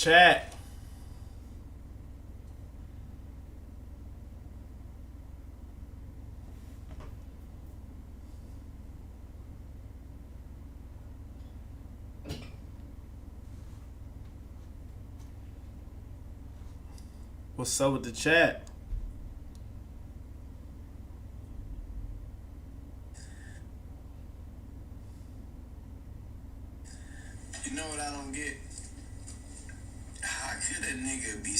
chat. What's up with the chat? You know what I don't get? How could a nigga be...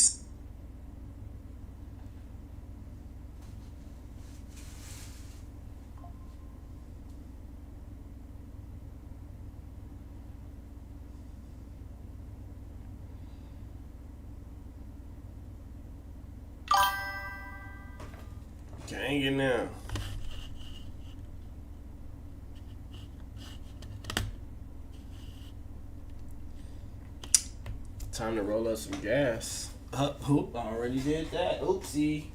Gang it now. Time to roll up some gas. Oop, I already did that. Oopsie.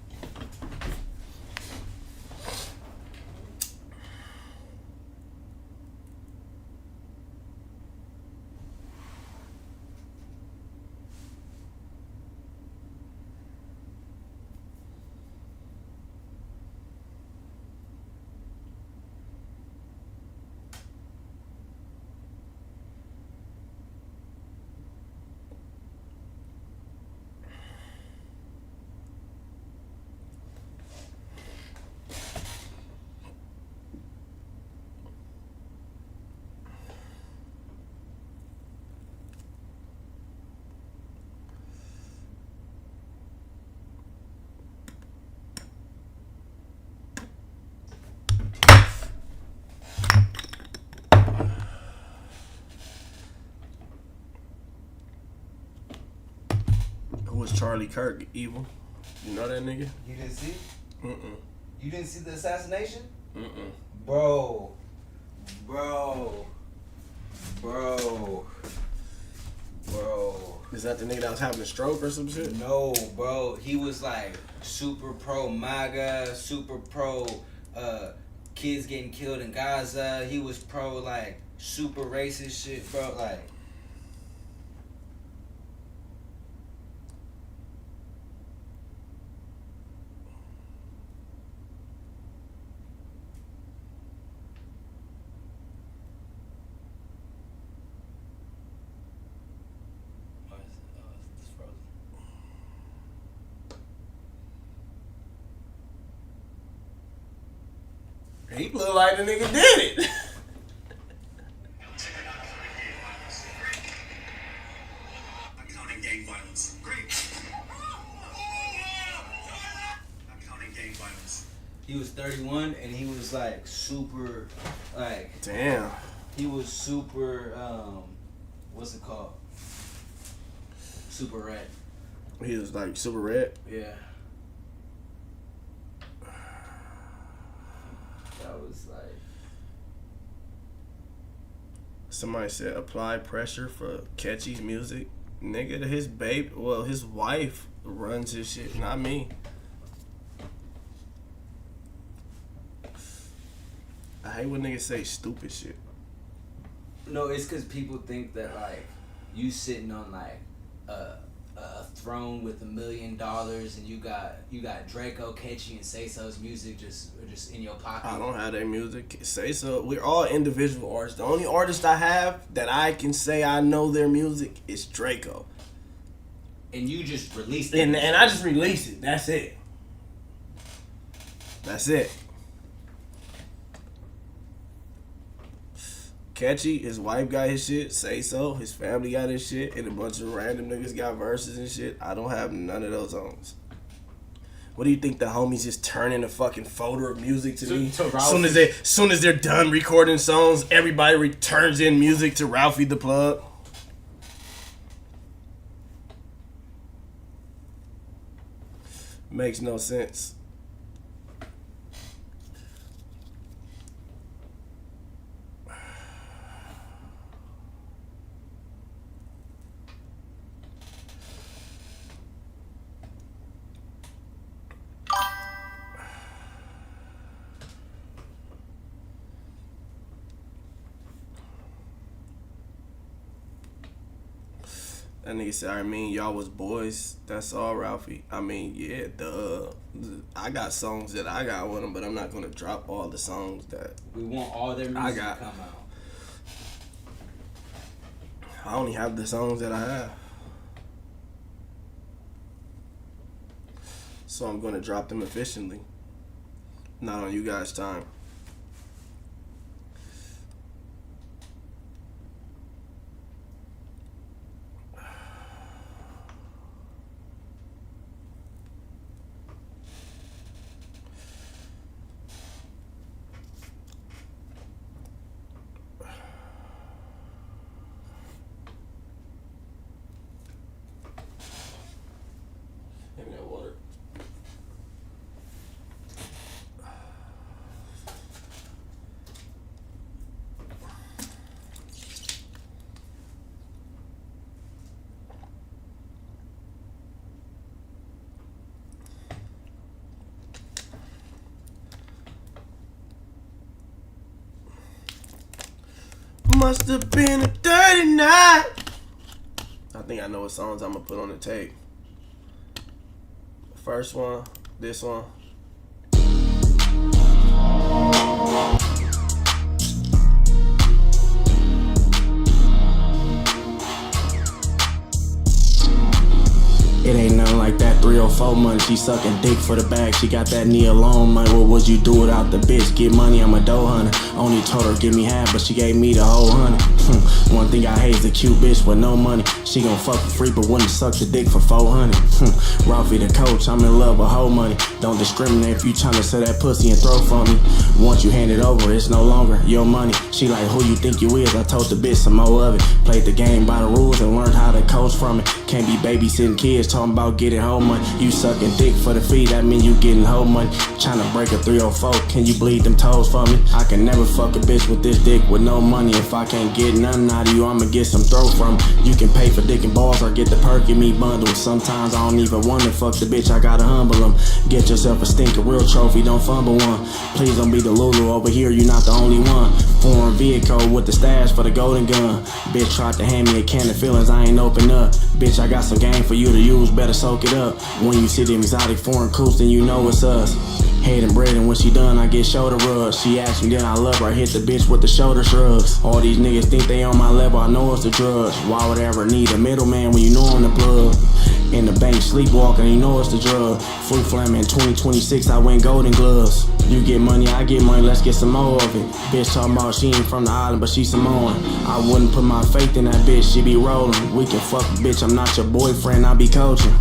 Who was Charlie Kirk? Evil. You know that nigga? You didn't see? Mm-mm. You didn't see the assassination? Mm-mm. Bro. Is that the nigga that was having a stroke or some shit? No, bro. He was like super pro MAGA, super pro kids getting killed in Gaza. He was pro like super racist shit, bro. Like, He look like the nigga did it. Counting gang violence. Great. Counting gang violence. he was 31 and he was like super, like, Damn. he was super, what's it called? Super red. He was like super red. Yeah. That was like... Somebody said apply pressure for Catchy's music. Nigga, his babe, well, his wife runs his shit, not me. I hate when niggas say stupid shit. No, it's because people think that like you sitting on like a throne with $1 million and you got Draco, Catchy, and Say So's music just in your pocket. I don't have their music. Say so. We're all individual artists. The only artist I have that I can say I know their music is Draco. And you just released it. And I just release it. That's it. That's it. Catchy, his wife got his shit. Say So, his family got his shit. And a bunch of random niggas got verses and shit. I don't have none of those songs. What do you think the homies just turn in a fucking folder of music to me? Soon as they're done recording songs, everybody returns in music to Ralfy the Plug. Makes no sense. That nigga said, I mean, y'all was boys. That's all, Ralfy. I mean, yeah, duh. I got songs that I got with them, but I'm not gonna drop all the songs that We want all their music to come out. I only have the songs that I have. So I'm gonna drop them efficiently. Not on you guys' time. Give me that water. Must have been a dirty night. I think I know what songs I'm gonna put on the tape. First one, this one. It ain't nothing like that 304 money. She sucking dick for the bag. She got that knee alone money. What would you do without the bitch? Get money, I'm a dough hunter. Only told her give me half, but she gave me the whole 100. One thing I hate is a cute bitch with no money. She gon' fuck for free, but wouldn't suck the dick for 400. Ralfy the coach, I'm in love with whole money. Don't discriminate if you tryna sell that pussy and throw for me. Once you hand it over, it's no longer your money. She like, who you think you is? I told the bitch some more of it. Played the game by the rules and learned how to coach from it. Can't be babysitting kids, talking about getting home money. You sucking dick for the fee, that mean you getting home money. Tryna break a 304, can you bleed them toes for me? I can never fuck a bitch with this dick with no money. If I can't get nothing out of you, I'ma get some throw from it. You can pay for dick and balls or get the perky me bundle. Sometimes I don't even wanna fuck the bitch, I gotta humble them. Get yourself a stinker, real trophy, don't fumble one. Please don't be the Lulu over here, you not the only one. Foreign vehicle with the stash for the golden gun. Bitch tried to hand me a can of feelings, I ain't open up. Bitch, I got some game for you to use, better soak it up. When you see the exotic foreign coops, then you know it's us. Head and bread, and when she done, I get shoulder rubs. She asked me, then I love her, I hit the bitch with the shoulder shrugs. All these niggas think they on my level, I know it's the drugs. Why would I ever need a middleman when you know I'm the plug? In the bank, sleepwalking, you know it's the drug. Flu Flam in 2026, I win golden gloves. You get money, I get money, let's get some more of it. Bitch talking about she ain't from the island, but she Samoan. I wouldn't put my faith in that bitch, she be rolling. We can fuck, bitch, I'm not your boyfriend, I be coaching.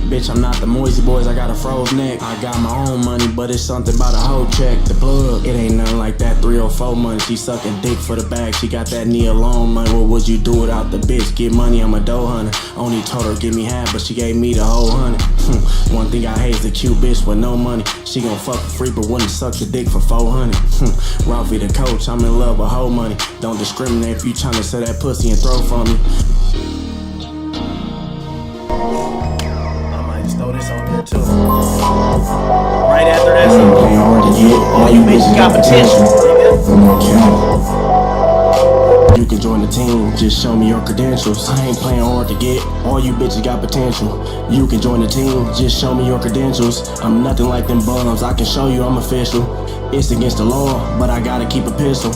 Bitch, I'm not the Moisey Boys, I got a froze neck. I got my own money, but it's something about a hoe check. The plug, it ain't nothing like that 304 money. She sucking dick for the bag, she got that knee alone money. What would you do without the bitch? Get money, I'm a dough hunter. Only told her give me half, but she gave me the whole 100. One thing I hate is a cute bitch with no money. She gon' fuck for free, but wouldn't suck the dick for 400. Ralfy the coach, I'm in love with whole money. Don't discriminate if you tryna sell that pussy and throw for me. Throw this on there too. Right after that song. All you bitches got potential. You can join the team, just show me your credentials. I ain't playing hard to get, all you bitches got potential. You can join the team, just show me your credentials. I'm nothing like them bums, I can show you I'm official. It's against the law, but I gotta keep a pistol.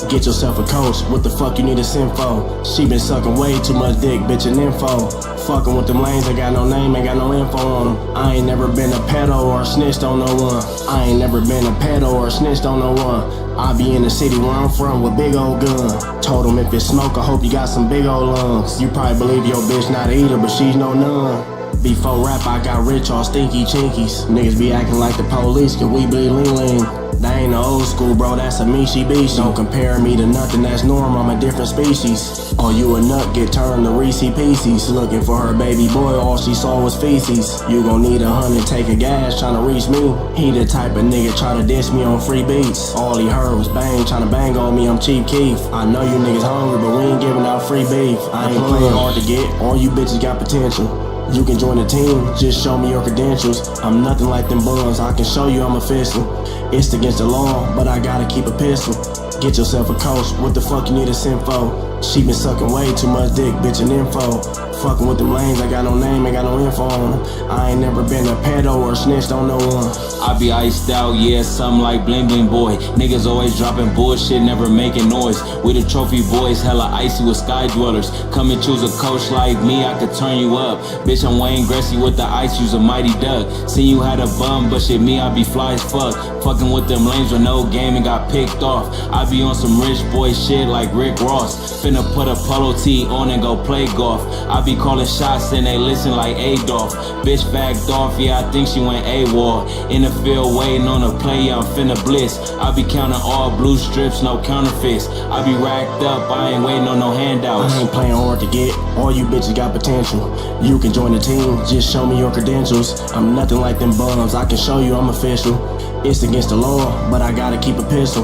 Get yourself a coach, what the fuck you need a sim for? She been sucking way too much dick, bitch, and info. Fucking with them lanes, ain't got no name, ain't got no info on them. I ain't never been a pedo or a snitched on no one. I ain't never been a pedo or a snitched on no one. I be in the city where I'm from with big old gun. Told him if it's smoke, I hope you got some big old lungs. You probably believe your bitch not a eater, but she's no none. Before rap, I got rich on stinky chinkies. Niggas be acting like the police, cause we be lean. That ain't the old school, bro, that's a me-she beast. Don't compare me to nothing that's normal, I'm a different species. Oh, you a nut, get turned to Reese Pieces. Looking for her baby boy, all she saw was feces. You gon' need 100, take a gas, tryna reach me. He the type of nigga try to diss me on free beats. All he heard was bang, tryna bang on me, I'm Chief Keef. I know you niggas hungry, but we ain't giving out free beef. I ain't playing hard to get, all you bitches got potential. You can join the team, just show me your credentials. I'm nothing like them bums, I can show you I'm official. It's against the law, but I gotta keep a pistol. Get yourself a coach, what the fuck you need a sim for? She been sucking way too much dick, bitch, and info. Fucking with them lanes, I got no name, ain't got no info on them. I ain't never been a pedo or a snitch, don't know one. I be iced out, yeah, something like bling bling boy. Niggas always dropping bullshit, never making noise. We the trophy boys, hella icy with sky dwellers. Come and choose a coach like me, I could turn you up. Bitch, I'm Wayne Gretzky with the ice, use a mighty duck. Seen you had a bum, but shit, me, I be fly as fuck. Fucking with them lanes with no game and got picked off. I be on some rich boy shit like Rick Ross. Finna put a polo tee on and go play golf. I be calling shots and they listen like Adolf. Bitch backed off, yeah, I think she went AWOL. In the field waiting on a play, yeah, I'm finna bliss. I be counting all blue strips, no counterfeits. I be racked up, I ain't waiting on no handouts. I ain't playing hard to get, all you bitches got potential. You can join the team, just show me your credentials. I'm nothing like them bums, I can show you I'm official. It's against the law, but I gotta keep a pistol.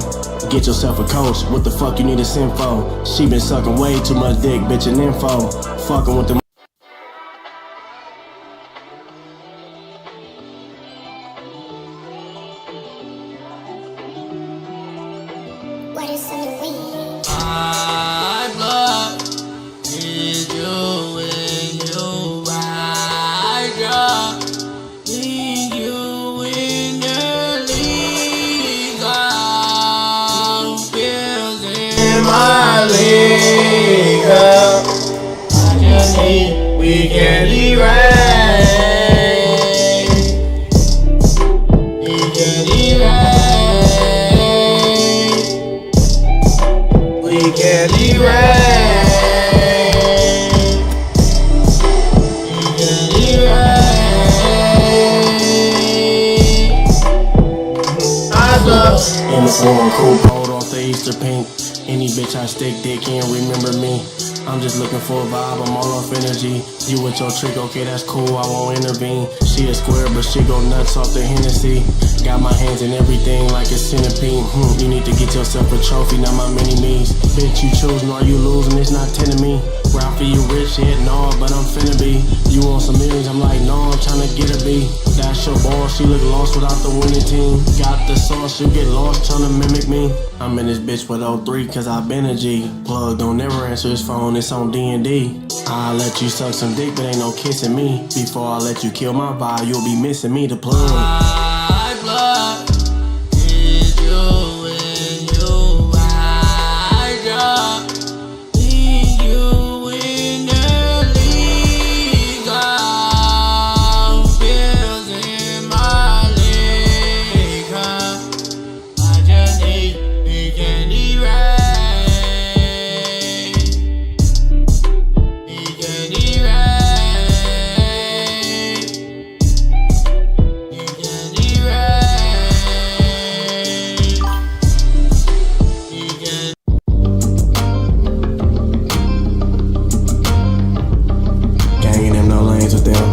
Get yourself a coach, what the fuck you need a sim for? She been sucking way too much dick, bitch, and info. Fucking with them. What is in the weed? My blood is you when you ride up. Need you in the league. Feels in my league. I just need weekend erase. Weekend erase. We can erase. We can erase. I love. In the foreign coupe, hold off the Easter pink. Any bitch I stick dick can't remember me. I'm just looking for a vibe, I'm all off energy. You with your trick, okay, that's cool, I won't intervene. She a square, but she go nuts off the Hennessy. Got my hands in everything like a centipede. You need to get yourself a trophy, not my mini-me's. Bitch, you choosing or you losing, it's not 10 to me. Ralfy, you rich, yeah, no, but I'm finna be. You want some millions, I'm like, no, I'm tryna get a B. That's your ball, she look lost without the winning team. Got the sauce, you get lost tryna mimic me. I'm in this bitch with 03, cause I been a G. Plug don't never answer his phone, it's on D&D. I'll let you suck some dick, but ain't no kissing me. Before I let you kill my vibe, you'll be missing me to plug. My blood is you when you ride up. Need you in the league. Feels in my league. I just need weekend erase. Weekend erase. Weekend erase. Weekend. Gang in them, no lanes with them.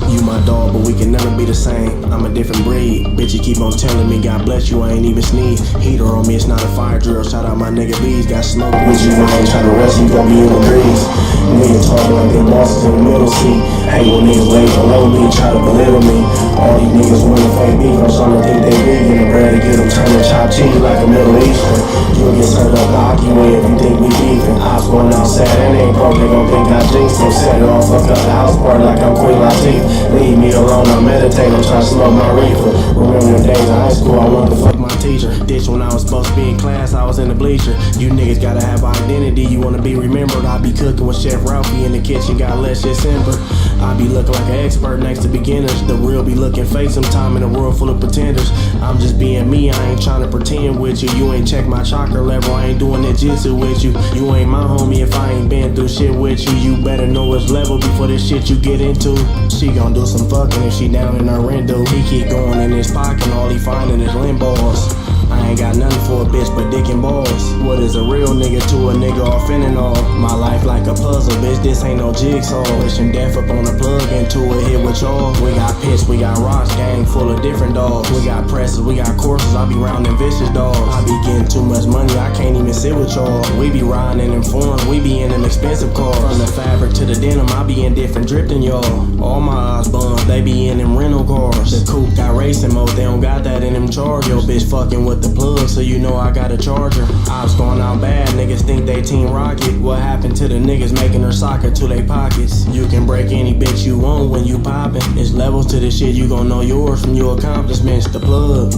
You my dog, but we can never be the same. I'm a different breed. Bitch, you keep on telling me, God bless you, I ain't even sneeze. Heater on me, it's not a fire drill. Shout out my nigga B's, got smoke with you. I ain't tryna rest, you gon' be in the breeze. Niggas talking like they bosses in the middle seat. Hate when niggas lay below me, try to belittle me. All these niggas wanna fake beef, I'm starting to think they vegan. The bread to get them turning chop cheese like a Middle Eastern. You'll get served up the hockey way if you think we beefing. Ops going outside and they ain't broke, they gon' think I jinxed them. Set it off, fuck up the house party like I'm Queen Latifah. Leave me alone, I meditate, I'm trying to smoke my reefer. Remember the days in high school, I wanted to fuck my teacher. Ditch when I was supposed to be in class, I was in the bleacher. You niggas gotta have identity, you wanna be remembered. I be cooking with Chef Ralfy in the kitchen, got less shit simper. I be looking like an expert next to beginners. The real be looking fake sometime in a world full of pretenders. I'm just being me, I ain't trying to pretend with you. You ain't check my chakra level, I ain't doing that jitsu with you. You ain't my homie if I ain't been through shit with you. You better know which level before this shit you get into. She gon' do some fucking if she down in her rent, dude. He keep going in his pocket, all he finding is limbos. I ain't got nothing for a bitch but dick and balls. What is a real nigga to a nigga off in and all? My life like a puzzle, bitch, this ain't no jigsaw. Wishing death up on the plug into a hit with y'all. We got pits, we got rocks, gang full of different dogs. We got presses, we got courses, I be rounding vicious dogs. I be getting too much money, I can't even sit with y'all. We be riding in them foreigns, we be in them expensive cars. From the fabric to the denim, I be in different drip than y'all. All my eyes bums, they be in them rental cars. The coupe got racing mode, they don't got that in them charge. Yo bitch fucking with the plug, so you know I got a charger. Ops going out bad, niggas think they Team Rocket. What happened to the niggas making their socket to they pockets? You can break any bitch you want when you poppin'. It's levels to this shit, you gon' know yours from your accomplishments. The plug.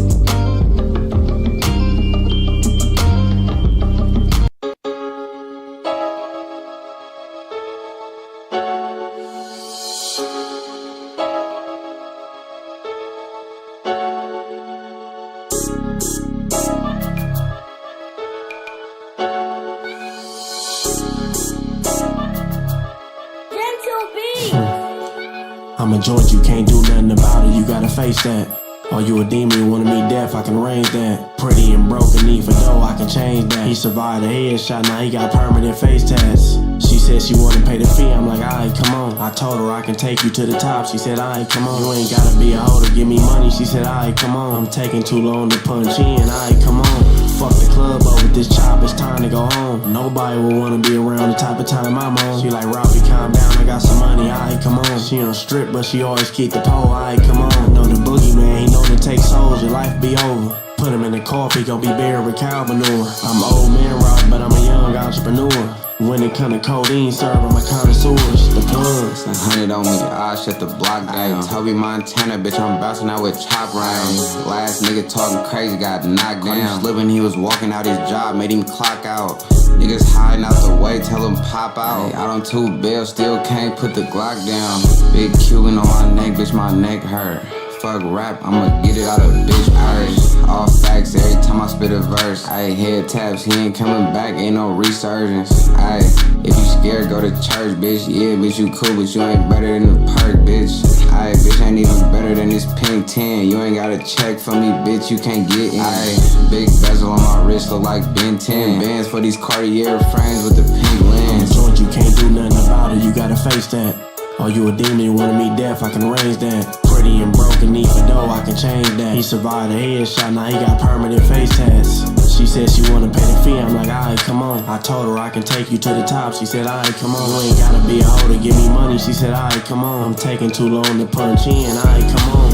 I'm a joint, you can't do nothing about it, you gotta face that. Are you a demon, you wanna meet death, I can arrange that. Pretty and broken, need for dough, I can change that. He survived a headshot, now he got permanent face tats. She said she wanna pay the fee, I'm like, alright, come on. I told her I can take you to the top, she said, alright, come on. You ain't gotta be a hoe to give me money, she said, alright, come on. I'm taking too long to punch in, alright, come on. Fuck the club over this chop, it's time to go home. Nobody will wanna be around the type of time I'm on. She like, Ralfy, calm down, I got some money, alright, come on. She don't strip, but she always keep the pole, alright, come on. Know the boogeyman, he known to take souls, your life be over. Put him in the coffee, gon' be buried with cow manure. I'm old man rock, but I'm a young entrepreneur. When it come to codeine, serve, I'm a connoisseur. The plugs. 100 on me, I shut the block down. Toby Montana, bitch, I'm bouncing out with chop rounds. Last nigga talking crazy, got knocked down. Slipping, he was walking out his job, made him clock out. Niggas hiding out the way, tell him pop out. Out on 2 bills, still can't put the Glock down. Big Cuban on my neck, bitch, my neck hurt. Fuck rap, I'ma get it out of bitch purse. All facts every time I spit a verse. Ayy, head taps, he ain't coming back, ain't no resurgence. Ayy, if you scared, go to church, bitch. Yeah, bitch, you cool, but you ain't better than the perk, bitch. Ayy, bitch, ain't even better than this pink 10. You ain't gotta check for me, bitch, you can't get in. Ayy, big bezel on my wrist, look like Ben 10. Bands for these Cartier frames with the pink lens. Joint, you can't do nothing about it, you gotta face that. Are you a demon, you wanna meet death, I can arrange that. Pretty and broken, need for dough, I can change that. He survived a headshot, now he got permanent face tats. She said she wanna pay the fee, I'm like, alright, come on. I told her I can take you to the top, she said, alright, come on. You ain't gotta be a hoe to give me money, she said, alright, come on. I'm taking too long to punch in, alright, come on.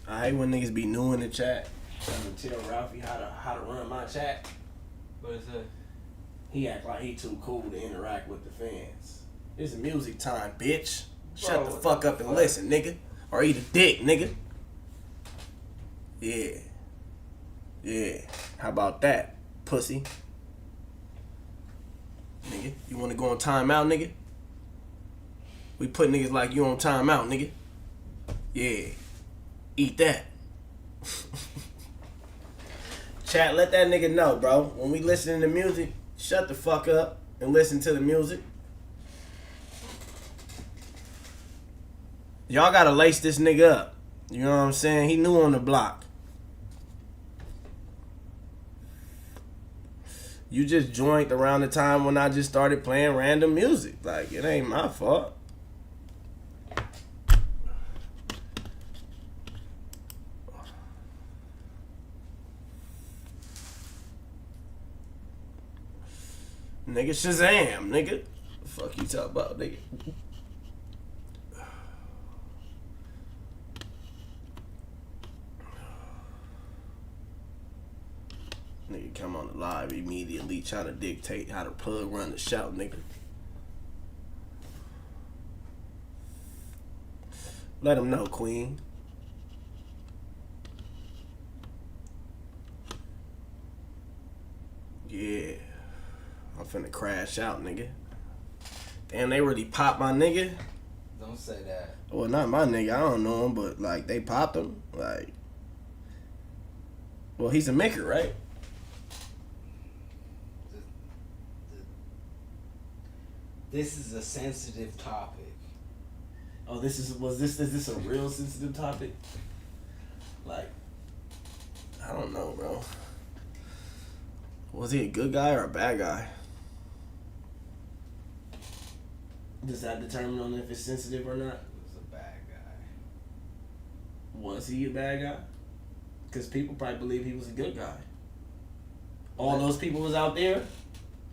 I hate when niggas be new in the chat. Trying to tell Ralfy how to run my chat. What is that? He act like he too cool to interact with the fans. It's music time, bitch. Shut Bro, the fuck up and listen, nigga. Or eat a dick, nigga. Yeah. Yeah. How about that, pussy? Nigga, you wanna go on timeout, nigga? We put niggas like you on timeout, nigga. Yeah. Eat that. Chat, let that nigga know, bro. When we listening to music, shut the fuck up and listen to the music. Y'all gotta lace this nigga up. You know what I'm saying? He new on the block. You just joined around the time when I just started playing random music. Like, it ain't my fault. Nigga Shazam, nigga. The fuck you talk about, nigga? Nigga come on the live immediately trying to dictate how the plug run the shout, nigga. Let him know, Queen. Yeah. I'm finna crash out, nigga. Damn, they really popped my nigga. Don't say that. Well, not my nigga. I don't know him, but like they popped him. Like, well, he's a maker, right? This is a sensitive topic. Oh, is this a real sensitive topic? Like, I don't know, bro. Was he a good guy or a bad guy? Does that determine on if it's sensitive or not? He was a bad guy. Was he a bad guy? Because people probably believe he was a good guy. All those people was out there.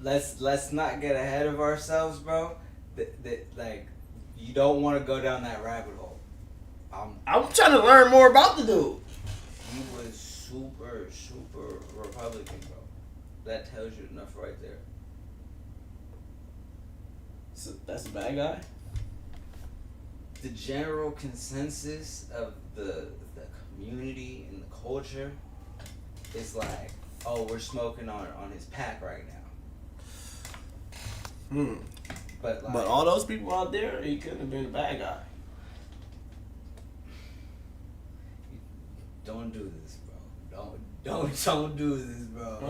Let's not get ahead of ourselves, bro. Like, you don't want to go down that rabbit hole. I'm trying to learn more about the dude. He was super Republican, bro. That tells you enough right there. So that's a bad guy? The general consensus of the community and the culture is like, oh, we're smoking on his pack right now. But all those people out there, he couldn't have been a bad guy. Don't do this, bro. Don't do this, bro.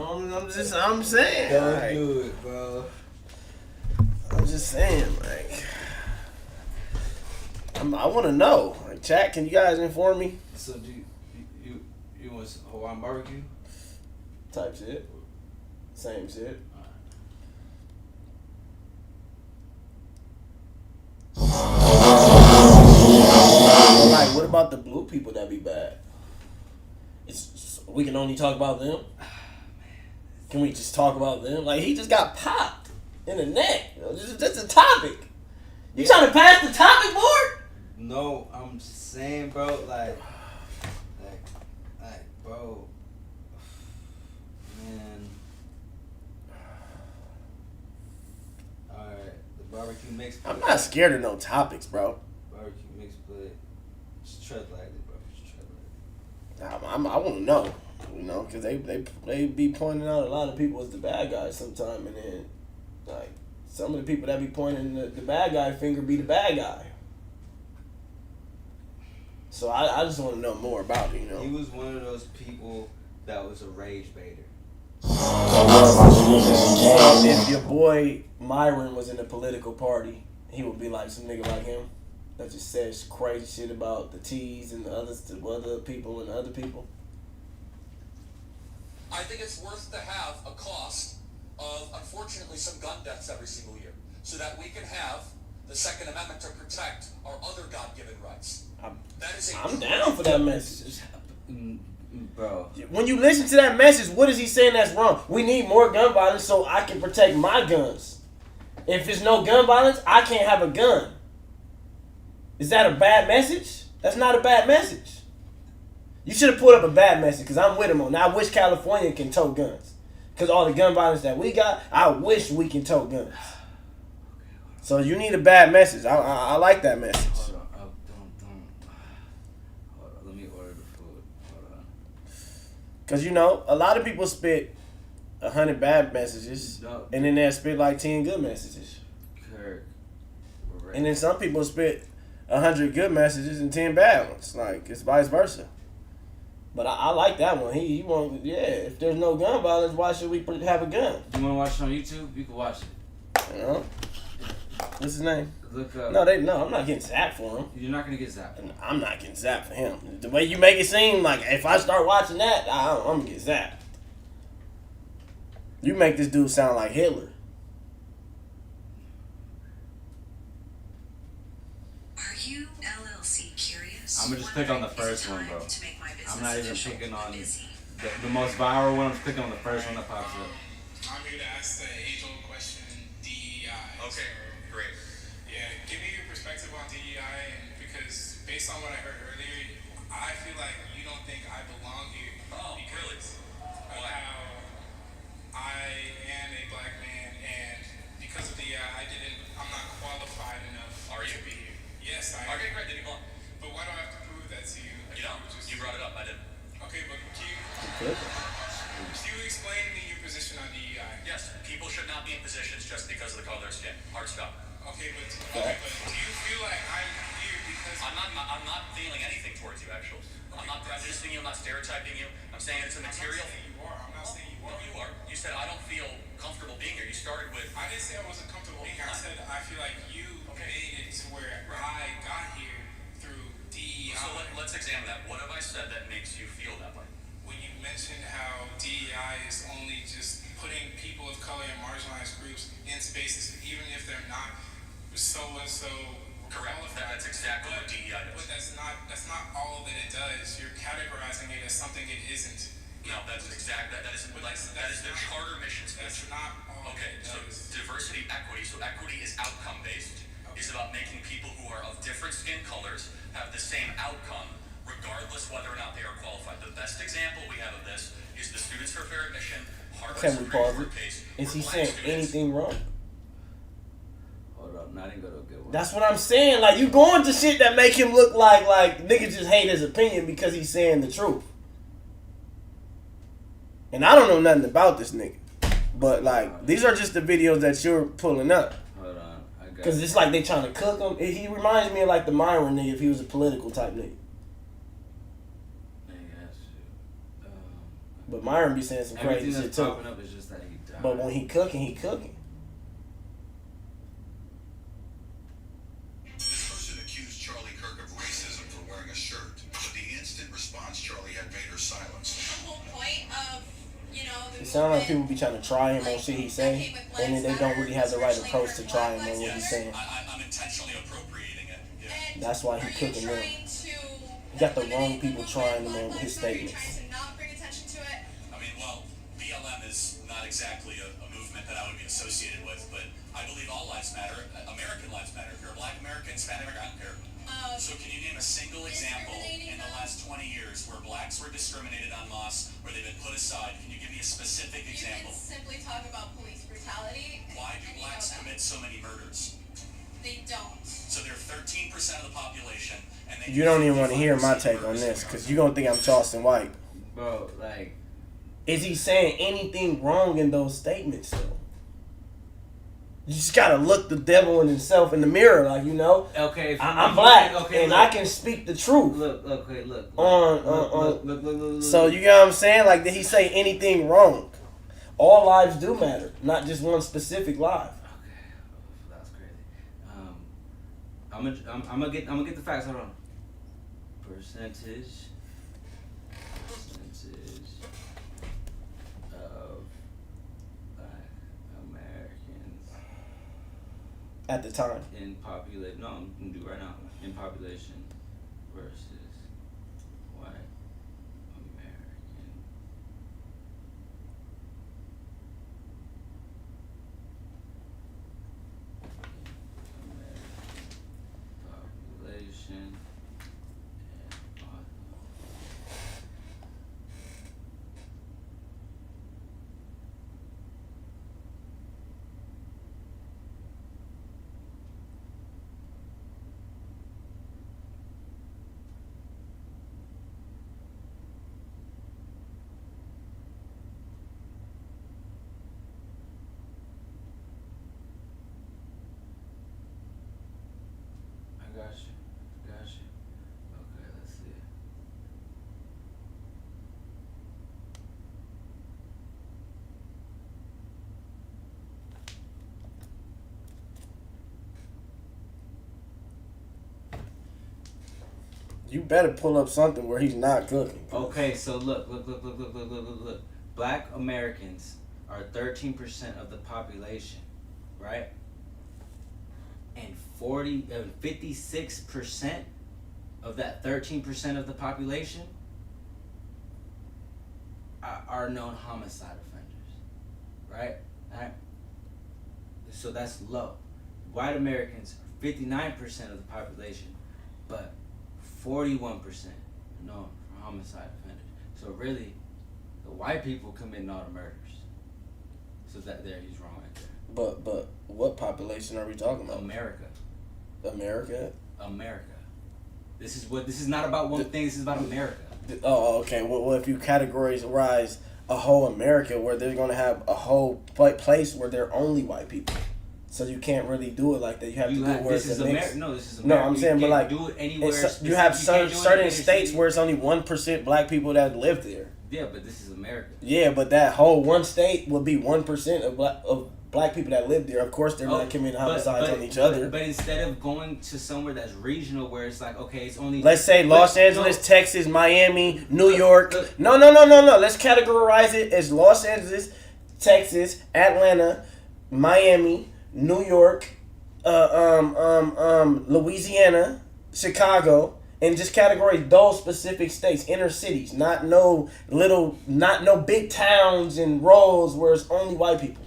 I'm saying. Don't like, do it, bro. I'm just saying, like, I want to know. Like, chat, can you guys inform me? So do you want some Hawaiian barbecue? Type shit. Same shit. Like, what about the blue people that be bad? We can only talk about them? Can we just talk about them? Like, he just got popped in the neck. You know, just a topic. You trying to pass the topic board? No, I'm just saying, bro. Like, bro, man. All right, the barbecue mix. I'm not scared of no topics, bro. Barbecue mix plate. Just tread lightly, bro. Just tread lightly. I want to know, you know, because they be pointing out a lot of people as the bad guys sometime, and then like some of the people that be pointing the bad guy finger be the bad guy. So I just want to know more about it, you know. He was one of those people that was a rage baiter. If your boy Myron was in a political party, he would be like some nigga like him that just says crazy shit about the T's and the other people and other people. I think it's worth to have a cost of, unfortunately, some gun deaths every single year, so that we can have the Second Amendment to protect our other God-given rights. I'm down for that message. Bro. When you listen to that message, what is he saying that's wrong? We need more gun violence so I can protect my guns. If there's no gun violence, I can't have a gun. Is that a bad message? That's not a bad message. You should have put up a bad message, because I'm with him on that. I wish California can tow guns. Because all the gun violence that we got, I wish we can tow guns. So you need a bad message. I like that message. Hold on. Hold on. Let me order the food. Hold on. Because, you know, a lot of people spit 100 bad messages, and then they'll spit like 10 good messages. Kirk. And then some people spit 100 good messages and 10 bad ones. Like, it's vice versa. But I like that one. He won't, if there's no gun violence, why should we have a gun? You want to watch it on YouTube? You can watch it. You know? What's his name? Look up. No, I'm not getting zapped for him. You're not going to get zapped. I'm not getting zapped for him. The way you make it seem, like, if I start watching that, I'm going to get zapped. You make this dude sound like Hitler. Are you LLC curious? I'm going to just pick on the first one, bro. I'm not even picking on the most viral one. I'm just picking on the first one that pops up. I'm here to ask the age-old question, DEI. Okay, great. Yeah, give me your perspective on DEI, and because based on what I heard earlier, I feel like you don't think I belong here. Oh, really? Of how I am a black man, and because of DEI, I'm not qualified enough to be here. Yes, I am. Okay, great, then you belong. But why do I have to prove that to you? You know, you brought it up, I didn't. Okay, but can you explain to me your position on DEI? Yes, people should not be in positions just because of the color of their skin. Hard stop. Okay, but do you feel like I'm here because I'm not feeling anything towards you, actually. I'm not prejudicing you, I'm not stereotyping you. I'm saying it's a material. I'm not saying you are. No, you are. You said I don't feel comfortable being here. You started with I didn't say I wasn't comfortable being here. I said I said that makes you feel that way? When you mentioned how DEI is only just putting people of color and marginalized groups in spaces, even if they're not so and so. Correct. That's exactly what DEI does. But that's not all that it does. You're categorizing it as something it isn't. No, that's exact. That is the charter mission That's statement. not all. Okay, it so does. diversity, equity. So equity is outcome based. It's about making people who are of different skin colors have the same outcome, regardless whether or not they are qualified. The best example we have of this is the Students for Fair Admission Harvard Can we Supreme pause Court it? case. Is he where black saying students- anything wrong? Hold up, not even go to a good one. That's what I'm saying. Like, you going to shit that make him look like niggas just hate his opinion because he's saying the truth. And I don't know nothing about this nigga. But, like, these are just the videos that you're pulling up. Hold on, I got. Because it's like they trying to cook him. He reminds me of, like, the Myron nigga if he was a political type nigga. But Myron be saying some crazy Everything shit, that's too. popping up is just that he died. But when he cooking, he cooking. This person accused Charlie Kirk of racism for wearing a shirt, but the instant response Charlie had made her silence. The whole point of, the It sounds like people movement, be trying to try him on shit he's saying, and then they don't really have the right approach to try him on what he's saying. I'm intentionally appropriating it. Yeah. and That's why he are you cooking them. trying to He got the wrong eliminate people the trying him Black on his Lives Matter? Are you statements. trying to not bring attention to it? I mean, well, BLM is not exactly a movement that I would be associated with, but I believe all lives matter. American lives matter. If you're a black American, Hispanic American, I don't care. So can you name a single example in the last 20 years where blacks were discriminated en masse, where they've been put aside? Can you give me a specific You example? can simply talk about police brutality. Why do and you blacks know that. commit so many murders? They don't. So they're 13% of the population, and they You don't even want to hear my take on this, because you're going to think I'm Charleston White. Bro, like, Is he saying anything wrong in those statements, though? You just got to look the devil in himself in the mirror, like, okay, if I'm you- black, okay, and look. I can speak the truth. Look, okay, look. Look. So you get what I'm saying? Like, did he say anything wrong? All lives do matter, not just one specific life. Okay, that's crazy. I'm gonna get the facts. Hold on. Percentage of Black Americans At the time. in population. No, I'm gonna do it right now. In population versus white American. Population and I got you. Okay, let's see. You better pull up something where he's not cooking. Okay, so look. Black Americans are 13% of the population, right? And 56% of that 13% of the population are known homicide offenders, right? Alright? So that's low. White Americans are 59% of the population, but 41% known for homicide offenders. So really, the white people commit all the murders. So that there, he's wrong right there. But what population are we talking about? America. This is not about one thing. This is about America. Oh, okay. Well, if you categorize a whole America where they're gonna have a whole place where they're only white people, so you can't really do it like that. You have to do it where This it's is a mix. America. No, this is No, America. I'm You saying, but can't like, do it anywhere. you have specific. You can't do it in certain inner states city. where it's only 1% black people that live there. Yeah, but this is America. Yeah, but that whole one state would be 1% of black people that live there. Of course, they're not committing homicides on each other. But instead of going to somewhere that's regional, where it's like, okay, it's only, let's say Los Angeles, Texas, Miami, New York. No. Let's categorize it as Los Angeles, Texas, Atlanta, Miami, New York, Louisiana, Chicago, and just categorize those specific states, inner cities, not no big towns and roads where it's only white people.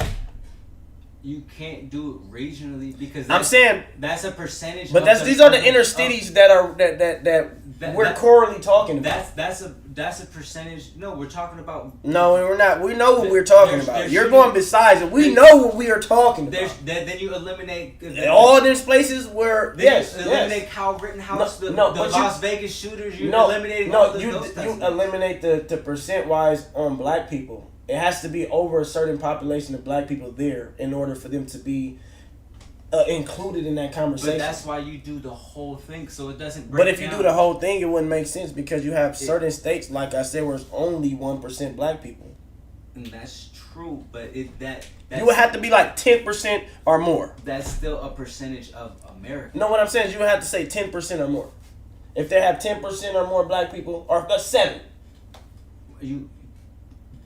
You can't do it regionally because I'm saying that's a percentage. But these are the inner cities that are that we're currently talking about. That's a percentage. No, we're talking about. No, we're not. We know what we're talking about. You're going besides it. We know what we are talking about. Then you eliminate all these places where eliminate Kyle Rittenhouse, the Las Vegas shooters. You eliminate you eliminate the percent wise on black people. It has to be over a certain population of black people there in order for them to be included in that conversation. But that's why you do the whole thing, so it doesn't break But if down. you do the whole thing, it wouldn't make sense because you have certain states, like I said, where it's only 1% black people. And that's true, but you would have to be like 10% or more. That's still a percentage of America. No, what I'm saying is you would have to say 10% or more. If they have 10% or more black people, or 7.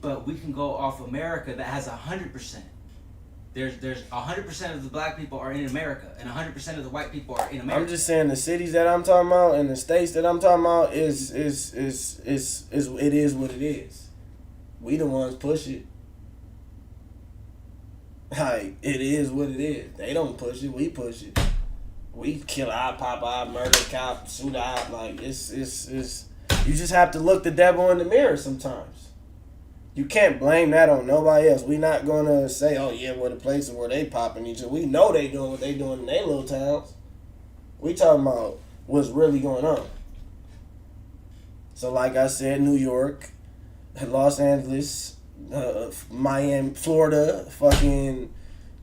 But we can go off America that has 100%. There's 100% of the black people are in America, and 100% of the white people are in America. I'm just saying the cities that I'm talking about and the states that I'm talking about is it is what it is. We the ones push it. Like, it is what it is. They don't push it, we push it. We kill eye, pop eye, murder cop, shoot eye. Like it's you just have to look the devil in the mirror sometimes. You can't blame that on nobody else. We not gonna say, oh yeah, well the places where they popping each other. We know they doing what they doing in their little towns. We talking about what's really going on. So like I said, New York, Los Angeles, Miami, Florida, fucking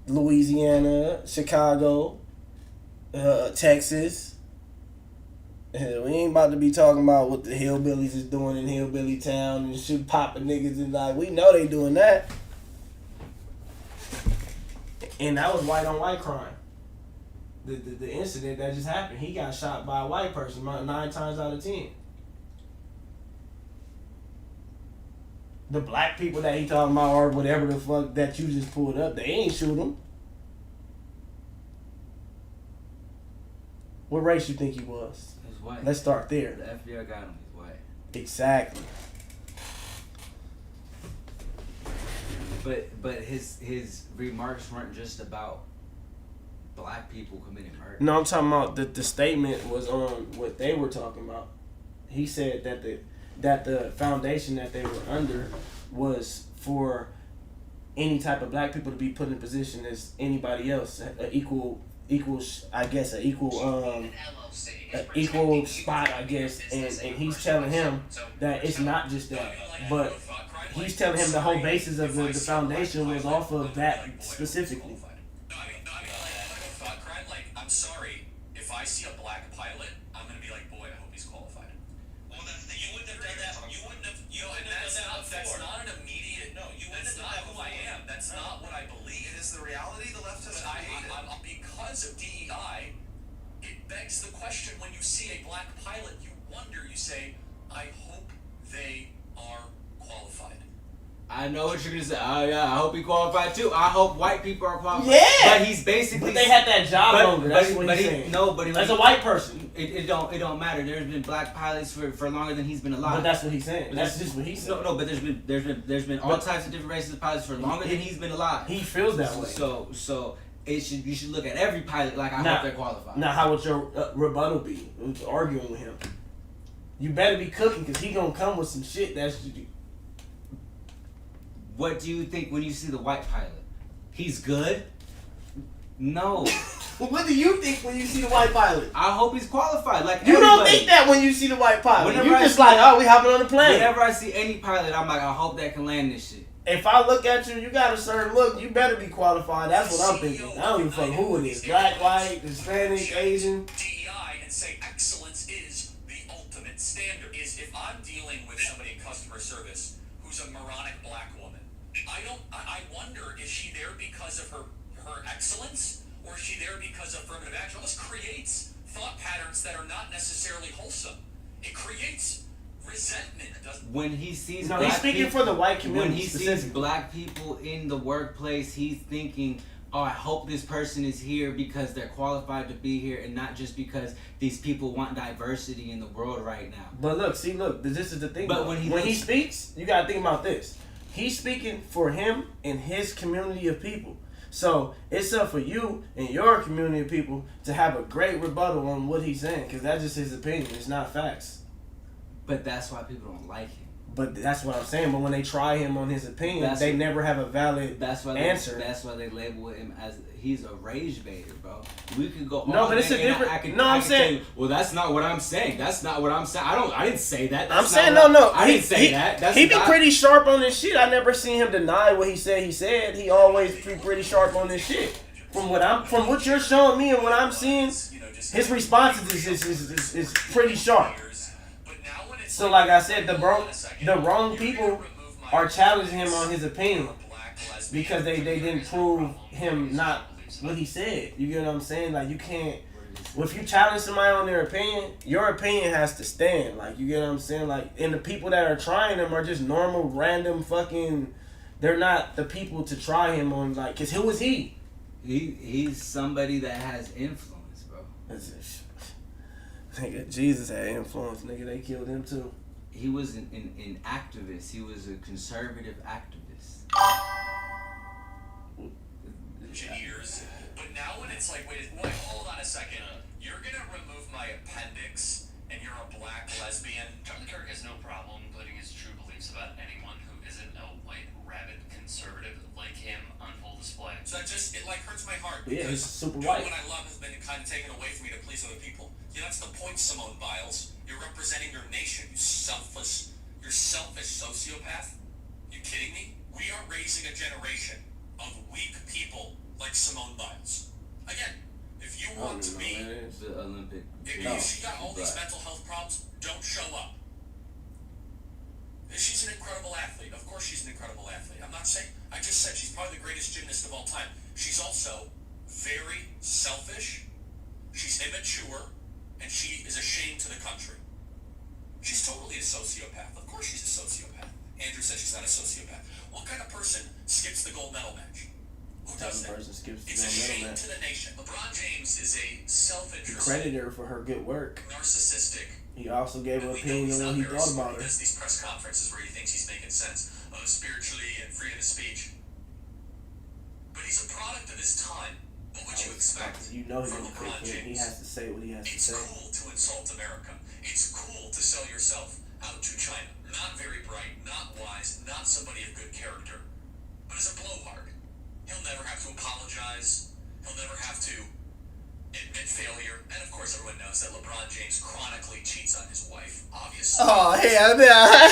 Louisiana, Chicago, Texas. We ain't about to be talking about what the hillbillies is doing in Hillbilly Town and shit popping niggas and like, we know they doing that. And that was white on white crime. The incident that just happened, he got shot by a white person 9 times out of 10. The black people that he talking about or whatever the fuck that you just pulled up, they ain't shoot him. What race you think he was? White. Let's start there. The FBI got him. He's white. Exactly. But his remarks weren't just about black people committing murder. No, I'm talking about the statement was on what they were talking about. He said that the foundation that they were under was for any type of black people to be put in a position as anybody else, equal spot, I guess, and he's telling him that it's not just that, but he's telling him the whole basis of the foundation was off of that specifically. I'm sorry, if I see a black pilot, I'm gonna be like, boy, I hope he's qualified. Well, you wouldn't have done that. You wouldn't have. That's not an immediate. No, that's not who I am. That's not what I believe. It is the reality the left has created. Because of DEI, it begs the question: when you see a black pilot, you wonder. You say, I hope they are qualified. I know what you're gonna say. Oh yeah, I hope he qualified too. I hope white people are qualified. Yeah, but he's basically. But they had that job longer. That's what he's saying. No, but as a white person, it don't matter. There's been black pilots for longer than he's been alive. But that's what he's saying. That's just what he's saying. No, but there's been all types of different races of pilots for longer than he's been alive. He feels that way. So you should look at every pilot like I hope they're qualified. Now, how would your rebuttal be? Arguing with him, you better be cooking because he gonna come with some shit that's. What do you think when you see the white pilot? He's good? No. What do you think when you see the white pilot? I hope he's qualified. Like you everybody. Don't think that when you see the white pilot. You're just like, oh, we hopping on the plane. Whenever I see any pilot, I'm like, I hope that can land this shit. If I look at you, you got a certain look. You better be qualified. That's what I'm thinking. I don't give a fuck who it is. Black, white, Hispanic, Asian. DEI and say excellence is the ultimate standard. Is if I'm dealing with somebody in customer service who's a moronic black woman, I wonder, is she there because of her excellence, or is she there because of affirmative action? All this creates thought patterns that are not necessarily wholesome. It creates resentment. When he sees No, he's speaking for the white community. When he sees black people in the workplace, he's thinking, oh, I hope this person is here because they're qualified to be here and not just because these people want diversity in the world right now. But look, this is the thing. But though. when he speaks, you gotta think about this. He's speaking for him and his community of people. So it's up for you and your community of people to have a great rebuttal on what he's saying, because that's just his opinion. It's not facts. But that's why people don't like him. But that's what I'm saying. But when they try him on his opinion, they never have a valid answer. That's why they label him as he's a rage baiter, bro. We could go. No, but it's a different. I'm saying. Well, that's not what I'm saying. That's not what I'm saying. I didn't say that. I'm saying no. I didn't say that. He be pretty sharp on this shit. I never seen him deny what he said. He said he always be pretty sharp on this shit. From what you're showing me and what I'm seeing, his responses is pretty sharp. So like I said, the wrong people are challenging him on his opinion because they didn't prove him not what he said. You get what I'm saying? Like you can't. Well, if you challenge somebody on their opinion, your opinion has to stand. Like you get what I'm saying? Like, and the people that are trying him are just normal, random fucking. They're not the people to try him on. Like, cause who is he? He's somebody that has influence, bro. Nigga, Jesus had influence, nigga. They killed him too. He was an activist. He was a conservative activist. Years, but now when it's like, wait, hold on a second. You're gonna remove my appendix, and you're a black lesbian. Charlie Kirk has no problem putting his true beliefs about anyone who isn't a white, rabid conservative like him on full display. So it hurts my heart. Yeah, he's super white. What I love has been kind of taken away from me to please other people. Yeah, that's the point, Simone Biles. You're representing your nation, you're selfish sociopath. You kidding me? We are raising a generation of weak people like Simone Biles. Again, if you want to be the Olympic, if she got all these mental health problems, don't show up. She's an incredible athlete. Of course she's an incredible athlete. I'm not saying, I just said she's probably the greatest gymnast of all time. She's also very selfish, she's immature, and she is a shame to the country. She's totally a sociopath. Of course she's a sociopath. Andrew said she's not a sociopath. What kind of person skips the gold medal match? Who does that? It's a shame to the nation. LeBron James is a self-interested. He credited her for her good work. Narcissistic. He also gave her opinion on what he thought about her. He does these press conferences where he thinks he's making sense spiritually and freedom of speech. But he's a product of his time. What would you expect? You know from LeBron James? He has to say what he has to say. It's cool to insult America. It's cool to sell yourself out to China. Not very bright, not wise, not somebody of good character. But as a blowhard, he'll never have to apologize. He'll never have to admit failure. And of course, everyone knows that LeBron James chronically cheats on his wife, obviously. Oh, hell yeah.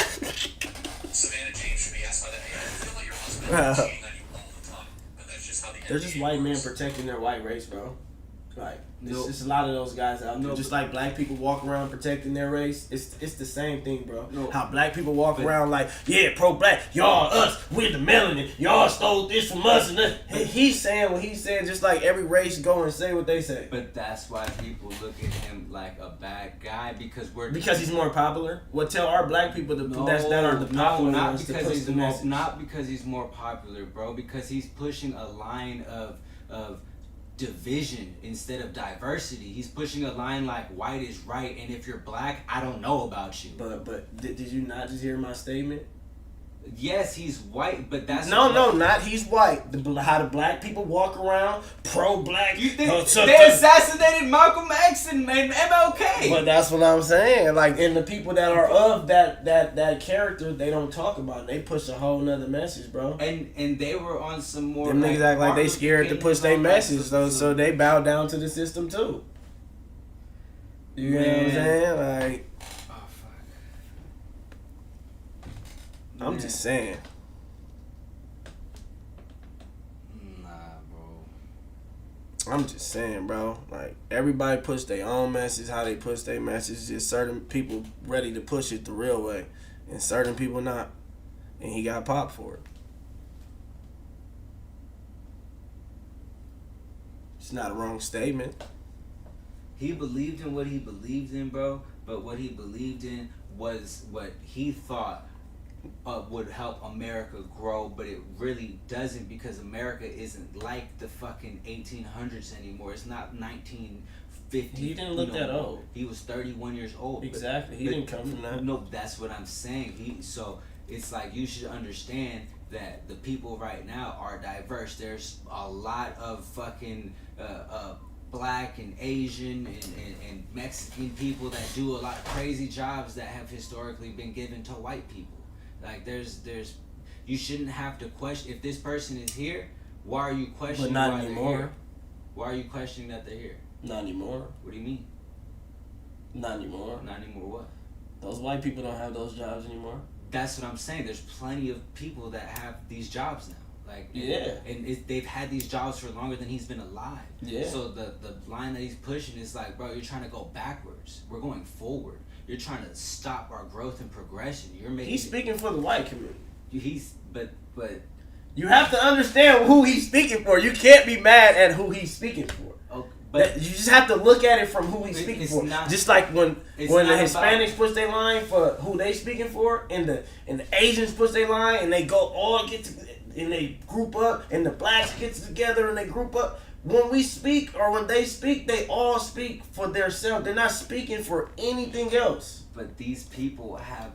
Savannah James should be asked by that. Hey, I feel like your husband is cheating on you all the time. But that's just how the They're just white men protecting their white race, bro. Like, it's a lot of those guys out there. Just like black people walk around protecting their race. It's the same thing, bro. How black people walk around like, yeah, pro-black. Y'all us. We're the melanin. Y'all stole this from us. And he's saying what he's saying, just like every race go and say what they say. But that's why people look at him like a bad guy because he's more popular. Well, tell our black people that are the popular ones to push the message. Not because he's more popular, bro. Because he's pushing a line of division instead of diversity. He's pushing a line like white is right, and if you're black, I don't know about you. But did you not just hear my statement? Yes, he's white, but that's not he's white. How the black people walk around pro-black. You think they assassinated Malcolm X and MLK? But that's what I'm saying. Like, and the people that are of that character, they don't talk about it. They push a whole nother message, bro. And they were on some more. Them niggas act like they scared to push their message, so they bow down to the system too. You know what I'm saying? Like. I'm just saying. Nah, bro. I'm just saying, bro. Like, everybody push their own message, how they push their message. Just certain people ready to push it the real way, and certain people not. And he got popped for it. not a wrong statement. He believed in what he believed in, bro. But what he believed in was what he thought would help America grow, but it really doesn't, because America isn't like the fucking 1800s anymore. It's not 1950. He didn't look that old. He was 31 years old. Exactly. He didn't come from that. No, that's what I'm saying. So it's like you should understand that the people right now are diverse. There's a lot of fucking Black and Asian and Mexican people that do a lot of crazy jobs that have historically been given to white people. Like there's you shouldn't have to question if this person is here. Why are you questioning? But not why anymore. They're here? Why are you questioning that they're here? Not anymore. What do you mean? Not anymore. Not anymore. What? Those white people don't have those jobs anymore. That's what I'm saying. There's plenty of people that have these jobs now. Like they've had these jobs for longer than he's been alive. Yeah. So the line that he's pushing is like, bro, you're trying to go backwards. We're going forward. You're trying to stop our growth and progression. You're making. He's speaking for the white community. But you have to understand who he's speaking for. You can't be mad at who he's speaking for. Okay, but you just have to look at it from who he's speaking for. Just like when the Hispanics push their line for who they speaking for, and the Asians push their line, and they go all get to, and they group up, and the blacks get together and they group up. When we speak or when they speak, they all speak for themselves. They're not speaking for anything else. But these people have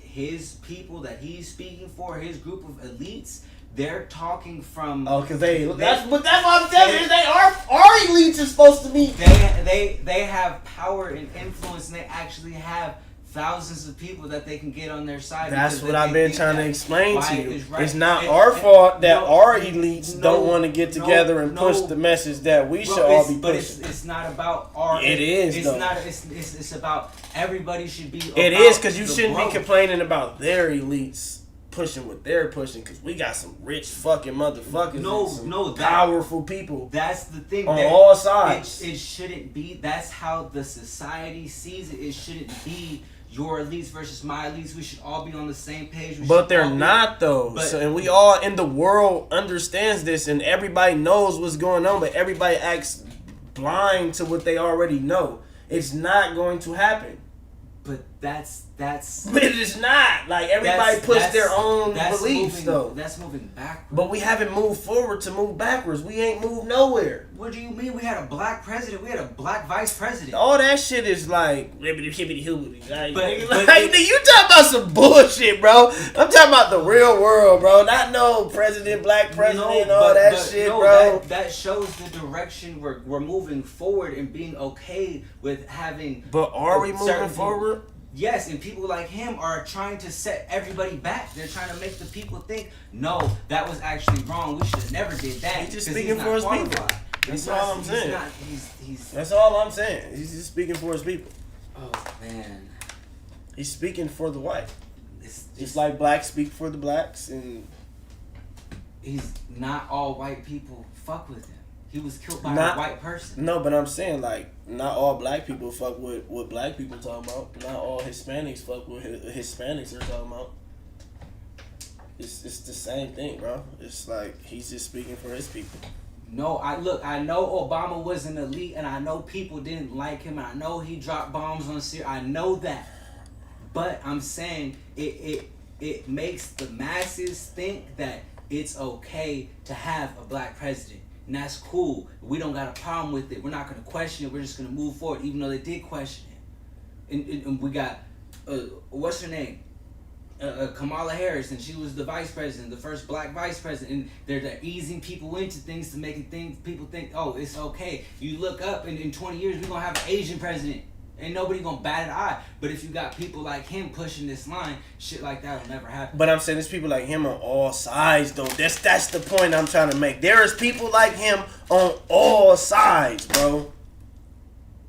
his people that he's speaking for, his group of elites. They're talking from because that's what I'm telling you. They are our elites are supposed to be. They have power and influence, and they actually have thousands of people that they can get on their side. That's what I've been trying to explain to you. Right. It's not our fault that our elites don't want to get together and push the message that we should all be pushing. But it's not about our. It is. It's though. not. It's about everybody should be. It is because you shouldn't be complaining about their elites pushing what they're pushing, because we got some rich fucking motherfuckers. Powerful people. That's the thing. On all sides. It shouldn't be. That's how the society sees it. It shouldn't be your elites versus my elites. We should all be on the same page. But they're not though. And we all in the world understands this, and everybody knows what's going on, but everybody acts blind to what they already know. It's not going to happen. But that's. But it is not. Like everybody puts their own beliefs though. That's moving backwards. But we haven't moved forward to move backwards. We ain't moved nowhere. What do you mean? We had a black president. We had a black vice president. All that shit is like hibbity hoobity. But you talking about some bullshit, bro. I'm talking about the real world, bro. Not no president, black president, all that shit, bro. That shows the direction we're moving forward and being okay with having. But are we moving forward? Yes, and people like him are trying to set everybody back. They're trying to make the people think, no, that was actually wrong. We should have never did that. He's just speaking for his people. That's all I'm saying. That's all I'm saying. He's just speaking for his people. Oh, man. He's speaking for the white. Just like blacks speak for the blacks. And he's not all white people fuck with him. He was killed by a white person. No, but I'm saying, like, not all black people fuck with what black people talking about. Not all Hispanics fuck with Hispanics are talking about. It's the same thing, bro. It's like he's just speaking for his people. No, I know Obama was an elite, and I know people didn't like him, and I know he dropped bombs on Syria. I know that. But I'm saying it makes the masses think that it's okay to have a black president. And that's cool. We don't got a problem with it. We're not going to question it. We're just going to move forward, even though they did question it. And we got, what's her name? Kamala Harris, and she was the vice president, the first black vice president. And they're easing people into things to make it people think, oh, it's okay. You look up, and in 20 years, we're going to have an Asian president. Ain't nobody gonna bat an eye. But if you got people like him pushing this line, shit like that will never happen. But I'm saying there's people like him on all sides, though. That's the point I'm trying to make. There is people like him on all sides, bro.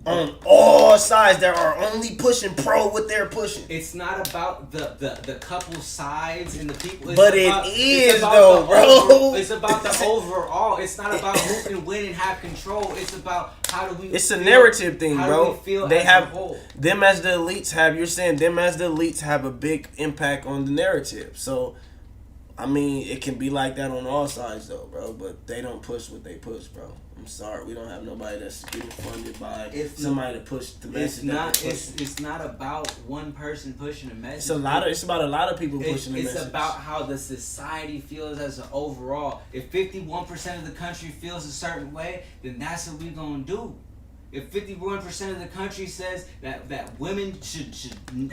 On all sides, that are only pushing pro what they're pushing. It's not about the couple sides and the people. But it is though, bro. It's about the overall. It's not about who can win and have control. It's about how do we. It's a narrative thing, how bro. Do we feel they as have a whole? Them as the elites have. You're saying them as the elites have a big impact on the narrative. So I mean, it can be like that on all sides though, bro. But they don't push what they push, bro. I'm sorry, we don't have nobody that's getting funded by somebody to push the message. It's not about one person pushing the message. It's about a lot of people pushing the message. It's about how the society feels as an overall. If 51% of the country feels a certain way, then that's what we gonna do. If 51% of the country says that women should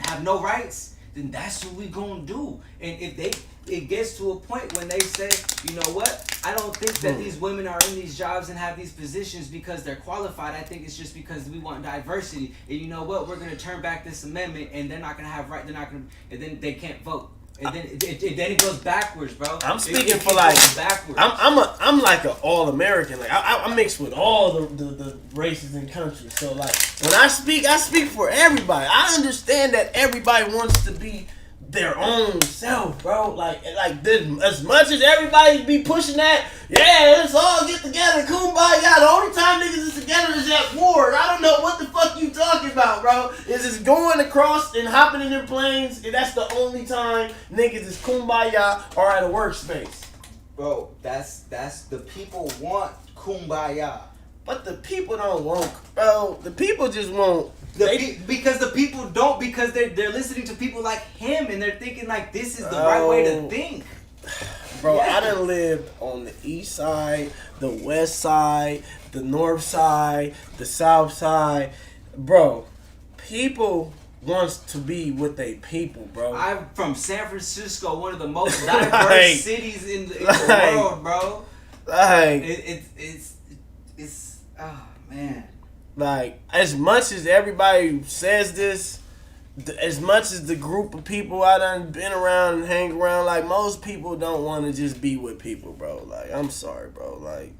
have no rights, then that's what we gonna do. And if it gets to a point when they say, you know what, I don't think that these women are in these jobs and have these positions because they're qualified. I think it's just because we want diversity. And you know what, we're gonna turn back this amendment, and they're not gonna have right. They're not gonna, and then they can't vote. And then it goes backwards, bro. I'm speaking for like backwards. I'm like an all American. Like I mix with all the races and countries. So like when I speak for everybody. I understand that everybody wants to be their own self, bro. Like as much as everybody be pushing that, yeah, let's all get together, kumbaya. The only time niggas is together is at war. I don't know what the fuck you talking about, bro. Is just going across and hopping in their planes, and that's the only time niggas is kumbaya or at a workspace. Bro, that's the people want kumbaya. But the people don't want, bro. The people just want. Because the people don't, because they're listening to people like him, and they're thinking like this is the right way to think. Bro, yeah. I done lived on the east side, the west side, the north side, the south side. Bro, people wants to be with they people, bro. I'm from San Francisco, one of the most diverse cities in the world, bro. Like it's oh man. Like, as much as everybody says this, as much as the group of people I done been around and hang around, like, most people don't want to just be with people, bro. Like, I'm sorry, bro. Like,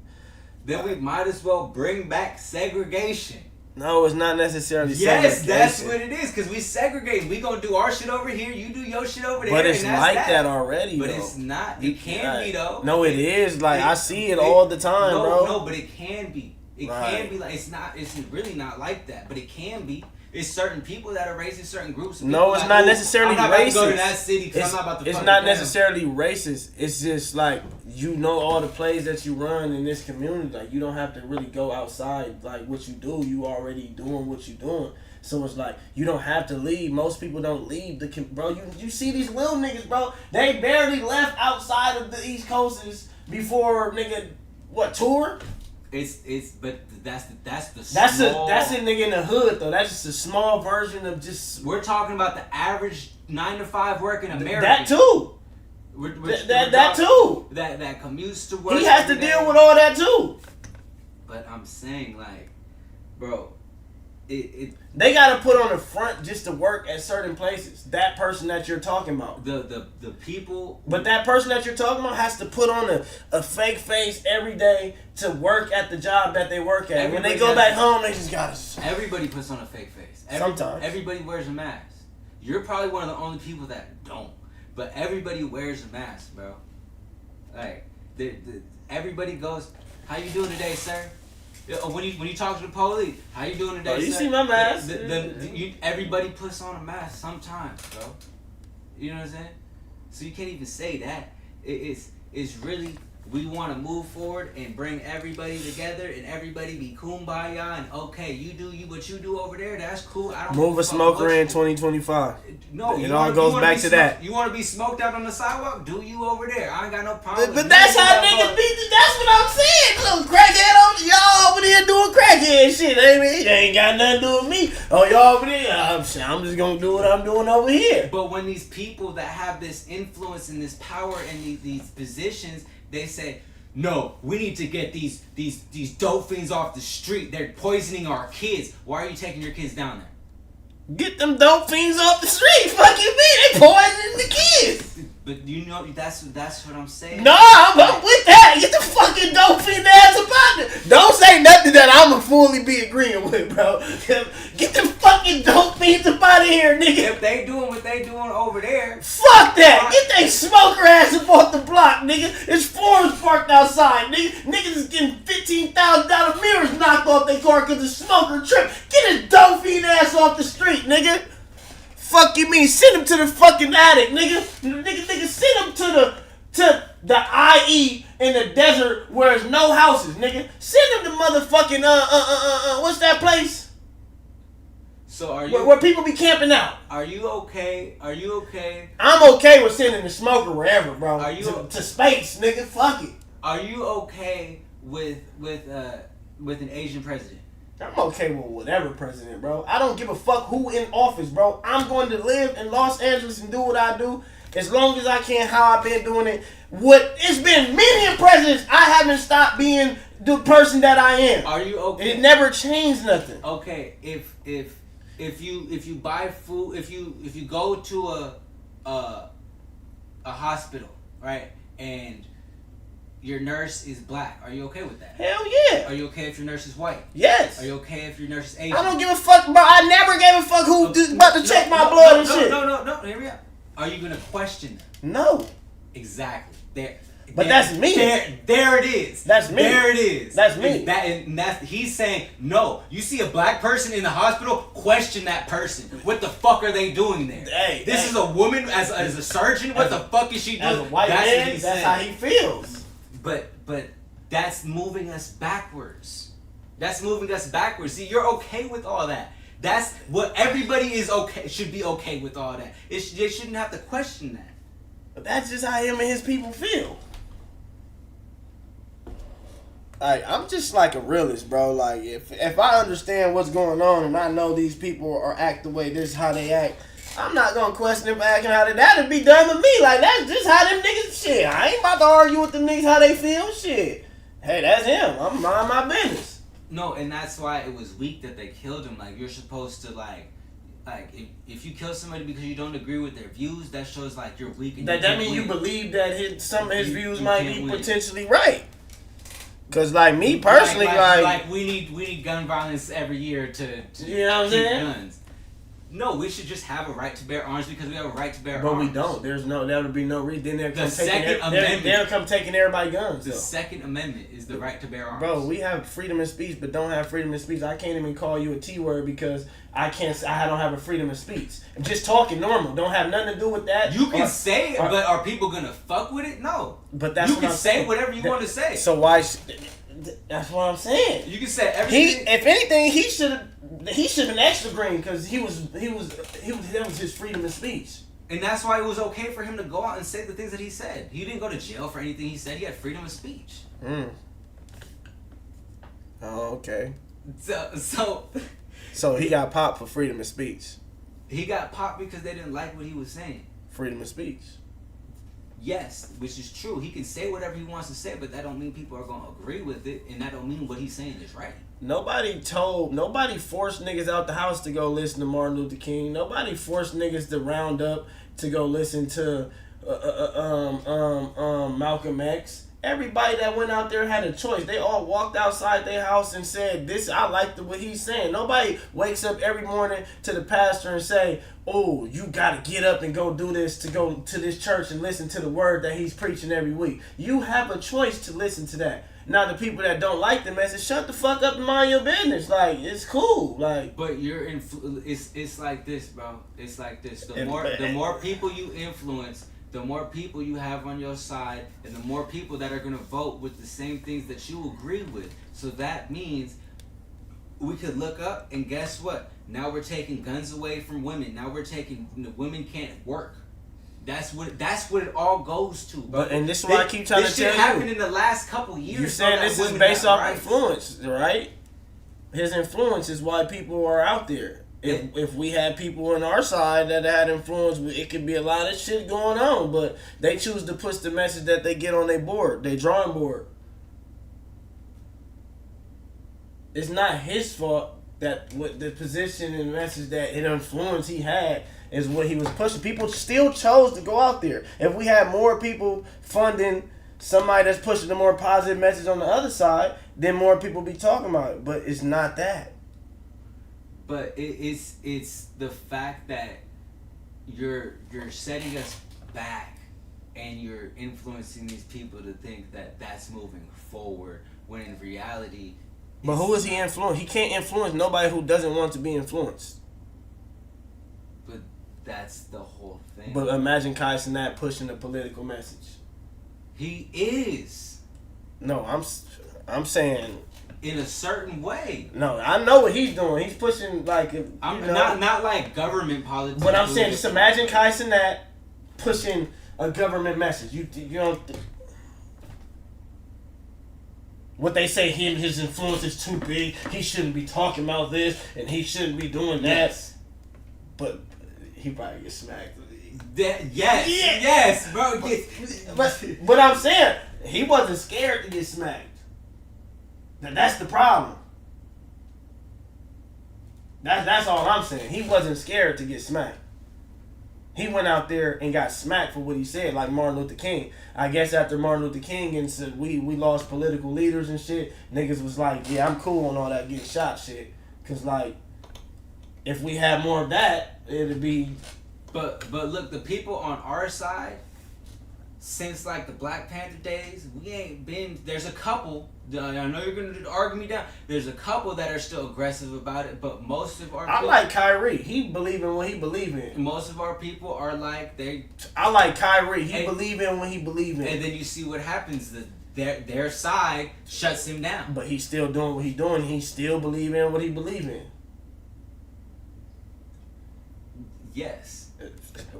then we might as well bring back segregation. No, it's not necessarily segregation. Yes, that's what it is, because we segregate. We gonna do our shit over here, you do your shit over there. But it's like that already, but though. It's not. It can be, though. No, it is. Like, I see it all the time, bro. No, but it can be. It can be like, it's really not like that, but it can be. It's certain people that are racist, certain groups. No, it's not necessarily racist. I'm not about to go to that city because I'm not about to. It's not necessarily racist. It's just like, you know, all the plays that you run in this community. Like, you don't have to really go outside. Like, what you do, you already doing what you doing. So it's like, you don't have to leave. Most people don't leave bro. You see these little niggas, bro. They barely left outside of the East Coast before tour. But that's a nigga in the hood though. That's just a small version of just. We're talking about the average 9 to 5 working American. That too. That too. That commutes to work. He has to deal with all that too. But I'm saying, like, bro, they gotta put on the front just to work at certain places. That person that you're talking about. The people. But that person that you're talking about has to put on a fake face every day to work at the job that they work at. When they go back home, they just gotta. Everybody puts on a fake face. Sometimes. Everybody wears a mask. You're probably one of the only people that don't. But everybody wears a mask, bro. Like, everybody goes, "How you doing today, sir?" When you talk to the police, how you doing today, sir? You sir? see my mask? Everybody puts on a mask sometimes, bro. You know what I'm saying? So you can't even say that. It's really, we want to move forward and bring everybody together and everybody be kumbaya and okay, you do what you do over there. That's cool. I don't move a smoker in 2025. No, it all goes back to that. You want to be smoked out on the sidewalk? Do you over there? I ain't got no problem. But that's how niggas be. That's what I'm saying. Little crackhead, y'all over there doing crackhead shit. It ain't got nothing to do with me. Oh, y'all over there? I'm just gonna do what I'm doing over here. But when these people that have this influence and this power and these positions, they say, no, we need to get these dope fiends off the street. They're poisoning our kids. Why are you taking your kids down there? Get them dope fiends off the street. Fuck you mean? They poisoning the kids. But you know, that's what I'm saying. No, I'm with that. Get the fucking dope fiend ass up out there. Don't say nothing that I'ma fully be agreeing with, bro. Get the fucking dope fiends up out of here, nigga. If they doing what they doing over there, fuck that. Get they smoker ass up off the block, nigga. It's Forest parked outside, nigga. Niggas is getting $15,000 mirrors knocked off their car because the smoker trip. Get his dope fiend ass off the street, nigga. Fuck you mean? Send him to the fucking attic, nigga. Nigga, send him to to the IE in the desert where there's no houses, nigga. Send them to motherfucking what's that place? So are you Where people be camping out? Are you okay? Are you okay? I'm okay with sending the smoker wherever, bro. Are you to space, nigga? Fuck it. Are you okay with an Asian president? I'm okay with whatever president, bro. I don't give a fuck who in office, bro. I'm going to live in Los Angeles and do what I do as long as I can, how I've been doing it. It's been many presidents. I haven't stopped being the person that I am. Are you okay? It never changed nothing. Okay, if you buy food, if you go to a hospital, right, and your nurse is black, are you okay with that? Hell yeah. Are you okay if your nurse is white? Yes. Are you okay if your nurse is Asian? I don't give a fuck, bro. I never gave a fuck who about to check my blood and shit. No. Here we are. Are you gonna question them? No. Exactly. But that's me. There it is. That's me. There it is. That's me. He's saying no. You see a black person in the hospital, question that person. What the fuck are they doing there? Hey, this is a woman as a surgeon. What the fuck is she doing? As a white man, that's how he feels. But that's moving us backwards. That's moving us backwards. See, you're okay with all that. That's what everybody is okay. Should be okay with all that. They shouldn't have to question that. But that's just how him and his people feel. Like, I'm just like a realist, bro. Like, if I understand what's going on and I know these people are act the way this is how they act, I'm not gonna question them acting how they. That'd be done with me. Like, that's just how them niggas shit. I ain't about to argue with them niggas how they feel. Shit. Hey, that's him. I'm mind my business. No, and that's why it was weak that they killed him. Like, you're supposed to like if you kill somebody because you don't agree with their views, that shows like you're weak. And that means you believe that some of his views might be potentially right. Cause like me personally, like we need gun violence every year to you know what I'm keep saying? Guns. No, we should just have a right to bear arms because we have a right to bear arms. But we don't. There would be no reason. They'll come taking everybody's guns. The Second Amendment is the right to bear arms. Bro, we have freedom of speech, but don't have freedom of speech. I can't even call you a T word because I don't have a freedom of speech. I'm just talking normal. Don't have nothing to do with that. You can say it, but are people gonna fuck with it? No. But that's you can say whatever you want to say. So why? That's what I'm saying. You can say everything. If anything, he should have been extra green because that was his freedom of speech. And that's why it was okay for him to go out and say the things that he said. He didn't go to jail for anything he said. He had freedom of speech. Oh, okay. So he got popped for freedom of speech. He got popped because they didn't like what he was saying. Freedom of speech. Yes, which is true. He can say whatever he wants to say, but that don't mean people are gonna agree with it, and that don't mean what he's saying is right. Nobody forced niggas out the house to go listen to Martin Luther King. Nobody forced niggas to round up to go listen to Malcolm X. Everybody that went out there had a choice. They all walked outside their house and said, "This, I like what he's saying." Nobody wakes up every morning to the pastor and say, "Oh, you gotta get up and go do this to go to this church and listen to the word that he's preaching every week." You have a choice to listen to that. Now, the people that don't like the message, shut the fuck up and mind your business. Like, it's cool. Like, but it's like this, bro. It's like this. The more people you influence, the more people you have on your side, and the more people that are going to vote with the same things that you agree with. So that means we could look up and guess what? Now we're taking guns away from women. Now we're taking women can't work. That's what it all goes to, bro. And this is why I keep trying to tell you. This shit happened in the last couple years. You saying this is based off influence, right? His influence is why people are out there. If we had people on our side that had influence, it could be a lot of shit going on. But they choose to push the message that they get on their board, their drawing board. It's not his fault that what the position and message that it influence he had is what he was pushing. People still chose to go out there. If we had more people funding somebody that's pushing the more positive message on the other side, then more people be talking about it. But it's not that. But it's the fact that you're setting us back and you're influencing these people to think that that's moving forward when in reality. But who is he influencing? He can't influence nobody who doesn't want to be influenced. But that's the whole thing. But imagine Kai Cenat pushing a political message. He is. No, I'm saying in a certain way. No, I know what he's doing. He's pushing like I'm know, not like government politics. But I'm saying, just imagine Kai Cenat pushing a government message. You don't. What they say, his influence is too big. He shouldn't be talking about this, and he shouldn't be doing that. Yes. But he probably gets smacked. Yes, bro. But I'm saying he wasn't scared to get smacked. That's the problem. That's all I'm saying. He wasn't scared to get smacked. He went out there and got smacked for what he said, like Martin Luther King. I guess after Martin Luther King and said we lost political leaders and shit, niggas was like, yeah, I'm cool on all that getting shot shit. Cause like, if we had more of that, it'd be. But look, the people on our side, since like the Black Panther days, we ain't been. There's a couple. I know you're gonna argue me down. There's a couple that are still aggressive about it, but most of our I like Kyrie. He believe in what he believe in. Most of our people are like they. I like Kyrie. He believe in what he believe in. And then you see what happens. Their side shuts him down. But he's still doing what he's doing. He still believe in what he believe in. Yes.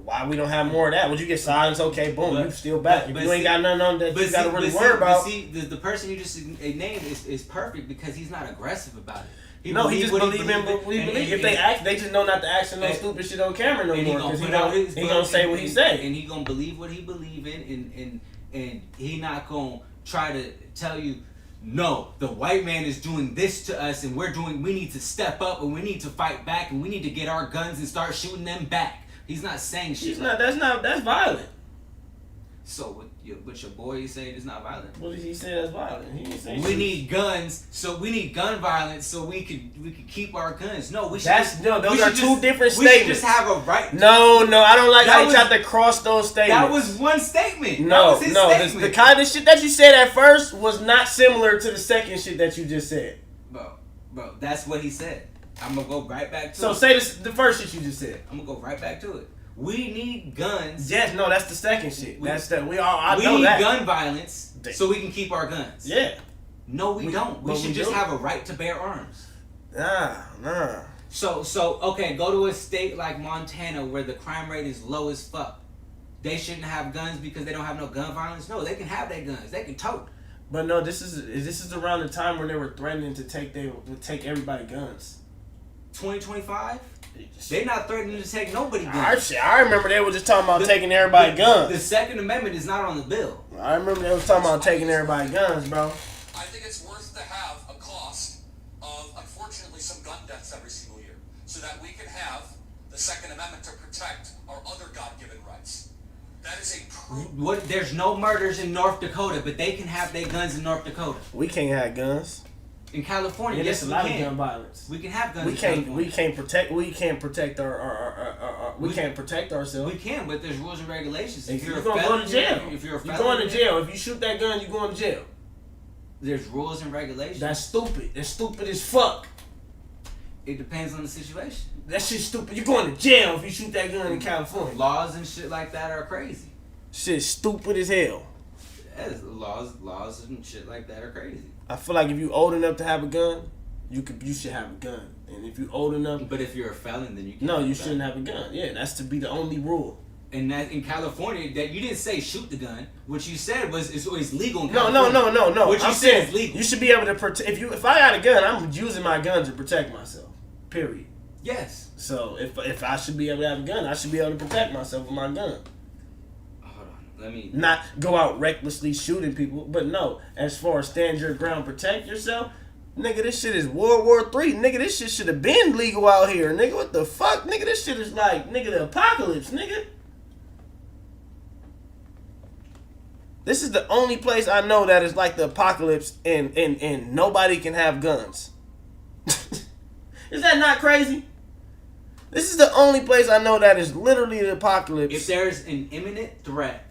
Why we don't have more of that? Would you get silence? Okay, boom, you still back. If you ain't got nothing on that you got to really worry about. But see, the person you just named is perfect because he's not aggressive about it. He just believe in what we believe. If they act, they just know not to act no stupid shit on camera no more. Because he gonna say what he say. And he gonna believe what he believe in, and he not gonna try to tell you, no, the white man is doing this to us, and we need to step up, and we need to fight back, and we need to get our guns and start shooting them back. He's not saying shit. That's violent. So what your boy is saying is not violent. What did he say that's violent? He didn't say we need guns, so we need gun violence so we could keep our guns. No, we should. Those are two different statements. We should just have a right. No, I don't like how you tried to cross those statements. That was one statement. No, that was his statement. The kind of shit that you said at first was not similar to the second shit that you just said. Bro, that's what he said. I'm gonna go right back to it. So say the first shit you just said. I'm gonna go right back to it. We need guns. Yes, no, that's the second shit. I know that. We need gun violence so we can keep our guns. Yeah. No, we don't. We should just have a right to bear arms. Nah. So okay, go to a state like Montana where the crime rate is low as fuck. They shouldn't have guns because they don't have no gun violence. No, they can have their guns. They can tote. But no, this is around the time when they were threatening to take everybody guns. 2025? They not threatening to take nobody guns. I remember they were just talking about taking everybody guns. The Second Amendment is not on the bill. I remember they was talking about taking everybody guns, bro. I think it's worth to have a cost of, unfortunately, some gun deaths every single year so that we can have the Second Amendment to protect our other God-given rights. That is a There's no murders in North Dakota, but they can have their guns in North Dakota. We can't have guns. In California, yes, there's a lot of gun violence. We can have guns. We can't protect ourselves. We can, but there's rules and regulations. If you're gonna go to jail, you're going to jail. If you shoot that gun, you're going to jail. There's rules and regulations. That's stupid. That's stupid as fuck. It depends on the situation. That shit's stupid. You're going to jail if you shoot that gun in California. Laws and shit like that are crazy. Shit's stupid as hell. Laws and shit like that are crazy. I feel like if you old enough to have a gun, you should have a gun. And if you old enough, but if you're a felon, then you can't. No, you shouldn't have a gun. Yeah, that's to be the only rule. And that in California, that you didn't say shoot the gun. What you said was it's legal in California. No. What you said is legal. You should be able to protect. If I got a gun, I'm using my gun to protect myself. Period. Yes. So if I should be able to have a gun, I should be able to protect myself with my gun. Let me not go out recklessly shooting people, but no. As far as stand your ground, protect yourself, nigga. This shit is World War III, nigga. This shit should have been legal out here, nigga. What the fuck, nigga? This shit is like, nigga, the apocalypse, nigga. This is the only place I know that is like the apocalypse, and nobody can have guns. Is that not crazy? This is the only place I know that is literally the apocalypse. If there's an imminent threat.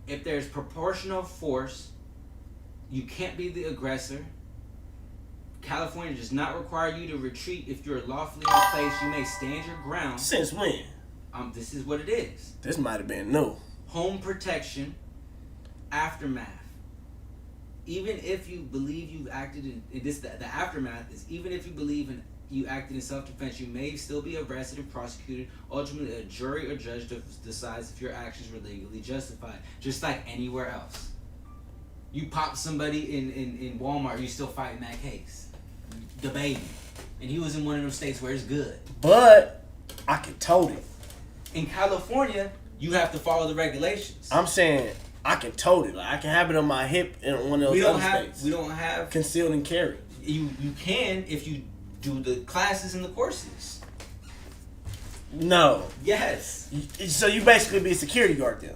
If there's proportional force, you can't be the aggressor. California does not require you to retreat if you're lawfully in place. You may stand your ground. Since when? This is what it is. This might have been new. Home protection. aftermath. Even if you believe you've acted in this, the aftermath is even if you believe you acted in self-defense, you may still be arrested and prosecuted. Ultimately, a jury or judge decides if your actions were legally justified, just like anywhere else. You pop somebody in Walmart, you still fighting that case. The baby. And he was in one of those states where it's good. But I can tote it. In California, you have to follow the regulations. I'm saying I can tote it. Like I can have it on my hip in one of those other states. We don't have concealed and carry. You can if you do the classes and the courses. No. Yes. So you basically be a security guard then.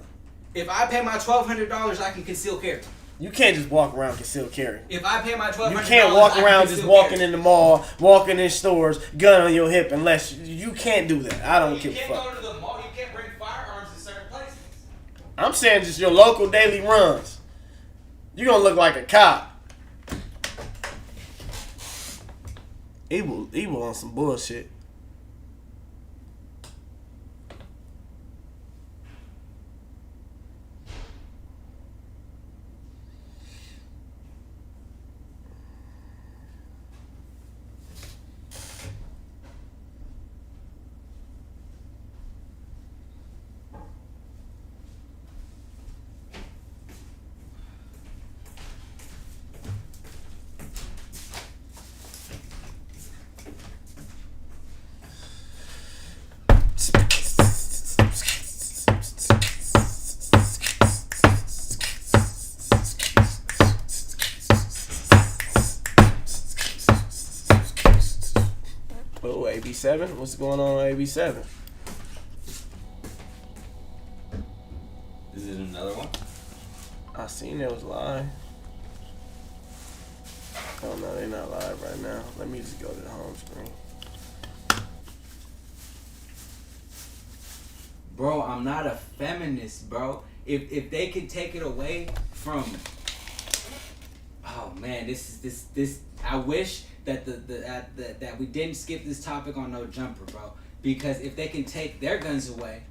If I pay my $1,200, I can conceal carry. You can't just walk around concealed carry. If I pay my $1,200, you can't walk around just walking in the mall, walking in stores, gun on your hip, unless you can't do that. I don't give a fuck. You can't go to the mall. You can't bring firearms in certain places. I'm saying just your local daily runs. You're gonna look like a cop. Evil on some bullshit. Oh, AB7? What's going on with AB7? Is it another one? I seen it was live. Oh no, they're not live right now. Let me just go to the home screen. Bro, I'm not a feminist, bro. If they can take it away from, oh man, this. I wish that that we didn't skip this topic on No Jumper, bro. Because if they can take their guns away,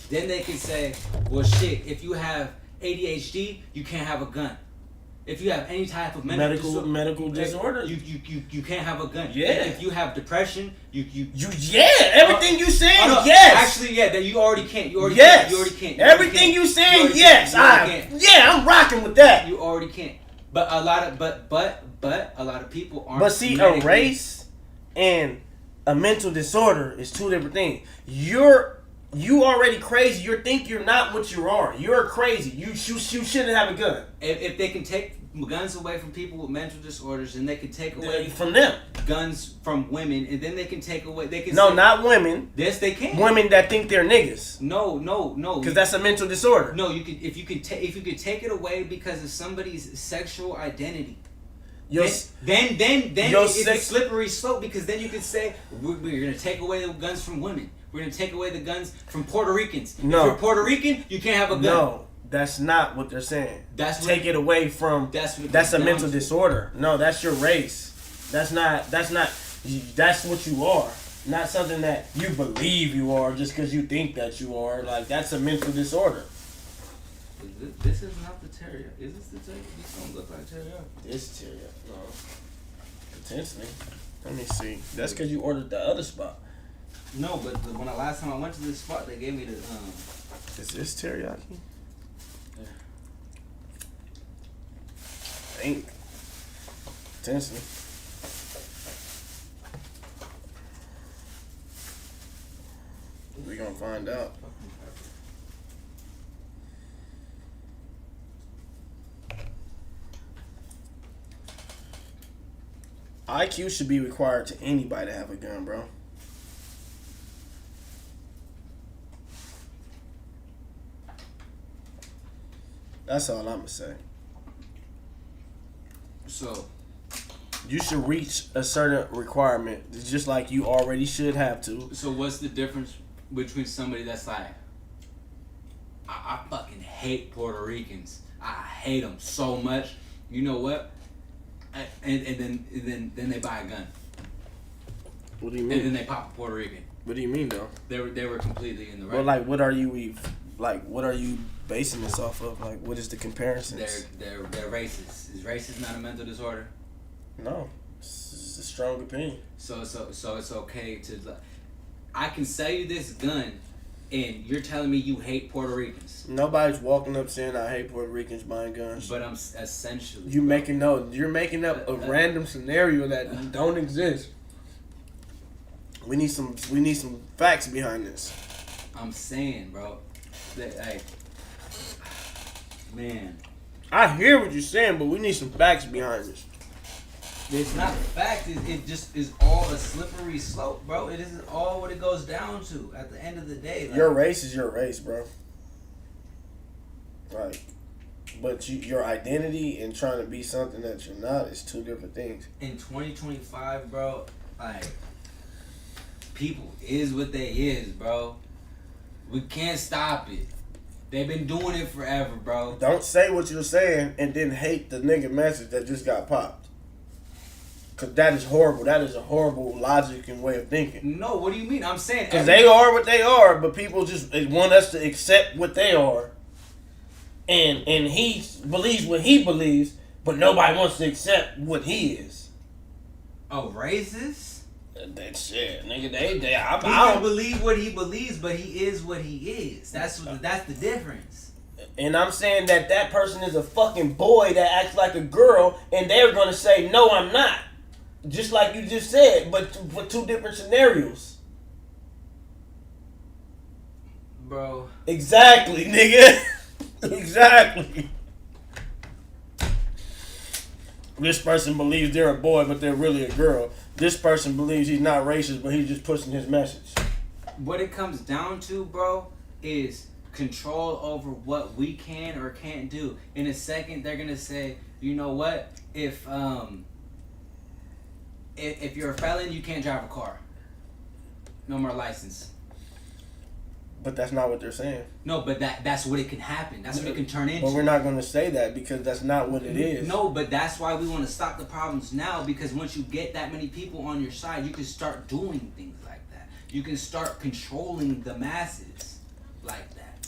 then they can say, well, shit. If you have ADHD, you can't have a gun. If you have any type of medical disorder, you can't have a gun. Yeah. If you have depression, everything you saying, yes. Actually, yeah, that you already can't. You already yes. can't. You already can't. Everything you saying, yes. I'm rocking with that. You already can't. But a lot of a lot of people aren't. But see, a race and a mental disorder is two different things. You already crazy. You think you're not what you are. You're crazy. You shouldn't have a gun. If they can take guns away from people with mental disorders, and they can take away from them guns from women, and then they can take away. They can not women. Yes, they can. Women that think they're niggas. No. Because that's a mental disorder. No, you could if you could take it away because of somebody's sexual identity. Then it's a slippery slope, because then you could say we're gonna take away the guns from women. We're gonna take away the guns from Puerto Ricans. No. If you're Puerto Rican, you can't have a gun. No, that's not what they're saying. Take it away from. That's a mental disorder. No, that's your race. That's what you are. Not something that you believe you are just because you think that you are. Like, that's a mental disorder. This is not the teriyaki. Is this the teriyaki? This don't look like teriyaki. This teriyaki. No. Potentially. Let me see. That's because you ordered the other spot. No, but when the last time I went to this spot, they gave me the. Is this teriyaki? Yeah. I think. Potentially. We gonna find out. IQ should be required to anybody to have a gun, bro. That's all I'm gonna say. So you should reach a certain requirement, just like you already should have to. So what's the difference between somebody that's like, I fucking hate Puerto Ricans. I hate them so much. You know what? And then they buy a gun. What do you mean? And then they pop a Puerto Rican. What do you mean though? They were completely in the right. Well, like, what are you basing this off of? Like, what is the comparisons? They're racist. Is racist not a mental disorder? No, it's a strong opinion. So it's okay to. I can sell you this gun, and you're telling me you hate Puerto Ricans. Nobody's walking up saying I hate Puerto Ricans buying guns. But I'm essentially. You're making up a random scenario that don't exist. We need some facts behind this. I'm saying, bro, that hey, man, I hear what you're saying, but we need some facts behind this. it's not the fact. It just is all a slippery slope, bro. It isn't all what it goes down to at the end of the day. Like, Your race is your race, bro. Like, but your identity and trying to be something that you're not is two different things. in 2025, bro, like, people is what they is, bro. We can't stop it. They've been doing it forever, bro. Don't say what you're saying and then hate the nigga message that just got popped. Cause that is horrible. That is a horrible logic and way of thinking. No, what do you mean? I'm saying Cause they are what they are, but people just want us to accept what they are. And he believes what he believes, but nobody wants to accept what he is. Oh, racist? That shit, nigga. He can believe what he believes, but he is what he is. That's the difference. And I'm saying that person is a fucking boy that acts like a girl, and they're gonna say, no, I'm not. Just like you just said, but for two different scenarios. Bro. Exactly, nigga. Exactly. This person believes they're a boy, but they're really a girl. This person believes he's not racist, but he's just pushing his message. What it comes down to, bro, is control over what we can or can't do. In a second, they're gonna say, you know what? If you're a felon, you can't drive a car. No more license. But that's not what they're saying. No, but that's what it can happen. That's what it can turn into. But we're not going to say that because that's not what it is. No, but that's why we want to stop the problems now, because once you get that many people on your side, you can start doing things like that. You can start controlling the masses like that.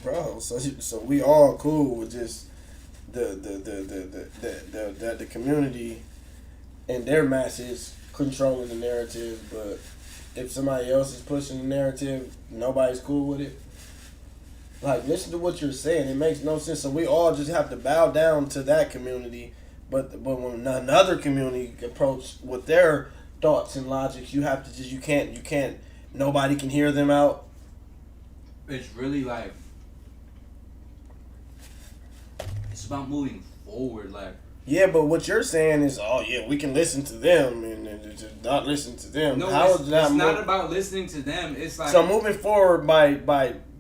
Bro, so we all cool with just the community and their masses controlling the narrative, but if somebody else is pushing the narrative, nobody's cool with it. Like, listen to what you're saying. It makes no sense. So we all just have to bow down to that community. But when another community approach with their thoughts and logics, you have to just you can't. Nobody can hear them out. It's really like it's about moving forward, like. Yeah, but what you're saying is, oh yeah, we can listen to them and just not listen to them. No, How it's is that not about listening to them. It's like, so moving forward by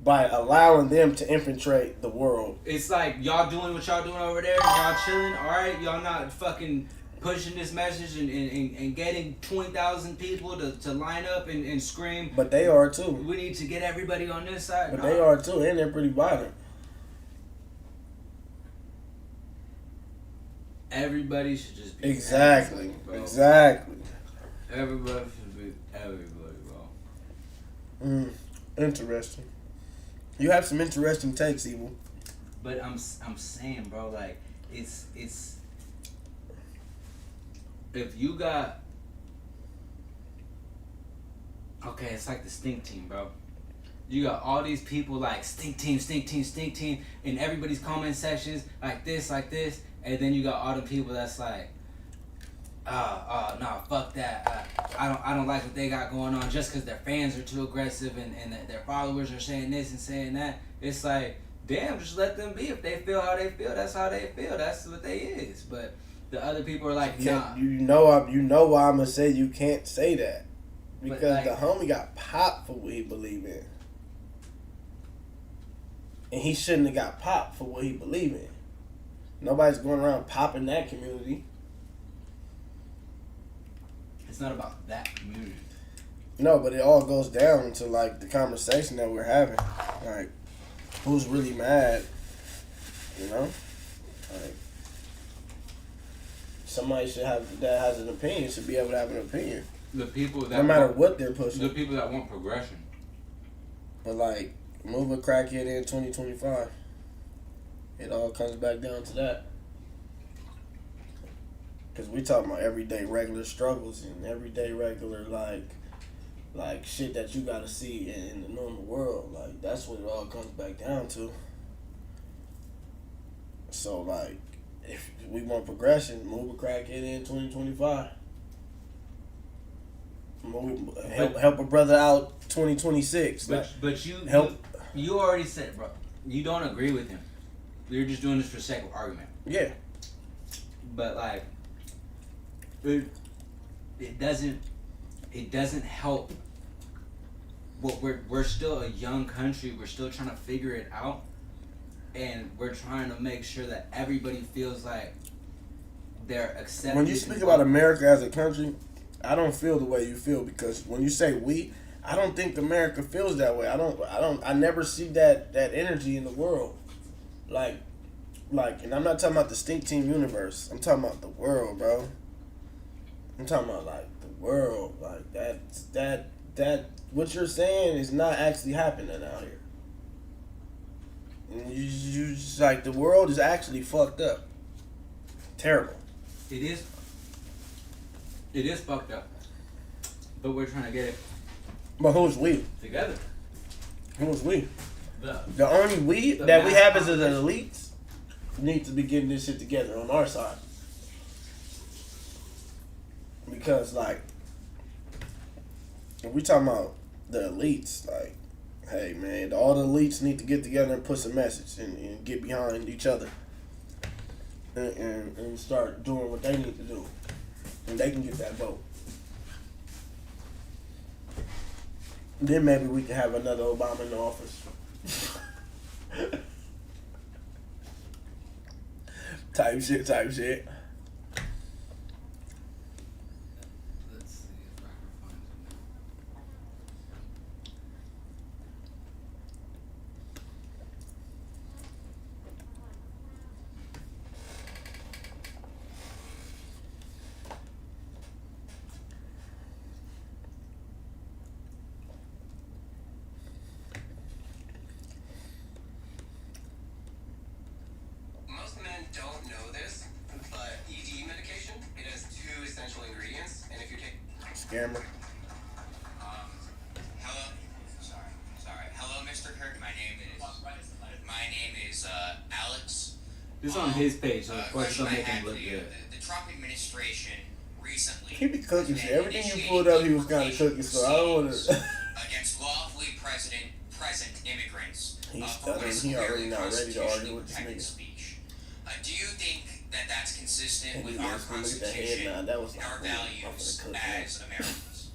allowing them to infiltrate the world. It's like y'all doing what y'all doing over there, y'all chilling. All right, y'all not fucking pushing this message and getting 20,000 people to line up and scream. But they are too. We need to get everybody on this side. But they are too, and they're pretty violent. Everybody should just be exactly, bro. Exactly. Everybody should be everybody, bro. Interesting. You have some interesting takes, Evil. But I'm saying, bro, like it's if you got okay, it's like the stink team, bro. You got all these people like stink team, in everybody's comment sections like this, and then you got all the people that's like, nah, fuck that. I don't like what they got going on just because their fans are too aggressive and their followers are saying this and saying that. It's like, damn, just let them be. If they feel how they feel, that's how they feel. That's what they is. But the other people are like, nah. You know why I'm gonna say you can't say that, because like, the homie got popped for what he believed in. And he shouldn't have got popped for what he believed in. Nobody's going around popping that community. It's not about that community. No, but it all goes down to like the conversation that we're having. Like, who's really mad? You know? Like, somebody that has an opinion should be able to have an opinion. The people that no matter what they're pushing. The people that want progression. But like, Move a crackhead in 2025. It all comes back down to that. Because we talking about everyday regular struggles and everyday regular like shit that you gotta see in the normal world. Like that's what it all comes back down to. So like if we want progression, move a crackhead in 2025. Help a brother out 2026. But you help. You already said, bro, you don't agree with him. You're just doing this for sake of argument. Yeah. But like it doesn't help. What we're still a young country. We're still trying to figure it out, and we're trying to make sure that everybody feels like they're accepted. When you speak about America as a country, I don't feel the way you feel, because when you say we, I don't think America feels that way. I never see that energy in the world. Like, and I'm not talking about the Stink Team universe. I'm talking about the world, bro. I'm talking about like the world, like that. What you're saying is not actually happening out here. And you just like the world is actually fucked up. Terrible. It is fucked up, but we're trying to get it. But who's we? Together. Who's we? The only we that we have is the elites need to be getting this shit together on our side. Because like, if we talking about the elites, like, hey man, all the elites need to get together and push a message and get behind each other and start doing what they need to do, and they can get that vote. Then maybe we can have another Obama in the office. Type shit. Let's see if I can find it. Most men don't know this, but ED medication, it has 2 essential ingredients, and if you take... Scammer. Hello? Sorry. Hello, Mr. Kirk. My name is Alex. This is on his page, so of course it's Question gonna I make him had look for you. good. The Trump administration recently... He be cooking shit. Everything you pulled up, he was kind of cooking, so I don't want to... against lawfully present immigrants. He's stuttering. He already not ready to argue with this nigga. Speech. Do you think that that's consistent And with he our was look at the head Constitution now. That was and like, our ooh, I'm values finna cook as Americans?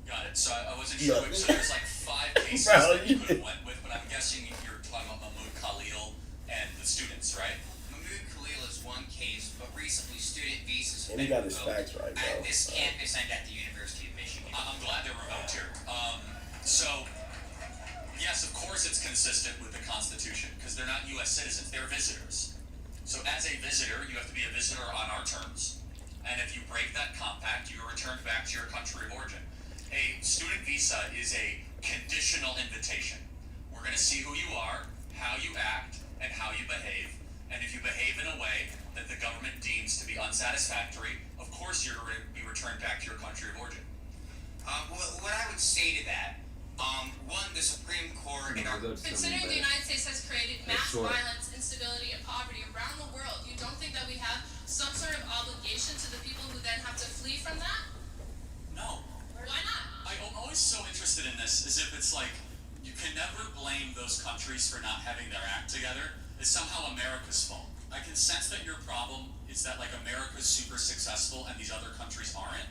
Got it. So I wasn't Yeah. sure. So there's like 5 cases Bro, that you you- could have went with, but I'm guessing you're talking about Mahmoud Khalil and the students, right? Mahmoud Khalil is one case, but recently student visas have And he been got his revoked facts right, bro. at this campus and at the University of Michigan. I'm glad they're revoked here. So, yes, of course it's consistent with the Constitution because they're not U.S. citizens, they're visitors. So as a visitor, you have to be a visitor on our terms. And if you break that compact, you are returned back to your country of origin. A student visa is a conditional invitation. We're going to see who you are, how you act, and how you behave. And if you behave in a way that the government deems to be unsatisfactory, of course you're going to be returned back to your country of origin. What I would say to that, one, the Supreme Court in our... Considering the United States has created mass short. violence, instability, and poverty around the world, you don't think that we have some sort of obligation to the people who then have to flee from that? No. Why not? I'm always so interested in this as if it's like you can never blame those countries for not having their act together. It's somehow America's fault. I can sense that your problem is that like America's super successful and these other countries aren't.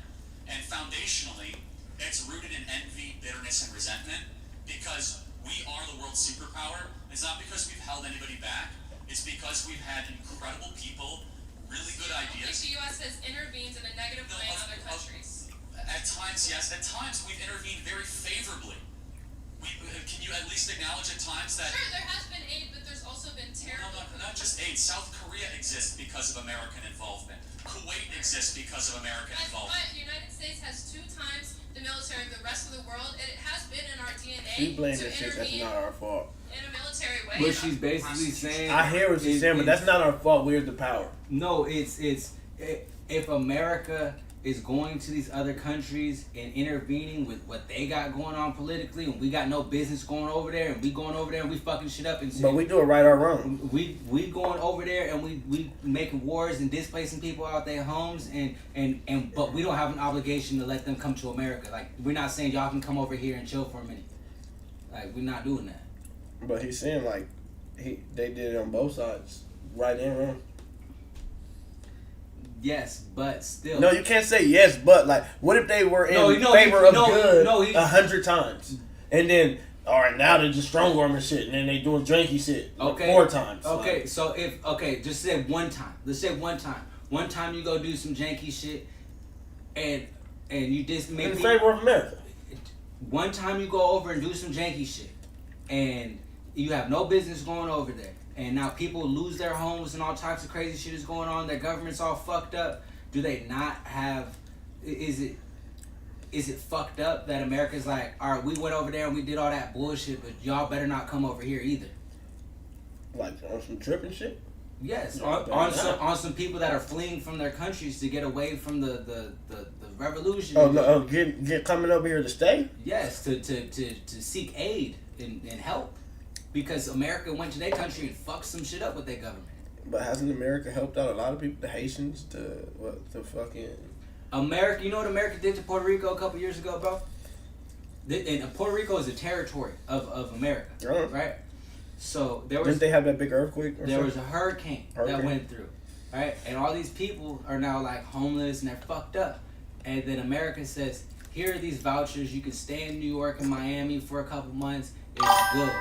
And foundationally, it's rooted in envy, bitterness, and resentment because we are the world's superpower. It's not because we've held anybody back. It's because we've had incredible people, really good I think ideas. the U.S. has intervened in a negative way in other countries. At times, yes. At times, we've intervened very favorably. Can you at least acknowledge at times that... Sure, there has been aid, but there's also been terrible... Not just aid. South Korea exists because of American involvement. Kuwait exists because of American involvement. But the United States has 2 times the military of the rest of the world, and it has been in our DNA She blamed to that shit. That's intervene not our fault. in What she's basically saying. I hear what she's saying, but that's not our fault. We're the power. No, it's if America is going to these other countries and intervening with what they got going on politically, and we got no business going over there, and we going over there and we fucking shit up and shit. But we do it right or wrong. We going over there and we making wars and displacing people out their homes and but we don't have an obligation to let them come to America. Like, we're not saying y'all can come over here and chill for a minute. Like, we're not doing that. But he's saying like they did it on both sides, right and wrong. Yes, but still. No, you can't say yes, but like, what if they were in favor of good 100 times, and then all right, now they're just strong arming shit, and then they doing drinky shit like 4 times. Okay, like, so just say one time. Let's say one time. One time you go do some janky shit, and you just maybe in favor of America. One time you go over and do some janky shit, and you have no business going over there. And now people lose their homes and all types of crazy shit is going on. Their government's all fucked up. Do they not have? Is it fucked up that America's like, all right, we went over there and we did all that bullshit, but y'all better not come over here either. Like on some tripping shit. Yes, on some people that are fleeing from their countries to get away from the revolution. Get coming over here to stay. Yes, to seek aid and help. Because America went to their country and fucked some shit up with their government. But hasn't America helped out a lot of people? The Haitians, America, you know what America did to Puerto Rico a couple years ago, bro? And Puerto Rico is a territory of America, right? So there was. Didn't they have that big earthquake? There was a hurricane that went through, right? And all these people are now like homeless and they're fucked up. And then America says, here are these vouchers. You can stay in New York and Miami for a couple months. It's good.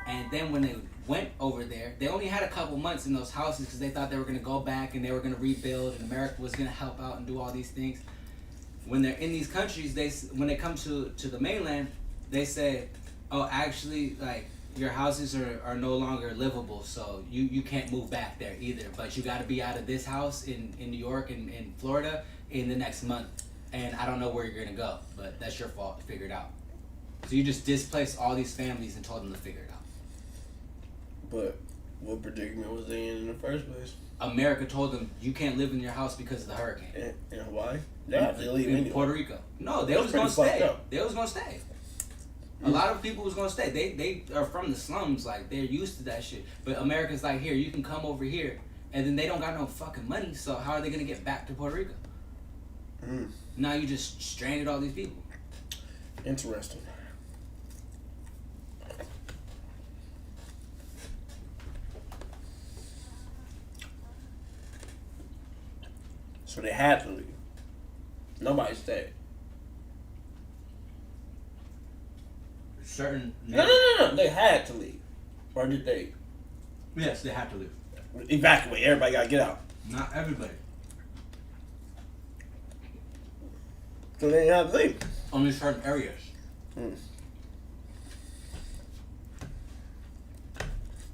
And then when they went over there, they only had a couple months in those houses because they thought they were going to go back and they were going to rebuild and America was going to help out and do all these things. When they're in these countries, when they come to the mainland, they say, oh, actually, like, your houses are no longer livable, so you can't move back there either. But you got to be out of this house in New York and in Florida in the next month. And I don't know where you're going to go, but that's your fault to figure it out. So you just displaced all these families and told them to figure it out. But what predicament was they in the first place? America told them you can't live in your house because of the hurricane. And Hawaii? They have to leave anyway. Puerto Rico. No, they was gonna stay. They was gonna stay. A lot of people was gonna stay. They are from the slums, like they're used to that shit. But America's like, here, you can come over here, and then they don't got no fucking money. So how are they gonna get back to Puerto Rico? Now you just stranded all these people. Interesting. So they had to leave. Nobody stayed. No. They had to leave. Or did they? Yes, they had to leave. Evacuate. Everybody got to get out. Not everybody. So they didn't have to leave. Only certain areas.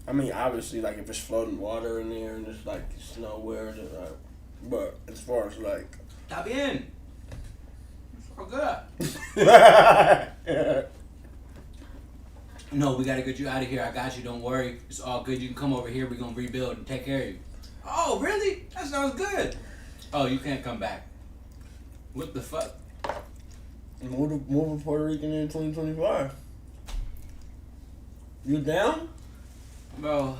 I mean, obviously, like, if it's floating water in there and it's, like, snow where, but as far as, like... Está bien. It's all good. No, we got to get you out of here. I got you. Don't worry. It's all good. You can come over here. We're going to rebuild and take care of you. Oh, really? That sounds good. Oh, you can't come back. What the fuck? Moving Puerto Rican in 2025. You down? Bro.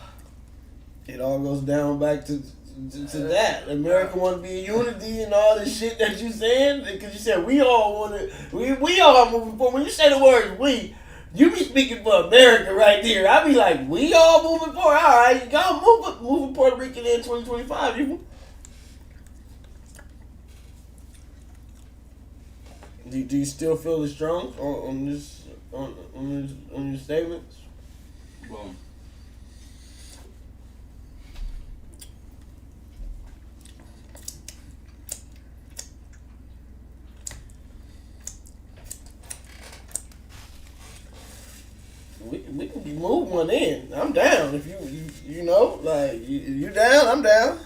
It all goes down back to that. America want to be a unity and all this shit that you saying. Because you said we all want to, we all moving forward. When you say the word we, you be speaking for America right there. I be like, we all moving forward. All right, y'all moving Puerto Rican in 2025. Do you still feel as strong on this on your statements? Well, we can move one in. I'm down if you know, like you down, I'm down.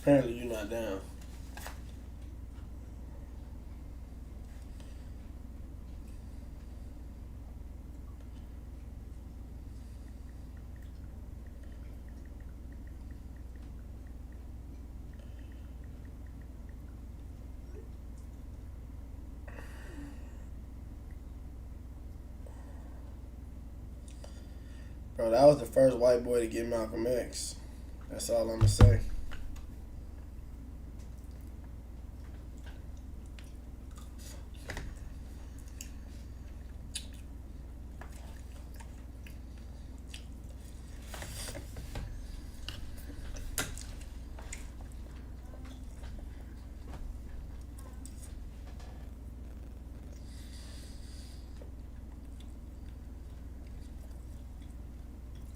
Apparently you're not down. Bro, that was the first white boy to get Malcolm X. That's all I'm gonna say.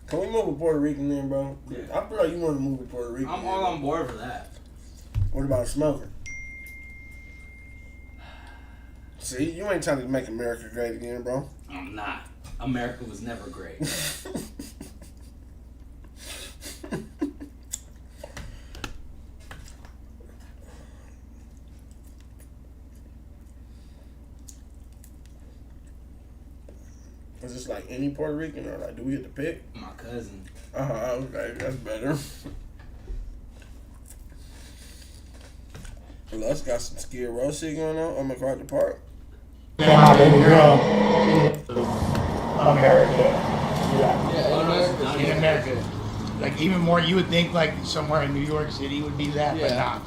Can we move to Puerto Rican then, bro? Yeah. I feel like you want to move to Puerto Rican. I'm all on board for that. What about smoking? See, you ain't trying to make America great again, bro. I'm not. America was never great. Is this like any Puerto Rican or like do we get to pick? My cousin. Okay, that's better. Well, us got some Skid Row shit going on MacArthur Park. My baby girl, America. Yeah, in America. Like even more, you would think like somewhere in New York City would be that, but not.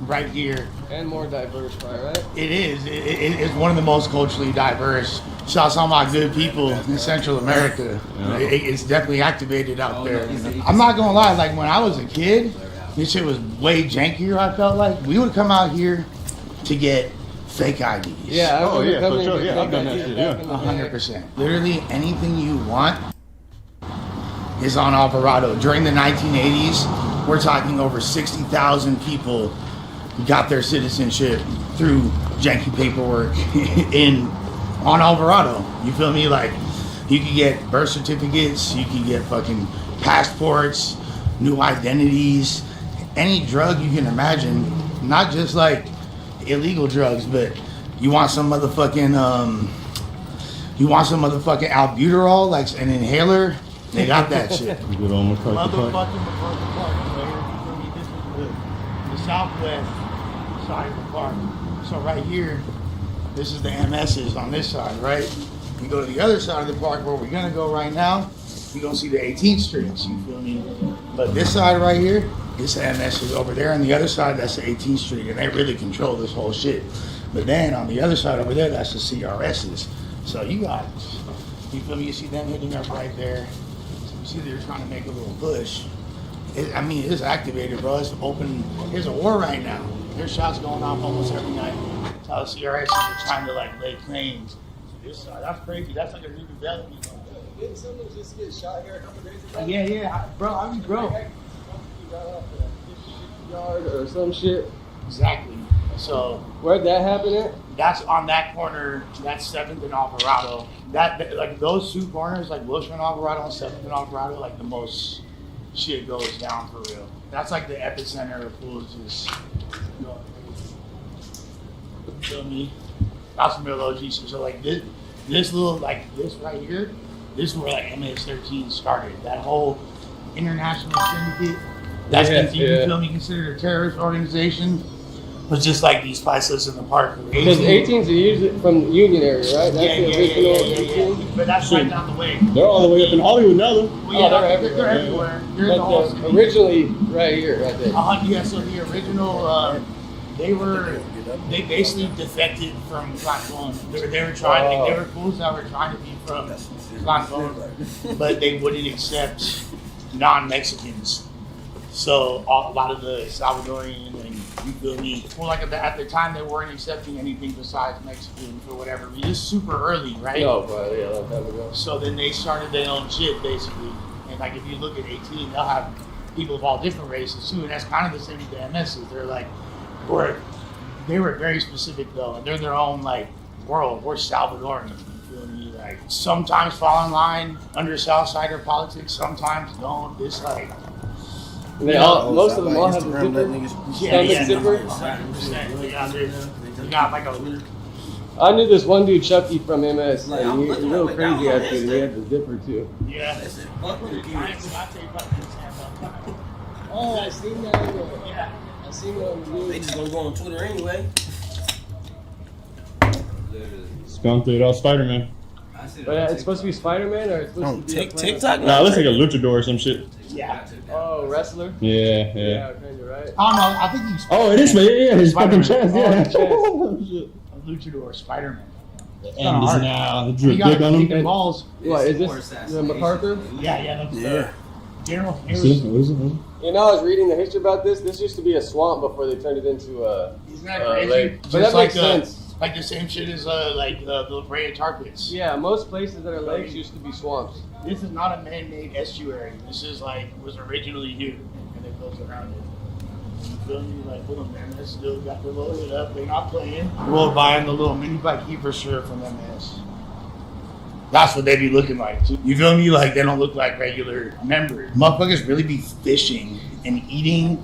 Right here. And more diverse, right? It is. It's one of the most culturally diverse. Shout out to my good people in Central America. Yeah. It's definitely activated out there. I'm not gonna lie, like when I was a kid, this shit was way jankier, I felt like. We would come out here to get fake IDs. Yeah, for sure. Yeah, I've done that shit, 100%. Literally anything you want is on Alvarado. During the 1980s, we're talking over 60,000 people got their citizenship through janky paperwork on Alvarado. You feel me? Like, you could get birth certificates, you could get fucking passports, new identities, any drug you can imagine. Not just like illegal drugs, but you want some motherfucking albuterol, like an inhaler. They got that shit. Good old MacArthur Park. MacArthur Park. This is the southwest side of the park. So right here, this is the MS's on this side, right? You go to the other side of the park where we're gonna go right now, you're gonna see the 18th streets, you feel me? But this side right here, this MS is over there. On the other side, that's the 18th street, and they really control this whole shit. But then on the other side over there, that's the CRS's. So you got, you feel me? You see them hitting up right there. So you see they're trying to make a little push. It's activated, bro. It's open. There's a war right now. There's shots going off almost every night. So the CRS's are trying to like lay claims to this side. That's crazy. That's like a new development. Didn't someone just get shot here a couple days ago? Yeah, bro. Yard or some shit. Exactly. So where'd that happen at? That's on that corner. That's 7th and Alvarado. That like those two corners, like Wilshire and Alvarado and 7th and Alvarado, like the most shit goes down for real. That's like the epicenter of fools just going crazy. You feel me? That's some real OG shit. So like this little like this right here, this is where like MS-13 started. That whole international syndicate. That's you feel me, considered a terrorist organization. Was just like these spiceless in the park. Because 18's usually from the Union area, right? That's the original 18. But that's right down the way. They're all the way up in Hollywood now, though. Well, they're everywhere. But originally, right here, right there. Yeah, so the original, they basically defected from Blackbone. They were trying, they were fools that were trying to be from Blackbone, but they wouldn't accept non-Mexicans. So a lot of the Salvadorian and you feel me? Well, like at the time they weren't accepting anything besides Mexican for whatever reason. It's super early, right? No, but yeah, long time ago. So then they started their own shit basically. And like if you look at 18, they'll have people of all different races too, and that's kind of the same with the MSs. They're like, they were very specific though, and they're their own like world. We're Salvadorian. You feel me? Like sometimes fall in line under Southsider politics, sometimes don't. It's like. They all, most of them all have a zipper. Zipper. 100%. They got like a. I knew this one dude, Chucky from MS. Like, he's a little crazy actually. He had the zipper too. Yeah. Oh, I seen that. Yeah. I seen that on the news. They just gonna go on Twitter anyway. Skunk did all Spider-Man. But it's supposed to be Spider-Man or it's supposed to be TikTok? Nah, it looks like a luchador or some shit. Yeah. Oh, wrestler? Yeah. Yeah, okay, you're right. I don't know. I think he's. Oh, it is. Yeah, his fucking chest. Yeah. Oh, shit. A luchador, Spider-Man. And this now, the He drip got dick on dick and him. balls. What, is this the MacArthur? Yeah. Yeah. General. See, what is it? You know, I was reading the history about this. This used to be a swamp before they turned it into a Isn't that crazy? lake. But Just that like makes sense. Like the same shit as the La Brea tar pits. Yeah, most places that are lakes used to be swamps. This is not a man-made estuary. This is was originally here, and they built around it. You feel me? Like, boom, man, they still got their little hit up. They're not playing. Roll by in the little mini bike keeper shirt from MS. That's what they be looking like. You feel me? Like, they don't look like regular members. Motherfuckers really be fishing and eating.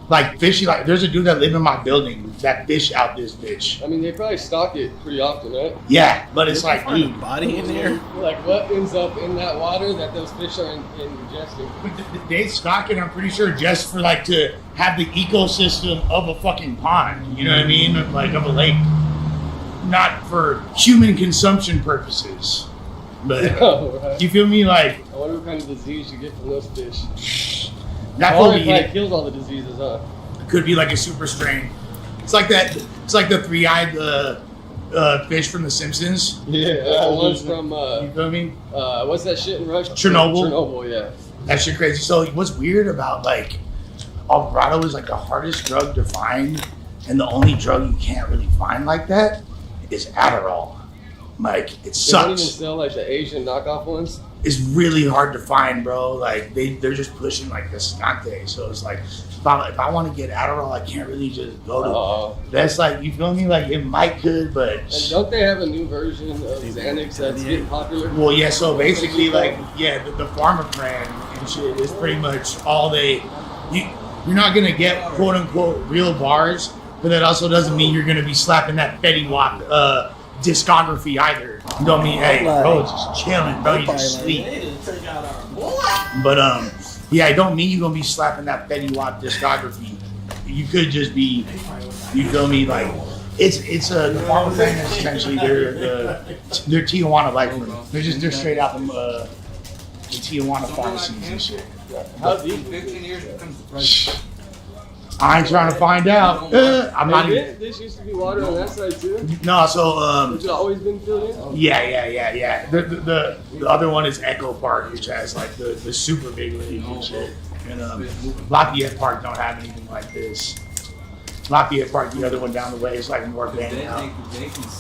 Like, fishing. Like, there's a dude that live in my building that fish out this bitch. I mean, they probably stock it pretty often, right? Yeah, but it's like, Find a dude. body in there. Like, what ends up in that water that those fish are ingesting? But they stock it, I'm pretty sure, just for like to have the ecosystem of a fucking pond. You know what I mean? Like of a lake, not for human consumption purposes. But Oh, right. you feel me? Like I wonder what kind of disease you get from those fish. that Or probably it probably kills all the diseases, huh? could be like a super strain. It's like that. It's like the three-eyed fish from The Simpsons. Yeah, the ones from You feel me? what's that shit in Russia? Chernobyl. Chernobyl, yeah. That shit crazy. So what's weird about like Alvarado is like the hardest drug to find, and the only drug you can't really find like that is Adderall. Like it They don't even sucks. sell like the Asian knockoff ones. It's really hard to find, bro. Like they're just pushing like the Scante. So it's like if I want to get Adderall, I can't really just go to. That's like you feel me? Like it might could, but And don't they have a new version of Xanax that's getting popular? well, yeah. So basically, like the pharma brand and shit is pretty much all they. You're not gonna get quote unquote real bars, but that also doesn't mean you're gonna be slapping that Fetty Wap discography either. You know what I mean? Hey, bro, just chilling, bro. You just sleep. But yeah, I don't mean you're gonna be slapping that Fetty Wap discography. You could just be, you feel me? Like it's the pharma brand is essentially their Tijuana Life. They're straight out from the Tijuana pharmacies and shit. How deep? 15 years becomes I ain't trying to find out. I'm not even. This used to be water on that side too. No, so Has it always been filled in? yeah. The other one is Echo Park, which has like the super big lake and shit. And Lafayette Park don't have anything like this. Lafayette Park, the other one down the way, is like more banged out.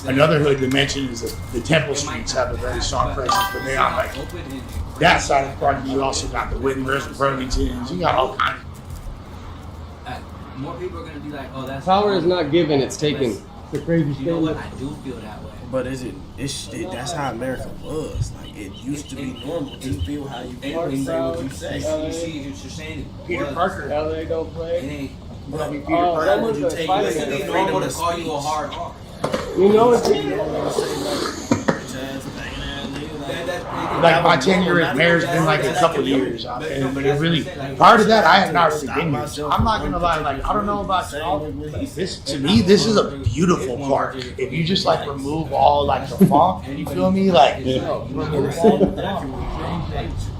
Another hood to mention is the Temple Streets have a very strong presence, but they on like that side of the park. You also got the Whitmers, the Burlingtons. You got all kinds. More people are gonna be like, oh, that's Power is not given; it's taken. The crazy You know what? thing. I do feel that way. But that's how America was. Like it used to be normal to feel how you feel and say what you say. You see, you're saying Peter Parker. LA don't it play. ain't. But Peter Oh, Parker, that would was you a take Spider-Man. the It's freedom normal to to call you a speech? hard R. You know it's Like my tenure as mayor has been like a couple years, but it really prior to that I had not really been here. So I'm not gonna lie, like I don't know about y'all, but this to me this is a beautiful park. If you just like remove all like the funk, you feel me? Like remove all the funk.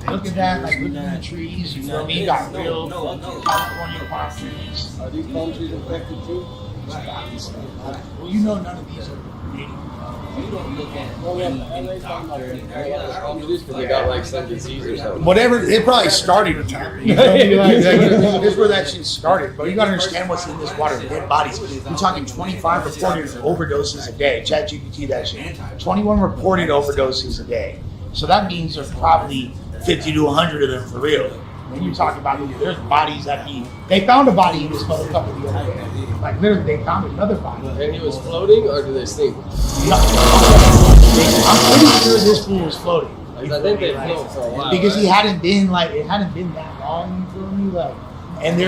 Look at that, like look at the trees, you feel me? You got real California palm trees. Are these palm trees infected too? Well, you know none of these are native. You don't look at Because they got like some disease or something. Whatever, it probably started with that. You know, this is where that shit started. But you gotta understand what's in this water, dead bodies. We're talking 25 reported overdoses a day. ChatGPT that shit. 21 reported overdoses a day. So that means there's probably 50 to 100 of them for real. When you talk about there's bodies they found a body in this motherfucker the other day. Like literally, they found another body. And he was floating, or did they sink? I'm pretty sure this fool was floating. I think they float for a while. Because right? it hadn't been that long, you feel me? Like, and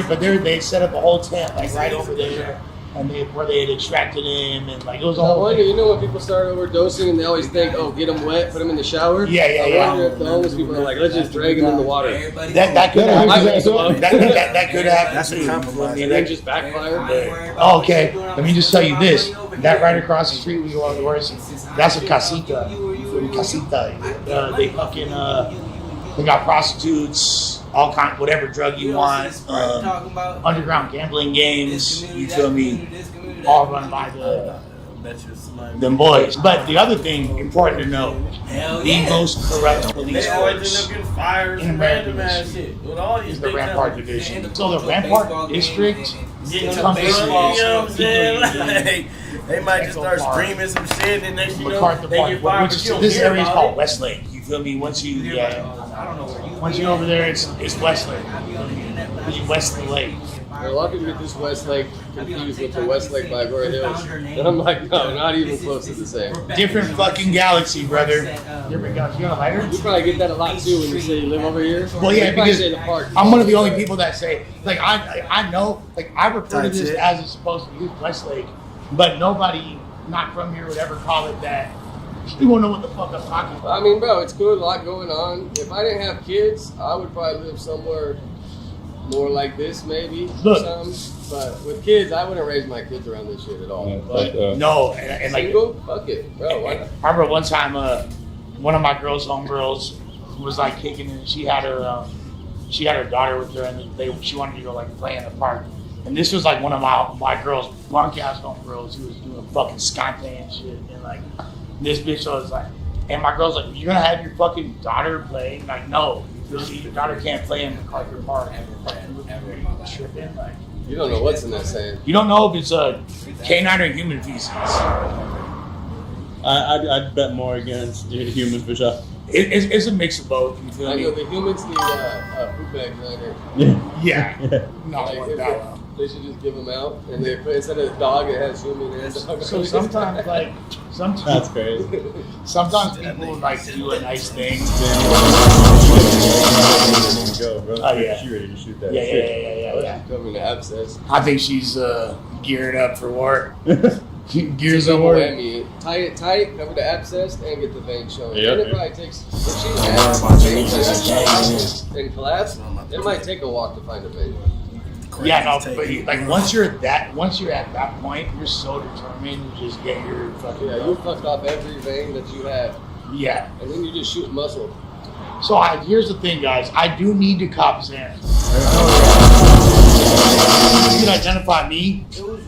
they set up a whole tent like right over there, and where they had extracted him, and like it was a I whole wonder, thing. you know when people start overdosing and they always think, oh, get them wet, put them in the shower? Yeah. I wonder if the homeless people are like, let's just drag them in the water. That could happen. That could happen. That's a compromise. And then just backfire. Oh, okay. Let me just tell you this. That right across the street we go on the worst. That's a casita. casita. They fucking they got prostitutes, all kind, whatever drug you want. Underground gambling games. You feel me? All run by them boys. But the other thing important to know: the most corrupt police force in America is the Rampart Division. So the Rampart District encompasses. They might just start screaming some shit, and next you know, MacArthur they get Park, fired. which this area is called Westlake. You feel me? Once you once you're over there, it's Westlake. You west of the lake. A lot of people get this Westlake confused with the Westlake by Roy Hills. And I'm like, no, not even close to the same. Different fucking galaxy, brother. Different galaxy. You got a lighter? You probably get that a lot too when you say you live over here. Well, yeah, You probably because say the park. I'm one of the only people that say, like, I know, like, I refer to this as it's supposed to be Westlake, but nobody not from here would ever call it that. You won't know what the fuck I'm talking about. I mean, bro, it's cool, a lot going on. If I didn't have kids, I would probably live somewhere more like this, maybe. Look. But with kids, I wouldn't raise my kids around this shit at all. But No, and like, single, fuck it, bro. Why not? I remember one time, one of my girls' homegirls was like kicking it. She had her daughter with her, and she wanted to go like play in the park. And this was like one of my girls' bunk ass homegirls who was doing fucking skante and shit. And like this bitch was like, and my girl's like, "You're gonna have your fucking daughter play?" Like, no, your daughter can't play in MacArthur Park. Tripping, like. You don't know what's in that saying. You don't know if it's a canine or human feces. I'd bet more against humans for sure. It's a mix of both. You feel I me? know the humans need poop bags right here. Yeah. No, Like, they should just give them out, and they put, instead of dog, it has human and dog. So sometimes, like, That's crazy. Sometimes people like do a nice thing. Go, bro. Oh yeah. She ready to shoot that. Yeah. Coming to abscess. I think she's geared up for war. Gears Double up war. whammy. Tie it tight, cover the abscess, and get the vein showing. Yep. And it probably takes, if she has veins and collapse, it might take a walk to find a vein. Yeah, no, but like once you're at that point, you're so determined to just get your fucking. Yeah, you fucked off every vein that you have. Yeah. And then you just shoot muscle. So here's the thing, guys. I do need to cop Xan. You can identify me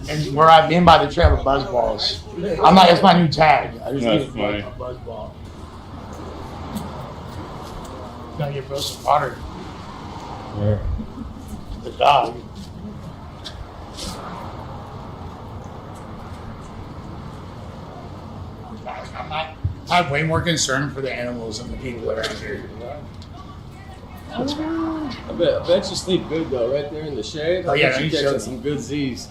and where I've been by the trail of buzzballs. I'm not. It's my new tag. I just need a buzzball. Gotta get bro some water. Yeah. The dog. I'm way more concerned for the animals than the people around here. I bet you sleep good though, right there in the shade. Oh yeah, I bet you catching some good Z's.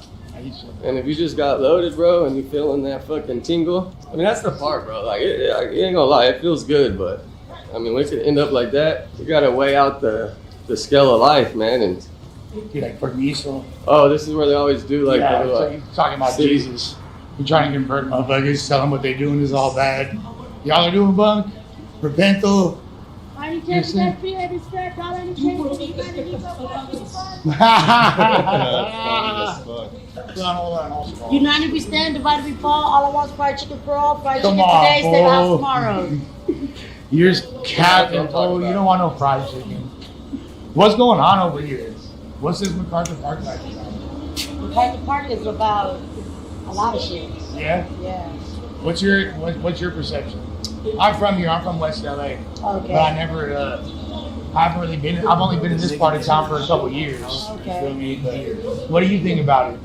And if you just got loaded, bro, and you feeling that fucking tingle, I mean that's the part, bro. Like it ain't gonna lie, it feels good, but I mean when it could end up like that, you gotta weigh out the scale of life, man. And like permiso. Oh, this is where they always do like. Yeah, so you're talking about Jesus. You're trying to convert motherfuckers, tell them what they're doing is all bad. Y'all are doing bunk. Repento. Why you taking that free every spare dollar and change? Hold on. United we stand, divided we fall. All I want is fried chicken for all. Fried Come chicken on, today, stay out fool. tomorrow. You're just capping, fool. You don't want no fried chicken. What's going on over here? What's this MacArthur Park like? MacArthur Park is about a lot of shit. Yeah? Yeah. What's your perception? I'm from here. I'm from West LA. Okay. But I never, I've only been in this part of town for a couple years. Okay. You feel me? But what do you think about it?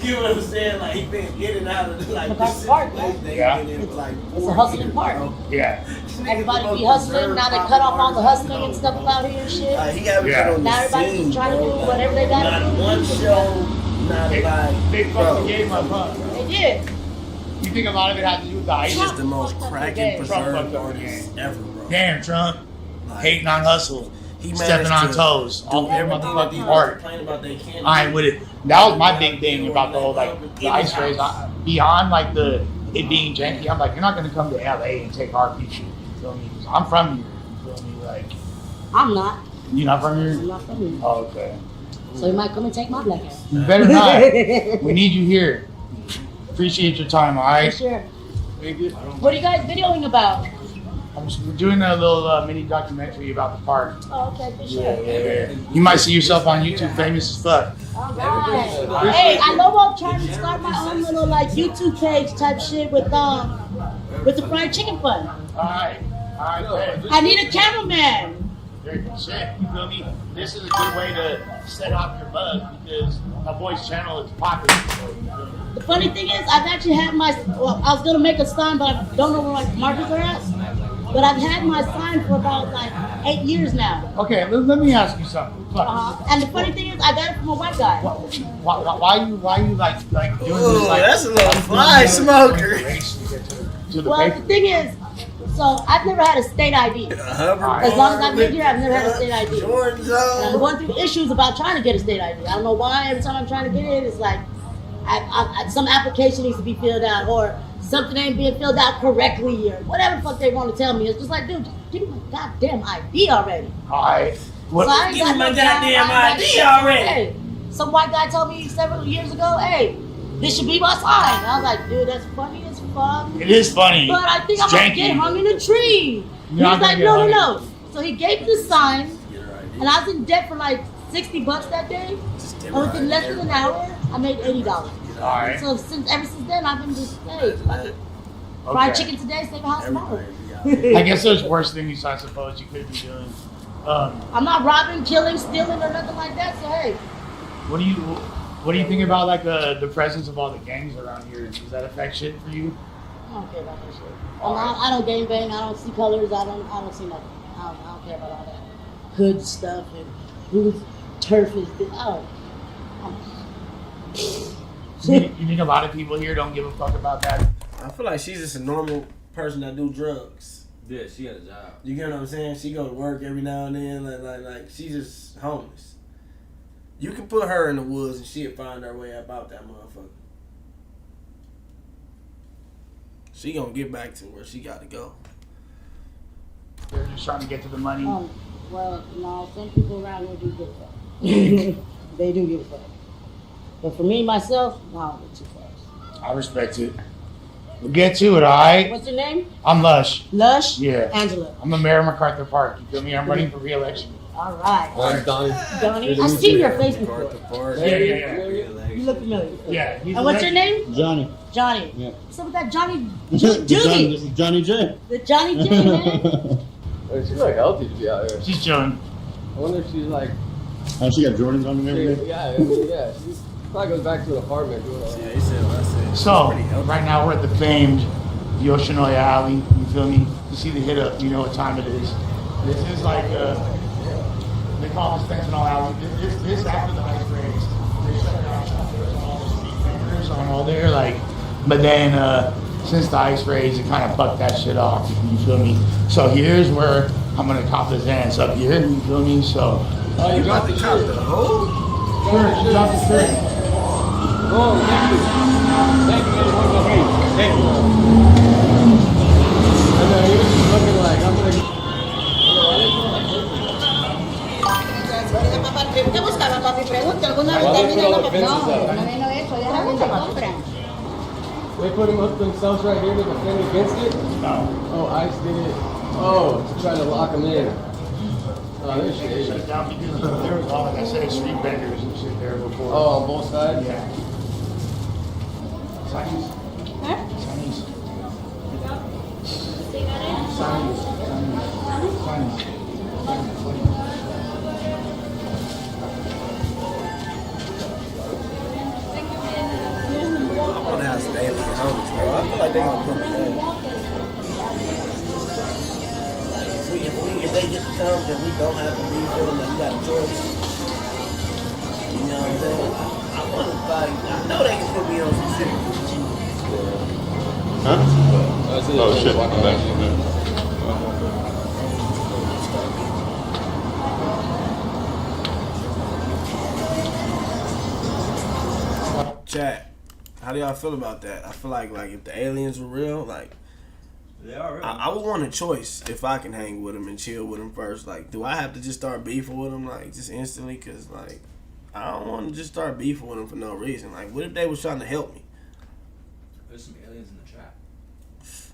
You know what I'm saying? Like he been getting out of like MacArthur Park, man. Yeah. It's a hustling park. Yeah. Everybody be hustling. Now they cut off all the hustling and stuff about here and shit. He haven't been on Now the everybody's scene, trying to do bro. whatever they gotta Not do. one show, not like They fucking gave my butt. They did. You think a lot of it had to do with the ice? He's just the most cracking Trump preserved fucked up the artist game. ever, bro. Damn, Trump. Hating on hustle. He Stepping on managed to toes. do All their everything that motherfucking people part. complain about they can't I ain't with it. That was my big thing about the whole like the ice race. Beyond like it being janky, I'm like, you're not gonna come to LA and take our feature. You feel me? I'm from here. You feel me? Like I'm not. you not from here? I'm not from here. Oh, okay. So you might come and take my black ass. You better not. We need you here. Appreciate your time, all right? For sure. Thank you. What are you guys videoing about? We're doing a little mini documentary about the park. Oh, okay, for sure. Yeah. You might see yourself on YouTube, famous as fuck. All right. Hey, I know I'm trying to start my own little like YouTube page type shit with the fried chicken fun. All right. I need a cameraman. Shit, you feel me? This is a good way to set off your buzz because my boy's channel is popular. The funny thing is, I've actually had I was gonna make a sign, but I don't know where my markers are at. But I've had my sign for about like 8 years now. Okay, let me ask you something. And the funny thing is, I got it from a white guy. Why you like doing Ooh, this? Like, that's a little fly smoker. Well, the thing is, so I've never had a state ID. As long as I've been here, I've never had a state ID. And I'm going through issues about trying to get a state ID. I don't know why. Every time I'm trying to get it, it's like some application needs to be filled out, or something ain't being filled out correctly, or whatever the fuck they want to tell me. It's just like, dude, give me my goddamn ID already. Alright. Give me my goddamn ID already. Hey, some white guy told me several years ago, hey, this should be my sign. I was like, dude, that's funny as fuck. It is funny. But I think I'm gonna get hung in a tree. He was like, no. So he gave me the sign, and I was in debt for like $60 that day. And within less than an hour, I made $80. Alright. So ever since then, I've been just, hey, fried chicken today, save a house tomorrow. I guess there's worse things I suppose you could be doing. I'm not robbing, killing, stealing, or nothing like that. So hey. What do you think about like the presence of all the gangs around here? Does that affect shit for you? I don't care about that shit. I don't gang bang. I don't see colors. I don't see nothing. I don't care about all that hood stuff and whose turf is this. You think a lot of people here don't give a fuck about that? I feel like she's just a normal person that do drugs. Yeah, she got a job. You get what I'm saying? She go to work every now and then, like she's just homeless. You can put her in the woods and she'll find her way about that motherfucker. She gonna get back to where she gotta go. They're just trying to get to the money. Well, no, some people around here do give a fuck. They do give a fuck. But for me, myself, no, I don't get too fast. I respect it. We'll get to it, alright? What's your name? I'm Lush. Lush? Yeah. Angela. I'm the mayor of MacArthur Park. You feel me? I'm running for re-election. All right. I'm Donnie. Donnie, I've seen your face before. Yeah. You look familiar. Yeah. And what's your name? Johnny. Johnny. Yeah. What's up with that Johnny This is Doogie? Johnny J. The Johnny J, man. She's like healthy to be out here. She's chilling. I wonder if she's like. Oh, she got Jordans on and everything? Yeah. She probably goes back to an apartment doing all that. Yeah, he said what I said. So, right now we're at the famed Yoshinoya Alley. You feel me? You see the hit up, you know what time it is. This is like, they call it Fentanyl Alley. This after the ice raids. They shut down all the street vendors on all there, like, but then, since the ice raids, it kind of fucked that shit off, you feel me? So here's where I'm gonna cop his ass up here, you feel me? So. Oh, you got the shirt. Sure, she got the shirt. Oh, thank you. Thank you. I know, he was just looking like, I'm gonna... ¿Qué buscaba, papi? Pregunta, ¿alguna vitamina? No, no eso, ya la compran. They put him up themselves right here to defend against it? No. Oh, ICE did it. Oh, to try to lock him in. Oh, They shut it down because there was all, like I said, street vendors and shit there before. Oh, on both sides? Yeah. Chinese. Huh? Chinese. I wanna have some alien homies, bro. I feel like they gonna put me in. Like, if they get to come, then we don't have to be feeling like we got a choice. You know what I'm saying? I wanna, like, I know they can put me on some shit. Huh? Oh shit, my bad. Chat, how do y'all feel about that? I feel like if the aliens were real, like, They are real. I would want a choice if I can hang with them and chill with them first. Like, do I have to just start beefing with them, like, just instantly? Because, like, I don't want to just start beefing with them for no reason. Like, what if they was trying to help me? There's some aliens in the trap.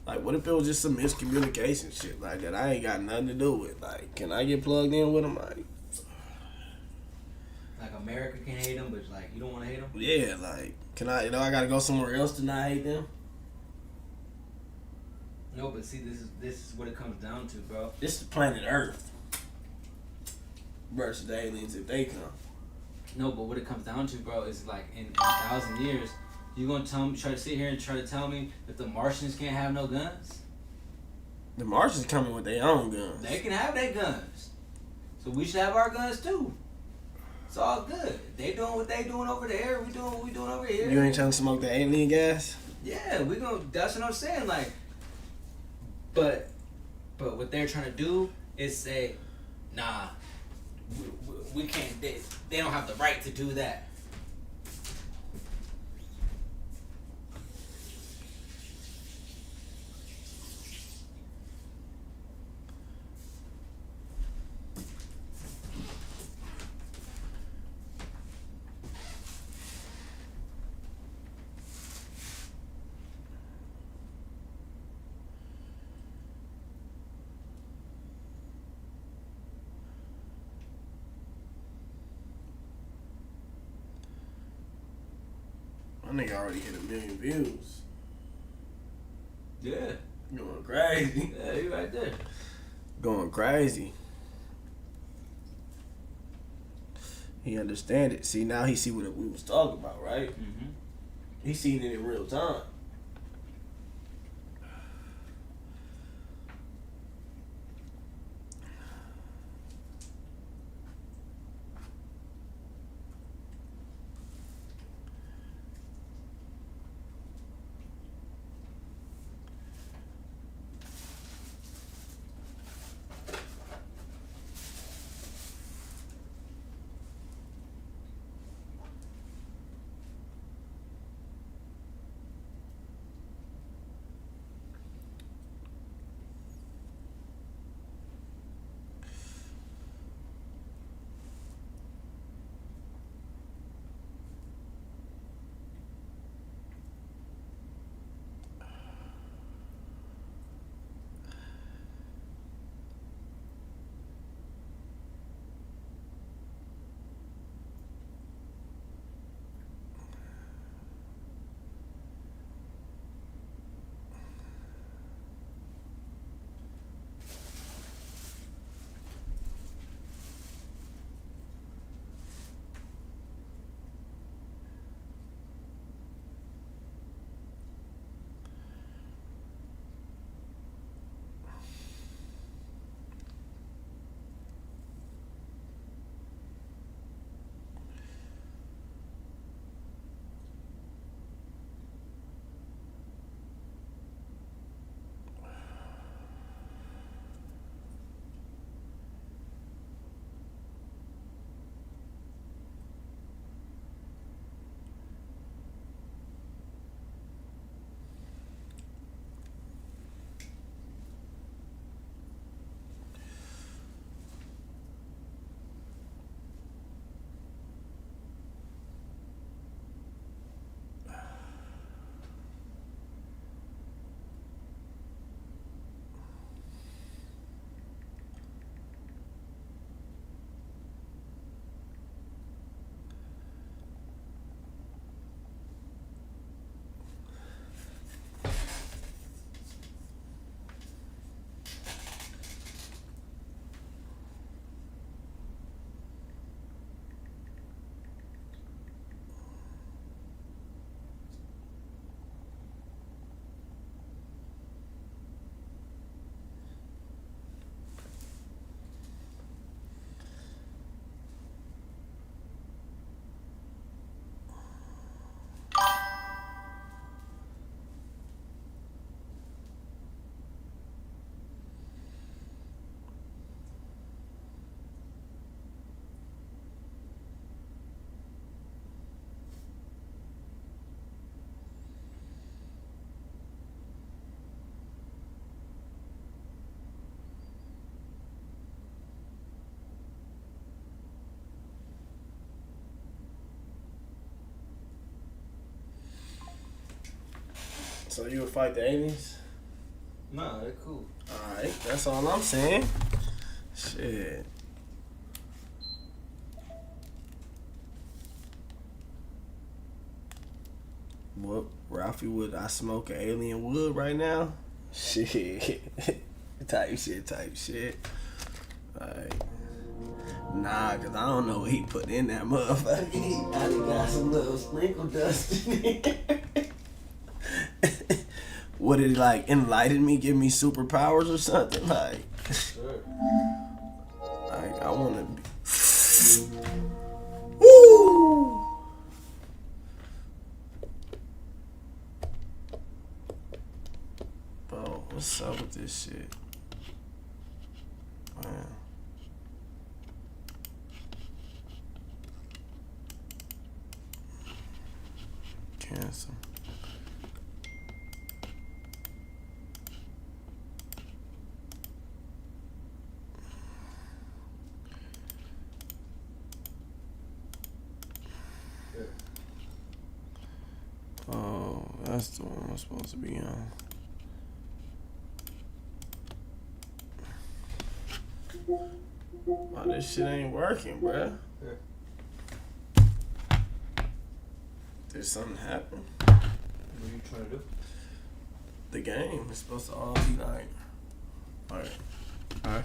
Like, what if it was just some miscommunication shit like that I ain't got nothing to do with? Like, can I get plugged in with them? Like America can hate them, but like you don't want to hate them. Yeah, like, can I? I gotta go somewhere else to not hate them. No, but see, this is what it comes down to, bro. This is planet Earth versus the aliens if they come. No, but what it comes down to, bro, is like in 1,000 years, you gonna try to sit here and try to tell me that the Martians can't have no guns? The Martians coming with their own guns. They can have their guns, so we should have our guns too. It's all good. They doing what they doing over there. We doing what we doing over here. You ain't trying to smoke the alien gas? Yeah, we gonna. That's what I'm saying. Like, but what they're trying to do is say, nah, we can't. They don't have the right to do that. My nigga already hit 1 million views. Yeah. Going crazy. Yeah, you right there. Going crazy. He understand it. See, now he see what we was talking about, right? Mm-hmm. He seen it in real time. So you would fight the aliens? Nah, they're cool. Alright, that's all I'm saying. Shit. What, Ralfy, would I smoke an alien wood right now? Shit. type shit. Alright. Nah, cause I don't know what he put in that motherfucker. He probably got some little sprinkle dust in it. Would it like enlighten me, give me superpowers or something? Like, Sure. like I wanna be. Woo! Bro, what's up with this shit? Man. Cancel. Oh, that's the one I'm supposed to be on. Oh, this shit ain't working, bruh. Did something happen? What are you trying to do? The game is supposed to all be like. Alright. Alright.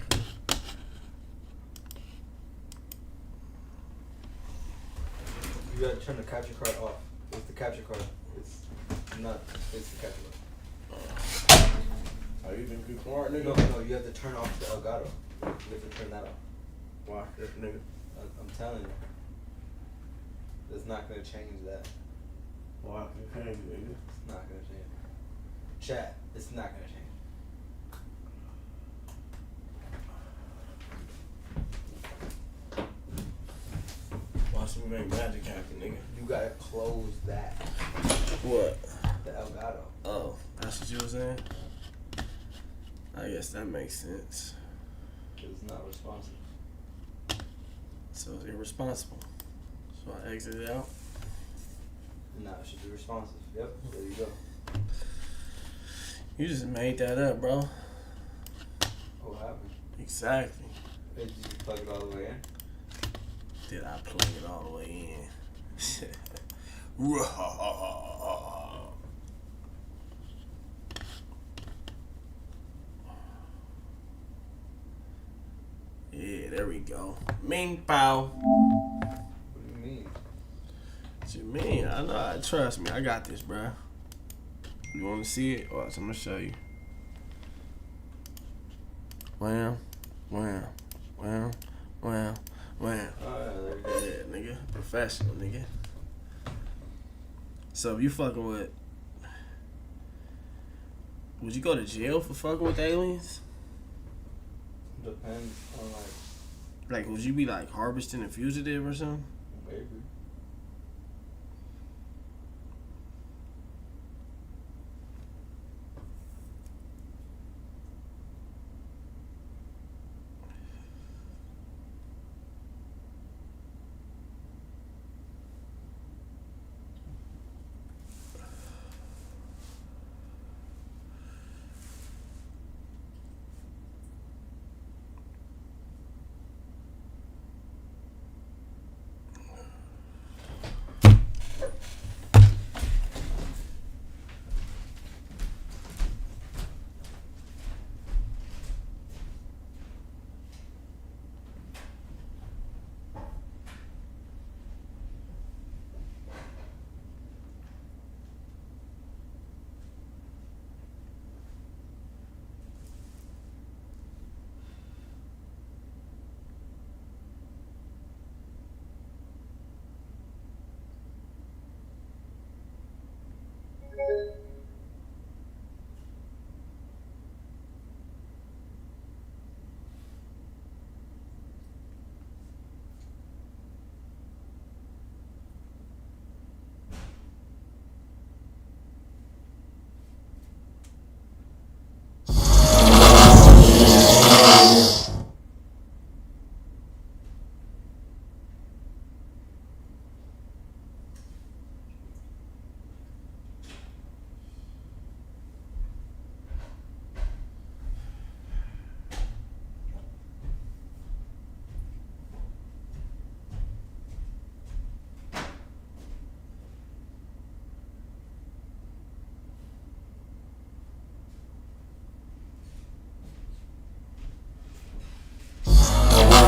You gotta turn the capture card off. It's the capture card. It's not. It's the capture card. Are you been smart, nigga? No, you have to turn off the Elgato. You have to turn that off. Why, nigga? I'm telling you. It's not gonna change that. Why? Okay, nigga. It's not gonna change. Chat, it's not gonna change. Watch me make magic happen, nigga. You gotta close that. What? The Elgato. Oh, that's what you were saying? I guess that makes sense. It's not responsive. So it's irresponsible. So I exit it out. No, it should be responsive. Yep, there you go. You just made that up, bro. What happened? Exactly. Did you plug it all the way in? Did I plug it all the way in? Yeah, there we go. Ming pow. What do you mean? What you mean? I know. Trust me. I got this, bruh. You want to see it? Watch, I'm going to show you. Wham, wham, wham, wham, wham. Yeah, nigga. Professional, nigga. So if you fucking with... Would you go to jail for fucking with aliens? Depends on Like, would you be like harvesting a fugitive or something? maybe.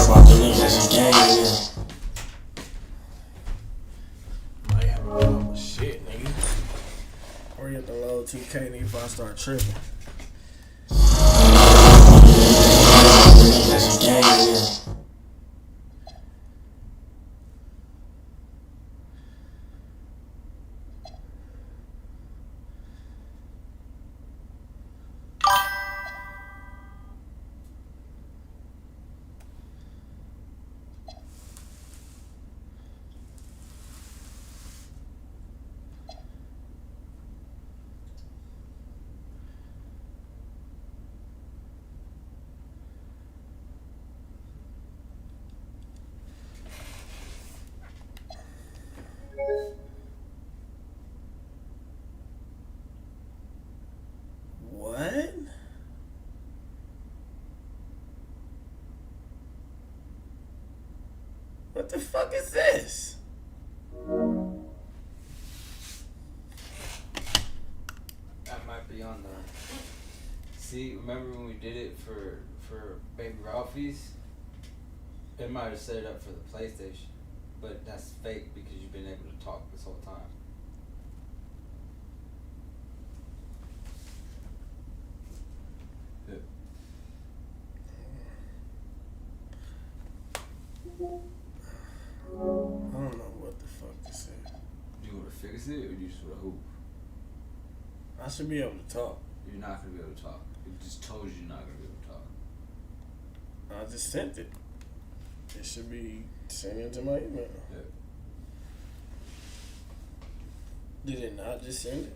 about the nigga that she came in. Might have a little shit, nigga. Hurry up and load 2K, nigga, before I start tripping. That she came in. What? What the fuck is this? That might be on the. See, remember when we did it for Baby Ralphie's? It might have set it up for the PlayStation, but that's fake because you've been able to talk this whole time. Yeah. I don't know what the fuck this is. Do you want to fix it or do you just want to hoop? I should be able to talk. You're not going to be able to talk. It just told you you're not going to be able to talk. I just sent it. It should be sent into my email. Yeah. Did it not just send it?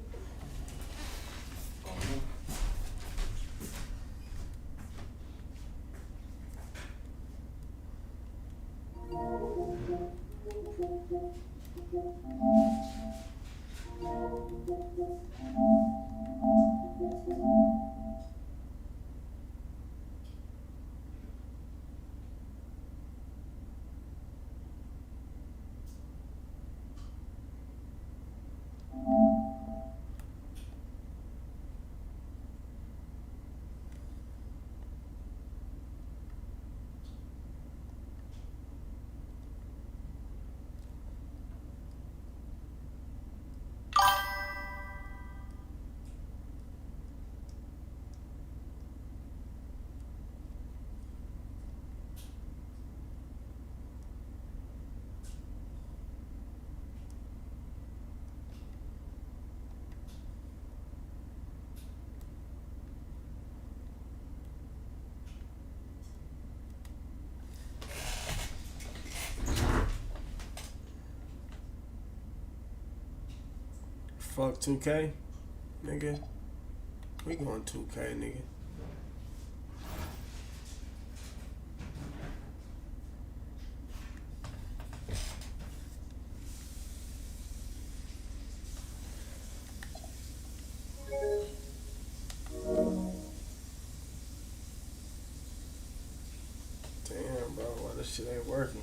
Fuck 2K, nigga. We going 2K, nigga. Damn, bro, why this shit ain't working?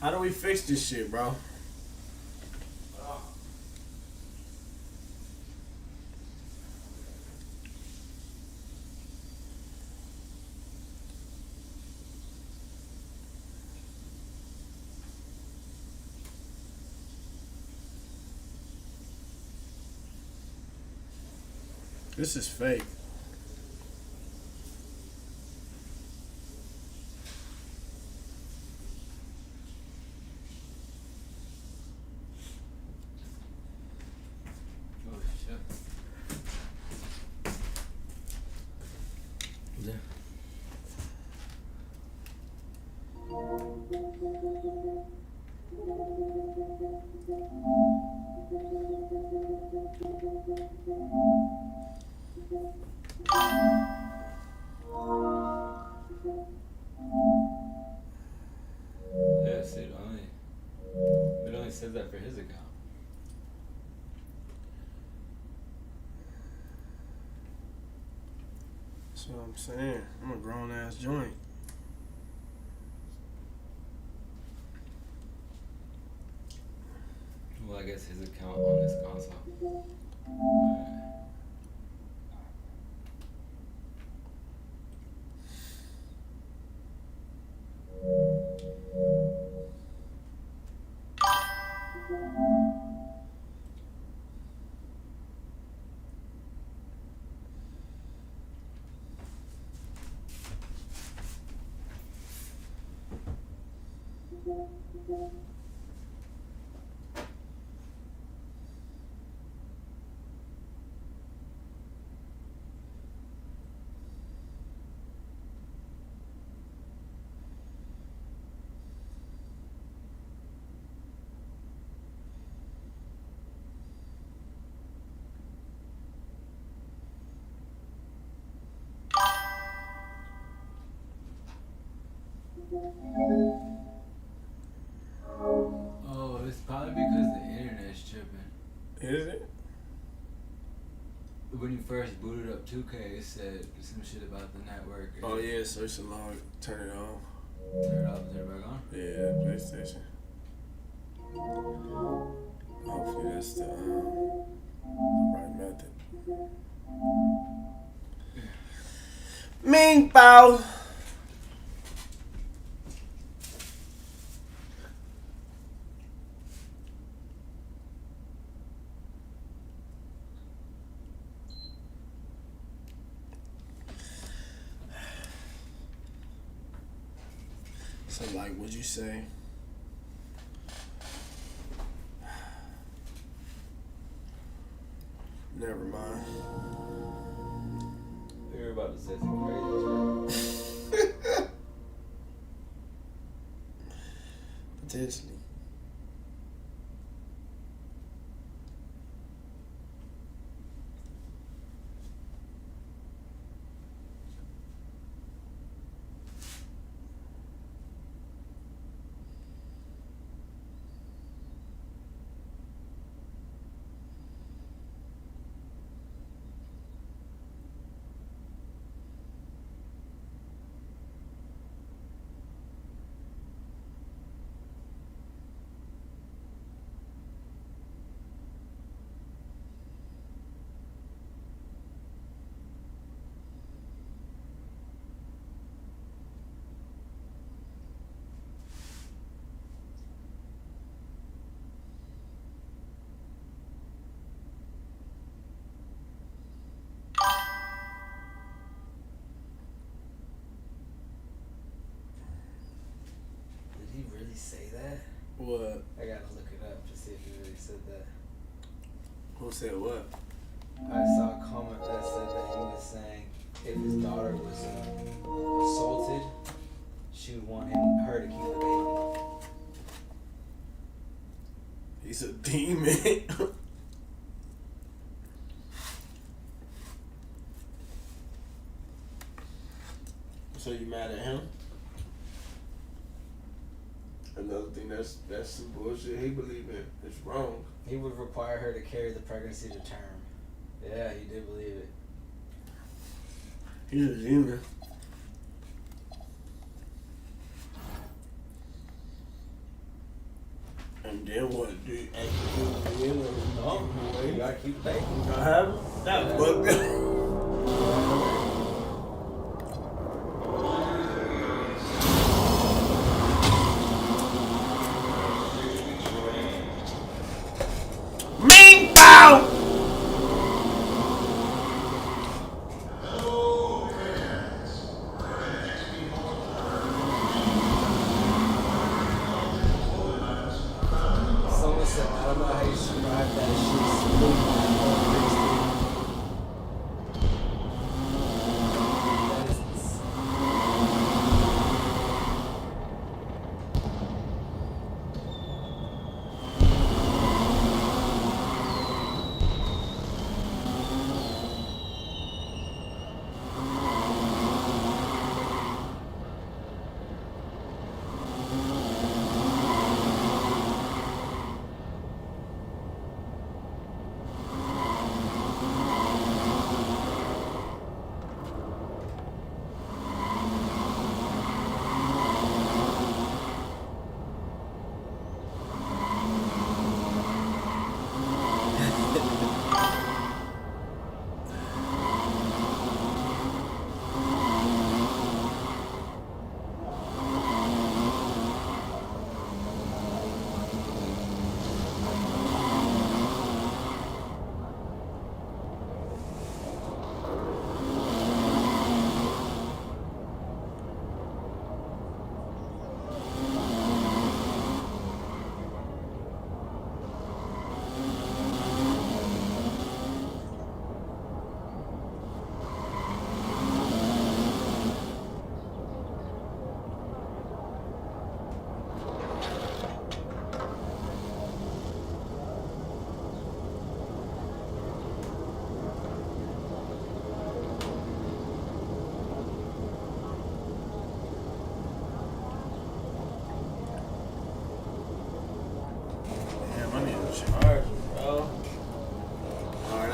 How do we fix this shit, bro? This is fake. Yes, it only says that for his account. That's what I'm saying. I'm a grown ass joint. Well, I guess his account on this console. Oh, it's probably because the internet's tripping. Is it? When you first booted up 2K, it said some shit about the network. Oh yeah, search the log. Turn it off. Turn it off and turn it back on? Yeah, PlayStation. Hopefully that's the right method. Ming Pao. So, like, what'd you say? Never mind. You were about to say some crazy shit. Potentially. Did he really say that? What? I gotta look it up to see if he really said that. Who said what? I saw a comment that said that he was saying if his daughter was assaulted, she would want her to keep the baby. He's a demon. So you mad at him? Another thing that's some bullshit he believe in. It's wrong. He would require her to carry the pregnancy to term. Yeah, he did believe it. He's a demon. And then what? Do you actually do it in or No, you gotta keep the baby. You gotta have him? That's fucked up. Ming Pao! Someone said, I don't know how you survived that shit.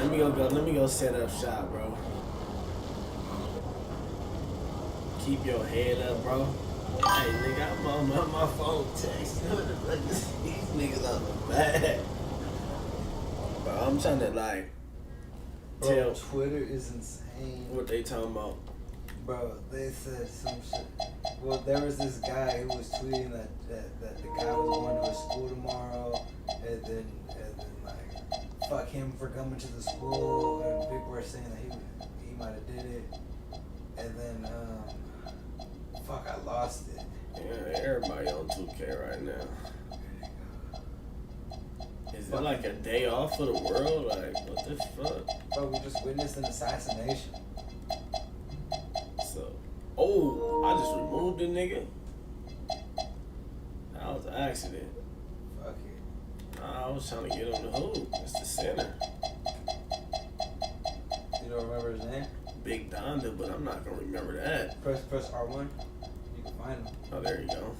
Let me go set up shop, bro. Keep your head up, bro. Hey, nigga, I'm on my phone texting. These niggas on the bad. Bro, I'm trying to like tell. Twitter is insane. What they talking about? Bro, they said some shit. Well, there was this guy who was tweeting that the guy was going to his school tomorrow, and then like fuck him for coming to the school, and people were saying that he might have did it, and then fuck, I lost it. Yeah, everybody on 2K right now. Is it like a day off for the world? Like, what the fuck? Bro, we just witnessed an assassination. So, oh, I just removed the nigga. That was an accident. Fuck it. Nah, I was trying to get on the hoop. It's the center. You don't remember his name? Big Donda, but I'm not gonna remember that. Press R1. You can find him. Oh, there you go.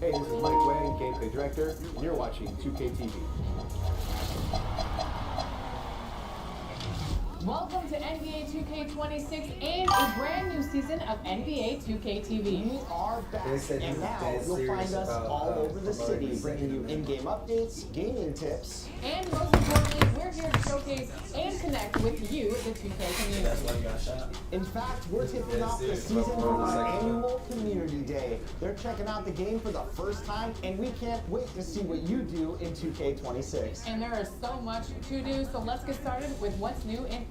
Hey, this is Mike Wang, gameplay director, and you're watching 2K TV. Welcome to NBA 2K26 and a brand new season of NBA 2K TV. We are back, and now you'll find us all over the city, bringing you in-game updates, gaming tips, and most importantly, we're here to showcase and connect with you, the 2K community. That's why you got shot. In fact, we're kicking off the season with our annual Community Day. They're checking out the game for the first time, and we can't wait to see what you do in 2K26. And there is so much to do, so let's get started with what's new in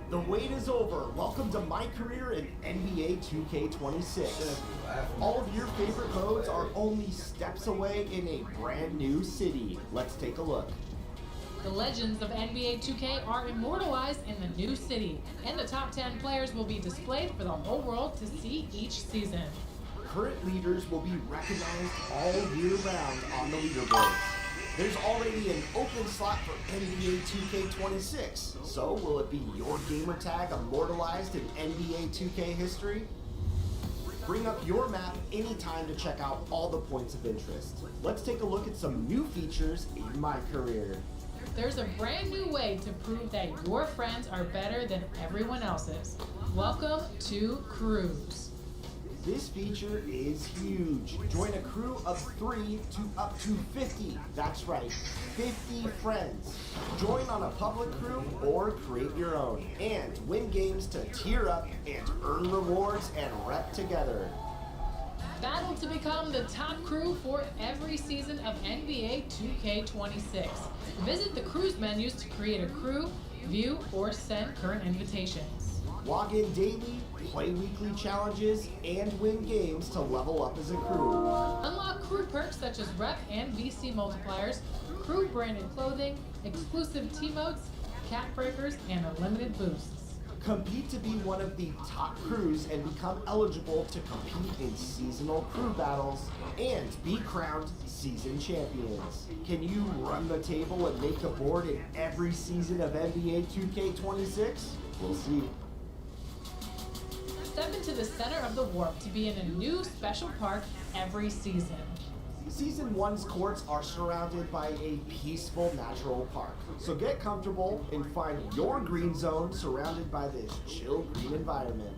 The wait is over. Welcome to my career in NBA 2K26. All of your favorite modes are only steps away in a brand new city. Let's take a look. The legends of NBA 2K are immortalized in the new city, and the top 10 players will be displayed for the whole world to see each season. Current leaders will be recognized all year round on the leaderboards. There's already an open slot for NBA 2K26, so will it be your gamer tag immortalized in NBA 2K history? Bring up your map anytime to check out all the points of interest. Let's take a look at some new features in my career. There's a brand new way to prove that your friends are better than everyone else's. Welcome to Crews. This feature is huge. Join a crew of 3 to up to 50. That's right, 50 friends. Join on a public crew or create your own. And win games to tier up and earn rewards and rep together. Battle to become the top crew for every season of NBA 2K26. Visit the Crews menus to create a crew, view, or send current invitations. Log in daily, play weekly challenges, and win games to level up as a crew. Unlock crew perks such as rep and VC multipliers, crew branded clothing, exclusive T-motes, cap breakers, and unlimited boosts. Compete to be one of the top crews and become eligible to compete in seasonal crew battles and be crowned season champions. Can you run the table and make a board in every season of NBA 2K26? We'll see. Step into the center of the warp to be in a new special park every season. Season 1's courts are surrounded by a peaceful natural park. So get comfortable and find your green zone surrounded by this chill green environment.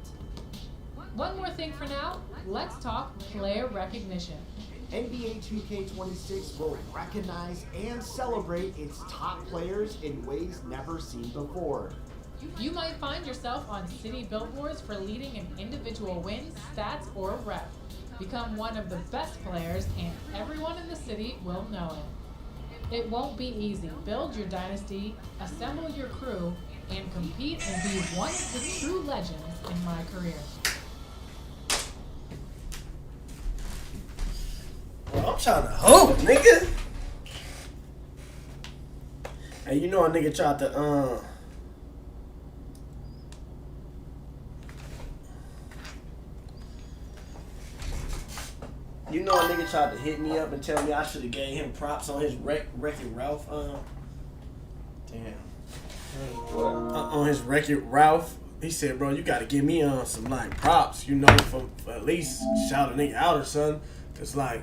One more thing for now, let's talk player recognition. NBA 2K26 will recognize and celebrate its top players in ways never seen before. You might find yourself on city billboards for leading an individual win, stats, or rep. Become one of the best players and everyone in the city will know it. It won't be easy. Build your dynasty, assemble your crew, and compete and be one of the true legends in my career. Well, I'm trying to hope, nigga. Hey, you know a nigga tried to, You know a nigga tried to hit me up and tell me I should have gave him props on his Wreck-It Ralph, damn. On his Wreck-It Ralph. He said, bro, you gotta give me some like props, you know, for at least shout a nigga out or something. Cause like,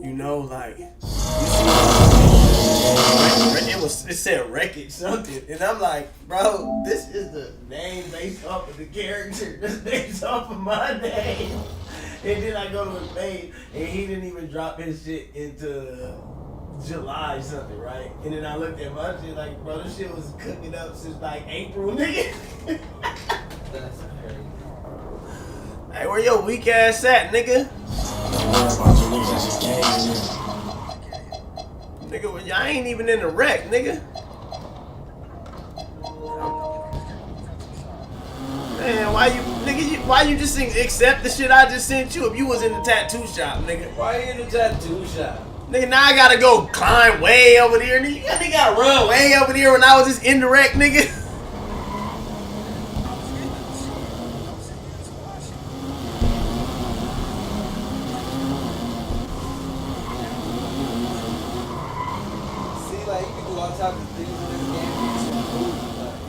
you know, like it said Wreck-It something. And I'm like, bro, this is the name based off of the character. This based off of my name. And then I go to his page and he didn't even drop his shit into July something, right? And then I looked at my shit like, bro, this shit was cooking up since like April, nigga. That's crazy. Hey, where your weak ass at, nigga? Nigga, well, y'all ain't even in the wreck, nigga. Man, why you just accept the shit I just sent you if you was in the tattoo shop, nigga? Why you in the tattoo shop? Nigga, now I gotta go climb way over there, nigga. You gotta run way over there when I was just indirect, nigga.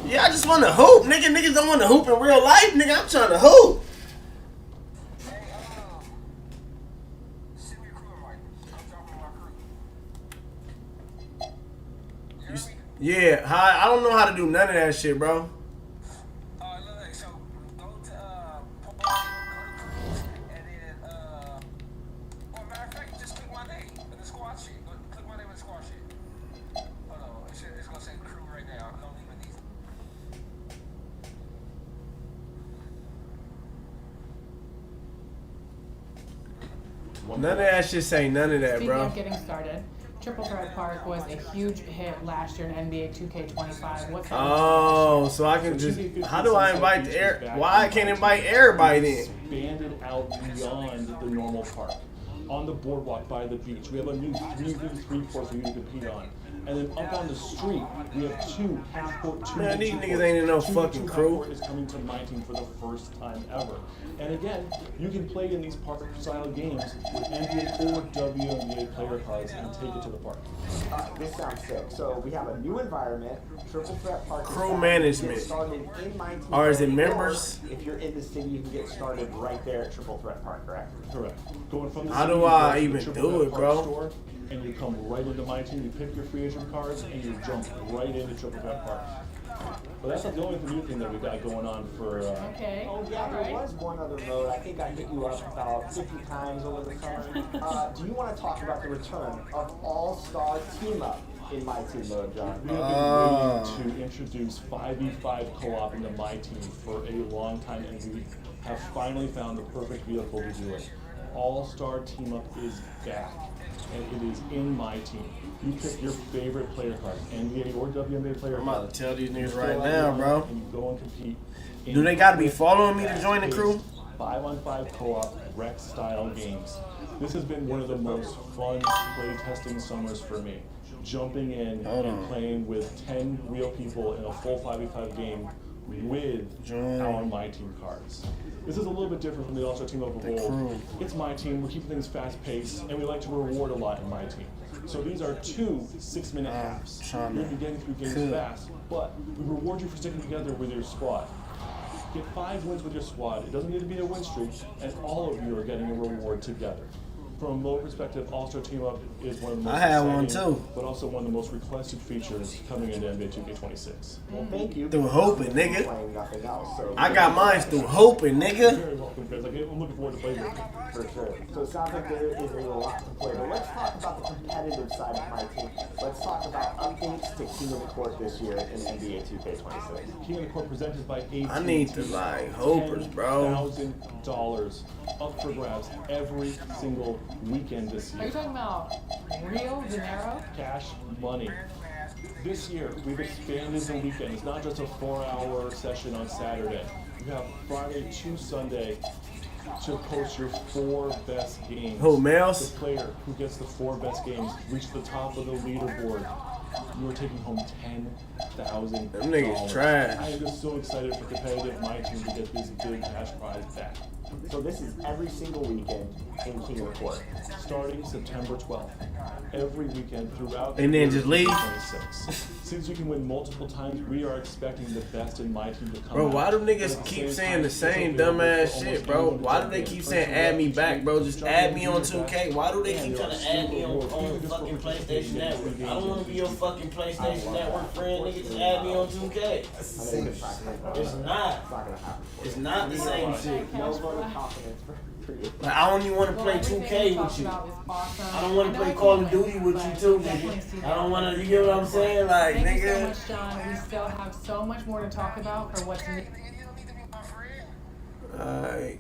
Yeah, I just want to hoop, nigga. Niggas don't want to hoop in real life, nigga. I'm trying to hoop. Yeah, I don't know how to do none of that shit, bro. None of that shit say none of that, bro. Speaking of getting started, Triple Threat Park was a huge hit last year in NBA 2K25. What's that? Oh, so I can just. How do I invite the air? Why I can't invite everybody then? Expanded out beyond the normal park. On the boardwalk by the beach, we have a new 3v3 course for you to compete on. And then up on the street, we have two half-court, two. Man, these niggas ain't in no fucking crew. Is coming to my team for the first time ever. And again, you can play in these park-style games with NBA or WNBA player cards and take it to the park. This sounds sick. So we have a new environment, Triple Threat Park. Crew management. Or is it members? If you're in the city, you can get started right there at Triple Threat Park, correct? Correct. Going from the How do I even do it, bro? Store, and you come right into my team, you pick your free agent cards, and you jump right into Triple Threat Park. But that's not the only new thing that we got going on for. Okay. Oh yeah, there was one other mode. I think I hit you up about 50 times over the summer. Do you want to talk about the return of All-Star Team Up in My Team mode, John? We have been waiting to introduce 5v5 co-op into My Team for a long time, and we have finally found the perfect vehicle to do it. All-Star Team Up is back, and it is in My Team. You pick your favorite player card, NBA or WNBA player card. I'm about to tell these niggas right now, bro. And you go and compete. Do they gotta be following me to join the crew? 5-on-5 co-op rec style games. This has been one of the most fun play testing summers for me. Jumping in and playing with 10 real people in a full 5v5 game with our My Team cards. This is a little bit different from the All-Star Team Up of old. It's My Team, we're keeping things fast-paced, and we like to reward a lot in My Team. So these are 2 6-minute halves. You're going to be getting through games fast, but we reward you for sticking together with your squad. Get 5 wins with your squad. It doesn't need to be a win streak, and all of you are getting a reward together. From a mode perspective, All-Star Team Up is one of the most exciting, but also one of the most requested features coming into NBA 2K26. Well, thank you. Through hoping, nigga. Nothing else, so I got mine through hoping, nigga. You're very welcome, guys. I'm looking forward to playing with you. For sure. So it sounds like there is a lot to play, but let's talk about the competitive side of My Team. Let's talk about updates thanks to King of the Court this year in NBA 2K26. King of the Court presented by AT&T. I need to like Hopers, bro. $10,000 up for grabs every single weekend this year. Are you talking about Rio de Janeiro? Cash money. This year, we've expanded the weekend. It's not just a 4-hour session on Saturday. You have Friday to Sunday to post your 4 best games. Who, Mouse? The player who gets the 4 best games reach the top of the leaderboard. You are taking home $10,000. Them niggas trash. I am just so excited for competitive my team to get this big cash prize back. So this is every single weekend in King of the Court. Starting September 12th. Every weekend throughout And then just leave? 26. Since you can win multiple times, we are expecting the best in my team to come Bro, out. why do But niggas at keep same saying time, the it's same available dumbass for shit, almost bro? anyone to Why do jump they in. keep First saying of add all, me back, bro? Just jump add in, me do on your 2K. best. Why do they And keep there trying are to add me super on rewards. fucking PlayStation Network? I don't want to be your fucking PlayStation I love Network that. friend, nigga. Just add me on 2K. It's not. It's not gonna happen. It's not the same shit. No vote of confidence for you. Like, I don't even want to play 2K with you. I don't want to play Call of Duty with you too, nigga. I don't want to. You get what I'm saying? Like, Thank you so nigga. much, John. We still have so much more to talk about for what's new. Alright.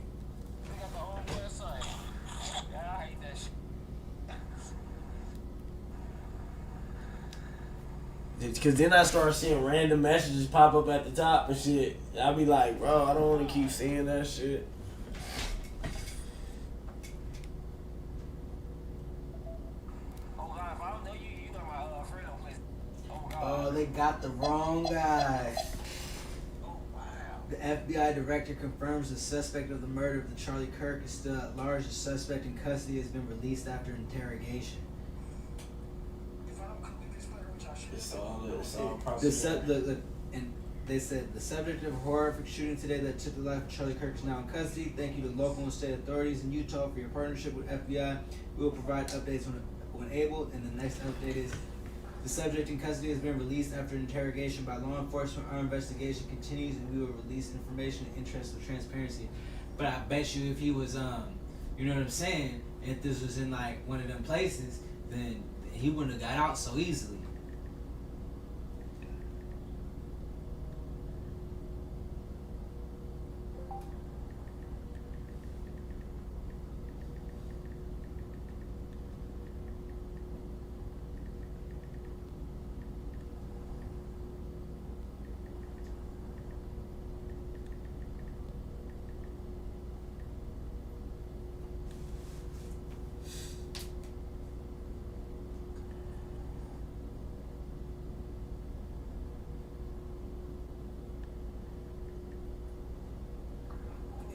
Cause then I start seeing random messages pop up at the top and shit. I'll be like, bro, I don't want to keep seeing that shit. Oh, they got the wrong guy. The FBI director confirms the suspect of the murder of the Charlie Kirk is still at large. The suspect in custody has been released after interrogation. And they said the subject of a horrific shooting today that took the life of Charlie Kirk is now in custody. Thank you to local and state authorities in Utah for your partnership with FBI. We will provide updates when able. And the next update is the subject in custody has been released after interrogation by law enforcement. Our investigation continues, and we will release information in the interest of transparency. But I bet you if he was, you know what I'm saying, if this was in like one of them places, then he wouldn't have got out so easily.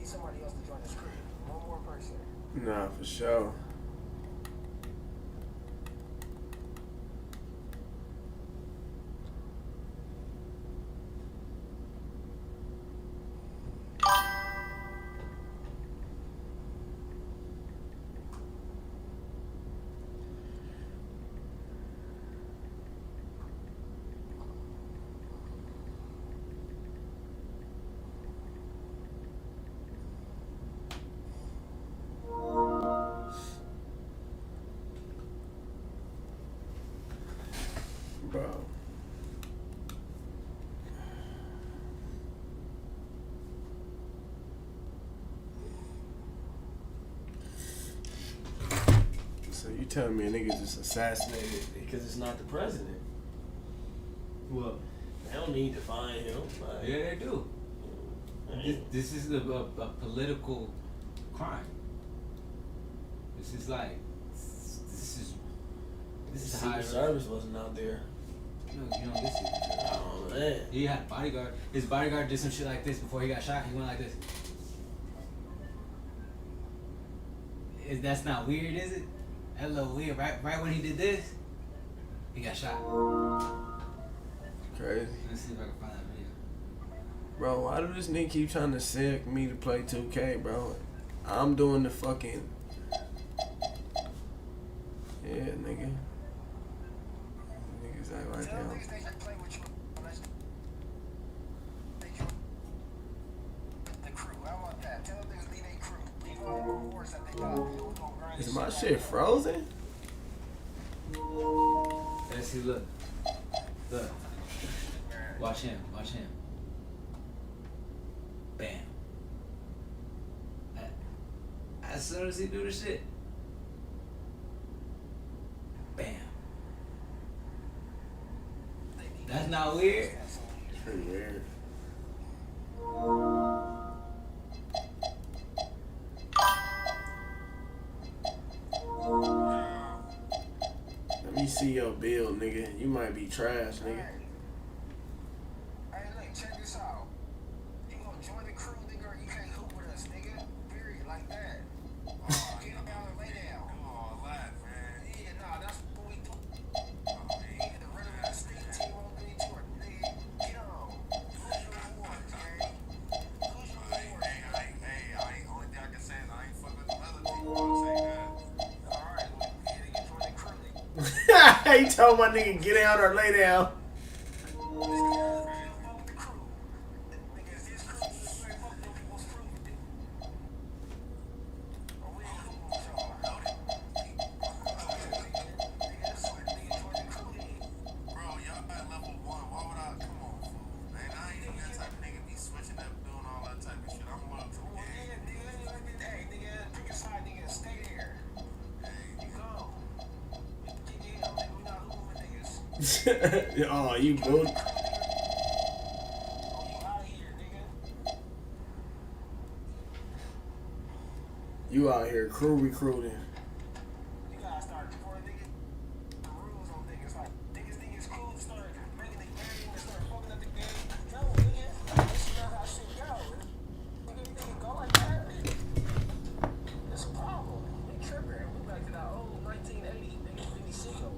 Somebody else to join the screen. One more person. Nah, for sure. Bro. So you telling me a nigga just assassinated because it's not the president? Well, They don't need to find him. Like, yeah, they do. This is a political crime. This is like this is high. Secret Service wasn't out there. No, you don't get Secret Service. Oh man. He had a bodyguard. His bodyguard did some shit like this before he got shot. He went like this. That's not weird, is it? That's a little weird. Right when he did this, he got shot. Crazy. Let's see if I can find that video. Bro, why do this nigga keep trying to sick me to play 2K, bro? I'm doing the fucking... Yeah, nigga. Niggas act like that. Is my shit frozen? Let's see, look. Look. Watch him. Bam. As soon as he do the shit. Bam. That's not weird. It's pretty weird. Let me see your bill, nigga. You might be trash, nigga. Hey, look, check this out. You gonna join the crew, nigga, or you can't hoop with us, nigga? Period, like that. Get down and lay down. Come on, laugh, man. Yeah, nah, that's what we do. Even the rest of the state team won't do it to her, nigga. Get on. Who's your reward, Gary? Who's your reward? Hey, only thing I can say is I ain't fuck with the other people. I'll say that. All right, well, yeah, you join the crew, nigga. He told my nigga get down or lay down. Oh, you bull. You out here crew recruiting. You gotta start reporting niggas. The rules on niggas. Like, niggas think it's cool to start making the game and start fucking up the game. No, nigga. This is not how shit go. Nigga go like that. It's a problem. They tripping. We back to that old 1980 nigga 50 single.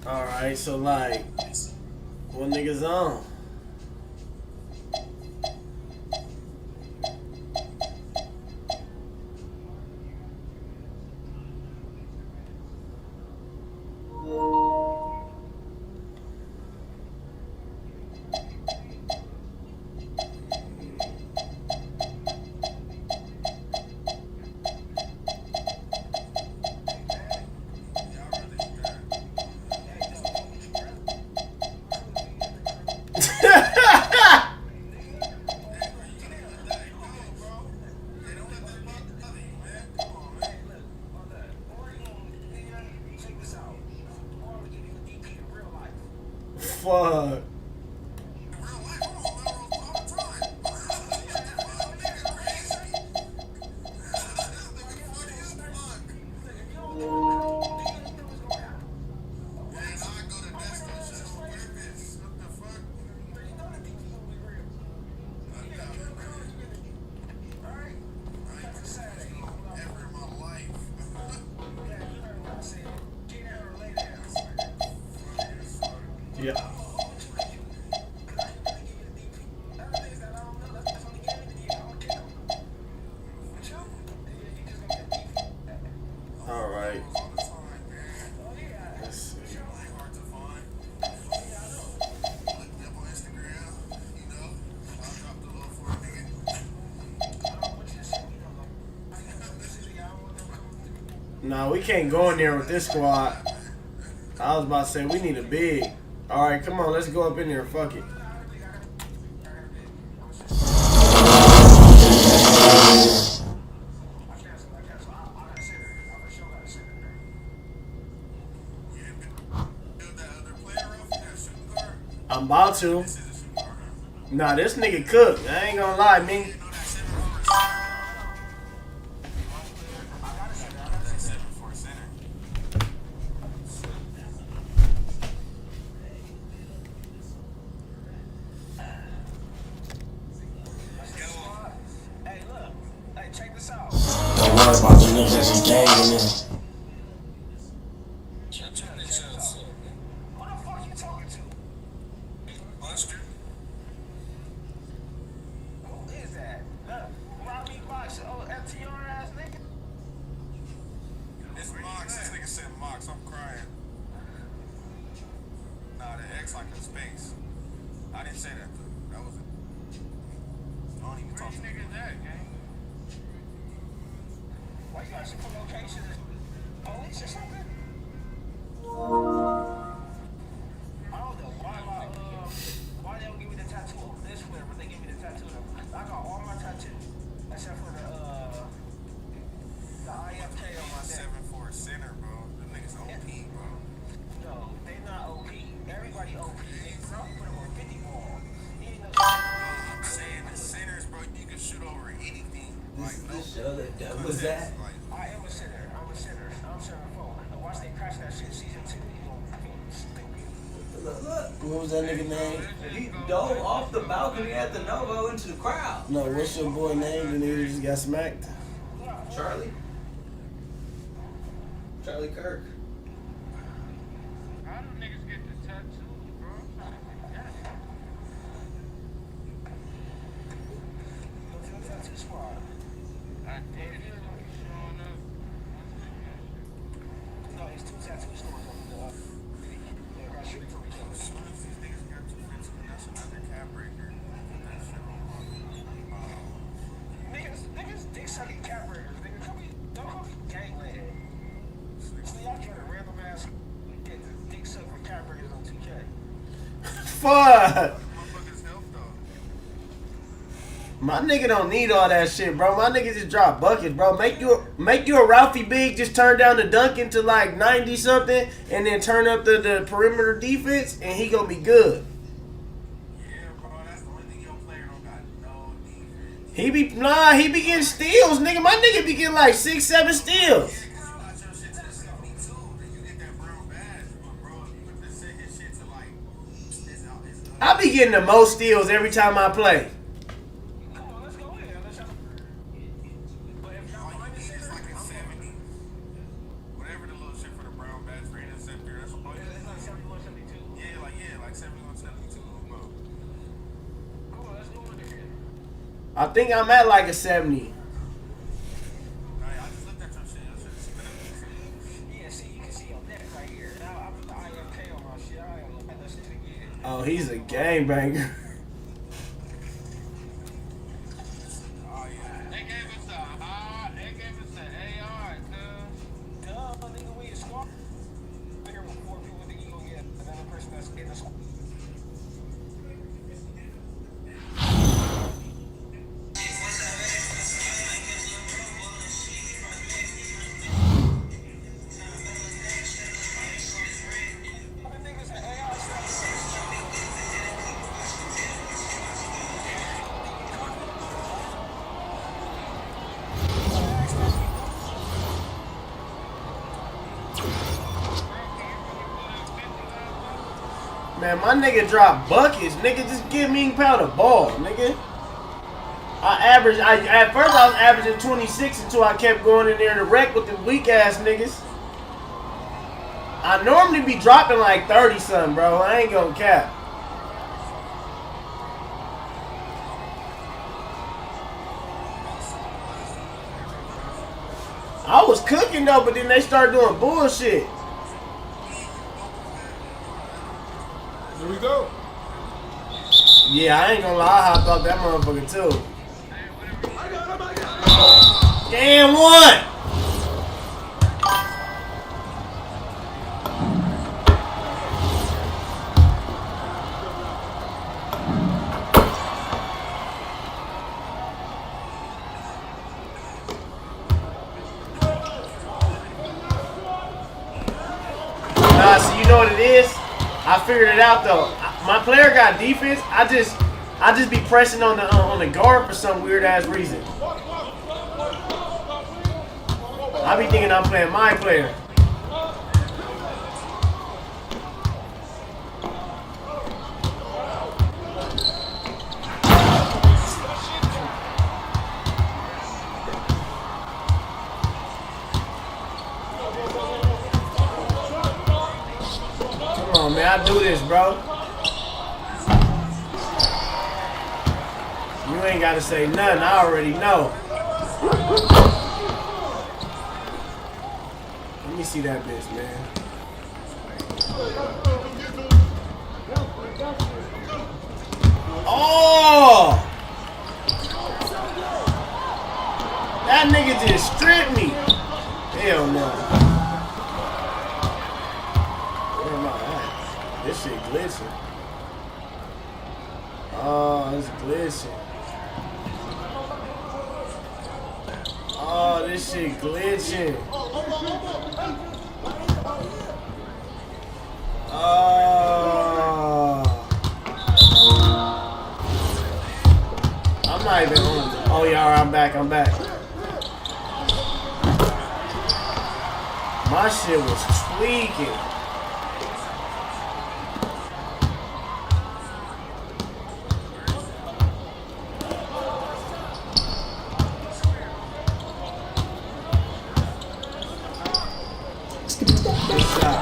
Alright, so like, what niggas on? Fuck. Yeah. All right. Let's see. Nah, we can't go in there with this squad. I was about to say we need a big. All right, come on, let's go up in there. Fuck it. I'm about to. Nah, this nigga cooked. I ain't gonna lie, man. Don't worry about the niggas that you gang in there. I didn't say that. That wasn't. I don't even talk to niggas that, gang. Why you got some location? Police or something? I don't know why they don't give me the tattoo over this way, but they give me the tattoo. I got all my tattoos except for the IFK on my neck. 7-4 center, bro. The niggas OP, bro. No, they not OP. Everybody OP. They probably put them on 50 ball. I'm saying the centers, bro, you can shoot over anything. This is the show that was that. I am a center. I'm a center. I'm 7-4. Watch they crash that shit season 2. You gonna feel stupid. Look, look. What was that nigga name? He dove off the balcony at the Novo into the crowd. No, what's your boy name? The nigga just got smacked. Charlie. Charlie Kirk. How do niggas get the tattoos, bro? Go to the tattoo squad. I did it. Showing up. No, it's 2 tattoo stores over there. They're across the street from each other. As soon as these niggas got 2 fences, that's another cap breaker. That shit niggas dick sucking cap breakers. Nigga, don't call me gangland. So y'all trying to random ass get the dick suck from cap breakers on 2K. Fuck. My nigga don't need all that shit, bro. My nigga just drop buckets, bro. Make you a Ralfy big, just turn down the dunking to like 90 something, and then turn up the perimeter defense, and he gonna be good. Yeah, bro, that's the only thing your player don't got no defense. He be getting steals, nigga. My nigga be getting like 6-7 steals. I be getting the most steals every time I play. I think I'm at like a 70. Oh, he's a gangbanger. Man, my nigga drop buckets. Nigga, just give me a pound of ball, nigga. At first I was averaging 26 until I kept going in there to wreck with the weak ass niggas. I normally be dropping like 30 something, bro. I ain't gonna cap. I was cooking though, but then they started doing bullshit. Here we go. Yeah, I ain't gonna lie, I hopped off that motherfucker too. Damn one! Nah, so you know what it is? I figured it out though. My player got defense. I just be pressing on the guard for some weird ass reason. I be thinking I'm playing my player. Come on, man, I do this, bro. You ain't gotta say nothing. I already know. Let me see that bitch, man. Oh! That nigga just stripped me. Hell no. Where am I at? This shit glitching. Oh, it's glitching. Oh, this shit glitching. I'm not even on it. Oh, yeah, all right, I'm back. My shit was tweaking. Good shot.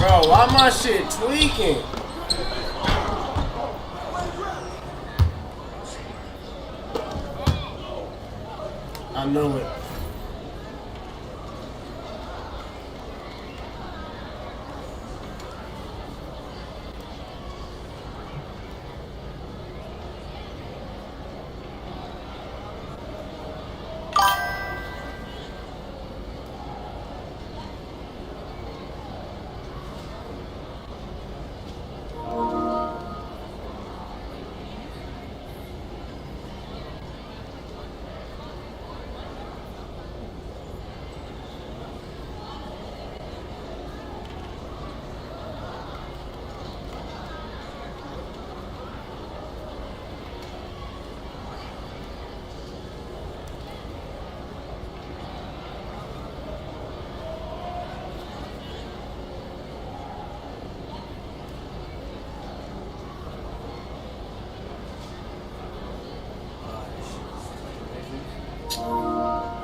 Bro, why my shit tweaking? I know it.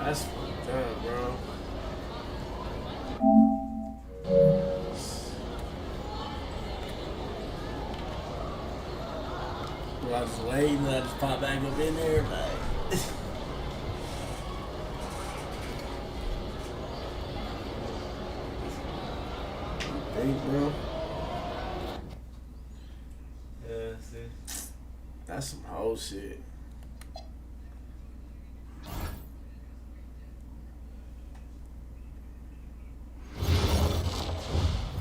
That's fucked up, bro. Well, I was waiting, I just pop back up in there, like. Hey, bro. Yeah, see. That's some whole shit.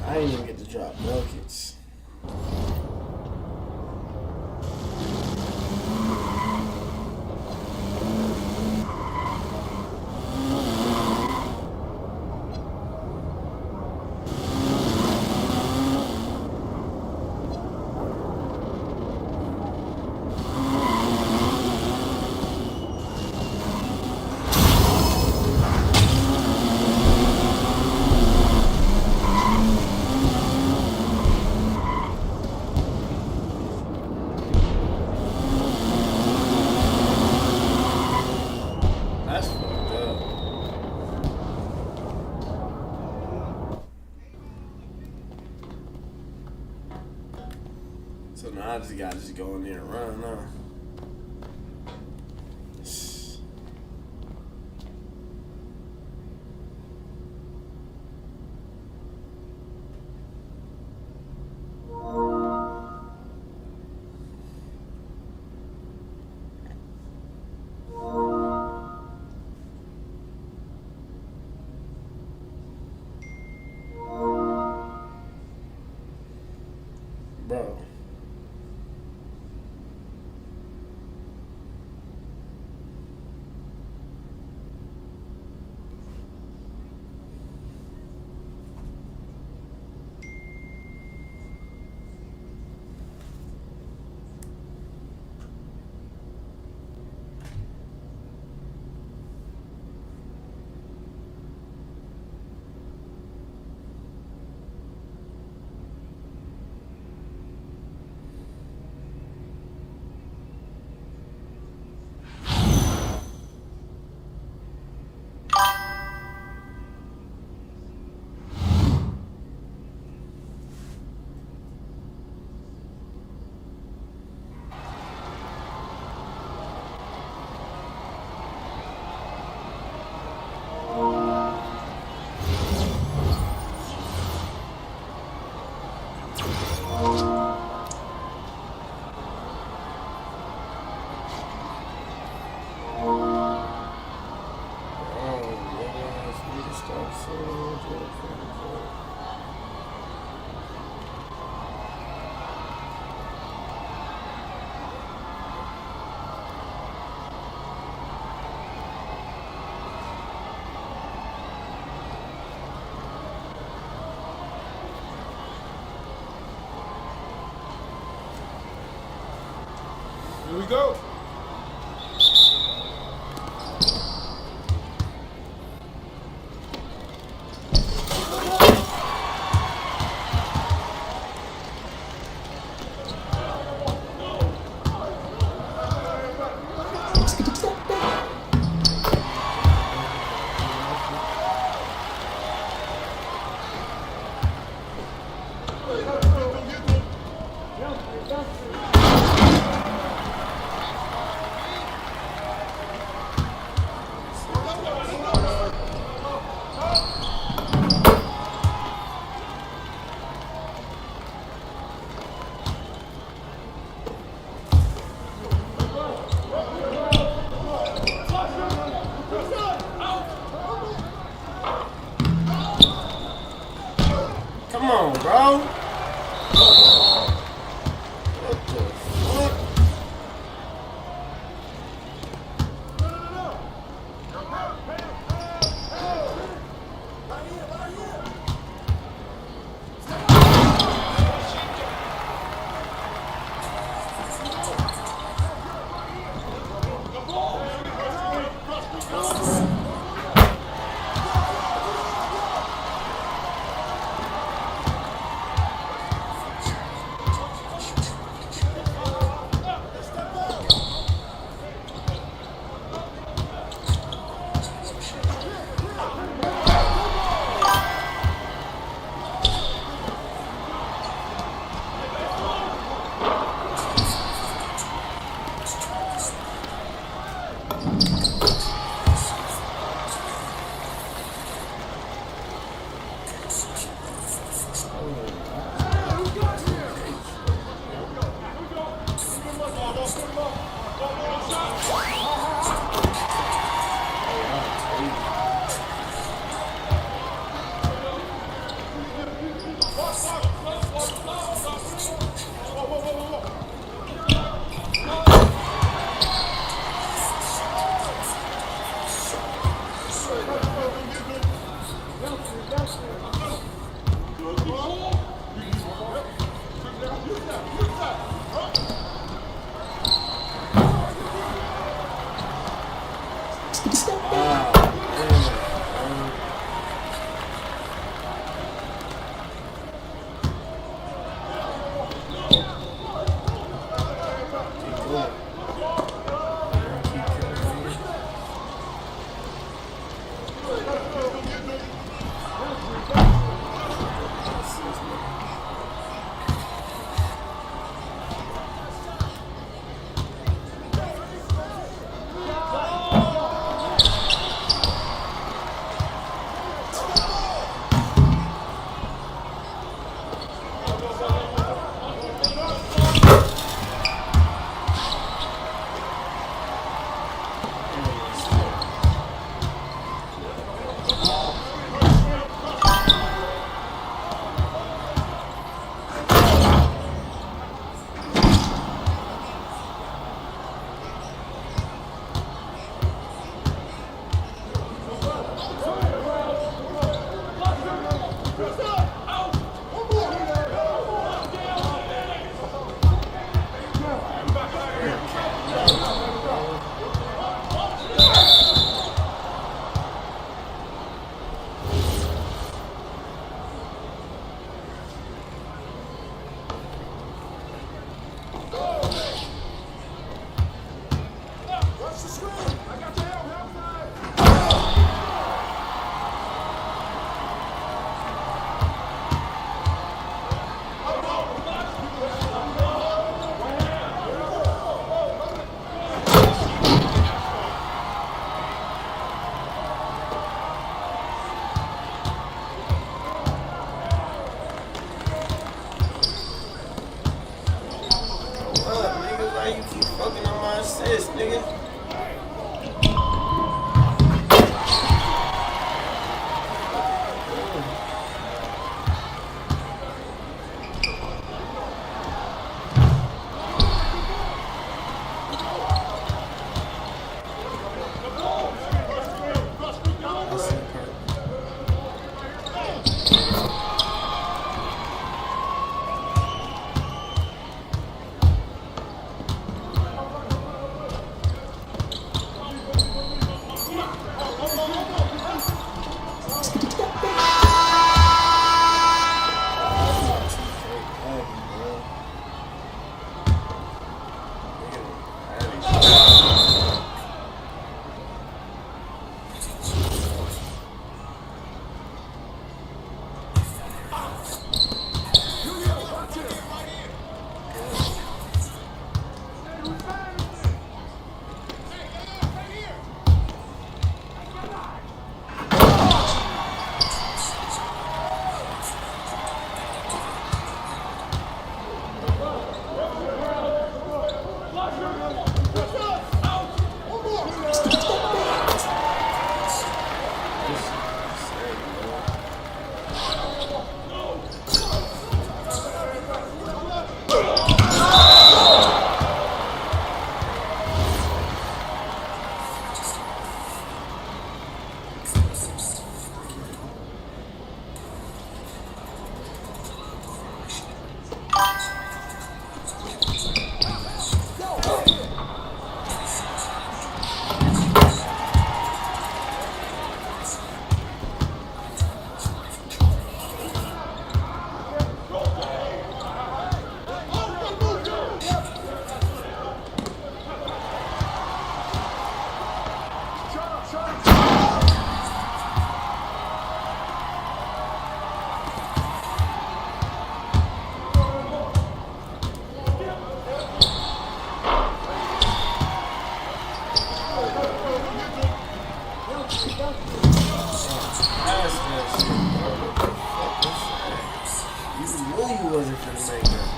I didn't even get to drop buckets. I just gotta go in there and run now. Bro. Here we go. Come on, bro. What the fuck? You knew you wasn't finna make that.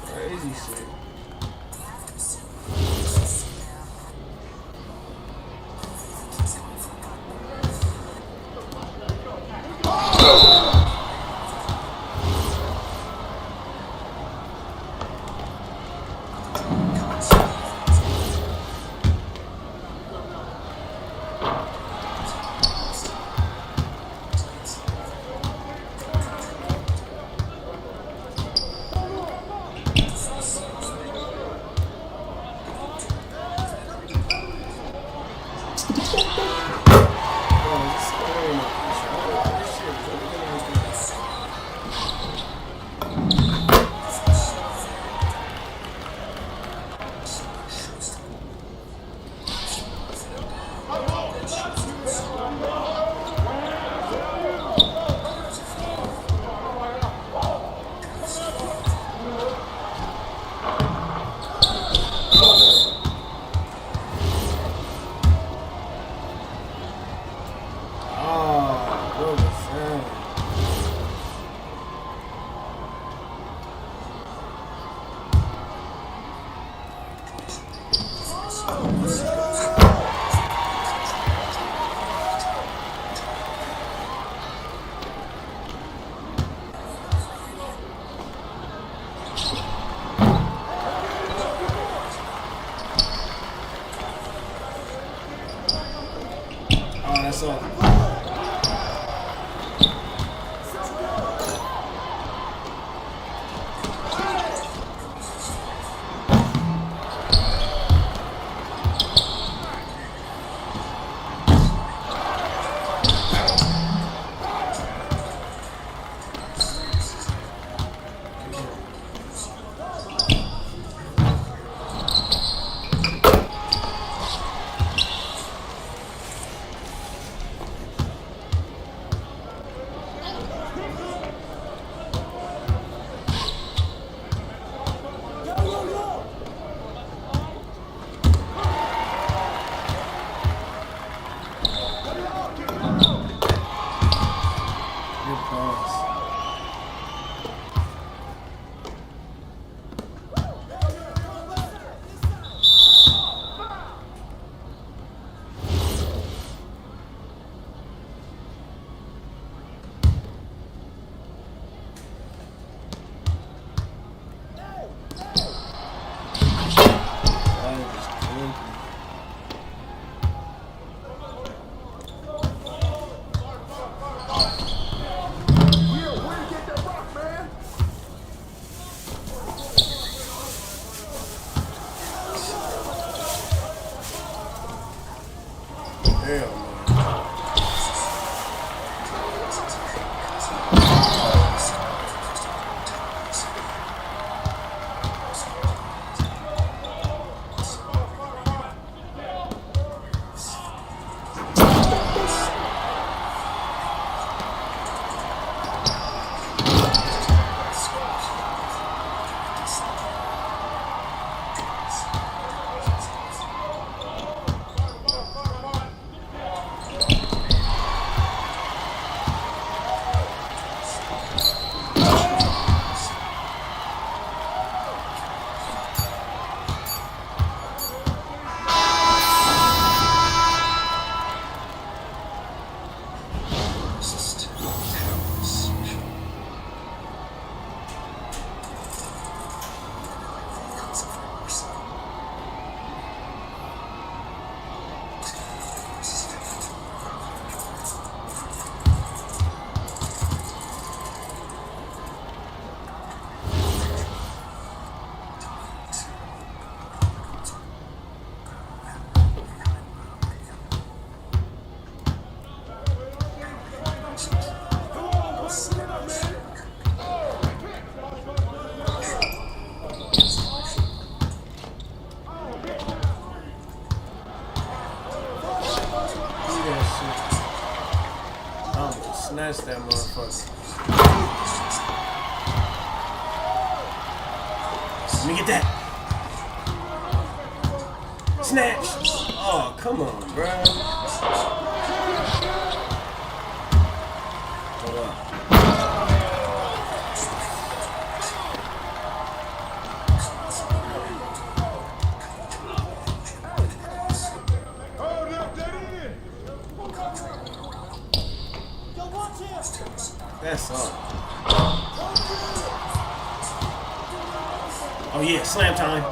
Crazy shit. That's all. snatch that motherfucker. Let me get that. Snatch. Oh, come on, bro. Hold up. That's all. Oh yeah, slam time.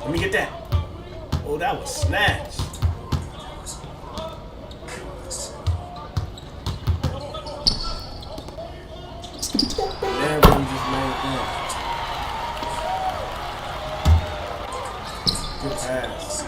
Let me get that. Oh, that was snatched. Damn, we just made that. Good pass.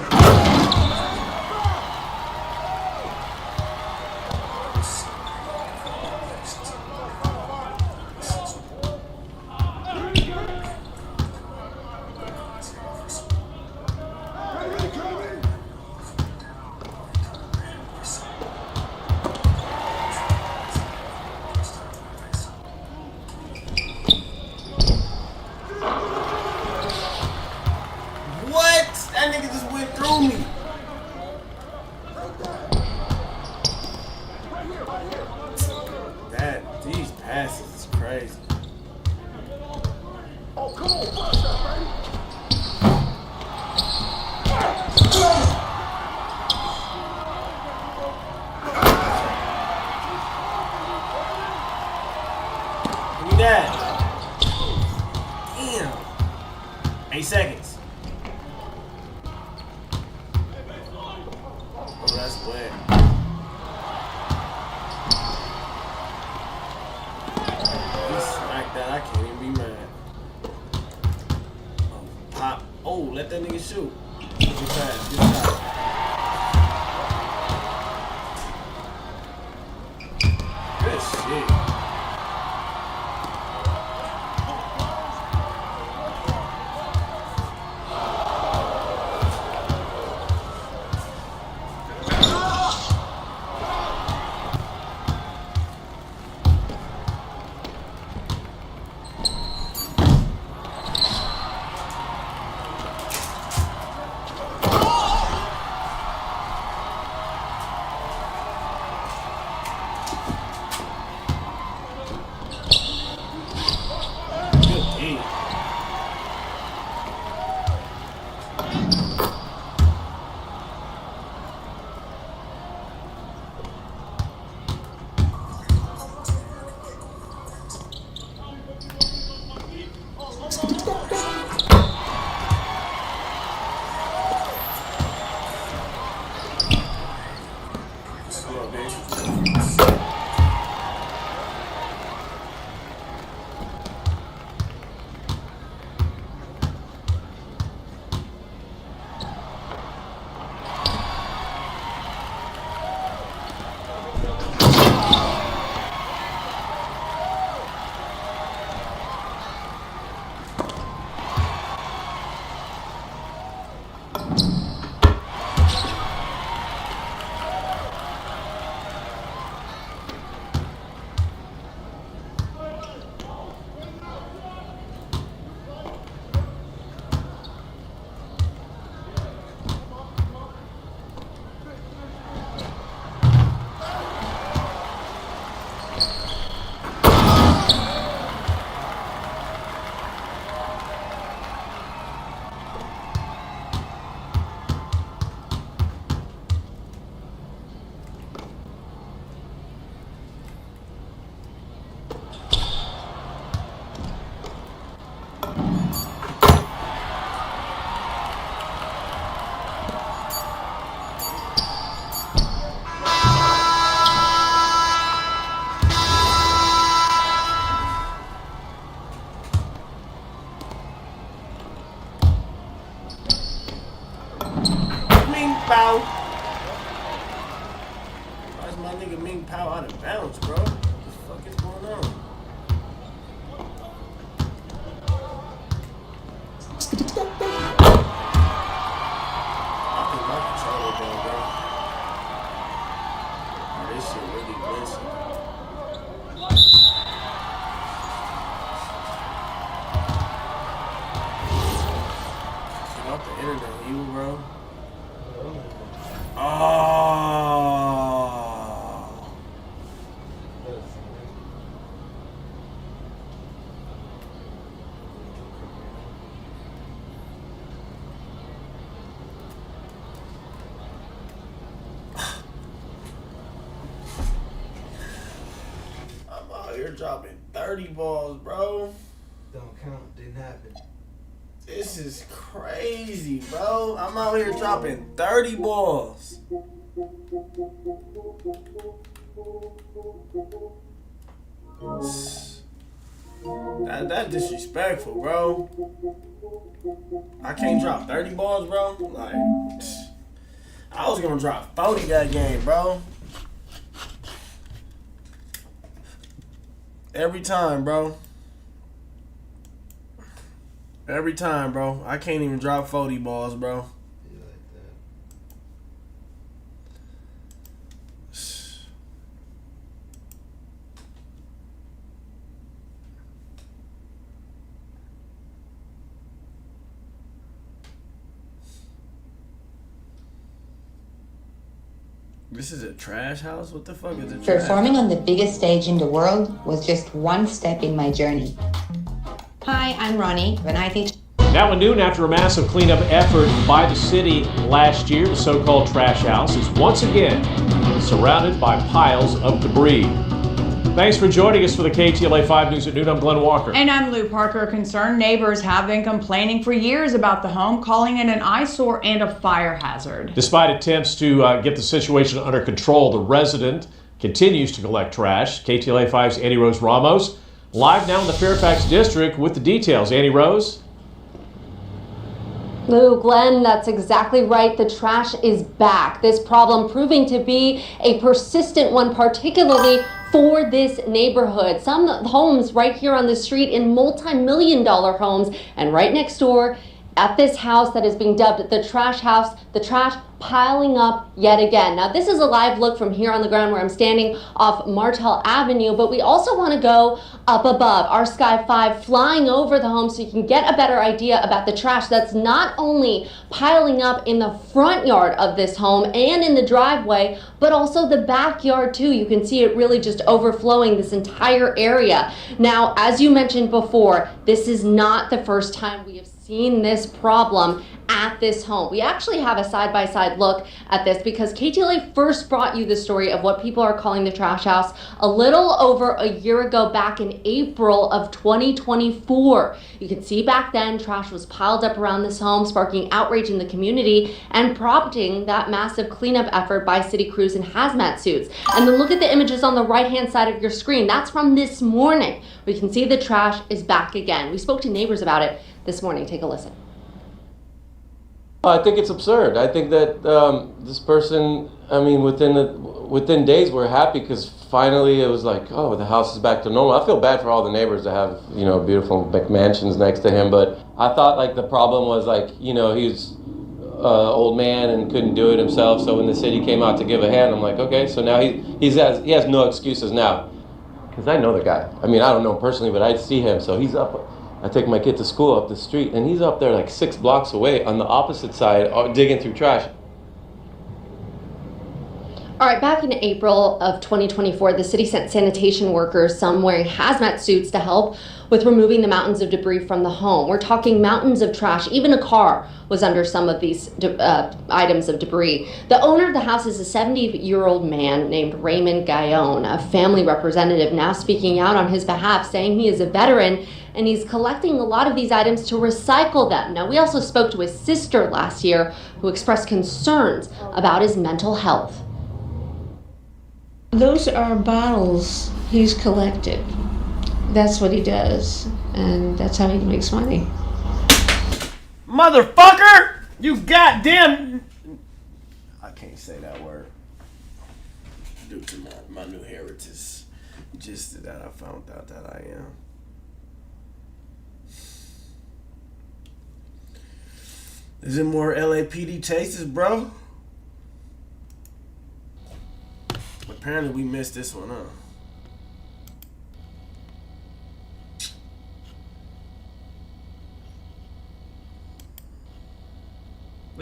What? That nigga just went through me. These passes is crazy. Oh, come on, flash that, baby. Give me that. Damn. 8 seconds. Oh, that's wet. Like that, I can't even be mad. Oh, pop. Oh, let that nigga shoot. Good pass, good shot. Good shit. evil, bro. Oh. I'm out here dropping 30 balls, bro. Don't count. Didn't happen. This is crazy, bro. I'm out here dropping 30 balls. That's disrespectful, bro. I can't drop 30 balls, bro. Like, I was gonna drop 40 that game, bro. Every time, bro. Every time, bro. I can't even drop 40 balls, bro. This is a trash house? What the fuck is a trash Performing on the biggest stage in the world was just one step in my journey. Hi, I'm Ronnie, and I think... Now at noon, after a massive cleanup effort by the city last year, the so-called trash house is once again surrounded by piles of debris. Thanks for joining us for the KTLA 5 News at noon. I'm Glenn Walker. And I'm Lou Parker. Concerned neighbors have been complaining for years about the home, calling it an eyesore and a fire hazard. Despite attempts to get the situation under control, the resident continues to collect trash. KTLA 5's Annie Rose Ramos live now in the Fairfax district with the details. Annie Rose. Lou, Glenn, that's exactly right. The trash is back. This problem proving to be a persistent one, particularly for this neighborhood. Some homes right here on the street in multi-million-dollar homes, and right next door at this house that is being dubbed the trash house, the trash piling up yet again. Now, this is a live look from here on the ground where I'm standing off Martel Avenue, but we also want to go up above, our Sky 5 flying over the home so you can get a better idea about the trash that's not only piling up in the front yard of this home and in the driveway, but also the backyard too. You can see it really just overflowing this entire area. Now, as you mentioned before, this is not the first time we have seen this problem at this home. We actually have a side-by-side look at this because KTLA first brought you the story of what people are calling the trash house a little over a year ago, back in April of 2024. You can see back then trash was piled up around this home, sparking outrage in the community and prompting that massive cleanup effort by city crews in hazmat suits. And then look at the images on the right-hand side of your screen. That's from this morning. We can see the trash is back again. We spoke to neighbors about it this morning. Take a listen. I think it's absurd. I think that this person, I mean, within days we're happy because finally it was like, oh, the house is back to normal. I feel bad for all the neighbors that have, you know, beautiful mansions next to him, but I thought like the problem was like, you know, he's an old man and couldn't do it himself. So when the city came out to give a hand, I'm like, okay, so now he has no excuses now. Because I know the guy. I mean, I don't know him personally, but I see him. So he's up. I take my kid to school up the street, and he's up there like 6 blocks away on the opposite side, digging through trash. All right, back in April of 2024, the city sent sanitation workers, some wearing hazmat suits, to help with removing the mountains of debris from the home. We're talking mountains of trash. Even a car was under some of these items of debris. The owner of the house is a 70-year-old man named Raymond Gaillon, a family representative now speaking out on his behalf, saying he is a veteran and he's collecting a lot of these items to recycle them. Now, we also spoke to his sister last year who expressed concerns about his mental health. Those are bottles he's collected. That's what he does, and that's how he makes money. Motherfucker! You goddamn... I can't say that word. Due to my new heritage. Just that I found out that I am. Is it more LAPD chases, bro? Apparently we missed this one, huh?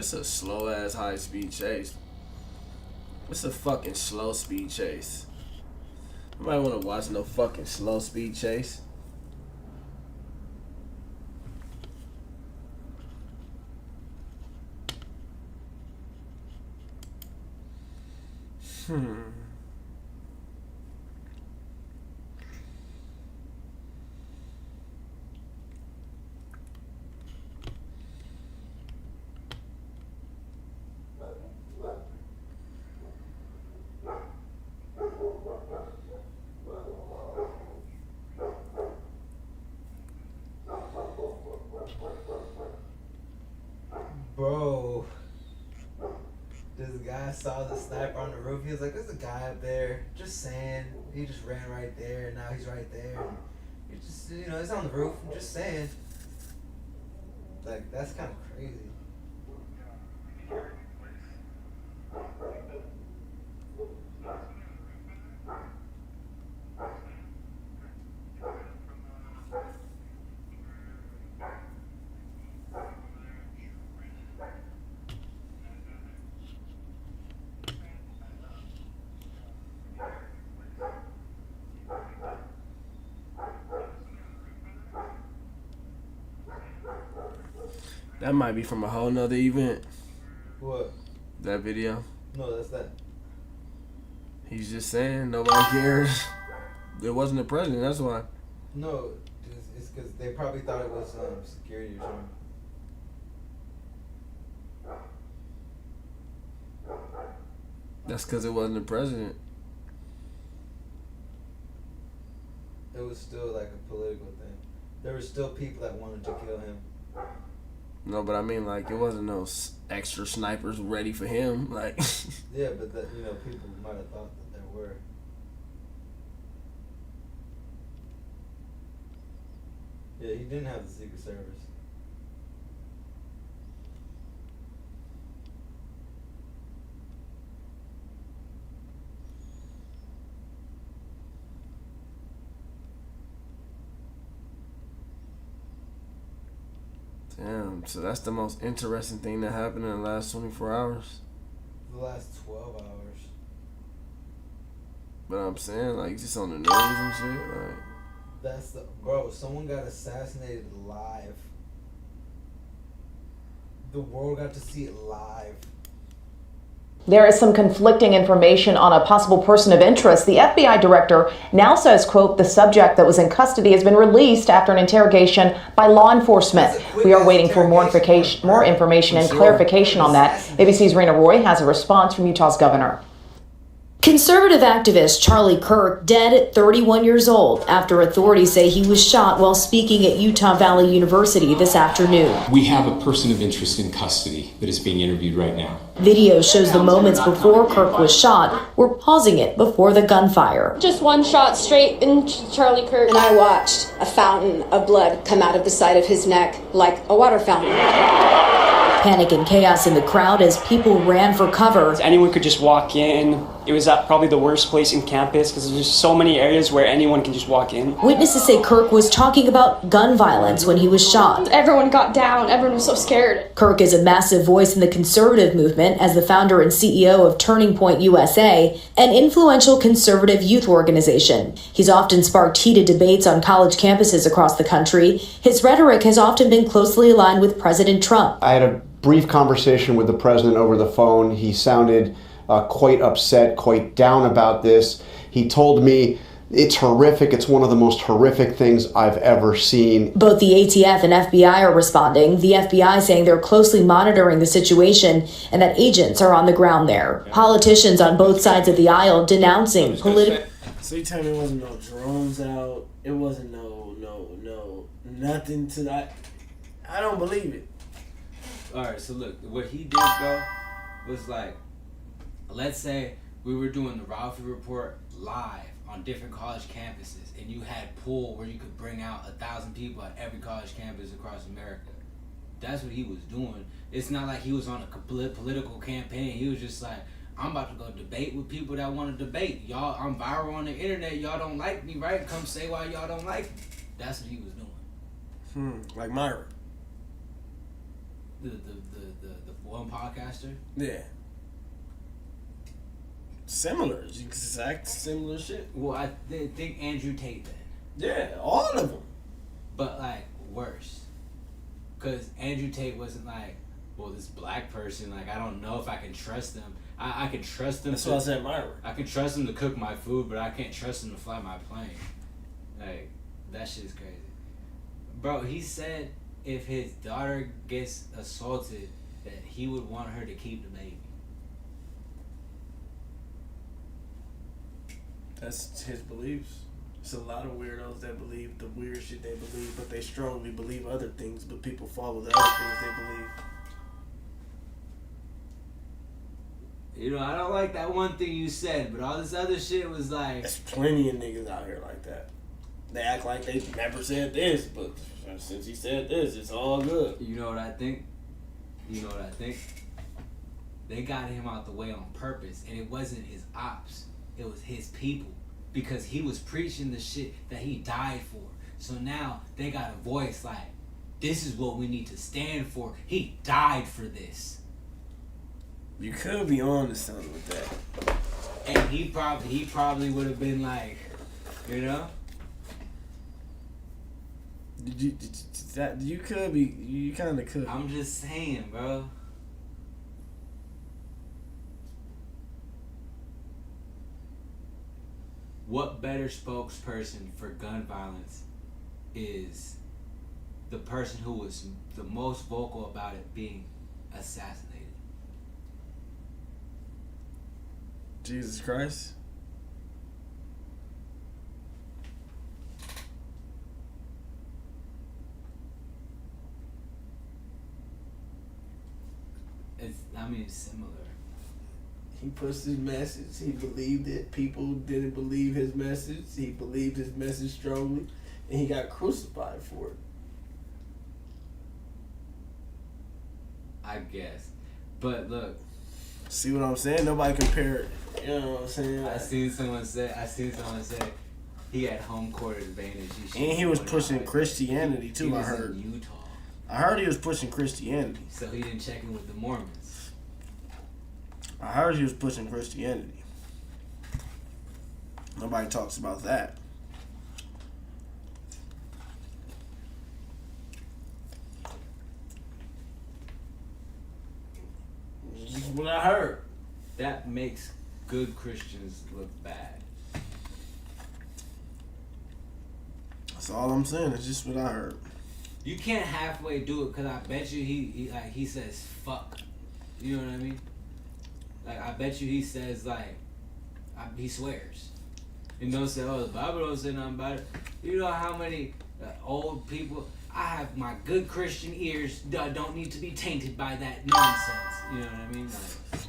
It's a slow ass high speed chase. It's a fucking slow speed chase. Nobody wanna watch no fucking slow speed chase. Bro, this guy saw the sniper on the roof. He was like, "There's a guy up there." Just saying. He just ran right there, and now he's right there. He just, it's on the roof. I'm just saying. Like, that's kind of crazy. That might be from a whole nother event. What? That video. No, that's that. He's just saying nobody cares. There wasn't a president, that's why. No, it's because they probably thought it was security or something. That's because it wasn't a president. It was still like a political thing. There were still people that wanted to kill him. No, but I mean, like, it wasn't no extra snipers ready for him. Like, yeah, but that, people might have thought that there were. Yeah, he didn't have the Secret Service. damn, so that's the most interesting thing that happened in the last 24 hours. The last 12 hours. But I'm saying, like, just on the news and shit, like. That's bro, someone got assassinated live. The world got to see it live. There is some conflicting information on a possible person of interest. The FBI director now says, quote, the subject that was in custody has been released after an interrogation by law enforcement. We are waiting for more information and clarification on that. ABC's Rena Roy has a response from Utah's governor. Conservative activist Charlie Kirk dead at 31 years old after authorities say he was shot while speaking at Utah Valley University this afternoon. We have a person of interest in custody that is being interviewed right now. Video shows the moments before Kirk was shot. We're pausing it before the gunfire. Just one shot straight into Charlie Kirk. And I watched a fountain of blood come out of the side of his neck like a water fountain. Panic and chaos in the crowd as people ran for cover. Anyone could just walk in. It was at probably the worst place in campus because there's just so many areas where anyone can just walk in. Witnesses say Kirk was talking about gun violence when he was shot. Everyone got down. Everyone was so scared. Kirk is a massive voice in the conservative movement as the founder and CEO of Turning Point USA, an influential conservative youth organization. He's often sparked heated debates on college campuses across the country. His rhetoric has often been closely aligned with President Trump. I had a brief conversation with the president over the phone. He sounded quite upset, quite down about this. He told me it's horrific. It's one of the most horrific things I've ever seen. Both the ATF and FBI are responding. The FBI saying they're closely monitoring the situation and that agents are on the ground there. Politicians on both sides of the aisle denouncing political. So you tell me it wasn't no drones out. It wasn't no nothing to that. I don't believe it. All right, so look, what he did though was like, let's say we were doing the Ralfy Report live on different college campuses, and you had pool where you could bring out 1,000 people at every college campus across America. That's what he was doing. It's not like he was on a political campaign. He was just like, I'm about to go debate with people that want to debate. Y'all, I'm viral on the internet. Y'all don't like me, right? Come say why y'all don't like me. That's what he was doing. Like Myra. The one podcaster. Yeah. Similar, exact similar shit. Well, I think Andrew Tate then. Yeah, all of them. But like worse, cause Andrew Tate wasn't like, well, this black person, like I don't know if I can trust them. I can trust them. That's what I said, Myra. I can trust them to cook my food, but I can't trust them to fly my plane. Like that shit's crazy, bro. He said if his daughter gets assaulted, that he would want her to keep the baby. That's his beliefs. It's a lot of weirdos that believe the weird shit they believe, but they strongly believe other things, but people follow the other things they believe. You know, I don't like that one thing you said, but all this other shit was like... There's plenty of niggas out here like that. They act like they never said this, but since he said this, it's all good. You know what I think? They got him out the way on purpose, and it wasn't his ops. It was his people, because he was preaching the shit that he died for. So now they got a voice like, this is what we need to stand for. He died for this. You could be on to something with that. And he probably would have been like, you know? You could be, you kind of could. I'm just saying, bro. What better spokesperson for gun violence is the person who was the most vocal about it being assassinated? Jesus Christ. It's similar. He pushed his message. He believed it. People didn't believe his message. He believed his message strongly, and he got crucified for it. I guess. But look. See what I'm saying? Nobody compared. You know what I'm saying? I seen someone say he had home court advantage. And he was pushing Christianity too. He was I heard. in Utah. I heard he was pushing Christianity. So he didn't check in with the Mormons. I heard he was pushing Christianity. Nobody talks about that. This is what I heard. That makes good Christians look bad. That's all I'm saying. It's just what I heard. You can't halfway do it, because I bet you he says fuck. You know what I mean? Like, I bet you he says, like, he swears. And don't say, oh, the Bible don't say nothing about it. You know how many old people, I have my good Christian ears don't need to be tainted by that nonsense. You know what I mean? Like,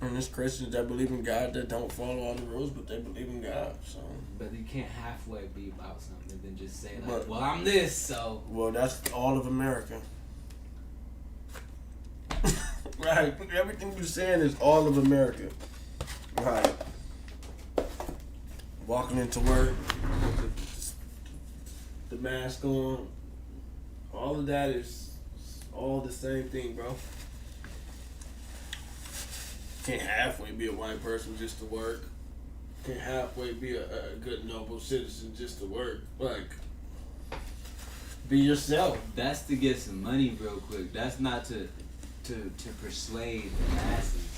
and there's Christians that believe in God that don't follow all the rules, but they believe in God. So. But you can't halfway be about something and then just say, like, well, I'm this, so. Well, that's all of America. Right. Everything you're saying is all of America. Right. Walking into work, the mask on, all of that is all the same thing, bro. Can't halfway be a white person just to work. Can't halfway be a good, noble citizen just to work. Like, be yourself. That's to get some money real quick. That's not to persuade the masses.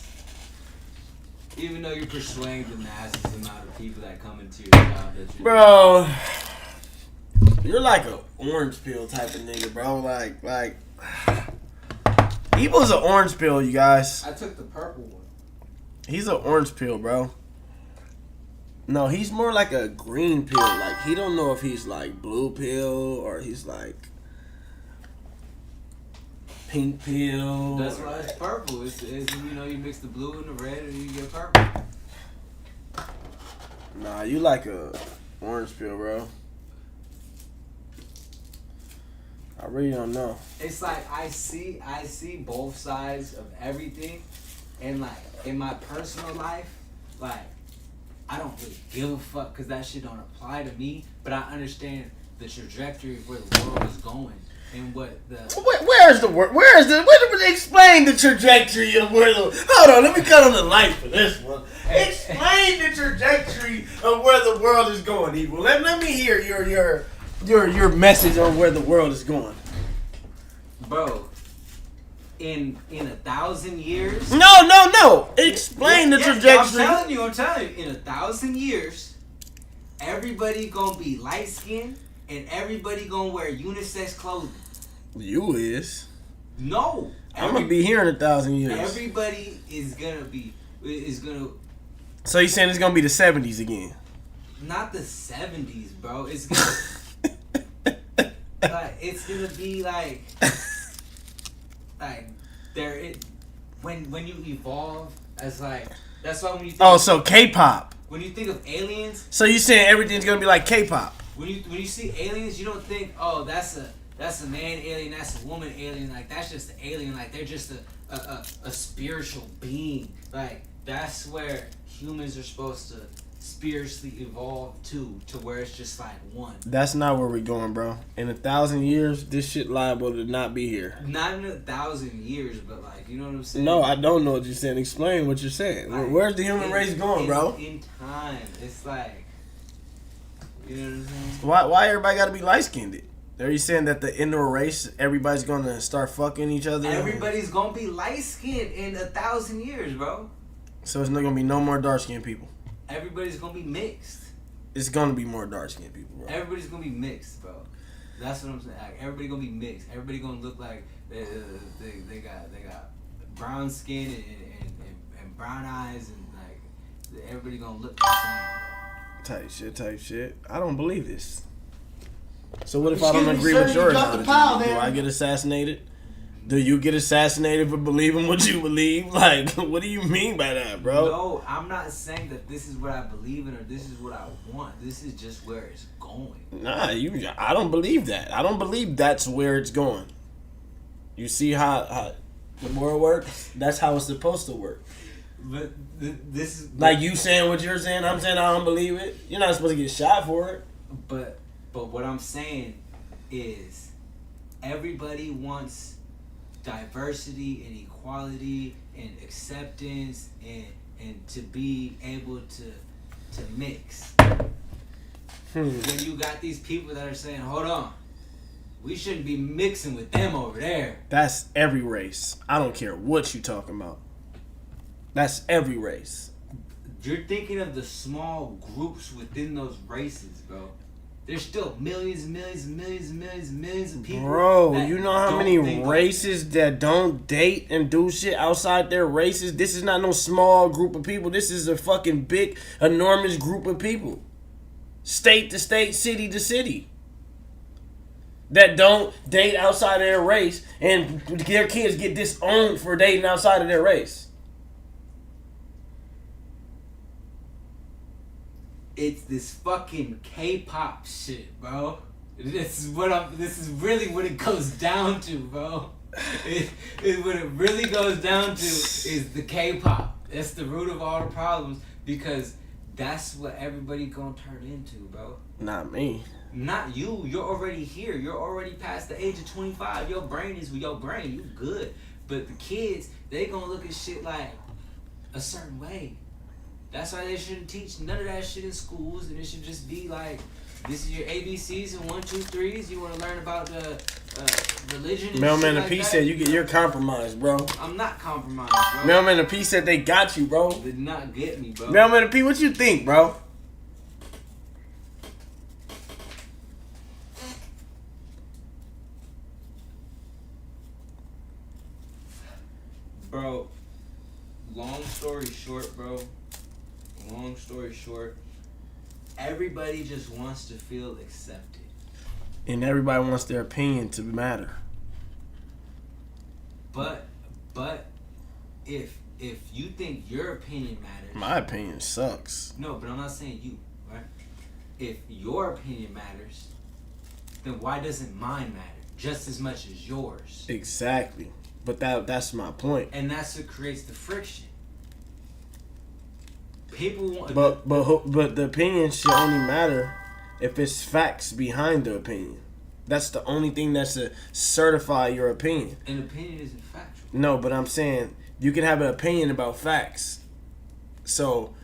Even though you're persuading the masses, the amount of people that come into your job that you... Bro, you're like a orange peel type of nigga, bro. Like, Evil's an orange peel, you guys. I took the purple one. He's an orange peel, bro. No, he's more like a green pill. Like, he don't know if he's like blue pill or he's like pink pill. That's why it's purple. It's you know, you mix the blue and the red and you get purple. Nah, you like a orange pill, bro. I really don't know. It's like I see both sides of everything, and like in my personal life, like I don't really give a fuck because that shit don't apply to me. But I understand the trajectory of where the world is going. and what the Where's the word? Explain the trajectory of where the. Hold on, let me cut on the light for this one. Explain the trajectory of where the world is going, Evil. Let me hear your message on where the world is going. Bro, in 1,000 years. No. Explain the trajectory. I'm telling you. In 1,000 years, everybody gonna be light skinned and everybody gonna wear unisex clothing. You is. No. I'm gonna be here in 1,000 years. Everybody is gonna. So you saying it's gonna be the 70s again? Not the 70s, bro. It's gonna. It's gonna be like when you evolve as like that's why when you think so K-pop. When you think of aliens, so you saying everything's gonna be like K-pop? When you see aliens, you don't think, oh, that's a man alien, that's a woman alien, like that's just an alien, like they're just a spiritual being. Like that's where humans are supposed to spiritually evolve to where it's just like one. That's not where we're going, bro. In 1,000 years, this shit liable to not be here. Not in 1,000 years, but like, you know what I'm saying? No, I don't know what you're saying. Explain what you're saying. Like, where's the human race going, bro? In time, it's like, you know what I'm saying? Why everybody got to be light skinned? Are you saying that the inner race, everybody's gonna start fucking each other? Everybody's gonna be light skinned in 1,000 years, bro. So it's not gonna be no more dark skinned people. Everybody's gonna be mixed. It's gonna be more dark skinned people, bro. Everybody's gonna be mixed, bro. That's what I'm saying. Like, everybody gonna be mixed. Everybody gonna look like they got brown skin and brown eyes and like everybody gonna look the same. Type shit. I don't believe this. So what if I don't agree with your ideology? Do I get assassinated? Do you get assassinated for believing what you believe? Like, what do you mean by that, bro? No, I'm not saying that this is what I believe in or this is what I want. This is just where it's going. Nah, I don't believe that. I don't believe that's where it's going. You see how the world works? That's how it's supposed to work. But this is... Like you saying what you're saying, I'm saying I don't believe it. You're not supposed to get shot for it. But what I'm saying is everybody wants diversity and equality and acceptance and to be able to mix. When you got these people that are saying, hold on, we shouldn't be mixing with them over there. That's every race. I don't care what you talking about. That's every race. You're thinking of the small groups within those races, bro. There's still millions and millions and millions and millions and millions of people. Bro, you know how many races that don't date and do shit outside their races? This is not no small group of people. This is a fucking big, enormous group of people. State to state, city to city. That don't date outside of their race and their kids get disowned for dating outside of their race. It's this fucking K-pop shit, bro. This is really what it goes down to, bro. What it really goes down to is the K-pop. That's the root of all the problems because that's what everybody gonna turn into, bro. Not me. Not you. You're already here. You're already past the age of 25. Your brain is your brain. You good. But the kids, they gonna look at shit like a certain way. That's why they shouldn't teach none of that shit in schools, and it should just be like, this is your ABCs and 1, 2, 3s. You want to learn about the religion and Mailman shit and like P said you're compromised, bro. I'm not compromised, bro. Mailman and P said they got you, bro. Did not get me, bro. Mailman and P, what you think, bro? Bro, long story short, bro. Long story short, everybody just wants to feel accepted. And everybody wants their opinion to matter. But if you think your opinion matters, my opinion sucks. No, but I'm not saying you, right? If your opinion matters, then why doesn't mine matter just as much as yours? Exactly. But that's my point. And that's what creates the friction. People want, but the opinion should only matter if it's facts behind the opinion. That's the only thing that's to certify your opinion. An opinion isn't factual. No, but I'm saying you can have an opinion about facts. So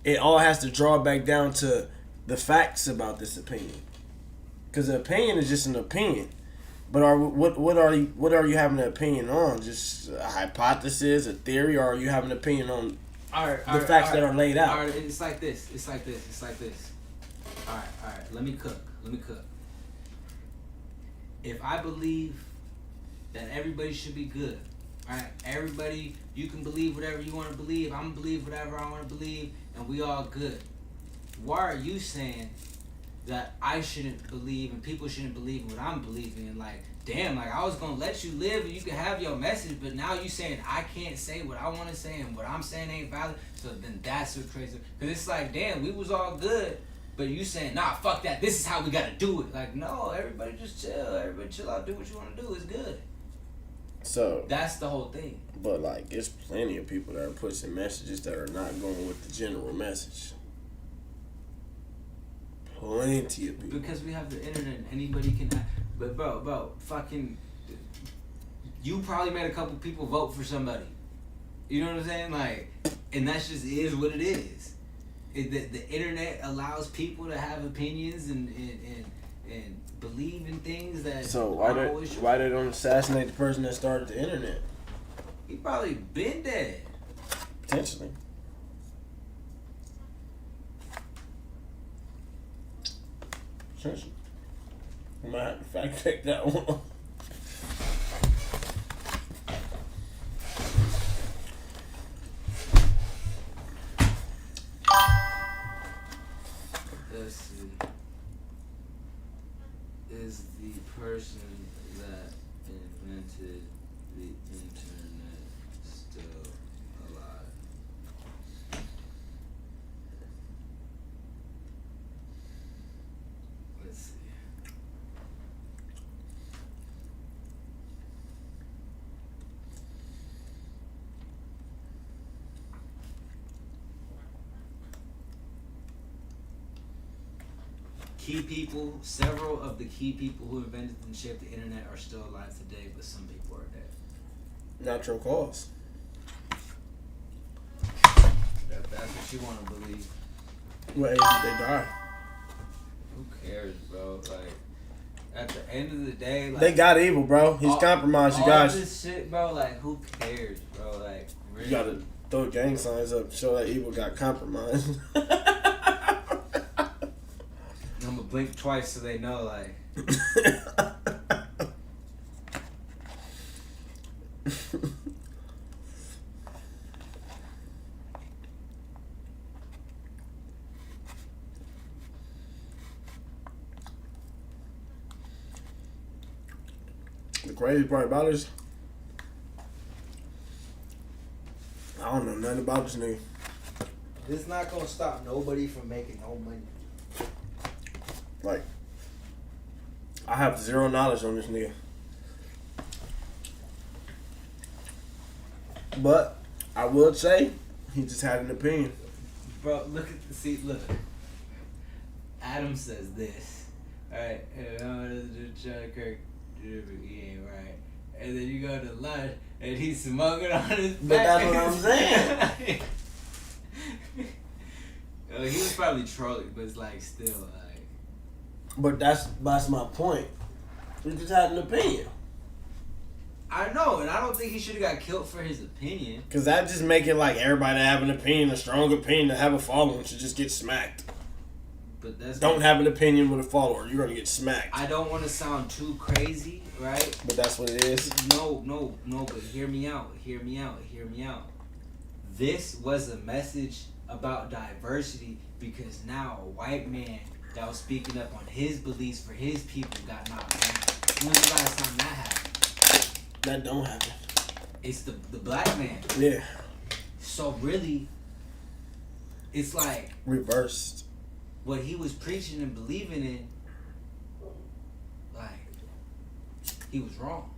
it all has to draw back down to the facts about this opinion. Because the opinion is just an opinion. But what are you having an opinion on? Just a hypothesis, a theory, or are you having an opinion on the facts that are laid out? All right, it's like this. All right. Let me cook. If I believe that everybody should be good, all right, everybody, you can believe whatever you want to believe. I'm gonna believe whatever I want to believe, and we all good. Why are you saying that I shouldn't believe and people shouldn't believe in what I'm believing in? Like, damn, like I was gonna let you live and you can have your message, but now you saying I can't say what I want to say and what I'm saying ain't valid. So then that's what's crazy. Cause it's like, damn, we was all good, but you saying, nah, fuck that. This is how we gotta do it. Like, no, everybody just chill. Everybody chill out. Do what you want to do. It's good. So that's the whole thing. But like, there's plenty of people that are pushing messages that are not going with the general message. Plenty of people. Because we have the internet and anybody can. But bro, fucking, you probably made a couple people vote for somebody. You know what I'm saying? Like, and that's just is what it is. The internet allows people to have opinions and believe in things that. So why they don't assassinate the person that started the internet? He probably been dead. Potentially. I might have to fact check that one. Let's see. Is the person that invented the internet still alive? Let's see. Key people, several of the key people who invented and shaped the internet are still alive today, but some people are dead. Natural cause. That's what you want to believe. What age did they die? Who cares, bro? Like, at the end of the day, like, they got evil, bro. He's compromised, you guys. All this shit, bro. Like, who cares, bro? Like, really. You gotta throw gang signs up, show that evil got compromised. I'm gonna blink twice so they know, like. The crazy part about it is, I don't know nothing about this nigga. This not gonna stop nobody from making no money. Like, I have zero knowledge on this nigga. But I will say, he just had an opinion. Bro, look. Adam says this. Alright, Charlie Kirk, he ain't right. And then you go to lunch, and he's smoking on his back. But that's what I'm saying. He was probably trolling, but it's like, still, like. But that's my point. He just had an opinion. I know, and I don't think he should have got killed for his opinion. Because that just make it like everybody have an opinion, a strong opinion, to have a following should just get smacked. But that's don't have an opinion with a follower. You're going to get smacked. I don't want to sound too crazy, right? But that's what it is. No, but hear me out. This was a message about diversity because now a white man that was speaking up on his beliefs for his people got knocked down. When's the last time that happened? That don't happen. It's the black man. Yeah. So really, it's like reversed. What he was preaching and believing in, like, he was wrong.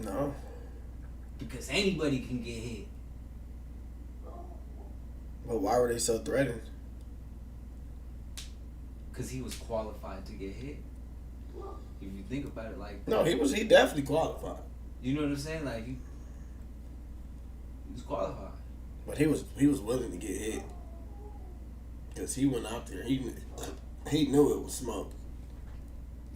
No. Because anybody can get hit. But why were they so threatened? Because he was qualified to get hit. If you think about it like that. No, he definitely qualified. You know what I'm saying? Like he was qualified. But he was willing to get hit. Because he went out there. He knew it was smoke.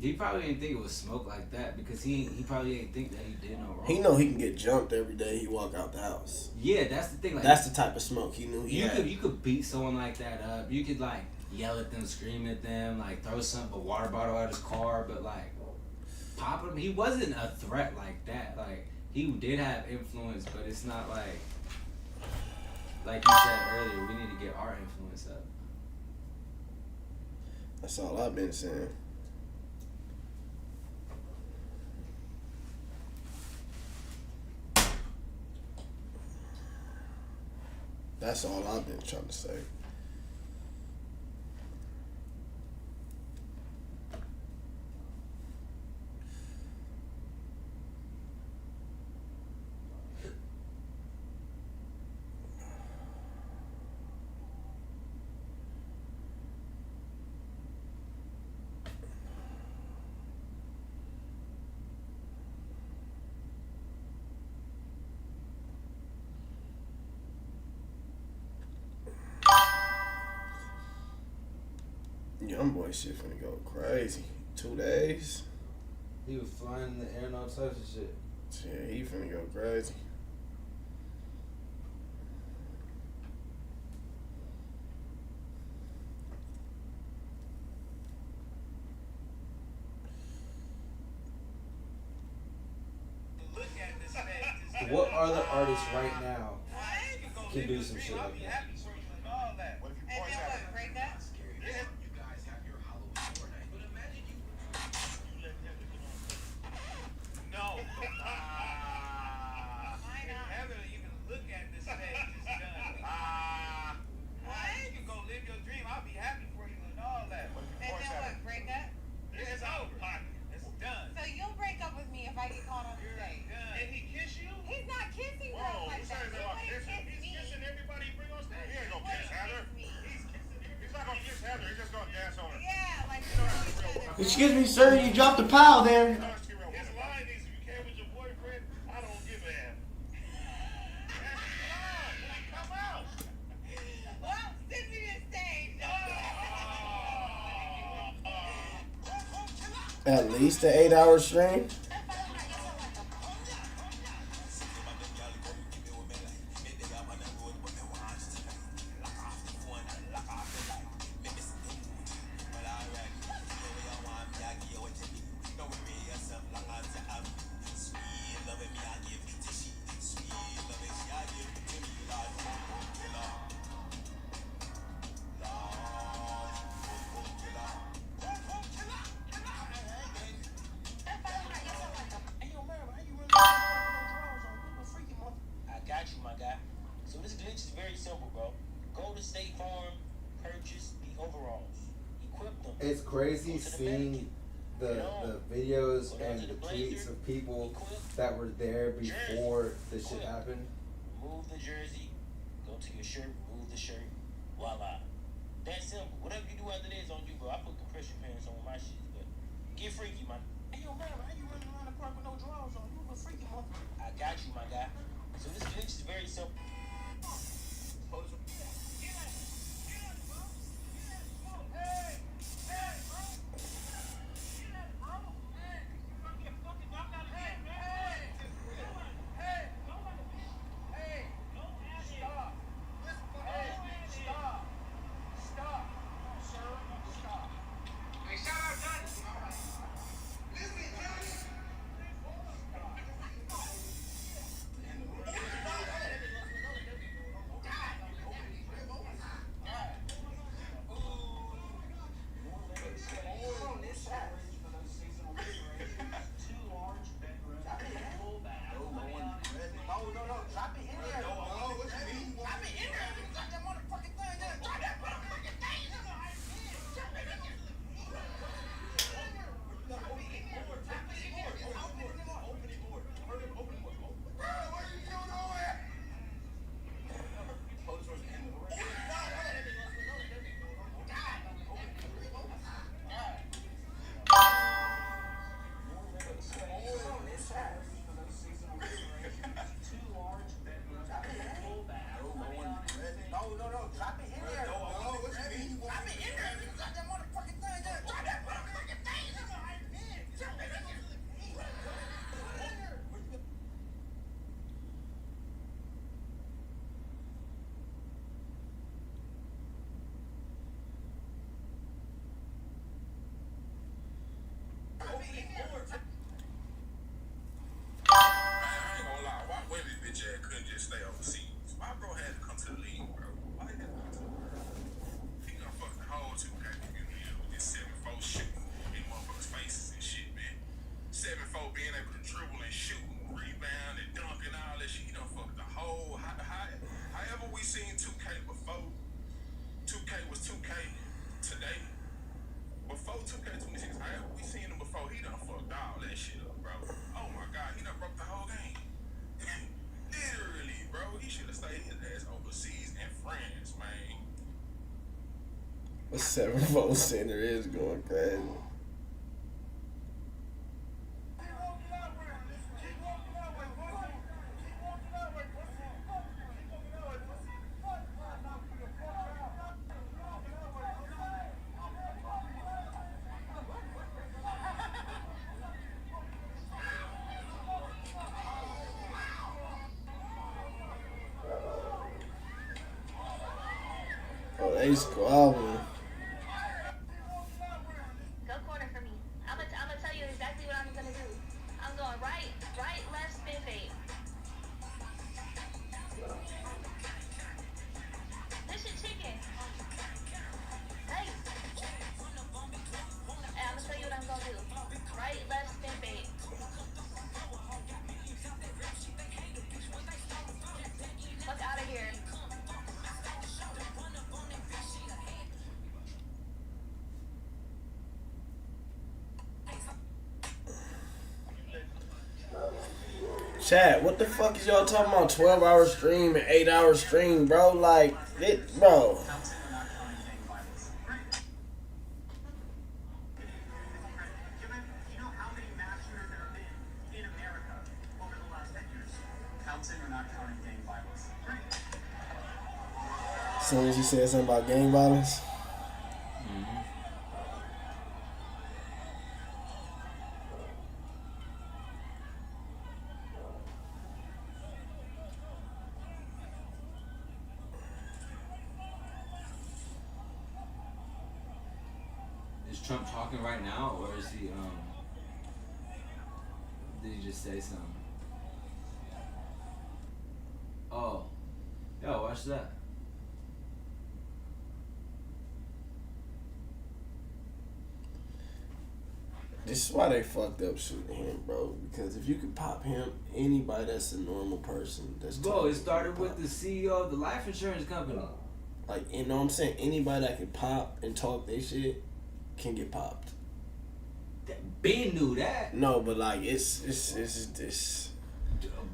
He probably didn't think it was smoke like that because he probably didn't think that he did no wrong. He know he can get jumped every day he walk out the house. Yeah, that's the thing. Like, that's the type of smoke he knew he had. You could beat someone like that up. You could like yell at them, scream at them, like throw a water bottle out of his car, but like pop him. He wasn't a threat like that. Like he did have influence, but it's not like you said earlier. We need to get our influence up. That's all I've been saying. That's all I've been trying to say. Young boy shit finna go crazy. 2 days. He was flying in the air and all types of shit. Yeah, he finna go crazy. What other artists right now can do some shit like that? Excuse me, sir, you dropped a pile there. At least an 8-hour stream. It's crazy seeing the videos and the tweets of people that were there before this shit happened. Remove the jersey, go to your shirt, remove the shirt, voila. That's simple. Whatever you do after that is on you, bro. I put compression pants on my shit, but get freaky, man. Hey, yo, man, how you running around the park with no drawers on? You a freaky, man. I got you, my guy. So this glitch is very simple. bitch ass couldn't just stay overseas. Why bro had to come to the league, bro? Why he had to come to the league? He gonna fuck the whole 2K community up with this 7-4 shooting in motherfuckers' faces and shit, man. 7-4 being able to dribble and shoot and rebound and dunk and all that shit. He done fucked the whole. However we seen 2K before, 2K was 2K today. Before 2K26, however we seen him before, he done fucked all that shit up, bro. Oh my god, he done broke the whole game. Literally, bro. He should have stayed his ass overseas in France, man. The 7-4 center is going crazy. Oh, they squabbling. Go corner for me. I'm gonna tell you exactly what I'm gonna do. I'm going right, left, spin fade. This shit chicken. Hey. I'm gonna tell you what I'm gonna do. Right, left, spin fade. Fuck out of here. Chat, what the fuck is y'all talking about? 12-hour stream and 8-hour stream, bro? Like, it, bro. As soon as you said something about gang violence. Is Trump talking right now, or is he, did he just say something? Oh. Yo, watch that. This is why they fucked up shooting him, bro. Because if you could pop him, anybody that's a normal person that's Bro, it started with the CEO of the life insurance company. Like, you know what I'm saying? Anybody that can pop and talk their shit can get popped. Ben knew that. No, but like it's.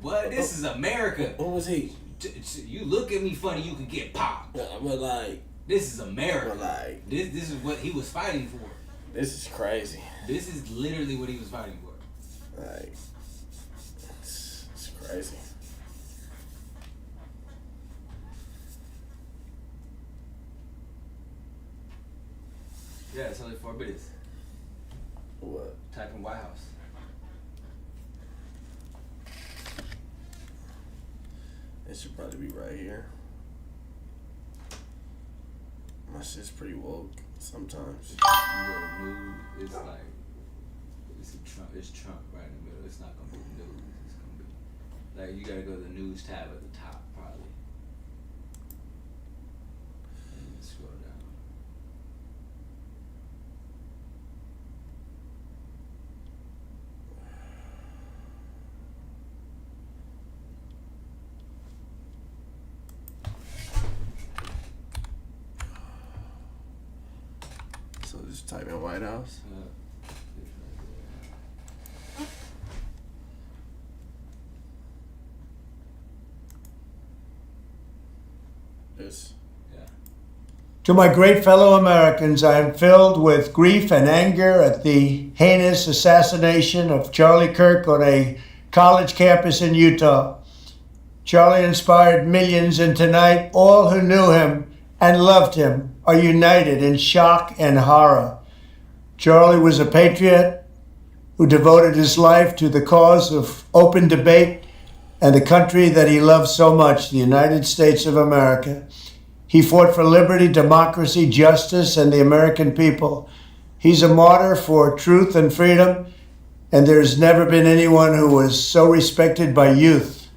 What? This is America. What was he? You look at me funny, you could get popped. But like, this is America. But like, this is what he was fighting for. This is crazy. This is literally what he was fighting for. Like, it's crazy. Yeah, it's only 4 minutes. What? Type in White House. It should probably be right here. My shit's pretty woke sometimes. You go to news, it's like it's Trump right in the middle. It's not gonna be news. It's gonna be like you gotta go to the news tab at the top probably. And scroll down. So just type in White House. This. To my great fellow Americans, I am filled with grief and anger at the heinous assassination of Charlie Kirk on a college campus in Utah. Charlie inspired millions, and tonight all who knew him and loved him are united in shock and horror. Charlie was a patriot who devoted his life to the cause of open debate and the country that he loved so much, the United States of America. He fought for liberty, democracy, justice, and the American people. He's a martyr for truth and freedom, and there's never been anyone who was so respected by youth.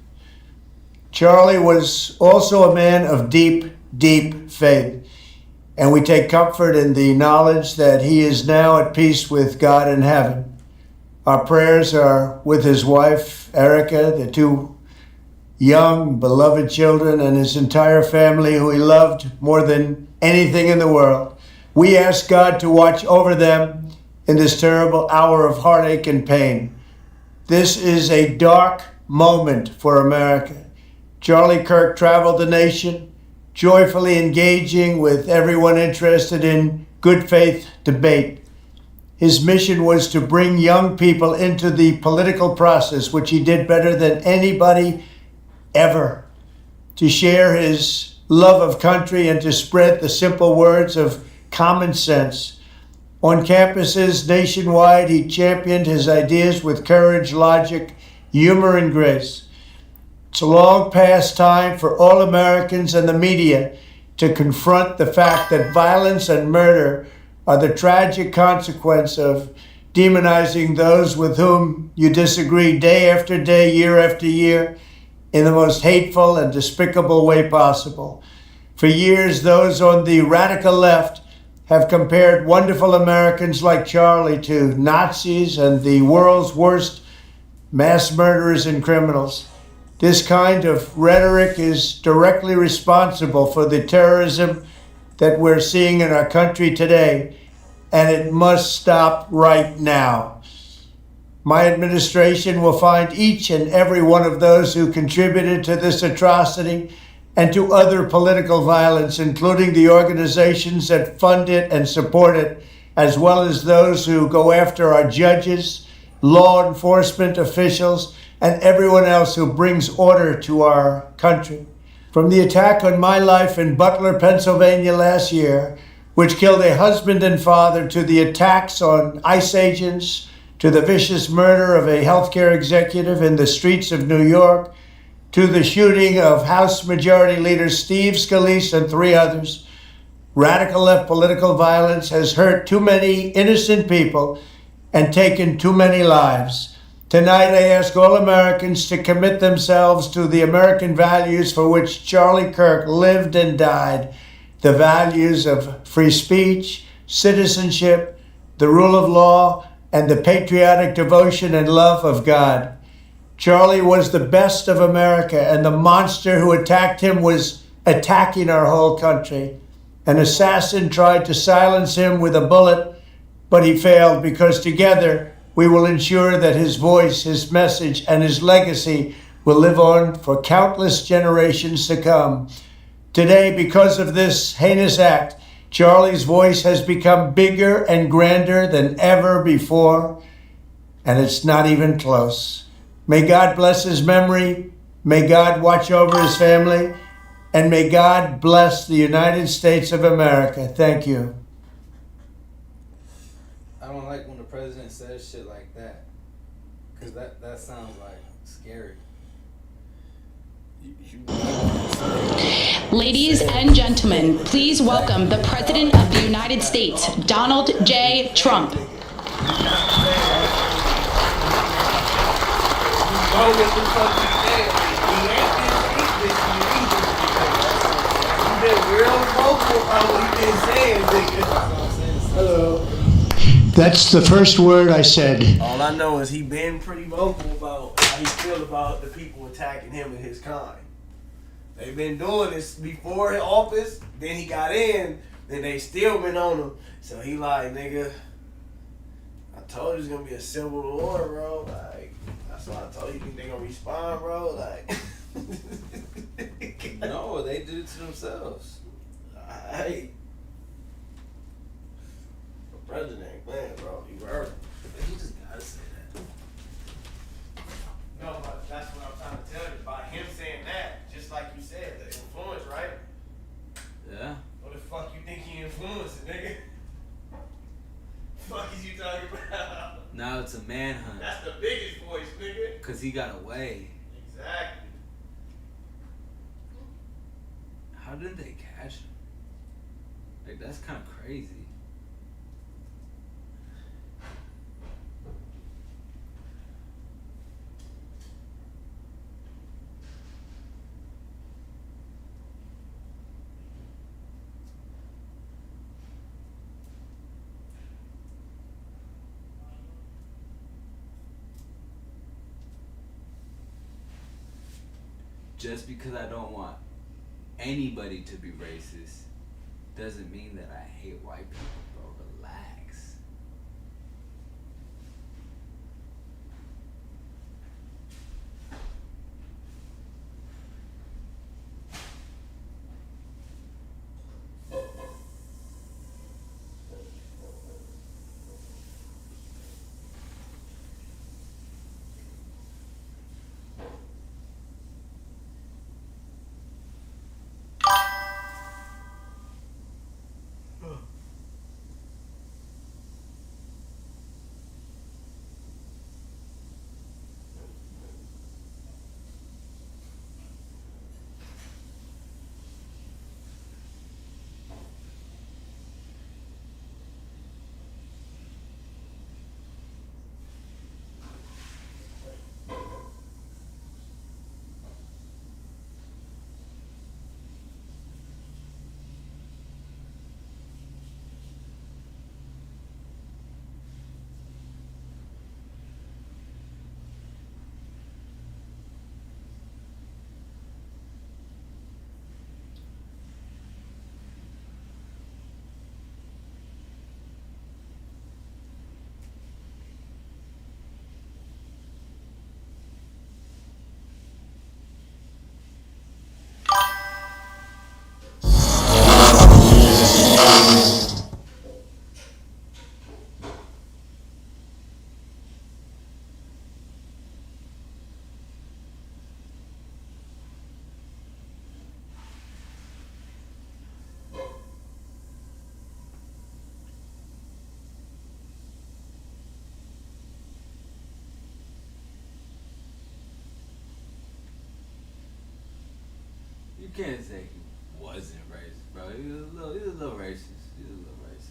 Charlie was also a man of deep, deep faith, and we take comfort in the knowledge that he is now at peace with God in heaven. Our prayers are with his wife, Erica, the two young, beloved children, and his entire family, who he loved more than anything in the world. We ask God to watch over them in this terrible hour of heartache and pain. This is a dark moment for America. Charlie Kirk traveled the nation, joyfully engaging with everyone interested in good faith debate. His mission was to bring young people into the political process, which he did better than anybody ever, to share his love of country and to spread the simple words of common sense. On campuses nationwide, he championed his ideas with courage, logic, humor, and grace. It's a long past time for all Americans and the media to confront the fact that violence and murder are the tragic consequence of demonizing those with whom you disagree day after day, year after year, in the most hateful and despicable way possible. For years, those on the radical left have compared wonderful Americans like Charlie to Nazis and the world's worst mass murderers and criminals. This kind of rhetoric is directly responsible for the terrorism that we're seeing in our country today, and it must stop right now. My administration will find each and every one of those who contributed to this atrocity and to other political violence, including the organizations that fund it and support it, as well as those who go after our judges, law enforcement officials, and everyone else who brings order to our country. From the attack on my life in Butler, Pennsylvania last year, which killed a husband and father, to the attacks on ICE agents, to the vicious murder of a healthcare executive in the streets of New York, to the shooting of House Majority Leader Steve Scalise and 3 others, radical left political violence has hurt too many innocent people and taken too many lives. Tonight, I ask all Americans to commit themselves to the American values for which Charlie Kirk lived and died, the values of free speech, citizenship, the rule of law, and the patriotic devotion and love of God. Charlie was the best of America, and the monster who attacked him was attacking our whole country. An assassin tried to silence him with a bullet, but he failed, because together we will ensure that his voice, his message, and his legacy will live on for countless generations to come. Today, because of this heinous act, Charlie's voice has become bigger and grander than ever before, and it's not even close. May God bless his memory, may God watch over his family, and may God bless the United States of America. Thank you. I don't like when the president says shit like that, because that sounds like scary. Ladies and gentlemen, please welcome the President of the United States, Donald J. Trump. Hello. That's the first word I said. All I know is he been pretty vocal about how he feel about the people attacking him and his kind. They've been doing this before in office, then he got in, then they still been on him. So he like, nigga, I told you it's gonna be a civil war, bro. Like, that's why I told you think they gonna respond, bro. Like, No, they did it to themselves. hey, the president ain't playing, bro. You heard him. You just gotta say that. No, but that's what I'm trying to tell you. By him saying that, just like you said, the influence, right? Yeah. What the fuck you think he influencing, nigga? Fuck is you talking about? Now it's a manhunt. That's the biggest voice, nigga. Cause he got away. Exactly. How did they catch him? Like, that's kind of crazy. just because I don't want anybody to be racist doesn't mean that I hate white people, bro. Relax. You can't say he wasn't racist, bro. He was a little racist. He was a little racist.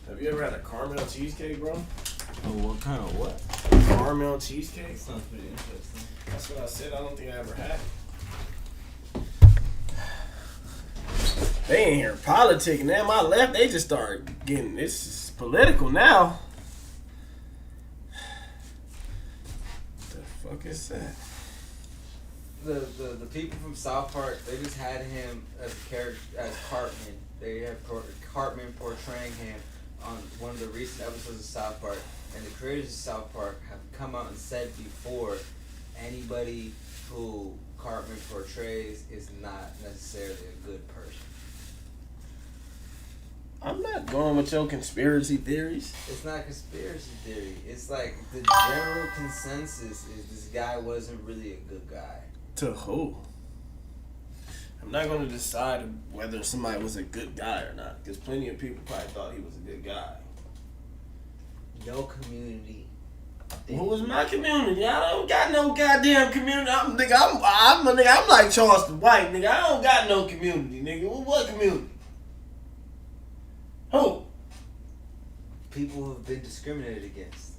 Have you ever had a caramel cheesecake, bro? Oh, what kind of what? Caramel cheesecake? Sounds pretty interesting. That's what I said. I don't think I ever had it. They in here politicking. Now my left, they just start getting, this is political now. What the fuck is that? The people from South Park, they just had him as a character, as Cartman. They have Cartman portraying him on one of the recent episodes of South Park, and the creators of South Park have come out and said before, anybody who Cartman portrays is not necessarily a good person. I'm not going with your conspiracy theories. It's not conspiracy theory. It's like the general consensus is this guy wasn't really a good guy. To who? I'm not going to decide whether somebody was a good guy or not, because plenty of people probably thought he was a good guy. Your community. What was my community? I don't got no goddamn community. I'm like Charleston White, nigga. I don't got no community, nigga. What community? Who? People who have been discriminated against.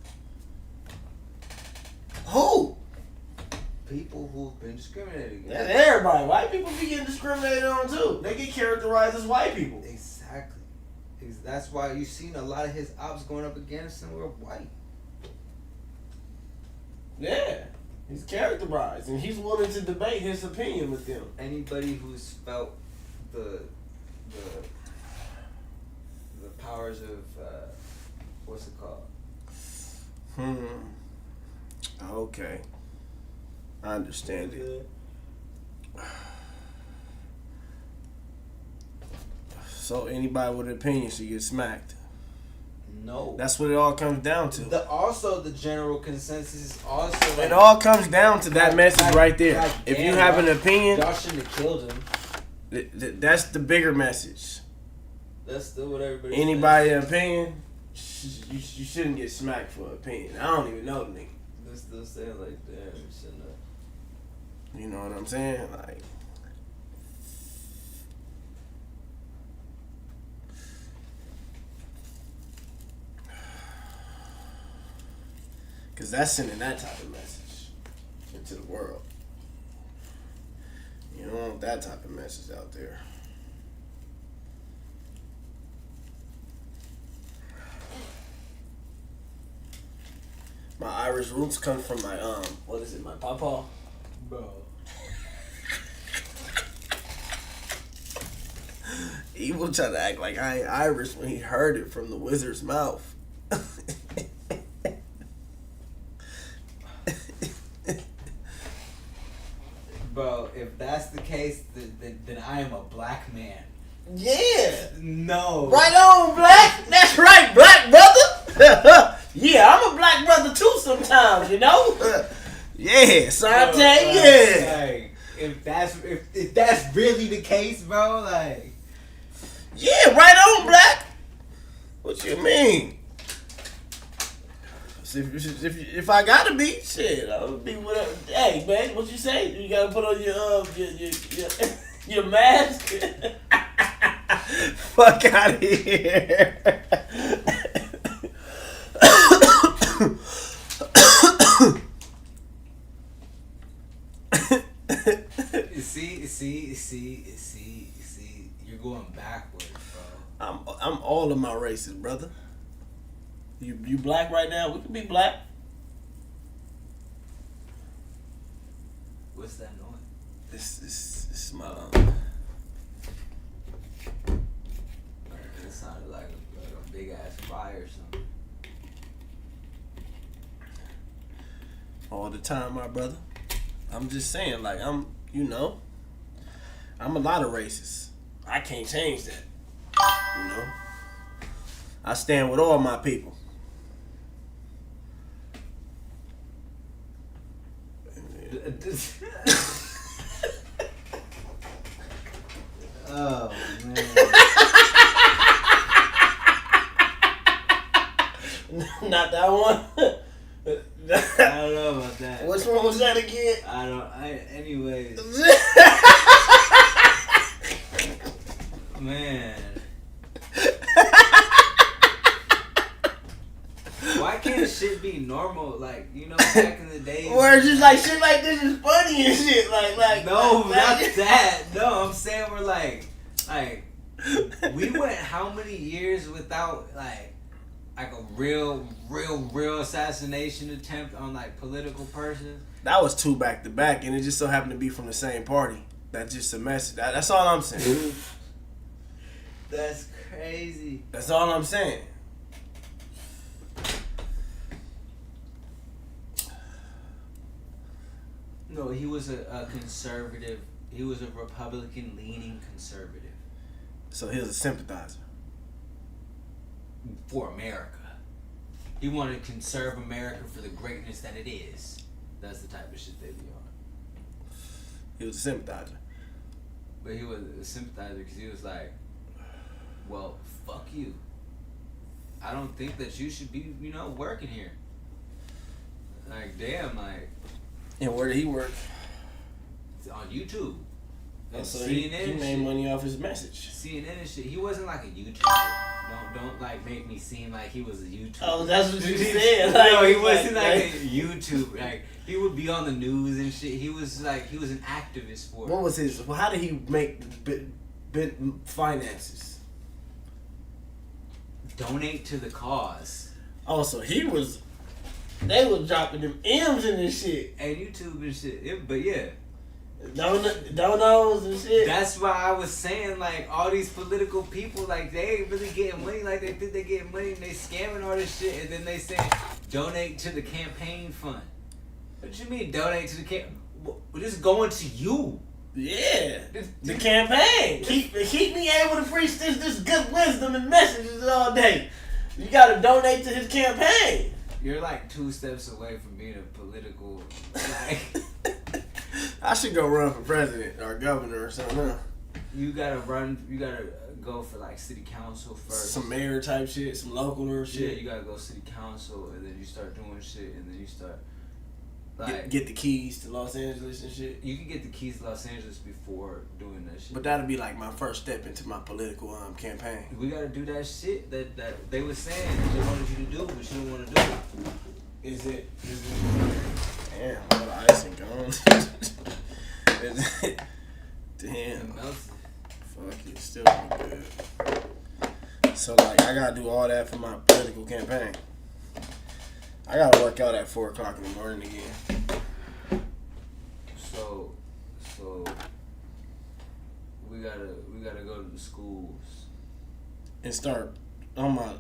Who? People who have been discriminated against. That's everybody. White people be getting discriminated on too. They get characterized as white people. Exactly. That's why you've seen a lot of his ops going up against him were white. Yeah. He's characterized and he's willing to debate his opinion with them. Anybody who's felt the powers of what's it called? Okay. I understand it. So anybody with an opinion should get smacked. No. That's what it all comes down to. The general consensus is also like, it all comes down to that message right there. If you have an opinion, y'all shouldn't have killed him. That's the bigger message. That's still what everybody Anybody opinion, you shouldn't get smacked for an opinion. I don't even know the nigga. They're still saying like, damn, you shouldn't have. You know what I'm saying? Like, because that's sending that type of message into the world. You don't want that type of message out there. My Irish roots come from my what is it? My papa, bro. He will try to act like I ain't Irish when he heard it from the wizard's mouth. Bro, if that's the case, then I am a black man. Yeah. No. Right on, black. That's right, black brother. Yeah, I'm a black brother too sometimes, you know? Yeah, Sante, yeah. Like, if that's really the case, bro, like. Yeah, right on, black. What you mean? If I gotta be, shit, I'll be whatever. Hey, man, what you say? You gotta put on your mask? Fuck out of here. See, you're going backwards, bro. I'm all of my races, brother. You black right now? We can be black. What's that noise? It's my It sounded like a big ass fire or something. all the time, my brother. I'm just saying, like, I'm a lot of races. I can't change that. You know? I stand with all my people. Oh, man. Not that one. I don't know about that. Which one was that again? Anyways. Man. Why can't shit be normal? Like, you know, back in the day. Where it's just like shit like this is funny and shit. Like no, like, not that. No, I'm saying we're like we went how many years without like a real assassination attempt on like political persons? That was 2 back to back, and it just so happened to be from the same party. That's just a message. That's all I'm saying. That's crazy. That's all I'm saying. No, he was a conservative. He was a Republican-leaning conservative. So he was a sympathizer. For America. He wanted to conserve America for the greatness that it is. That's the type of shit they be on. He was a sympathizer. But he was a sympathizer because he was like, well, fuck you. I don't think that you should be, working here. Like, damn, like. And where did he work? On YouTube. And so CNN he made money off his message. CNN and shit. He wasn't like a YouTuber. Don't like make me seem like he was a YouTuber. Oh, that's what you said. No, he wasn't like a YouTuber. Like, he would be on the news and shit. He was an activist for it. What was his? How did he make finances? Donate to the cause. Oh, so he was. They was dropping them M's in this shit. And YouTube and shit. But yeah. Donos and shit. That's why I was saying, like, all these political people, like, they ain't really getting money. Like, they think they getting money and they scamming all this shit. And then they say, donate to the campaign fund. What you mean, donate to the campaign? We're just going to you. Yeah. The campaign. Keep me able to preach this good wisdom and messages all day. You gotta donate to his campaign. You're like 2 steps away from being a political, like... I should go run for president or governor or something. Huh? You gotta go for like city council first. Some mayor type shit, some local or shit. Yeah, you gotta go city council and then you start doing shit and then you start like get the keys to Los Angeles and shit. You can get the keys to Los Angeles before doing that shit. But that'll be like my first step into my political campaign. We gotta do that shit that they were saying that they wanted you to do, but you don't want to do it. Is it? Damn, all the ice and gone. Damn. Fuck it, still good. So like I gotta do all that for my political campaign. I gotta work out at 4 o'clock in the morning again. So we gotta go to the schools and start on my.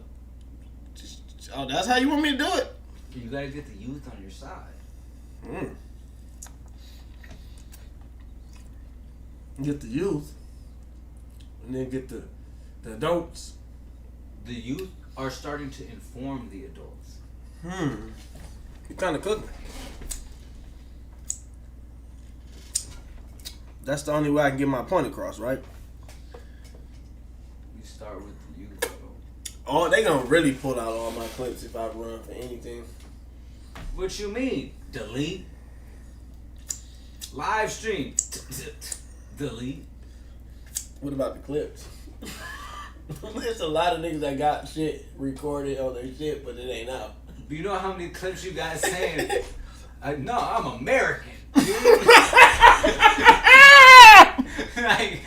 Oh, that's how you want me to do it. You gotta get the youth on your side. Get the youth, and then get the adults. The youth are starting to inform the adults. You kind of cooking. That's the only way I can get my point across, right? You start with the youth, bro. Oh, they gonna really pull out all my clips if I run for anything. What you mean? Delete. Live stream. Delete. What about the clips? There's a lot of niggas that got shit recorded on their shit, but it ain't out. Do you know how many clips you guys saying? No, I'm American. Like,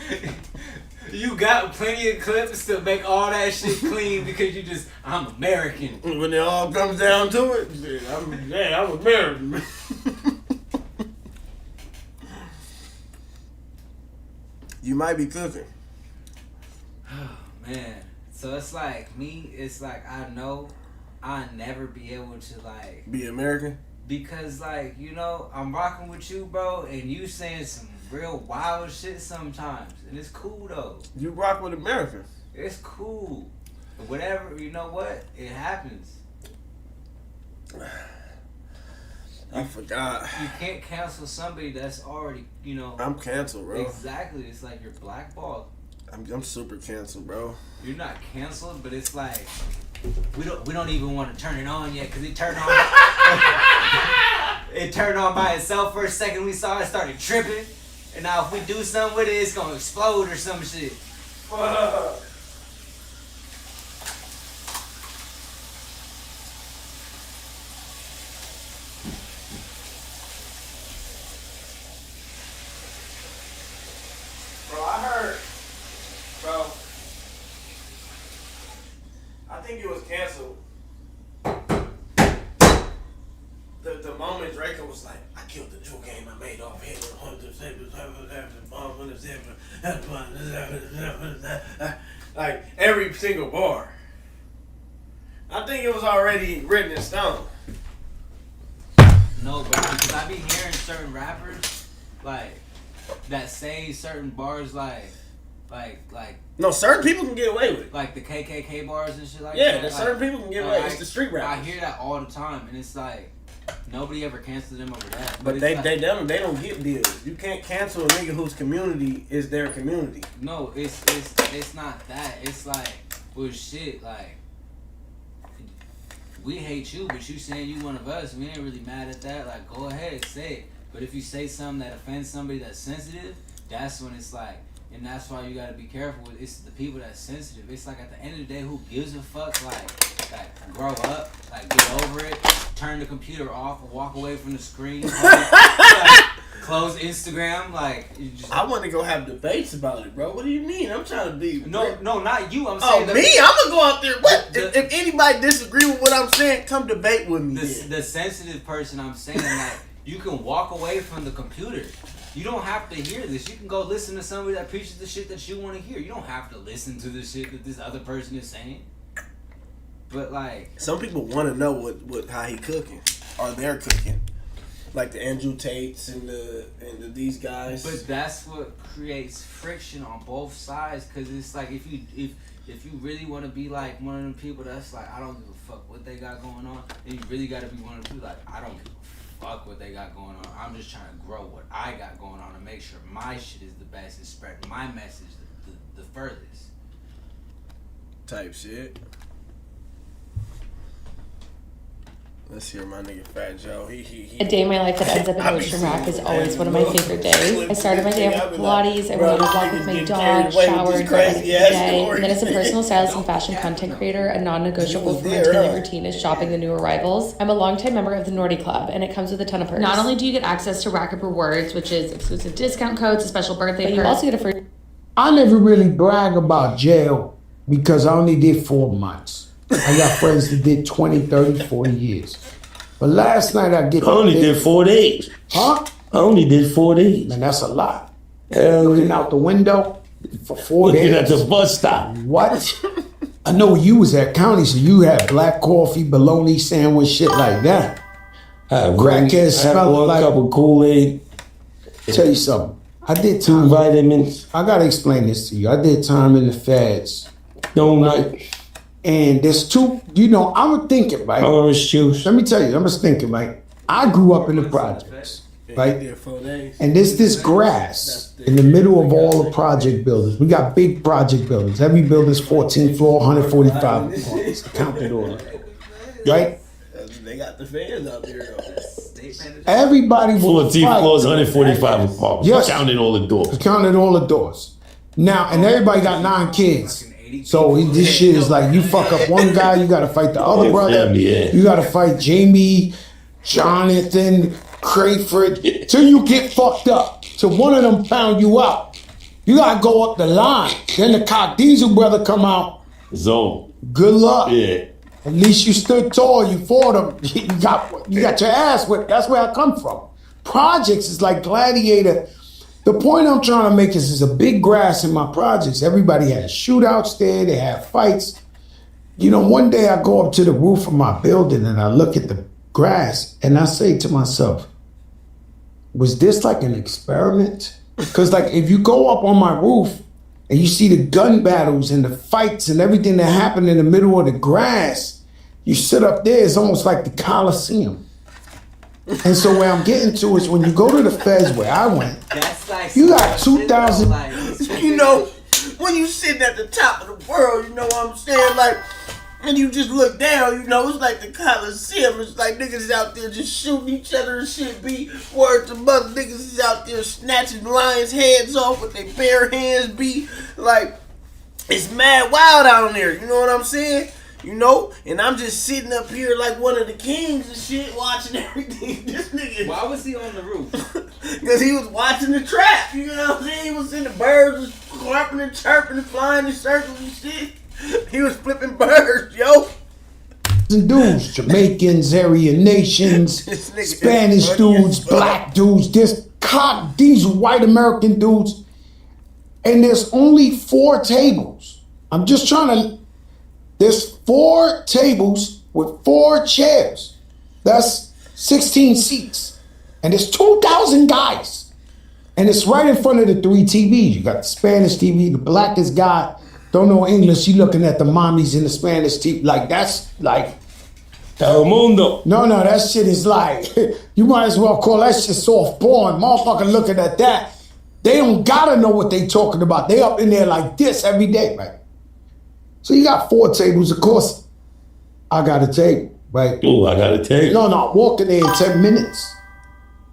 you got plenty of clips to make all that shit clean because you just, I'm American. When it all comes down to it, I'm American. You might be cooking. Oh, man. So it's like, me, it's like, I know I'll never be able to, like... Be American? Because, like, I'm rocking with you, bro, and you saying some real wild shit sometimes. And it's cool, though. You rock with America. It's cool. Whatever, you know what? It happens. I forgot. You can't cancel somebody that's already, I'm canceled, bro. Exactly. It's like you're blackballed. I'm super canceled, bro. You're not canceled, but it's like we don't even want to turn it on yet because it turned on. It turned on by itself for a second. We saw it started tripping, and now if we do something with it, it's gonna explode or some shit. Fuck. I think it was canceled. The moment Draco was like, I killed the Drew game I made off here. Like every single bar. I think it was already written in stone. No, but because I be hearing certain rappers like that say certain bars like. No, certain people can get away with it. Like the KKK bars and shit like yeah, that. certain people can get away. It's the street rappers. I hear that all the time, and it's like nobody ever cancels them over that. But they like, don't get deals. You can't cancel a nigga whose community is their community. No, it's not that. It's like well shit like we hate you, but you saying you one of us. We ain't really mad at that. Like go ahead, say it. But if you say something that offends somebody that's sensitive, that's when it's like. And that's why you gotta be careful with it's the people that's sensitive. It's like at the end of the day, who gives a fuck? Like grow up, like get over it, turn the computer off, walk away from the screen, close Instagram. Like you just, I want to go have debates about it, bro. What do you mean? I'm trying to be no, not you. I'm saying me. I'm gonna go out there. What if anybody disagree with what I'm saying? Come debate with me. The sensitive person. I'm saying like you can walk away from the computer. You don't have to hear this. You can go listen to somebody that preaches the shit that you want to hear. You don't have to listen to the shit that this other person is saying. But like, some people want to know what how he cooking or they're cooking, like the Andrew Tates and these guys. But that's what creates friction on both sides. Cause it's like if you really want to be like one of them people that's like I don't give a fuck what they got going on, then you really got to be one of them people like I don't give a fuck what they got going on. I'm just trying to grow what I got going on and make sure my shit is the best and spread my message the furthest. Type shit. Let's hear my nigga Fat Joe. He A day in my life that ends up in ocean rock is always one of my favorite days. I started my day off with Pilates, I went on a walk with my dog, showered, got ready for the day, and then as a personal stylist and fashion content creator, a non-negotiable for my daily routine is shopping the new arrivals. I'm a longtime member of the Nordy Club, and it comes with a ton of perks. Not only do you get access to Rack Up Rewards, which is exclusive discount codes, a special birthday, but you also get a free... I never really brag about jail because I only did 4 months. I got friends that did 20, 30, 40 years. But last night I only did 4 days. Huh? I only did 4 days. Man, that's a lot. Looking out the window for 4 days. Looking at the bus stop. What? I know you was at county, so you had black coffee, bologna sandwich, shit like that. Crackhead smell like... cup of Kool-Aid. Tell you something. I did time. 2 vitamins. I gotta explain this to you. I did time in the feds. And there's 2, I'm thinking, right? Orange juice. Let me tell you, I'm just thinking, right? I grew up in the projects, right? And there's this grass in the middle of all the project buildings. We got big project buildings. Every building's 14th floor, 145 apartments. Counted all. Right? They got the fans out there, though. Everybody will 14 floors, 145 apartments. Yes. Counting all the doors. Counted all the doors. Now, and everybody got 9 kids. So this shit is like you fuck up one guy, you gotta fight the other brother. You gotta fight Jamie, Jonathan, Crayford, till you get fucked up. Till one of them found you out. You gotta go up the line. Then the Cock Diesel brother come out. Zone. Good luck. Yeah. At least you stood tall, you fought him. You got your ass whipped. That's where I come from. Projects is like Gladiator. The point I'm trying to make is there's a big grass in my projects. Everybody has shootouts there. They have fights. One day I go up to the roof of my building and I look at the grass and I say to myself, was this like an experiment? Because like if you go up on my roof and you see the gun battles and the fights and everything that happened in the middle of the grass, you sit up there, it's almost like the Coliseum. And so where I'm getting to is when you go to the feds where I went, you got 2,000. When you sitting at the top of the world, you know what I'm saying? Like, and you just look down, it's like the Coliseum. It's like niggas is out there just shooting each other and shit. Be word to mother, niggas is out there snatching lions' heads off with their bare hands. Be like, it's mad wild out there. You know what I'm saying? And I'm just sitting up here like one of the kings and shit, watching everything. This nigga. Why was he on the roof? Because he was watching the trap. You know what I'm saying? He was in the birds, was clapping and chirping and flying in circles and shit. He was flipping birds, yo. Dudes, Jamaicans, Aryan nations, Spanish dudes, black dudes, these white American dudes. And there's only 4 tables. I'm just trying to. There's 4 tables with 4 chairs. That's 16 seats. And there's 2,000 guys. And it's right in front of the 3 TVs. You got the Spanish TV, the blackest guy, don't know English, you looking at the mommies in the Spanish TV. Like, that's like... El mundo. No, that shit is like, you might as well call that shit soft porn. Motherfucker looking at that. They don't gotta know what they talking about. They up in there like this every day, right? So you got 4 tables, of course. I got a table, right? Oh, I got a table. No, I walked in there in 10 minutes.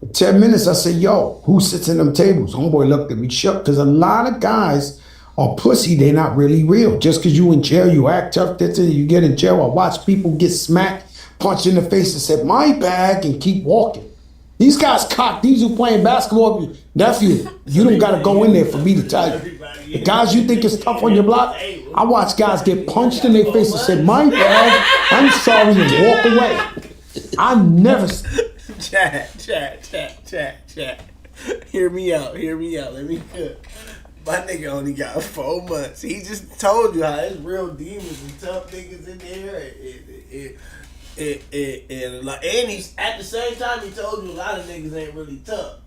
In 10 minutes, I said, yo, who sits in them tables? Homeboy looked at me shook, because a lot of guys are pussy, they're not really real. Just because you in jail, you act tough, you get in jail. I watch people get smacked, punched in the face and said, my bag, and keep walking. These guys cock, these who playing basketball, nephew, you don't gotta go in there for me to tell you. The guys you think is tough on your block, I watch guys get punched in their face and say, my bad, I'm sorry, and walk away. I never... Chat. Hear me out, let me cook. My nigga only got 4 months. He just told you how there's real demons and tough niggas in there. And he's at the same time he told you a lot of niggas ain't really tough.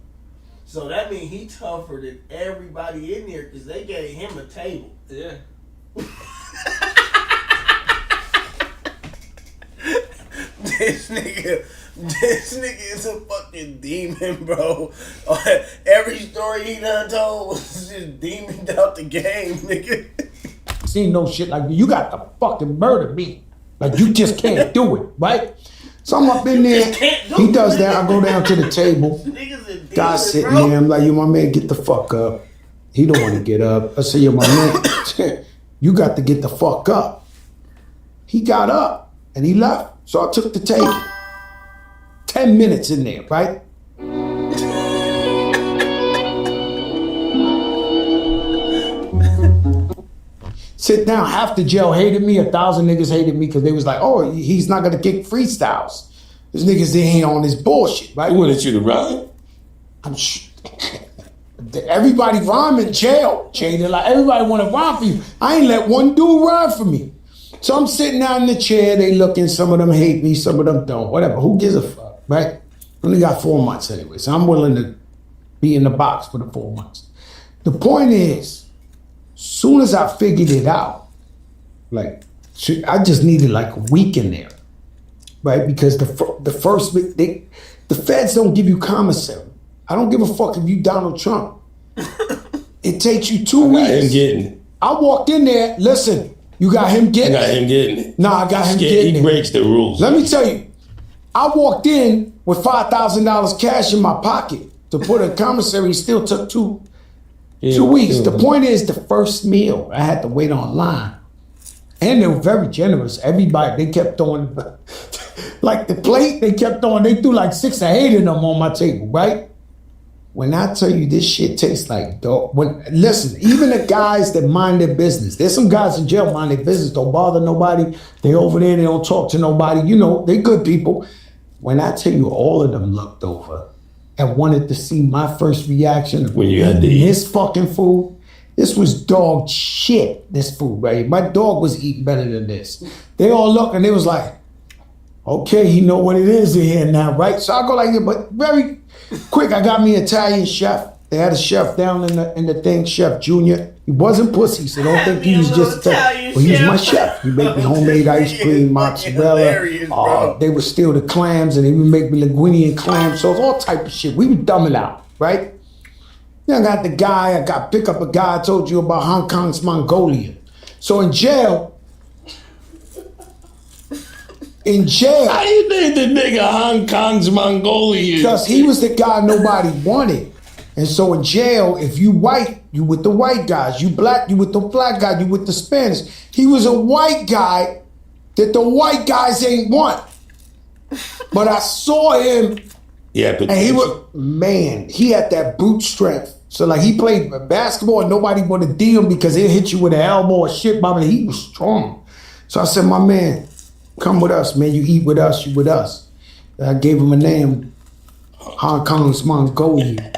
So that means he tougher than everybody in there because they gave him a table. Yeah. This nigga is a fucking demon, bro. Every story he done told was just demoned out the game, nigga. Seen no shit like you got to fucking murder me. Like you just can't do it, right? So I'm up in there. He does that. I go down to the table. Guy's sitting there. I'm like, yo, my man, get the fuck up. He don't want to get up. I say, yo, my man, you got to get the fuck up. He got up and he left. So I took the table. 10 minutes in there, right? Sit down. Half the jail hated me. 1,000 niggas hated me because they was like, oh, he's not gonna kick freestyles. These niggas they ain't on this bullshit, right? Who wanted you to rhyme? Everybody rhyme in jail, Jada. Like everybody want to rhyme for you. I ain't let one dude rhyme for me. So I'm sitting down in the chair. They looking. Some of them hate me. Some of them don't. Whatever. Who gives a fuck, right? Only got 4 months anyway, so I'm willing to be in the box for the 4 months. The point is, soon as I figured it out, like I just needed like a week in there, right? Because the feds don't give you commissary. I don't give a fuck if you Donald Trump. It takes you 2 weeks. I got him getting it. I walked in there. Listen, you got him getting it. I got him getting it. Nah, I got him getting it. He breaks the rules. Let me tell you, I walked in with $5,000 cash in my pocket to put in commissary. It still took two weeks. The point is, the first meal I had to wait online, and they were very generous. Everybody, they kept throwing like the plate. They kept throwing. They threw like 6 or 8 of them on my table, right? When I tell you this shit tastes like dog. Listen, even the guys that mind their business. There's some guys in jail mind their business. Don't bother nobody. They over there. They don't talk to nobody. You know, they good people. When I tell you, all of them looked over and wanted to see my first reaction when you had to eat this fucking food. This was dog shit, this food, right? My dog was eating better than this. They all looked and they was like, okay, he know what it is in here now, right? So I go like, but very quick, I got me an Italian chef. They had a chef down in the thing, Chef Junior. He wasn't pussy, so don't think he was just Italian. But he was my chef. He made me homemade ice cream, mozzarella. They would steal the clams, and he would make me linguine and clam sauce, all type of shit. We would dumb it out, right? Then I got the guy. Pick up a guy I told you about, Hong Kong's Mongolian. So in jail. How do you think the nigga Hong Kong's Mongolian? Because he was the guy nobody wanted. And so in jail, if you white, you with the white guys. You black, you with the black guy. You with the Spanish. He was a white guy that the white guys ain't want. But I saw him. Yeah, and he had that boot strength. So like he played basketball and nobody wanted to D him because he'll hit you with an elbow or shit, but he was strong. So I said, my man, come with us, man. You eat with us, you with us. I gave him a name, Hong Kong's Mongolian.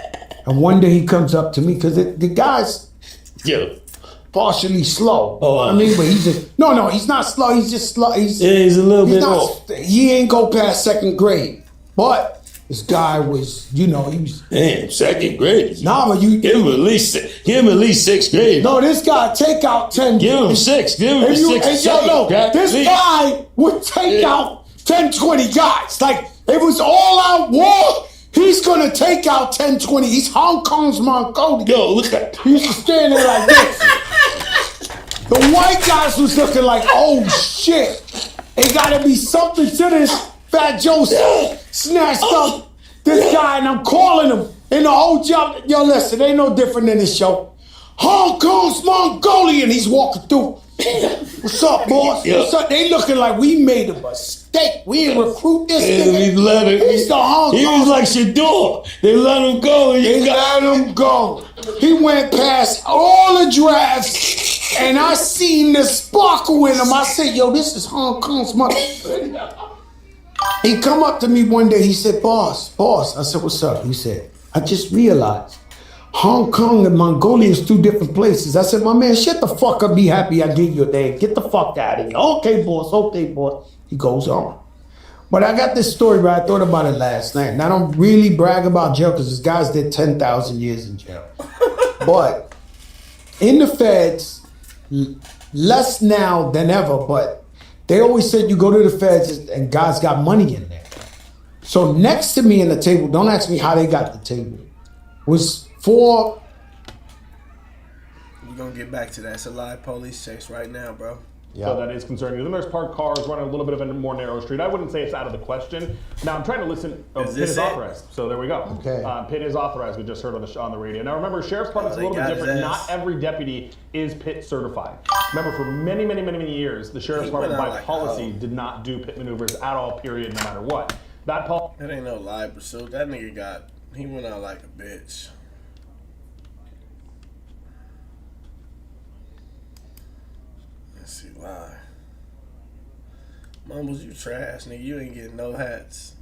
And one day he comes up to me, because the guy's partially slow. I mean, but he's just, no, he's not slow. He's just slow. He's a little bit off. He ain't go past second grade. But this guy was, he was. Damn, second grade. Nah, but you give him at least 6th grade. No, this guy take out 10. Give him 6. Give him 6. And this guy would take out 10, 20 guys. Like, it was all out war. He's gonna take out 10, 20. He's Hong Kong's Mongolian. Yo, look at. He used to stand there like this. The white guys was looking like, oh shit. It gotta be something to this. Fat Joe snatched up this guy, and I'm calling him in the hotel. Yo, listen, ain't no different than this show. Hong Kong's Mongolian. He's walking through. What's up, boss? Yeah. What's up? They looking like we made a mistake. We didn't recruit this nigga. He's the Hong Kong. He was like Shador. They let him go. They let him go. He went past all the drafts, and I seen the sparkle in him. I said, yo, this is Hong Kong's mother. He come up to me one day. He said, boss. I said, what's up? He said, I just realized Hong Kong and Mongolia is 2 different places. I said, my man, shut the fuck up. Be happy I gave you a day. Get the fuck out of here. Okay, boss. He goes on. But I got this story, but I thought about it last night. And I don't really brag about jail because this guy's did 10,000 years in jail. But in the feds, less now than ever, but they always said you go to the feds and guys got money in there. So next to me in the table, don't ask me how they got the table, was 4. We're going to get back to that. It's a live police chase right now, bro. So that is concerning. Then there's parked cars running a little bit of a more narrow street. I wouldn't say it's out of the question. Now I'm trying to listen. Pit is authorized. So there we go. Okay. Pit is authorized. We just heard on the radio. Now remember, sheriff's department's a little bit different. Not every deputy is Pit certified. Remember, for many years, the sheriff's department by policy did not do pit maneuvers at all. Period. No matter what. That ain't no live pursuit. That nigga he went out like a bitch. Let's see, lie. Mumbles, you trash, nigga. You ain't getting no hats.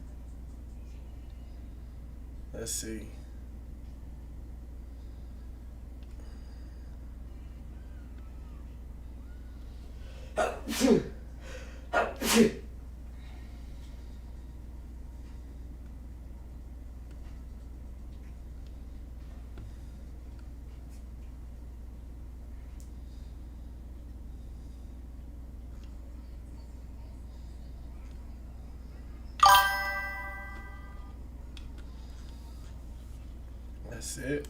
Let's see. That's it.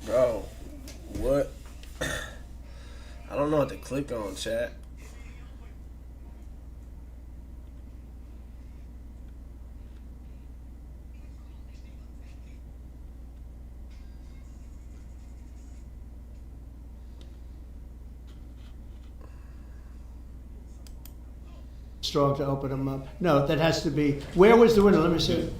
Bro, what? I don't know what to click on, chat. Strong to open them up. No, that has to be. Where was the window? Let me see.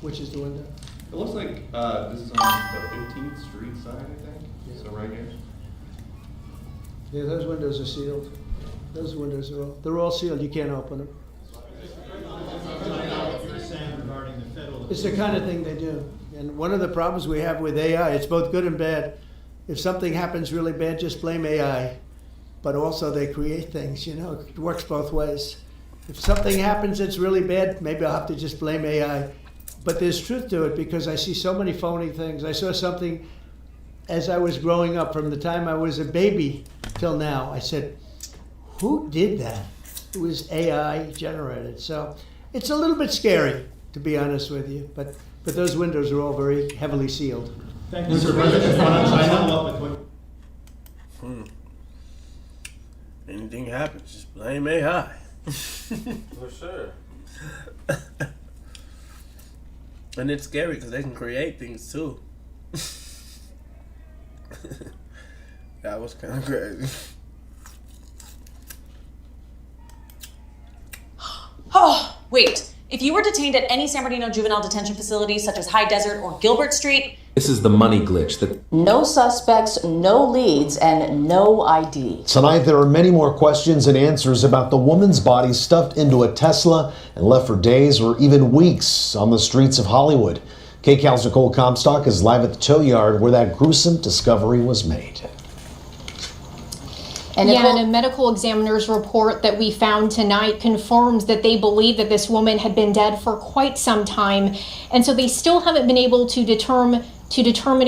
Which is the window? It looks like this is on the 15th Street side, I think. Yeah. So right here. Yeah, those windows are sealed. Those windows are they're all sealed. You can't open them. It's the kind of thing they do. And one of the problems we have with AI, it's both good and bad. If something happens really bad, just blame AI. But also they create things, you know, it works both ways. If something happens that's really bad, maybe I'll have to just blame AI. But there's truth to it because I see so many phony things. I saw something as I was growing up, from the time I was a baby till now. I said, who did that? It was AI generated. So it's a little bit scary, to be honest with you. But those windows are all very heavily sealed. Thank you, Mr. President. Anything happens, just blame AI. For sure. And it's scary because they can create things too. That was kind of crazy. Oh, wait. If you were detained at any San Bernardino juvenile detention facility, such as High Desert or Gilbert Street, This is the money glitch that no suspects, no leads, and no ID. Tonight, there are many more questions and answers about the woman's body stuffed into a Tesla and left for days or even weeks on the streets of Hollywood. KCAL's Nicole Comstock is live at the tow yard where that gruesome discovery was made. And a medical examiner's report that we found tonight confirms that they believe that this woman had been dead for quite some time. And so they still haven't been able to determine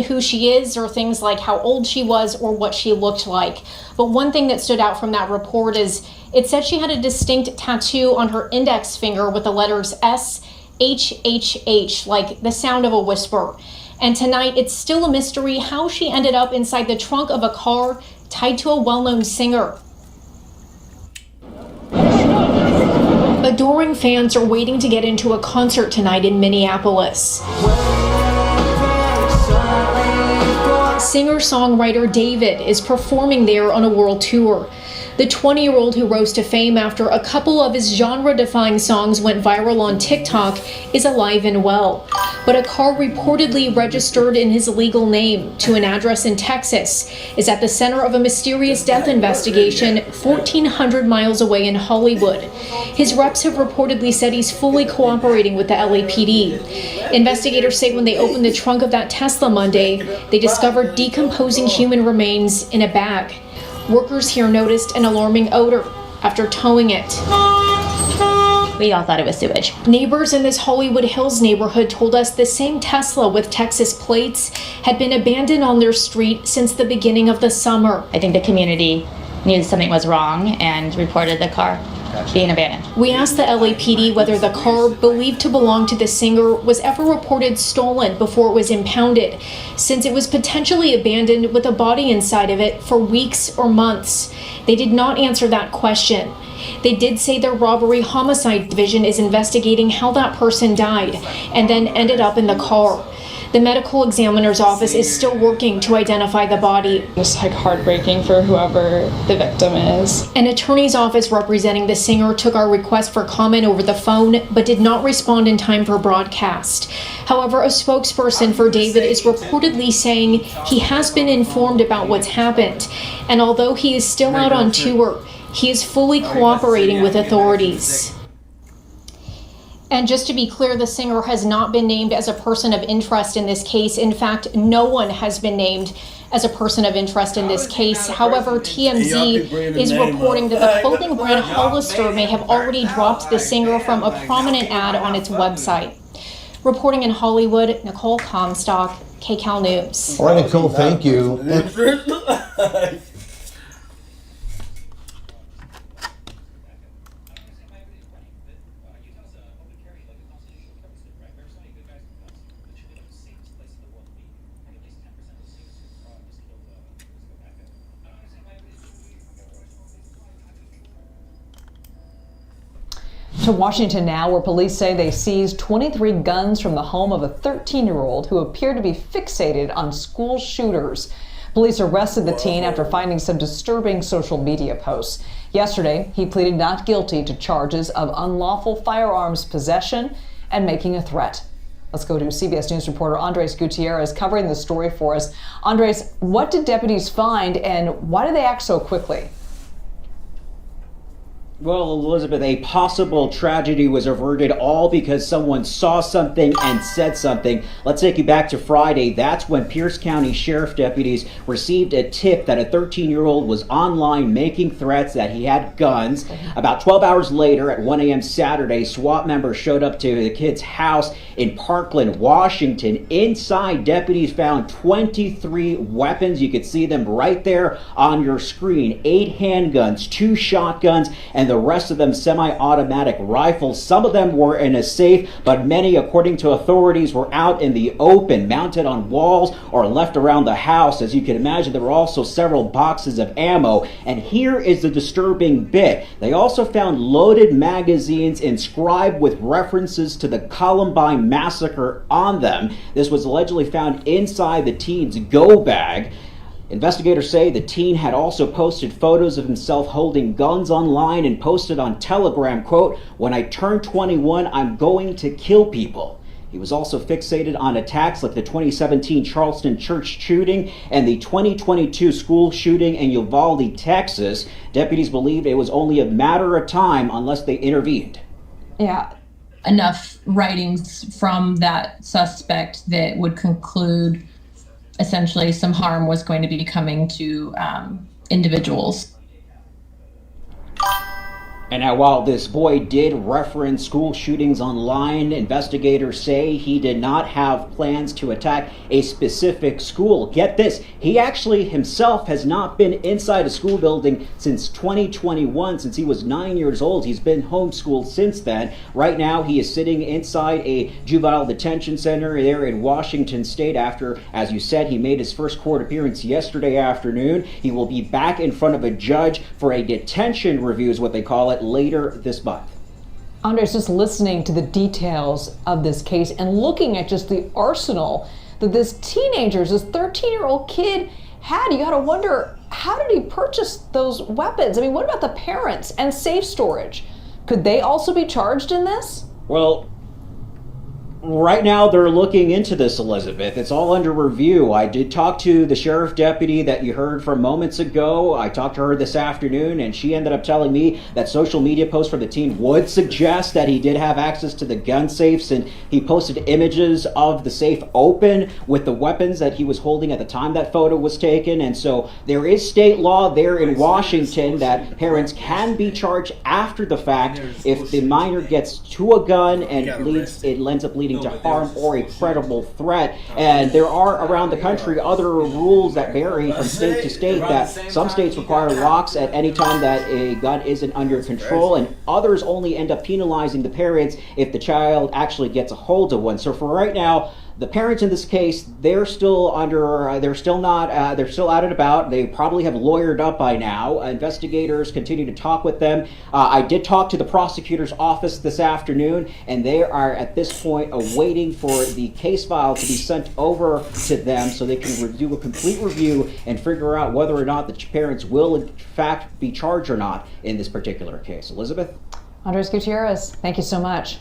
who she is or things like how old she was or what she looked like. But one thing that stood out from that report is it said she had a distinct tattoo on her index finger with the letters SHHH, like the sound of a whisper. And tonight, it's still a mystery how she ended up inside the trunk of a car tied to a well-known singer. Adoring fans are waiting to get into a concert tonight in Minneapolis. Singer-songwriter David is performing there on a world tour. The 20-year-old who rose to fame after a couple of his genre-defying songs went viral on TikTok is alive and well. But a car reportedly registered in his legal name to an address in Texas is at the center of a mysterious death investigation 1,400 miles away in Hollywood. His reps have reportedly said he's fully cooperating with the LAPD. Investigators say when they opened the trunk of that Tesla Monday, they discovered decomposing human remains in a bag. Workers here noticed an alarming odor after towing it. We all thought it was sewage. Neighbors in this Hollywood Hills neighborhood told us the same Tesla with Texas plates had been abandoned on their street since the beginning of the summer. I think the community knew something was wrong and reported the car being abandoned. We asked the LAPD whether the car believed to belong to the singer was ever reported stolen before it was impounded, since it was potentially abandoned with a body inside of it for weeks or months. They did not answer that question. They did say their robbery homicide division is investigating how that person died and then ended up in the car. The medical examiner's office is still working to identify the body. Just heartbreaking for whoever the victim is. An attorney's office representing the singer took our request for comment over the phone, but did not respond in time for broadcast. However, a spokesperson for David is reportedly saying he has been informed about what's happened, and although he is still out on tour, he is fully cooperating with authorities. And just to be clear, the singer has not been named as a person of interest in this case. In fact, no one has been named as a person of interest in this case. However, TMZ is reporting that the clothing brand Hollister may have already dropped the singer from a prominent ad on its website. Reporting in Hollywood, Nicole Comstock, KCAL News. All right, Nicole, thank you. To Washington now, where police say they seized 23 guns from the home of a 13-year-old who appeared to be fixated on school shooters. Police arrested the teen after finding some disturbing social media posts. Yesterday, he pleaded not guilty to charges of unlawful firearms possession and making a threat. Let's go to CBS News reporter Andres Gutierrez covering the story for us. Andres, what did deputies find and why did they act so quickly? Well, Elizabeth, a possible tragedy was averted all because someone saw something and said something. Let's take you back to Friday. That's when Pierce County Sheriff deputies received a tip that a 13-year-old was online making threats that he had guns. About 12 hours later, at 1 a.m. Saturday, SWAT members showed up to the kid's house in Parkland, Washington. Inside, deputies found 23 weapons. You could see them right there on your screen. 8 handguns, 2 shotguns, and the rest of them semi-automatic rifles. Some of them were in a safe, but many, according to authorities, were out in the open, mounted on walls or left around the house. As you can imagine, there were also several boxes of ammo. And here is the disturbing bit. They also found loaded magazines inscribed with references to the Columbine massacre on them. This was allegedly found inside the teen's go bag. Investigators say the teen had also posted photos of himself holding guns online and posted on Telegram, quote, "When I turn 21, I'm going to kill people." He was also fixated on attacks like the 2017 Charleston church shooting and the 2022 school shooting in Uvalde, Texas. Deputies believed it was only a matter of time unless they intervened. Yeah. Enough writings from that suspect that would conclude essentially some harm was going to be coming to individuals. And now, while this boy did reference school shootings online, investigators say he did not have plans to attack a specific school. Get this, he actually himself has not been inside a school building since 2021, since he was 9 years old. He's been homeschooled since then. Right now, he is sitting inside a juvenile detention center there in Washington State after, as you said, he made his first court appearance yesterday afternoon. He will be back in front of a judge for a detention review, is what they call it, later this month. Andres, just listening to the details of this case and looking at just the arsenal that this 13-year-old kid had, you gotta wonder, how did he purchase those weapons? I mean, what about the parents and safe storage? Could they also be charged in this? Well, right now they're looking into this, Elizabeth. It's all under review. I did talk to the sheriff deputy that you heard from moments ago. I talked to her this afternoon, and she ended up telling me that social media posts from the teen would suggest that he did have access to the gun safes, and he posted images of the safe open with the weapons that he was holding at the time that photo was taken. And so there is state law there in Washington that parents can be charged after the fact if the minor gets to a gun and it ends up leading to harm or a credible threat. And there are around the country other rules that vary from state to state, that some states require locks at any time that a gun isn't under control, and others only end up penalizing the parents if the child actually gets a hold of one. So for right now, the parents in this case, they're still out and about. They probably have lawyered up by now. Investigators continue to talk with them. I did talk to the prosecutor's office this afternoon, and they are at this point awaiting for the case file to be sent over to them so they can do a complete review and figure out whether or not the parents will in fact be charged or not in this particular case. Elizabeth? Andres Gutierrez, thank you so much.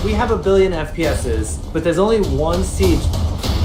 We have 1 billion FPSs, but there's only one Siege.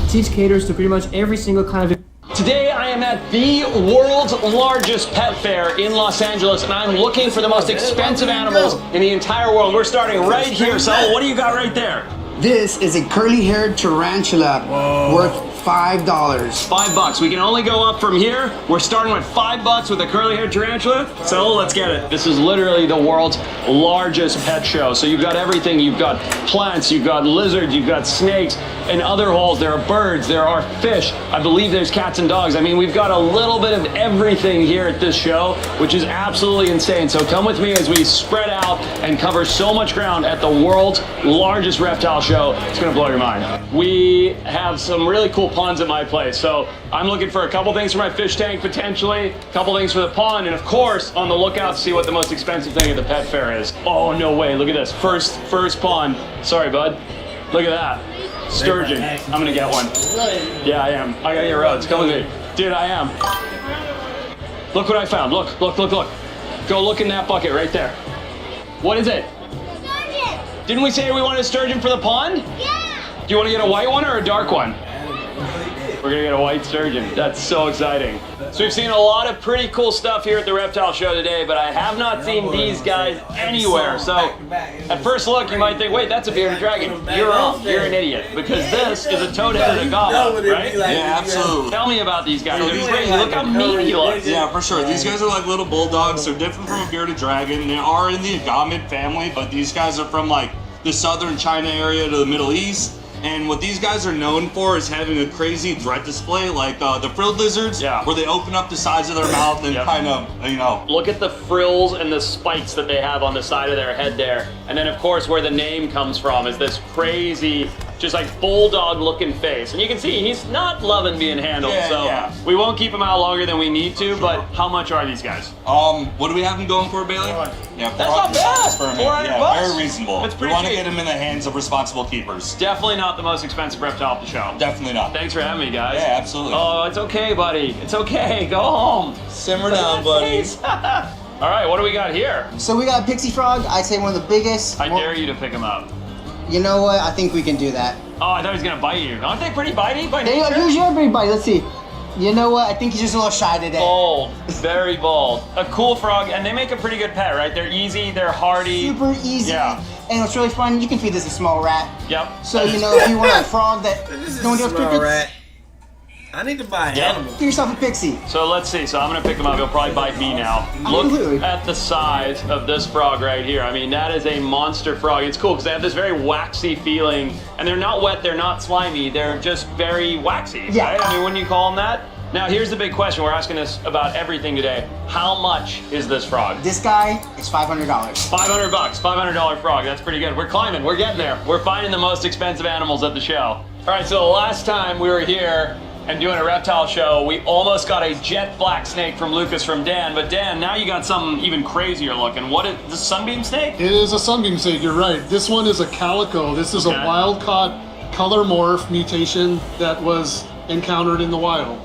Siege caters to pretty much every single kind of... Today I am at the world's largest pet fair in Los Angeles, and I'm looking for the most expensive animals in the entire world. We're starting right here. So what do you got right there? This is a curly-haired tarantula worth $5. $5. We can only go up from here. We're starting with $5 with a curly-haired tarantula. So let's get it. This is literally the world's largest pet show. So you've got everything. You've got plants, you've got lizards, you've got snakes. In other holes, there are birds, there are fish. I believe there's cats and dogs. I mean, we've got a little bit of everything here at this show, which is absolutely insane. So come with me as we spread out and cover so much ground at the world's largest reptile show. It's gonna blow your mind. We have some really cool ponds at my place. So I'm looking for a couple things for my fish tank, potentially, a couple things for the pond, and of course, on the lookout to see what the most expensive thing at the pet fair is. Oh, no way, look at this. First pond. Sorry, bud. Look at that. Sturgeon. I'm gonna get one. Yeah, I am. I gotta get roads. Come with me. Dude, I am. Look what I found. Look, look, look, look. Go look in that bucket right there. What is it? Sturgeon. Didn't we say we wanted a sturgeon for the pond? Yeah. Do you want to get a white one or a dark one? We're gonna get a white sturgeon. That's so exciting. So we've seen a lot of pretty cool stuff here at the Reptile Show today, but I have not seen these guys anywhere. So at first look, you might think, wait, that's a bearded dragon. You're wrong. You're an idiot, because this is a toad-headed agava, right? Yeah, absolutely. Tell me about these guys. They're crazy. Look how mean he looks. Yeah, for sure. These guys are like little bulldogs. They're different from a bearded dragon. They are in the agave family, but these guys are from like the southern China area to the Middle East. And what these guys are known for is having a crazy threat display, like the frilled lizards, where they open up the sides of their mouth and kind of, you know. Look at the frills and the spikes that they have on the side of their head there. And then, of course, where the name comes from is this crazy, just like bulldog-looking face. And you can see he's not loving being handled, so we won't keep him out longer than we need to, but how much are these guys? What do we have them going for, Bailey? Yeah, that's not bad. $400 bucks. Very reasonable. That's pretty we want to cheap. get them in the hands of responsible keepers. Definitely not the most expensive reptile of the show. Definitely not. Thanks for having me, guys. Yeah, absolutely. Oh, it's okay, buddy. It's okay. Go home. Simmer down, buddy. All right, what do we got here? So we got a pixie frog. I'd say one of the biggest. I dare you to pick him up. You know what? I think we can do that. Oh, I thought he was gonna bite you. Aren't they pretty bitey by They nature? usually are pretty bitey. Let's see. You know what? I think he's just a little shy today. Bold, very bold. A cool frog, and they make a pretty good pet, right? They're easy, they're hardy. Super easy. Yeah. And what's really fun, you can feed this a small rat. Yep. So, you know, if you want a frog that no one else crickets, I need to buy an animal. get yourself a pixie. So let's see. So I'm gonna pick him up. He'll probably bite me now. Absolutely. Look at the size of this frog right here. I mean, that is a monster frog. It's cool because they have this very waxy feeling, and they're not wet, they're not slimy, they're just very waxy. Yeah. Right? I mean, wouldn't you call them that? Now, here's the big question. We're asking this about everything today. How much is this frog? This guy is $500. $500 bucks, $500 frog. That's pretty good. We're climbing. We're getting there. We're finding the most expensive animals at the show. All right, so the last time we were here and doing a reptile show, we almost got a jet black snake from Lucas from Dan. But Dan, now you got something even crazier looking. What is this, sunbeam snake? It is a sunbeam snake, you're right. This one is a calico. This is a wild caught color morph mutation that was encountered in the wild.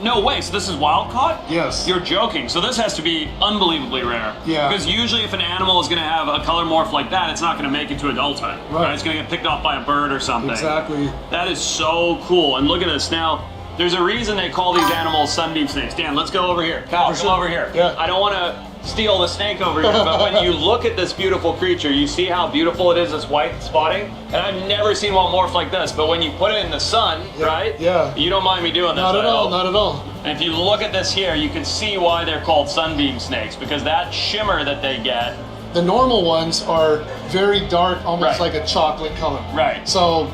No way, so this is wild caught? Yes. You're joking. So this has to be unbelievably rare. Yeah. Because usually if an animal is gonna have a color morph like that, it's not gonna make it to adulthood. Right. It's gonna get picked off by a bird or something. Exactly. That is so cool. And look at this. Now, there's a reason they call these animals sunbeam snakes. Dan, let's go over here. Cal, come over here. Yeah. I don't wanna steal the snake over here, but when you look at this beautiful creature, you see how beautiful it is, this white spotting? And I've never seen one morph like this, but when you put it in the sun, right? Yeah. You don't mind me doing this, Not at I all, hope. not at all. And if you look at this here, you can see why they're called sunbeam snakes, because that shimmer that they get. The normal ones are very dark, almost like a chocolate color. Right. So,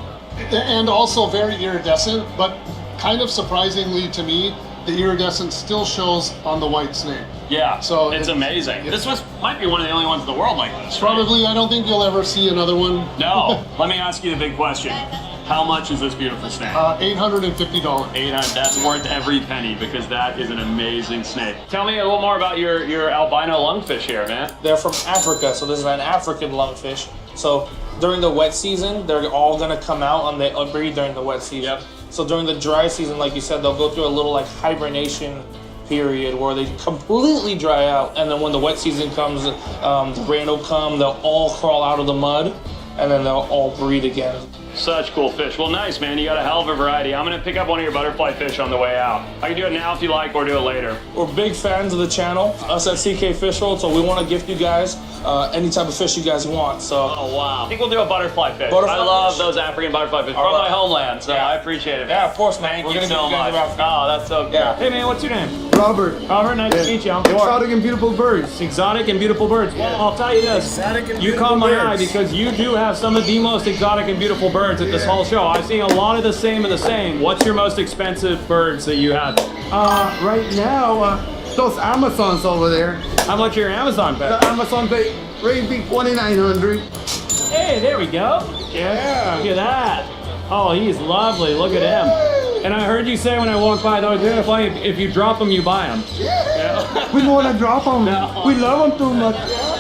and also very iridescent, but kind of surprisingly to me, the iridescence still shows on the white snake. Yeah, so it's amazing. This might be one of the only ones in the world like this. Right? Probably, I don't think you'll ever see another one. No. Let me ask you the big question. How much is this beautiful snake? $850. That's worth every penny, because that is an amazing snake. Tell me a little more about your albino lungfish here, man. They're from Africa, so this is an African lungfish. So during the wet season, they're all gonna come out and they breed during the wet season. Yep. So during the dry season, like you said, they'll go through a little like hibernation period where they completely dry out, and then when the wet season comes, the rain will come, they'll all crawl out of the mud, and then they'll all breed again. Such cool fish. Well, nice, man. You got a hell of a variety. I'm gonna pick up one of your butterfly fish on the way out. I can do it now if you like, or do it later. We're big fans of the channel, us at CK Fish Roll, so we want to gift you guys any type of fish you guys want. So. Oh wow! I think we'll do a butterfly fish. Butterfly I love fish? those African butterfly fish All from right. my homeland, so I appreciate it. Yeah, of course, man. Thank We're you gonna so give you guys much. a African. Oh, that's so good. Yeah. Hey man, what's your name? Robert. Robert, nice to meet you. I'm Clark. Exotic and beautiful birds. Exotic and beautiful birds. Well, I'll tell you this. You caught my eye because you do have some of the most exotic and beautiful birds at this whole show. I've seen a lot of the same and the same. What's your most expensive birds that you have? Right now, those Amazons over there. How much are your Amazon pets? The Amazon they range be $2,900. Hey, there we go. Yeah. Look at that. Oh, he's lovely. Look at him. And I heard you say when I walked by, though, if you drop them, you buy them. We don't want to drop them. No. We love them too much.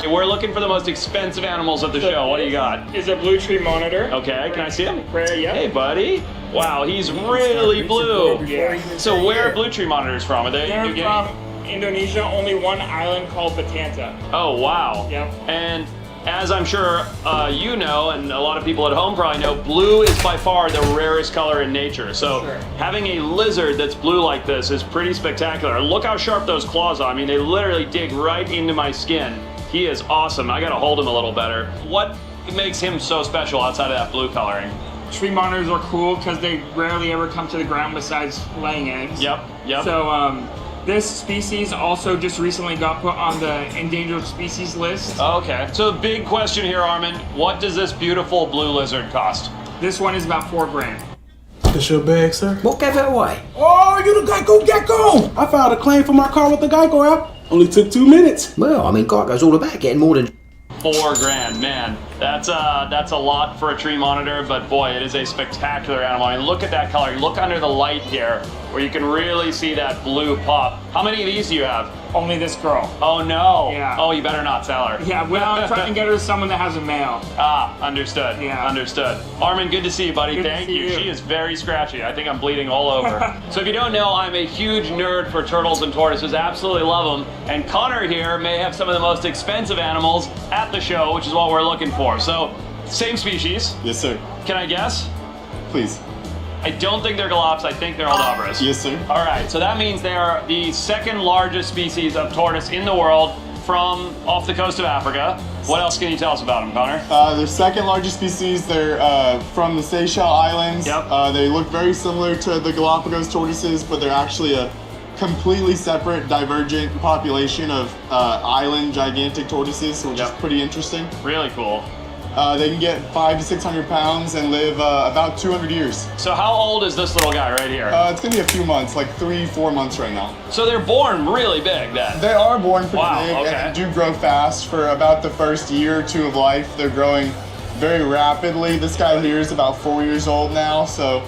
We're looking for the most expensive animals at the show. What do you got? Is a blue tree monitor. Okay, can I see him? Yeah. Hey, buddy. Wow, he's really blue. Yeah. So where are blue tree monitors from? Are they They're New Guinea? from Indonesia, only one island called Batanta. Oh, wow. Yeah. And as I'm sure you know, and a lot of people at home probably know, blue is by far the rarest color in nature. So having a lizard that's blue like this is pretty spectacular. Look how sharp those claws are. I mean, they literally dig right into my skin. He is awesome. I gotta hold him a little better. What makes him so special outside of that blue coloring? Tree monitors are cool because they rarely ever come to the ground besides laying eggs. Yep. So this species also just recently got put on the endangered species list. Okay. So the big question here, Armin, what does this beautiful blue lizard cost? This one is about $4,000. That's your bag, sir? What gave it away? Oh, you the Geico Gecko! I filed a claim for my car with the Geico app. Only took 2 minutes. Well, I mean, Geico's all about getting more than $4,000, man. That's a lot for a tree monitor, but boy, it is a spectacular animal. I mean, look at that color. Look under the light here, where you can really see that blue pop. How many of these do you have? Only this girl. Oh no. Yeah. Oh, you better not sell her. Yeah, well, I'm trying to get her to someone that has a male. Ah, understood. Yeah. Understood. Armin, good to see you, buddy. Good to Thank see you. you. She is very scratchy. I think I'm bleeding all over. So if you don't know, I'm a huge nerd for turtles and tortoises. Absolutely love them. And Connor here may have some of the most expensive animals at the show, which is what we're looking for. So, same species. Yes, sir. Can I guess? Please. I don't think they're galops. I think they're aldabras. Yes, sir. All right, so that means they are the second largest species of tortoise in the world from off the coast of Africa. What else can you tell us about them, Connor? They're second largest species. They're from the Seychelles Islands. Yep. They look very similar to the Galapagos tortoises, but they're actually a completely separate, divergent population of island gigantic tortoises, which is pretty interesting. Really cool. They can get 500 to 600 pounds and live about 200 years. So how old is this little guy right here? It's gonna be a few months, like 3-4 months right now. So they're born really big then? They are born pretty Wow, big, okay. and they do grow fast. For about the first year or two of life, they're growing very rapidly. This guy here is about 4 years old now, so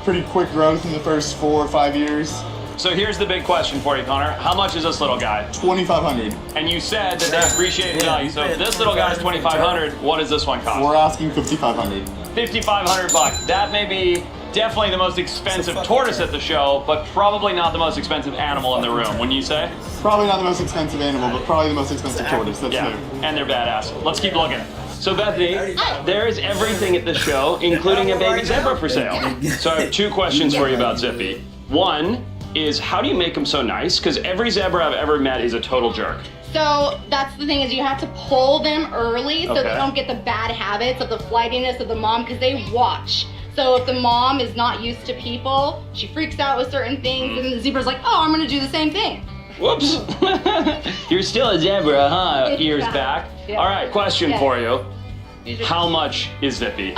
pretty quick growth in the first 4 or 5 years. So here's the big question for you, Connor. How much is this little guy? $2,500. And you said that they appreciate the value. So if this little guy's $2,500, what does this one cost? We're asking $5,500. $5,500. That may be definitely the most expensive tortoise at the show, but probably not the most expensive animal in the room, wouldn't you say? Probably not the most expensive animal, but probably the most expensive tortoise. That's new. And they're badass. Let's keep looking. So Bethany, there is everything at the show, including a baby zebra for sale. So I have 2 questions for you about Zippy. One is, how do you make them so nice? Because every zebra I've ever met is a total jerk. So that's the thing, is you have to pull them early so Okay. they don't get the bad habits of the flightiness of the mom, because they watch. So if the mom is not used to people, she freaks out with certain things, and the zebra's like, oh, I'm gonna do the same thing. Whoops. You're still a zebra, huh? It's Ears bad. back. Yeah. All right, question Yeah. for you. How much is Zippy?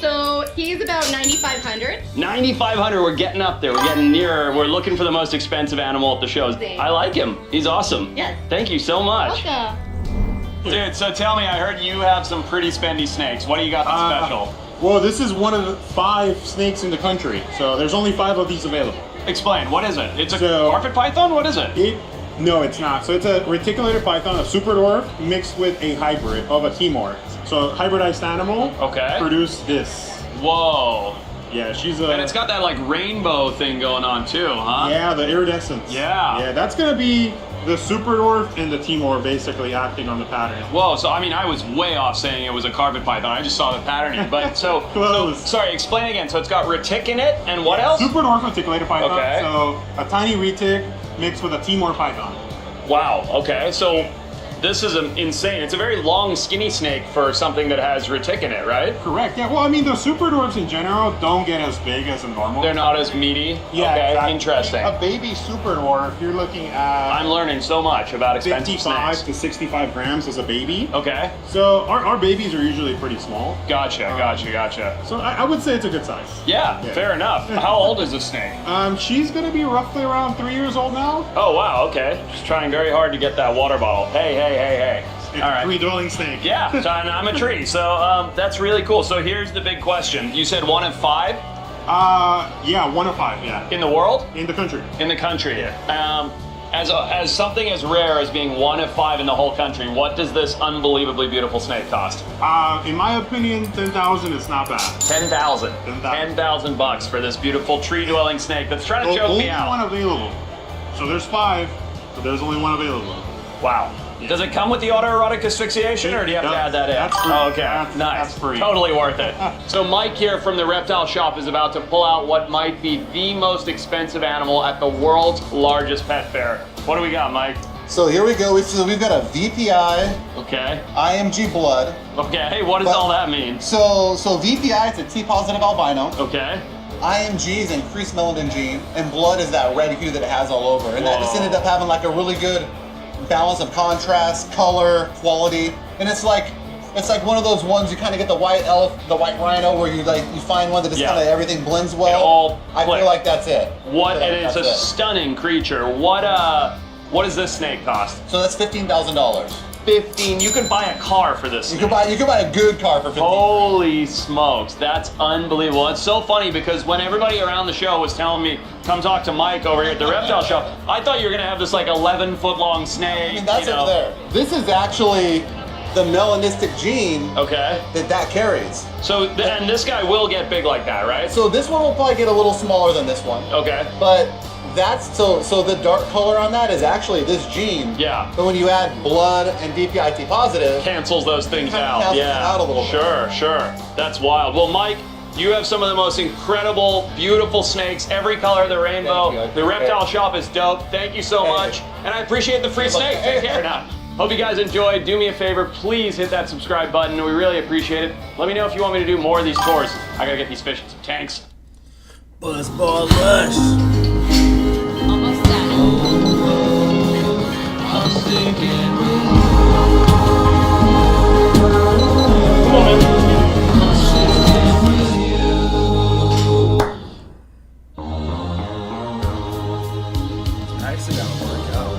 So he's about $9,500. $9,500. We're getting up there. We're getting nearer. We're looking for the most expensive animal at the shows. I like him. He's awesome. Yes. Thank you so much. Welcome. Dude, so tell me, I heard you have some pretty spendy snakes. What do you got that's special? Well, this is one of the 5 snakes in the country, so there's only 5 of these available. Explain, what is it? It's a carpet python? What is it? No, it's not. So it's a reticulated python, a super dwarf, mixed with a hybrid of a Timor. So a hybridized animal produced this. Whoa. Yeah, she's a... And it's got that like rainbow thing going on too, huh? Yeah, the iridescence. Yeah. Yeah, that's gonna be the super dwarf and the Timor basically acting on the pattern. Whoa, so I mean, I was way off saying it was a carpet python. I just saw the patterning, but so sorry, explain again. So it's got retic in it, and what else? Super dwarf reticulated python. Okay. So a tiny retic mixed with a Timor python. Wow, okay, so this is insane. It's a very long, skinny snake for something that has retic in it, right? Correct, yeah. Well, I mean, the super dwarfs in general don't get as big as a normal. They're not as meaty? Yeah, okay, exactly. interesting. A baby super dwarf, you're looking at... I'm learning so much about expensive 55 snakes. to 65 grams as a baby. Okay. So our babies are usually pretty small. Gotcha. So I would say it's a good size. Yeah, fair enough. How old is this snake? She's gonna be roughly around 3 years old now. Oh, wow, okay. Just trying very hard to get that water bottle. Hey. All right. Tree-dwelling snake. Yeah, so I'm a tree. So that's really cool. So here's the big question. You said 1 of 5? Yeah, 1 of 5, yeah. In the world? In the country. In the country. As something as rare as being 1 of 5 in the whole country, what does this unbelievably beautiful snake cost? In my opinion, 10,000 is not bad. 10,000. 10,000 bucks for this beautiful tree-dwelling snake that's trying to choke me out. Only one available. So there's 5, but there's only one available. Wow. Does it come with the autoerotic asphyxiation, or do you have to add that in? That's free. Oh, okay, nice. That's free. Totally worth it. So Mike here from the Reptile Shop is about to pull out what might be the most expensive animal at the world's largest pet fair. What do we got, Mike? So here we go. We've got a VPI. Okay. IMG blood. Okay. What does all that mean? So VPI is a T-positive albino. Okay. IMG is increased melanin gene, and blood is that red hue that it has all over. And that just ended up having like a really good balance of contrast, color, quality, and it's like one of those ones you kind of get the white elf, the white rhino, where you find one that just kind of everything blends well. I feel like that's it. What? And it's a stunning creature. What does this snake cost? So that's $15,000. 15. You could buy a car for this. You could buy a good car for 15. Holy smokes, that's unbelievable. It's so funny because when everybody around the show was telling me, come talk to Mike over here at the Reptile Shop, I thought you were gonna have this like 11-foot long snake. I mean, that's over there. This is actually the melanistic gene that carries. So, and this guy will get big like that, right? So this one will probably get a little smaller than this one. Okay. But that's, so the dark color on that is actually this gene. Yeah. But when you add blood and DPIT positive, cancels those things out. Cancels it out a little bit. Sure. That's wild. Well, Mike, you have some of the most incredible, beautiful snakes, every color of the rainbow. The Reptile Shop is dope. Thank you so much. And I appreciate the free snake. Take care now. Hope you guys enjoyed. Do me a favor, please hit that subscribe button. We really appreciate it. Let me know if you want me to do more of these tours. I gotta get these fish in some tanks. Buzzball Lush. Almost done. I'm sticking with you. Come on, man. I'm sticking with you. I actually gotta work out,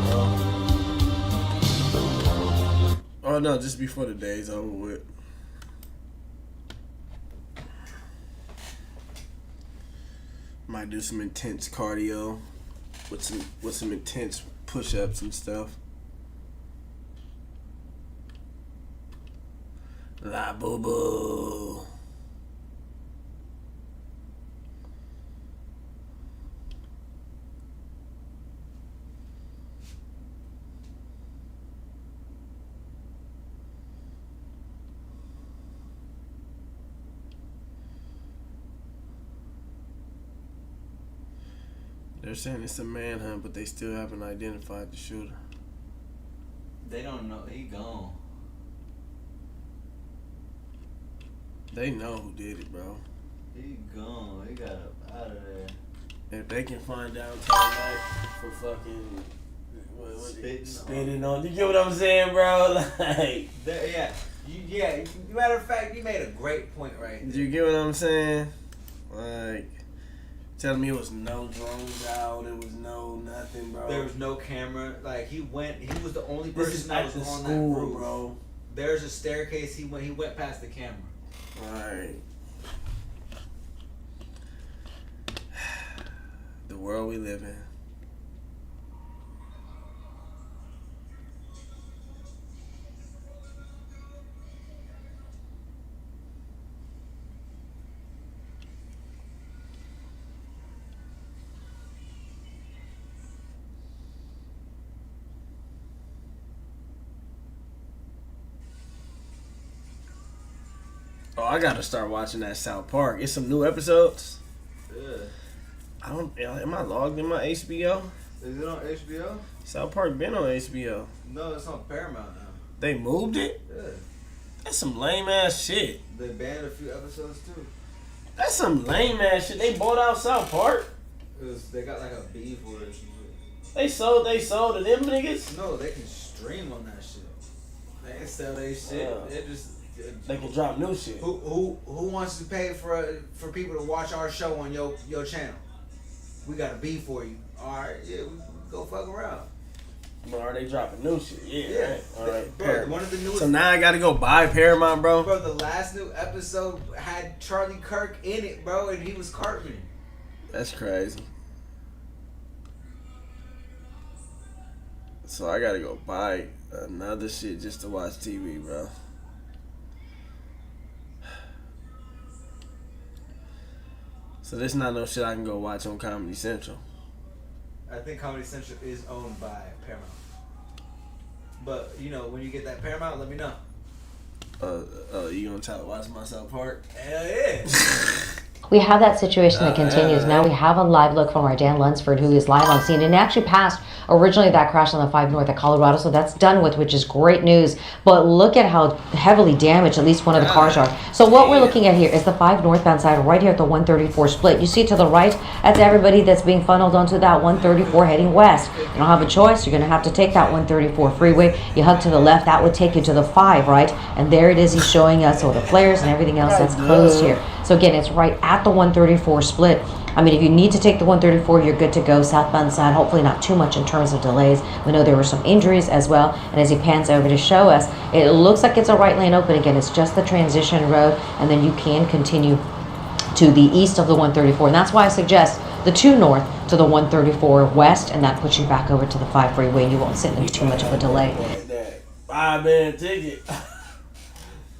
bro. Oh no, just before the day's over with. Might do some intense cardio with some intense push-ups and stuff. La boo boo. They're saying it's a manhunt, but they still haven't identified the shooter. They don't know. He gone. They know who did it, bro. He gone. He got up out of there. If they can find downtown night for fucking spitting on, you get what I'm saying, bro? Like, Matter of fact, you made a great point right there. Do you get what I'm saying? Like, telling me it was no drones out, it was no nothing, bro. There was no camera. Like he was the only This person is that at was the on school, that roof, bro. There's a staircase. He went past the camera. Right. The world we live in. Oh, I gotta start watching that South Park. It's some new episodes. Yeah. I don't. Am I logged in my HBO? Is it on HBO? South Park been on HBO. No, it's on Paramount now. They moved it. Yeah. That's some lame ass shit. They banned a few episodes too. That's some lame ass shit. They bought out South Park. They got like a beef for it. They sold to them niggas. No, they can stream on that shit. They ain't sell their shit. They just. They can drop new shit. Who wants to pay for people to watch our show on your channel? We got a beef for you. All right, yeah, we go fuck around. But are they dropping new shit? Yeah. Right. All right. Bro, one of the newest. So now I gotta go buy Paramount, bro. Bro, the last new episode had Charlie Kirk in it, bro, and he was Cartman. That's crazy. So I gotta go buy another shit just to watch TV, bro. So this not no shit I can go watch on Comedy Central. I think Comedy Central is owned by Paramount. But, you know, when you get that Paramount, let me know. You gonna try to watch my South Park? Hell yeah. We have that situation that continues. Now we have a live look from our Dan Lunsford, who is live on scene, and actually passed originally that crash on the 5 North at Colorado, so that's done with, which is great news. But look at how heavily damaged at least one of the cars are. So what we're looking at here is the 5 northbound side right here at the 134 split. You see to the right, that's everybody that's being funneled onto that 134 heading west. You don't have a choice. You're going to have to take that 134 freeway. You hug to the left, that would take you to the 5, right? And there it is. He's showing us all the flares and everything else that's closed here. So again, it's right at the 134 split. I mean, if you need to take the 134, you're good to go southbound side. Hopefully not too much in terms of delays. We know there were some injuries as well. And as he pans over to show us, it looks like it's a right lane open again. It's just the transition road, and then you can continue to the east of the 134. And that's why I suggest the 2 north to the 134 west, and that puts you back over to the 5 freeway, and you won't sit in too much of a delay. That 5-man ticket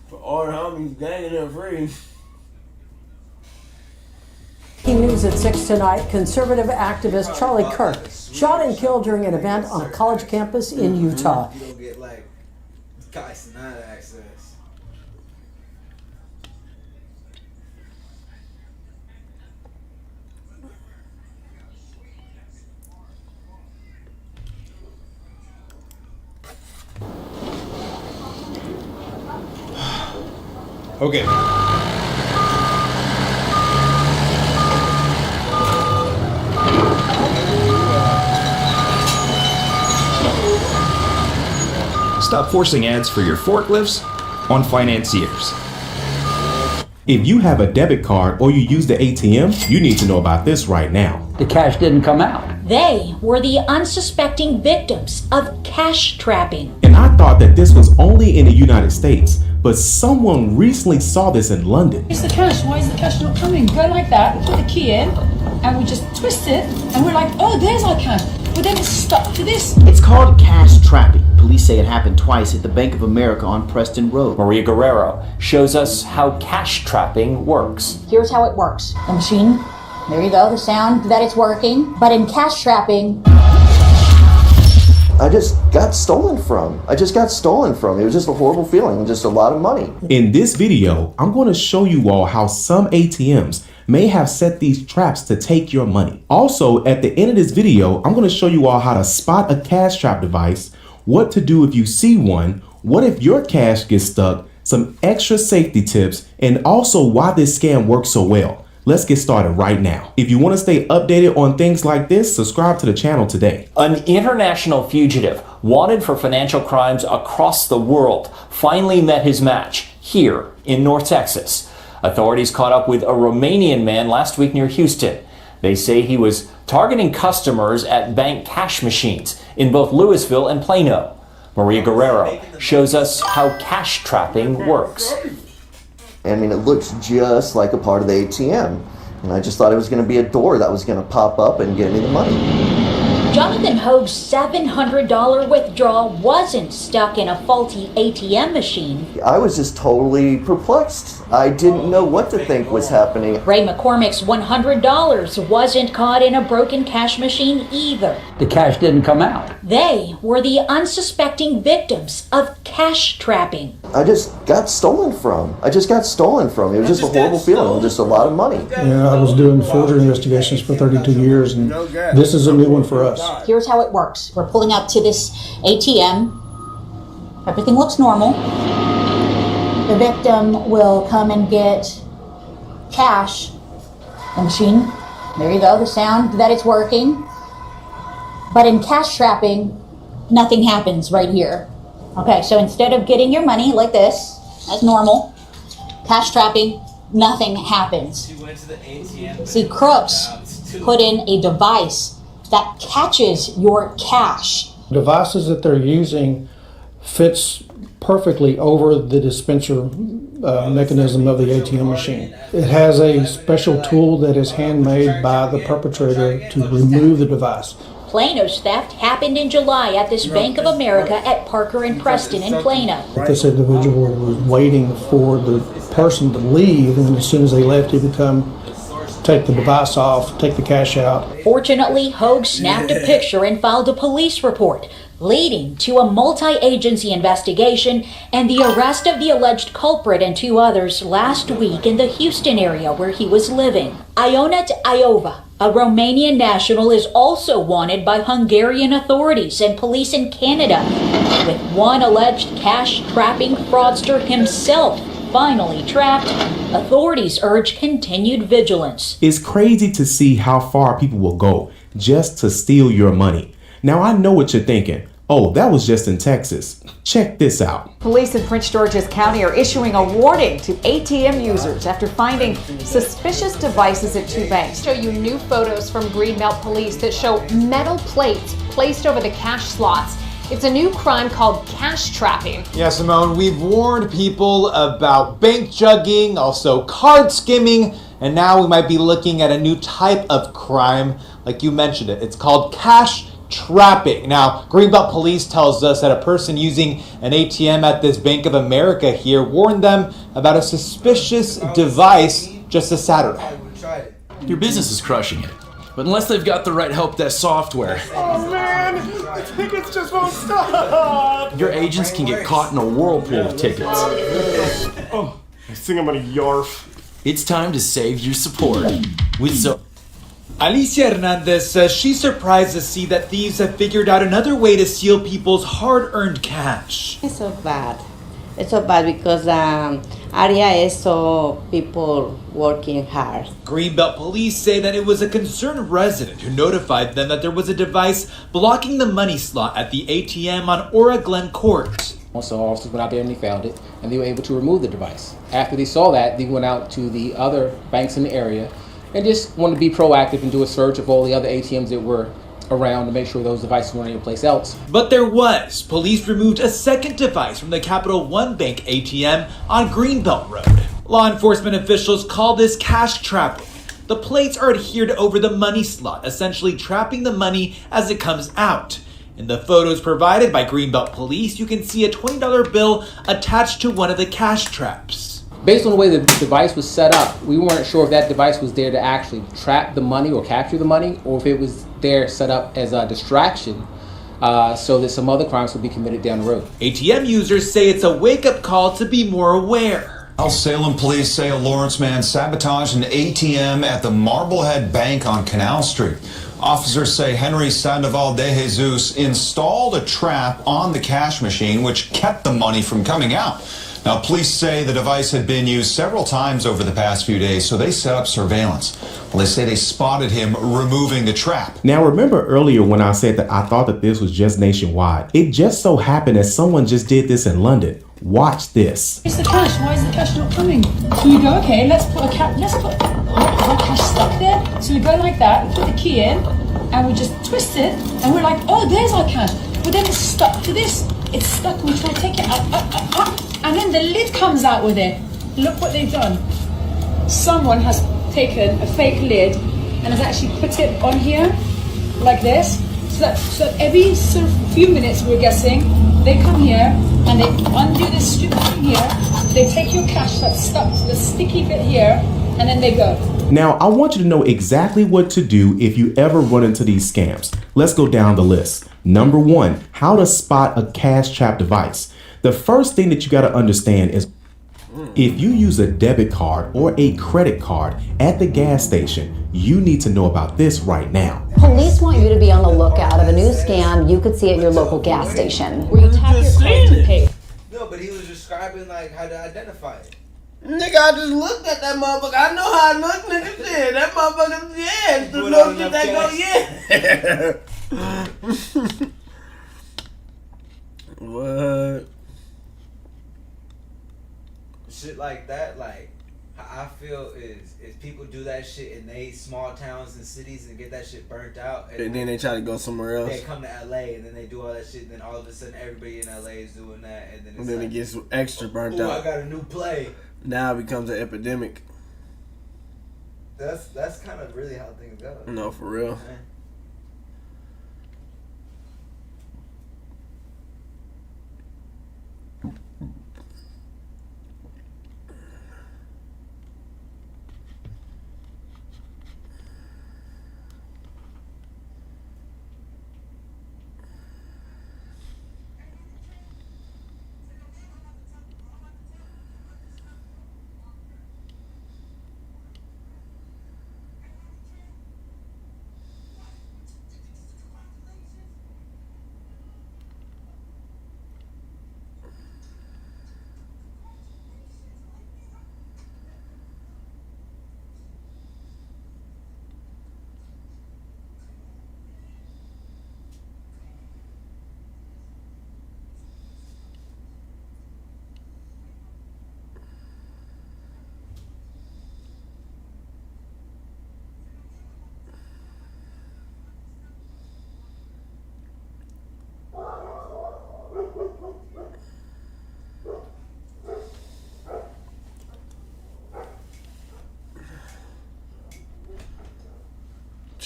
for all the homies ganging them free. News at 6 tonight. Conservative activist Charlie Kirk shot and killed during an event on a college campus in Utah. You don't get like guys denied access. Okay. Stop forcing ads for your forklifts on financiers. If you have a debit card or you use the ATM, you need to know about this right now. The cash didn't come out. They were the unsuspecting victims of cash trapping. And I thought that this was only in the United States, but someone recently saw this in London. It's the cash. Why is the cash not coming? Go like that, put the key in, and we just twist it, and we're like, oh, there's our cash. But then it's stuck to this. It's called cash trapping. Police say it happened twice at the Bank of America on Preston Road. Maria Guerrero shows us how cash trapping works. Here's how it works. The machine, there you go, the sound that it's working. But in cash trapping, I just got stolen from. It was just a horrible feeling, just a lot of money. In this video, I'm going to show you all how some ATMs may have set these traps to take your money. Also, at the end of this video, I'm going to show you all how to spot a cash trap device, what to do if you see one, what if your cash gets stuck, some extra safety tips, and also why this scam works so well. Let's get started right now. If you want to stay updated on things like this, subscribe to the channel today. An international fugitive wanted for financial crimes across the world finally met his match here in North Texas. Authorities caught up with a Romanian man last week near Houston. They say he was targeting customers at bank cash machines in both Louisville and Plano. Maria Guerrero shows us how cash trapping works. I mean, it looks just like a part of the ATM. And I just thought it was going to be a door that was going to pop up and give me the money. Jonathan Hogue's $700 withdrawal wasn't stuck in a faulty ATM machine. I was just totally perplexed. I didn't know what to think was happening. Ray McCormick's $100 wasn't caught in a broken cash machine either. The cash didn't come out. They were the unsuspecting victims of cash trapping. I just got stolen from. It was just a horrible feeling, just a lot of money. Yeah, I was doing forgery investigations for 32 years, and this is a new one for us. Here's how it works. We're pulling up to this ATM. Everything looks normal. The victim will come and get cash. The machine, there you go, the sound that it's working. But in cash trapping, nothing happens right here. Okay, so instead of getting your money like this, as normal, cash trapping, nothing happens. See, crooks put in a device that catches your cash. Devices that they're using fits perfectly over the dispenser mechanism of the ATM machine. It has a special tool that is handmade by the perpetrator to remove the device. Plano's theft happened in July at this Bank of America at Parker and Preston in Plano. This individual was waiting for the person to leave, and as soon as they left, he would come take the device off, take the cash out. Fortunately, Hogue snapped a picture and filed a police report, leading to a multi-agency investigation and the arrest of the alleged culprit and 2 others last week in the Houston area where he was living. Ionet Iova, a Romanian national, is also wanted by Hungarian authorities and police in Canada, with one alleged cash-trapping fraudster himself finally trapped. Authorities urge continued vigilance. It's crazy to see how far people will go just to steal your money. Now I know what you're thinking. Oh, that was just in Texas. Check this out. Police in Prince George's County are issuing a warning to ATM users after finding suspicious devices at 2 banks. Show you new photos from Greenbelt Police that show metal plates placed over the cash slots. It's a new crime called cash trapping. Yeah, Simone, we've warned people about bank jugging, also card skimming, and now we might be looking at a new type of crime, like you mentioned it. It's called cash trapping. Now, Greenbelt Police tells us that a person using an ATM at this Bank of America here warned them about a suspicious device just this Saturday. Your business is crushing it, but unless they've got the right help desk software, Oh man, I think it's just won't stop. your agents can get caught in a whirlpool of tickets. Oh, I think I'm gonna yarf. It's time to save your support with Alicia Hernandez says she's surprised to see that thieves have figured out another way to steal people's hard-earned cash. It's so bad. It's so bad because area is so people working hard. Greenbelt Police say that it was a concerned resident who notified them that there was a device blocking the money slot at the ATM on Ora Glen Court. So officers went out there and they found it, and they were able to remove the device. After they saw that, they went out to the other banks in the area and just wanted to be proactive and do a search of all the other ATMs that were around to make sure those devices weren't anyplace else. But there was. Police removed a second device from the Capital One Bank ATM on Greenbelt Road. Law enforcement officials call this cash trapping. The plates are adhered over the money slot, essentially trapping the money as it comes out. In the photos provided by Greenbelt Police, you can see a $20 bill attached to one of the cash traps. Based on the way the device was set up, we weren't sure if that device was there to actually trap the money or capture the money, or if it was there set up as a distraction so that some other crimes would be committed down the road. ATM users say it's a wake-up call to be more aware. Salem police say a Lawrence man sabotaged an ATM at the Marblehead Bank on Canal Street. Officers say Henry Sandoval de Jesus installed a trap on the cash machine, which kept the money from coming out. Now, police say the device had been used several times over the past few days, so they set up surveillance. Well, they say they spotted him removing the trap. Now, remember earlier when I said that I thought that this was just nationwide? It just so happened that someone just did this in London. Watch this. It's the cash. Why is the cash not coming? So we go, okay, let's put the cash stuck there. So we go like that, put the key in, and we just twist it, and we're like, oh, there's our cash. But then it's stuck to this. It's stuck. We try to take it out, and then the lid comes out with it. Look what they've done. Someone has taken a fake lid and has actually put it on here, like this. So that every sort of few minutes, we're guessing, they come here and they undo this stupid thing here. They take your cash that's stuck to the sticky bit here, and then they go. Now, I want you to know exactly what to do if you ever run into these scams. Let's go down the list. Number 1, how to spot a cash trap device. The first thing that you got to understand is if you use a debit card or a credit card at the gas station, you need to know about this right now. Police want you to be on the lookout of a new scam you could see at your local gas station. Where you tap your card to pay. No, but he was describing like how to identify it. Nigga, I just looked at that motherfucker. I know how I look, nigga. Shit, that motherfucker, yeah. The little shit that go, yeah. What? Shit like that, like, how I feel is people do that shit in they small towns and cities and get that shit burnt out. And then they try to go somewhere else. They come to LA and then they do all that shit. And then all of a sudden everybody in LA is doing that. And then, it's like, it gets extra burnt out. I got a new play. Now it becomes an epidemic. That's kind of really how things go. No, for real.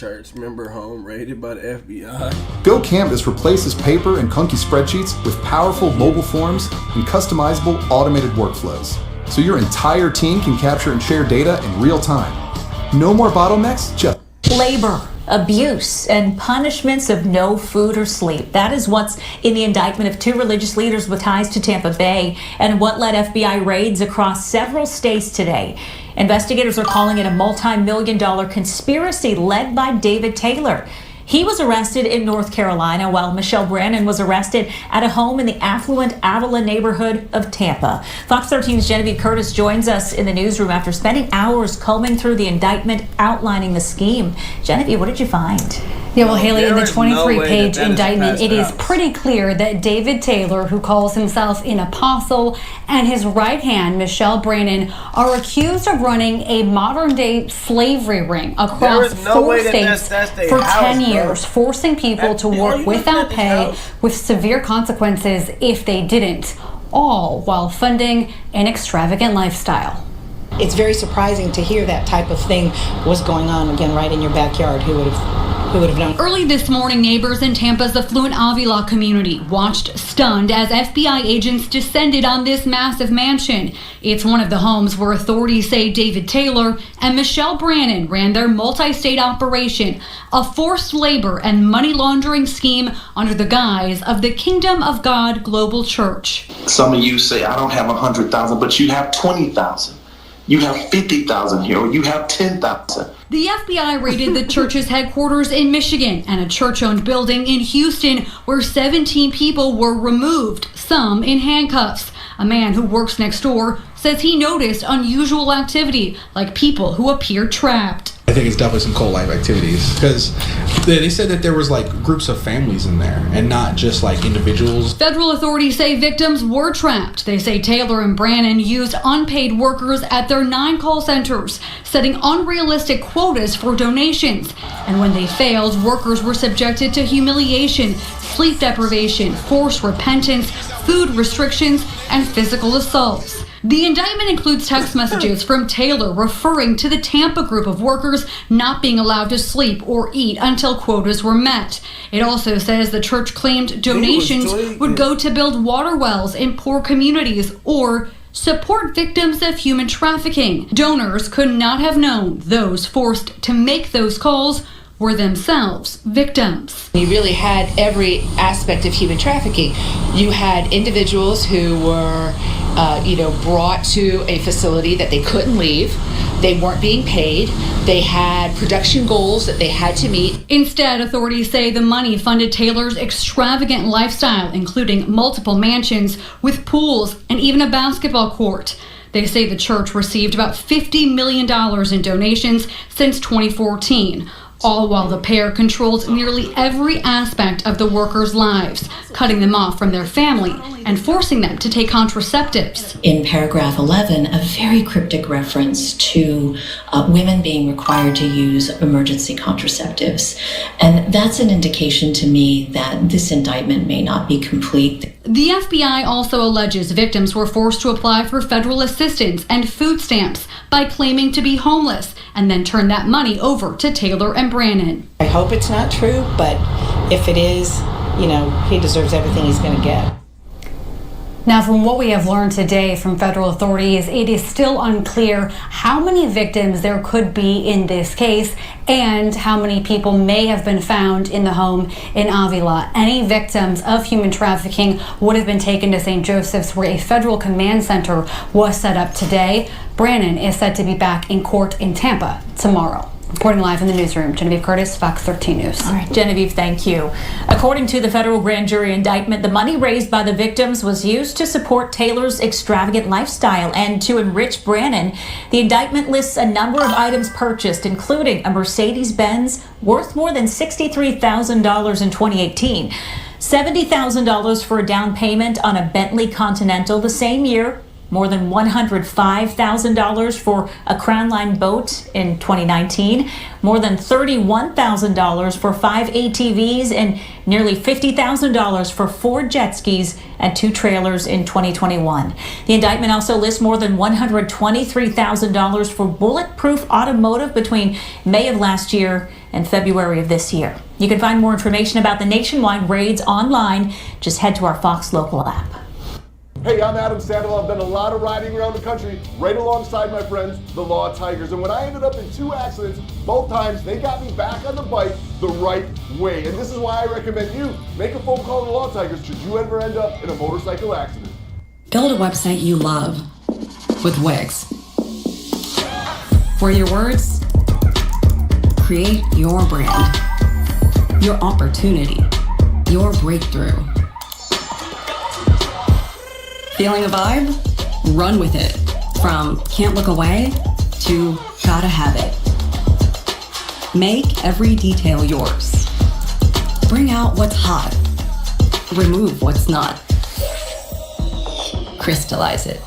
church member home raided by the FBI. Bill Canvas replaces paper and clunky spreadsheets with powerful mobile forms and customizable automated workflows, so your entire team can capture and share data in real time. No more bottlenecks, just labor, abuse, and punishments of no food or sleep. That is what's in the indictment of 2 religious leaders with ties to Tampa Bay and what led FBI raids across several states today. Investigators are calling it a multi-million-dollar conspiracy led by David Taylor. He was arrested in North Carolina while Michelle Brannon was arrested at a home in the affluent Avila neighborhood of Tampa. Fox 13's Genevieve Curtis joins us in the newsroom after spending hours combing through the indictment outlining the scheme. Genevieve, what did you find? Yeah, well, Haley, in the 23-page indictment, it is pretty clear that David Taylor, who calls himself an apostle, and his right hand, Michelle Brannon, are accused of running a modern-day slavery ring across 4 states for 10 years, forcing people to work without pay with severe consequences if they didn't, all while funding an extravagant lifestyle. It's very surprising to hear that type of thing was going on, again, right in your backyard. Who would have known? Early this morning, neighbors in Tampa's affluent Avila community watched stunned as FBI agents descended on this massive mansion. It's one of the homes where authorities say David Taylor and Michelle Brannon ran their multi-state operation, a forced labor and money laundering scheme under the guise of the Kingdom of God Global Church. Some of you say, I don't have 100,000, but you have 20,000. You have 50,000 here, or you have 10,000. The FBI raided the church's headquarters in Michigan and a church-owned building in Houston where 17 people were removed, some in handcuffs. A man who works next door says he noticed unusual activity, like people who appear trapped. I think it's definitely some cold life activities because they said that there was like groups of families in there and not just like individuals. Federal authorities say victims were trapped. They say Taylor and Brannon used unpaid workers at their 9 call centers, setting unrealistic quotas for donations. And when they failed, workers were subjected to humiliation, sleep deprivation, forced repentance, food restrictions, and physical assaults. The indictment includes text messages from Taylor referring to the Tampa group of workers not being allowed to sleep or eat until quotas were met. It also says the church claimed donations would go to build water wells in poor communities or support victims of human trafficking. Donors could not have known those forced to make those calls were themselves victims. You really had every aspect of human trafficking. You had individuals who were, brought to a facility that they couldn't leave. They weren't being paid. They had production goals that they had to meet. Instead, authorities say the money funded Taylor's extravagant lifestyle, including multiple mansions with pools and even a basketball court. They say the church received about $50 million in donations since 2014. All while the pair controls nearly every aspect of the workers' lives, cutting them off from their family and forcing them to take contraceptives. In paragraph 11, a very cryptic reference to women being required to use emergency contraceptives. And that's an indication to me that this indictment may not be complete. The FBI also alleges victims were forced to apply for federal assistance and food stamps by claiming to be homeless and then turn that money over to Taylor and Brannon. I hope it's not true, but if it is, he deserves everything he's going to get. Now, from what we have learned today from federal authorities, it is still unclear how many victims there could be in this case and how many people may have been found in the home in Avila. Any victims of human trafficking would have been taken to St. Joseph's, where a federal command center was set up today. Brannon is set to be back in court in Tampa tomorrow. Reporting live in the newsroom, Genevieve Curtis, Fox 13 News. All right, Genevieve, thank you. According to the federal grand jury indictment, the money raised by the victims was used to support Taylor's extravagant lifestyle and to enrich Brannon. The indictment lists a number of items purchased, including a Mercedes-Benz worth more than $63,000 in 2018, $70,000 for a down payment on a Bentley Continental the same year, more than $105,000 for a Crown Line boat in 2019, more than $31,000 for 5 ATVs, and nearly $50,000 for 4 jet skis and 2 trailers in 2021. The indictment also lists more than $123,000 for bulletproof automotive between May of last year in February of this year. You can find more information about the nationwide raids online. Just head to our Fox Local app. Hey, I'm Adam Sandoval. I've done a lot of riding around the country right alongside my friends, the Law Tigers. And when I ended up in 2 accidents, both times they got me back on the bike the right way. And this is why I recommend you make a phone call to the Law Tigers should you ever end up in a motorcycle accident. Build a website you love with Wix. For your words, create your brand, your opportunity, your breakthrough. Feeling a vibe? Run with it. From can't look away to gotta have it. Make every detail yours. Bring out what's hot. Remove what's not. Crystallize it.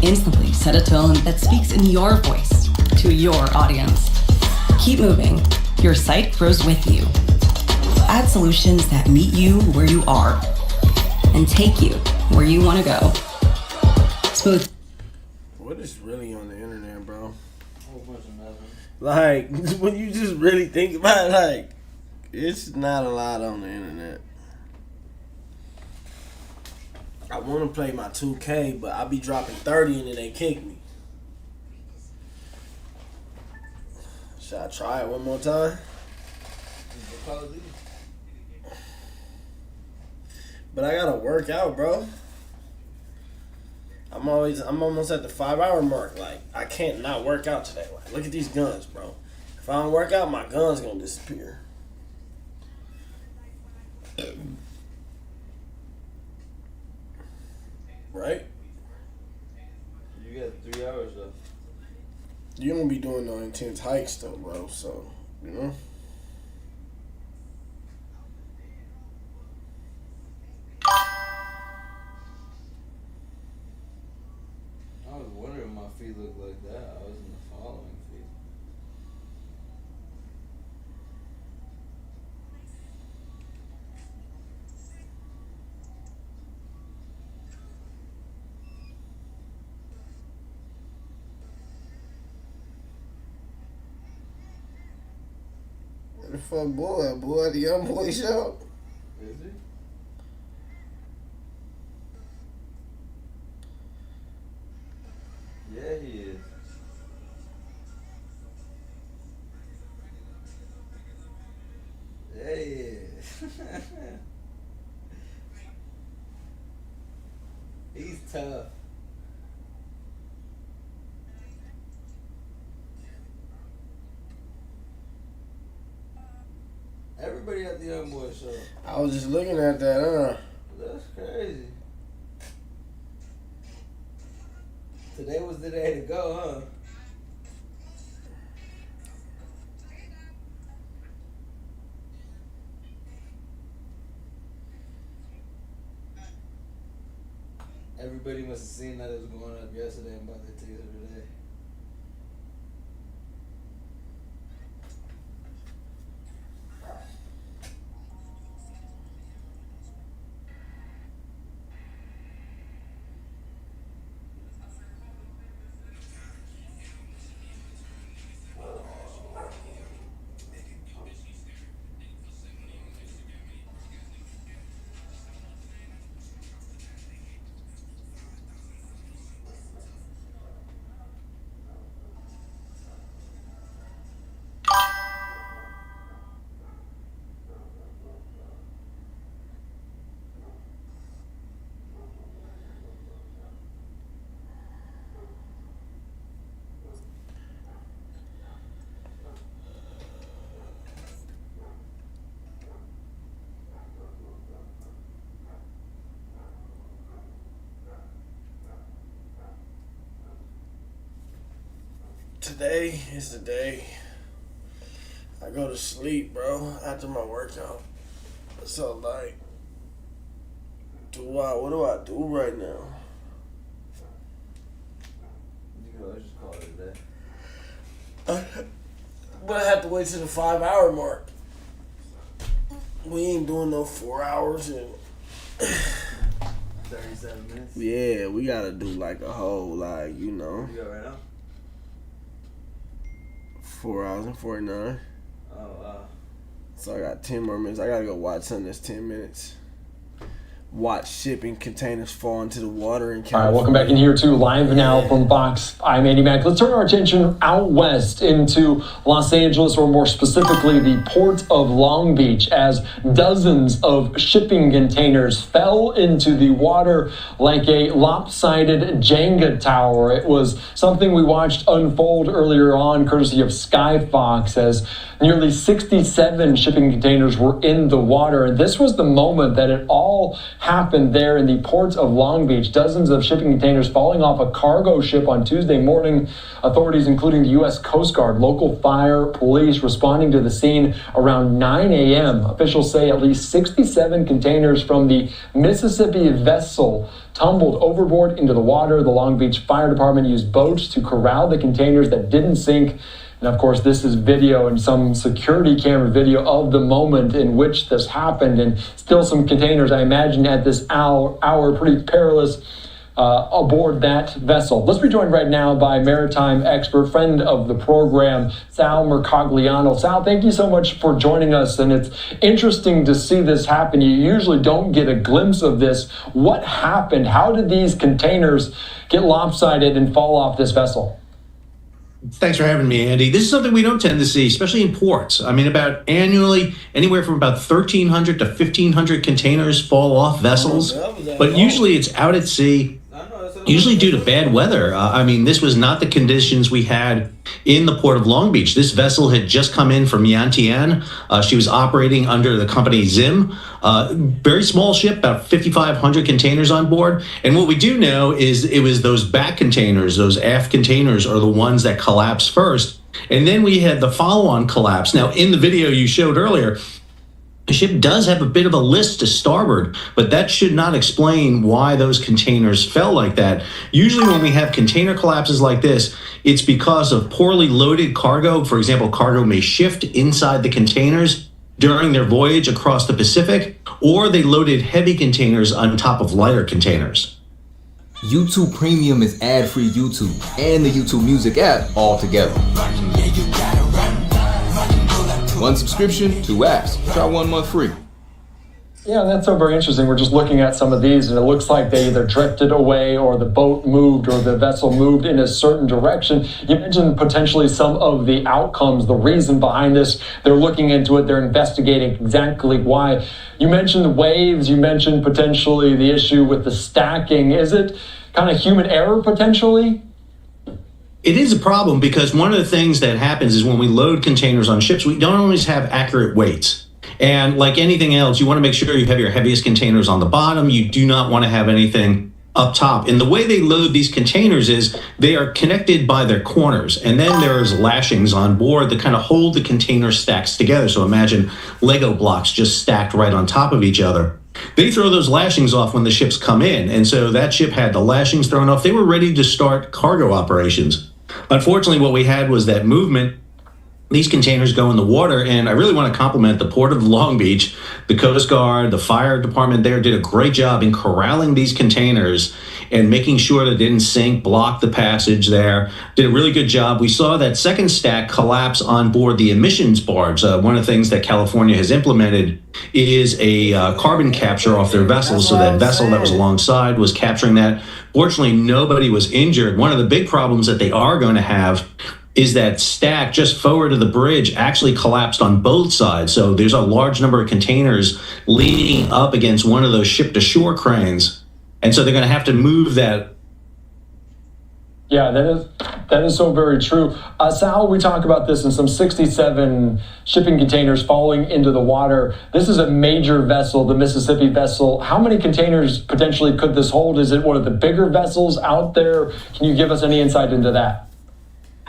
Instantly set a tone that speaks in your voice to your audience. Keep moving. Your site grows with you. Add solutions that meet you where you are and take you where you want to go. Smooth. What is really on the internet, bro? Like, when you just really think about it, like, it's not a lot on the internet. I want to play my 2K, but I be dropping 30 and then they kick me. Should I try it one more time? But I gotta work out, bro. I'm almost at the 5-hour mark. Like, I can't not work out today. Like, look at these guns, bro. If I don't work out, my gun's gonna disappear. Right? You got 3 hours though. You don't be doing no intense hikes though, bro. So, you know. I was wondering my feet look like that. I was in the following feet. Where the fuck boy? Boy at the young boy show? Is he? Yeah, he is. Yeah, he is. He's tough. Everybody at the Young Boy show. I was just looking at that, That's crazy. Today was the day to go, huh? Everybody must have seen that it was going up yesterday and about to take it today. Today is the day I go to sleep, bro, after my workout. So, like, what do I do right now? You can always just call it a day. But I have to wait till the 5-hour mark. We ain't doing no 4 hours and 37 minutes. yeah, we gotta do like a whole, like, you know. You got right now? 4 hours and 49. Oh, wow. So I got 10 more minutes. I gotta go watch something that's 10 minutes. Watch shipping containers fall into the water in California. All right, welcome back in here to Live Now from Fox. I'm Andy Mack. Let's turn our attention out west into Los Angeles, or more specifically the Port of Long Beach, as dozens of shipping containers fell into the water like a lopsided Jenga tower. It was something we watched unfold earlier on, courtesy of Skyfox, as nearly 67 shipping containers were in the water. And this was the moment that it all happened there in the Port of Long Beach. Dozens of shipping containers falling off a cargo ship on Tuesday morning. Authorities, including the U.S. Coast Guard, local fire, police, responding to the scene around 9 a.m. Officials say at least 67 containers from the Mississippi vessel tumbled overboard into the water. The Long Beach Fire Department used boats to corral the containers that didn't sink. And of course, this is video and some security camera video of the moment in which this happened. And still some containers, I imagine, at this hour pretty perilous aboard that vessel. Let's be joined right now by maritime expert, friend of the program, Sal Mercogliano. Sal, thank you so much for joining us. And it's interesting to see this happen. You usually don't get a glimpse of this. What happened? How did these containers get lopsided and fall off this vessel? Thanks for having me, Andy. This is something we don't tend to see, especially in ports. I mean, about annually, anywhere from about 1,300 to 1,500 containers fall off vessels. But usually it's out at sea, usually due to bad weather. I mean, this was not the conditions we had in the Port of Long Beach. This vessel had just come in from Yantian. She was operating under the company Zim. Very small ship, about 5,500 containers on board. And what we do know is it was those back containers, those aft containers are the ones that collapsed first. And then we had the follow-on collapse. Now, in the video you showed earlier, the ship does have a bit of a list to starboard, but that should not explain why those containers fell like that. Usually when we have container collapses like this, it's because of poorly loaded cargo. For example, cargo may shift inside the containers during their voyage across the Pacific, or they loaded heavy containers on top of lighter containers. YouTube Premium is ad-free YouTube and the YouTube Music app all together. One subscription, 2 apps. Try 1 month free. Yeah, that's so very interesting. We're just looking at some of these, and it looks like they either drifted away or the boat moved or the vessel moved in a certain direction. You mentioned potentially some of the outcomes, the reason behind this. They're looking into it. They're investigating exactly why. You mentioned waves. You mentioned potentially the issue with the stacking. Is it kind of human error potentially? It is a problem because one of the things that happens is when we load containers on ships, we don't always have accurate weights. And like anything else, you want to make sure you have your heaviest containers on the bottom. You do not want to have anything up top. And the way they load these containers is they are connected by their corners. And then there's lashings on board that kind of hold the container stacks together. So imagine Lego blocks just stacked right on top of each other. They throw those lashings off when the ships come in. And so that ship had the lashings thrown off. They were ready to start cargo operations. Unfortunately, what we had was that movement. These containers go in the water, and I really want to compliment the Port of Long Beach, the Coast Guard, the fire department there did a great job in corralling these containers and making sure that it didn't sink, block the passage there. Did a really good job. We saw that second stack collapse on board the emissions barge. One of the things that California has implemented is a carbon capture off their vessels, so that vessel that was alongside was capturing that. Fortunately, nobody was injured. One of the big problems that they are going to have is that stack just forward of the bridge actually collapsed on both sides. So there's a large number of containers leaning up against one of those ship-to-shore cranes. And so they're going to have to move that. Yeah, that is so very true. Sal, we talk about this in some 67 shipping containers falling into the water. This is a major vessel, the Mississippi vessel. How many containers potentially could this hold? Is it one of the bigger vessels out there? Can you give us any insight into that?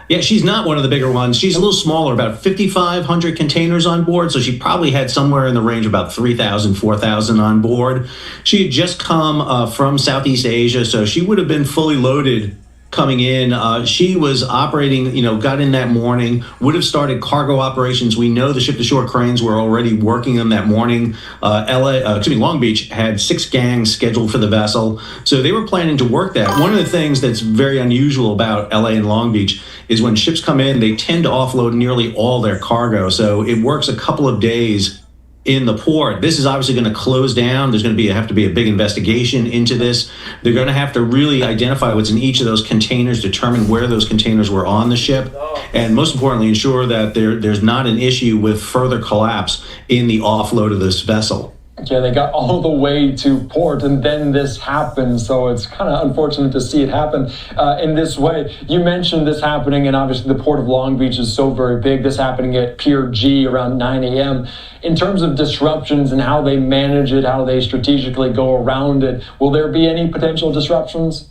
Yeah, she's not one of the bigger ones. She's a little smaller, about 5,500 containers on board. So she probably had somewhere in the range of about 3,000, 4,000 on board. She had just come from Southeast Asia, so she would have been fully loaded coming in. She was operating, got in that morning, would have started cargo operations. We know the ship-to-shore cranes were already working them that morning. Long Beach had 6 gangs scheduled for the vessel, so they were planning to work that. One of the things that's very unusual about LA and Long Beach is when ships come in, they tend to offload nearly all their cargo, so it works a couple of days in the port. This is obviously going to close down. There's going to have to be a big investigation into this. They're going to have to really identify what's in each of those containers, determine where those containers were on the ship, and most importantly, ensure that there's not an issue with further collapse in the offload of this vessel. Yeah, they got all the way to port and then this happened. So it's kind of unfortunate to see it happen in this way. You mentioned this happening, and obviously the Port of Long Beach is so very big. This happening at Pier G around 9 a.m. In terms of disruptions and how they manage it, how they strategically go around it, will there be any potential disruptions?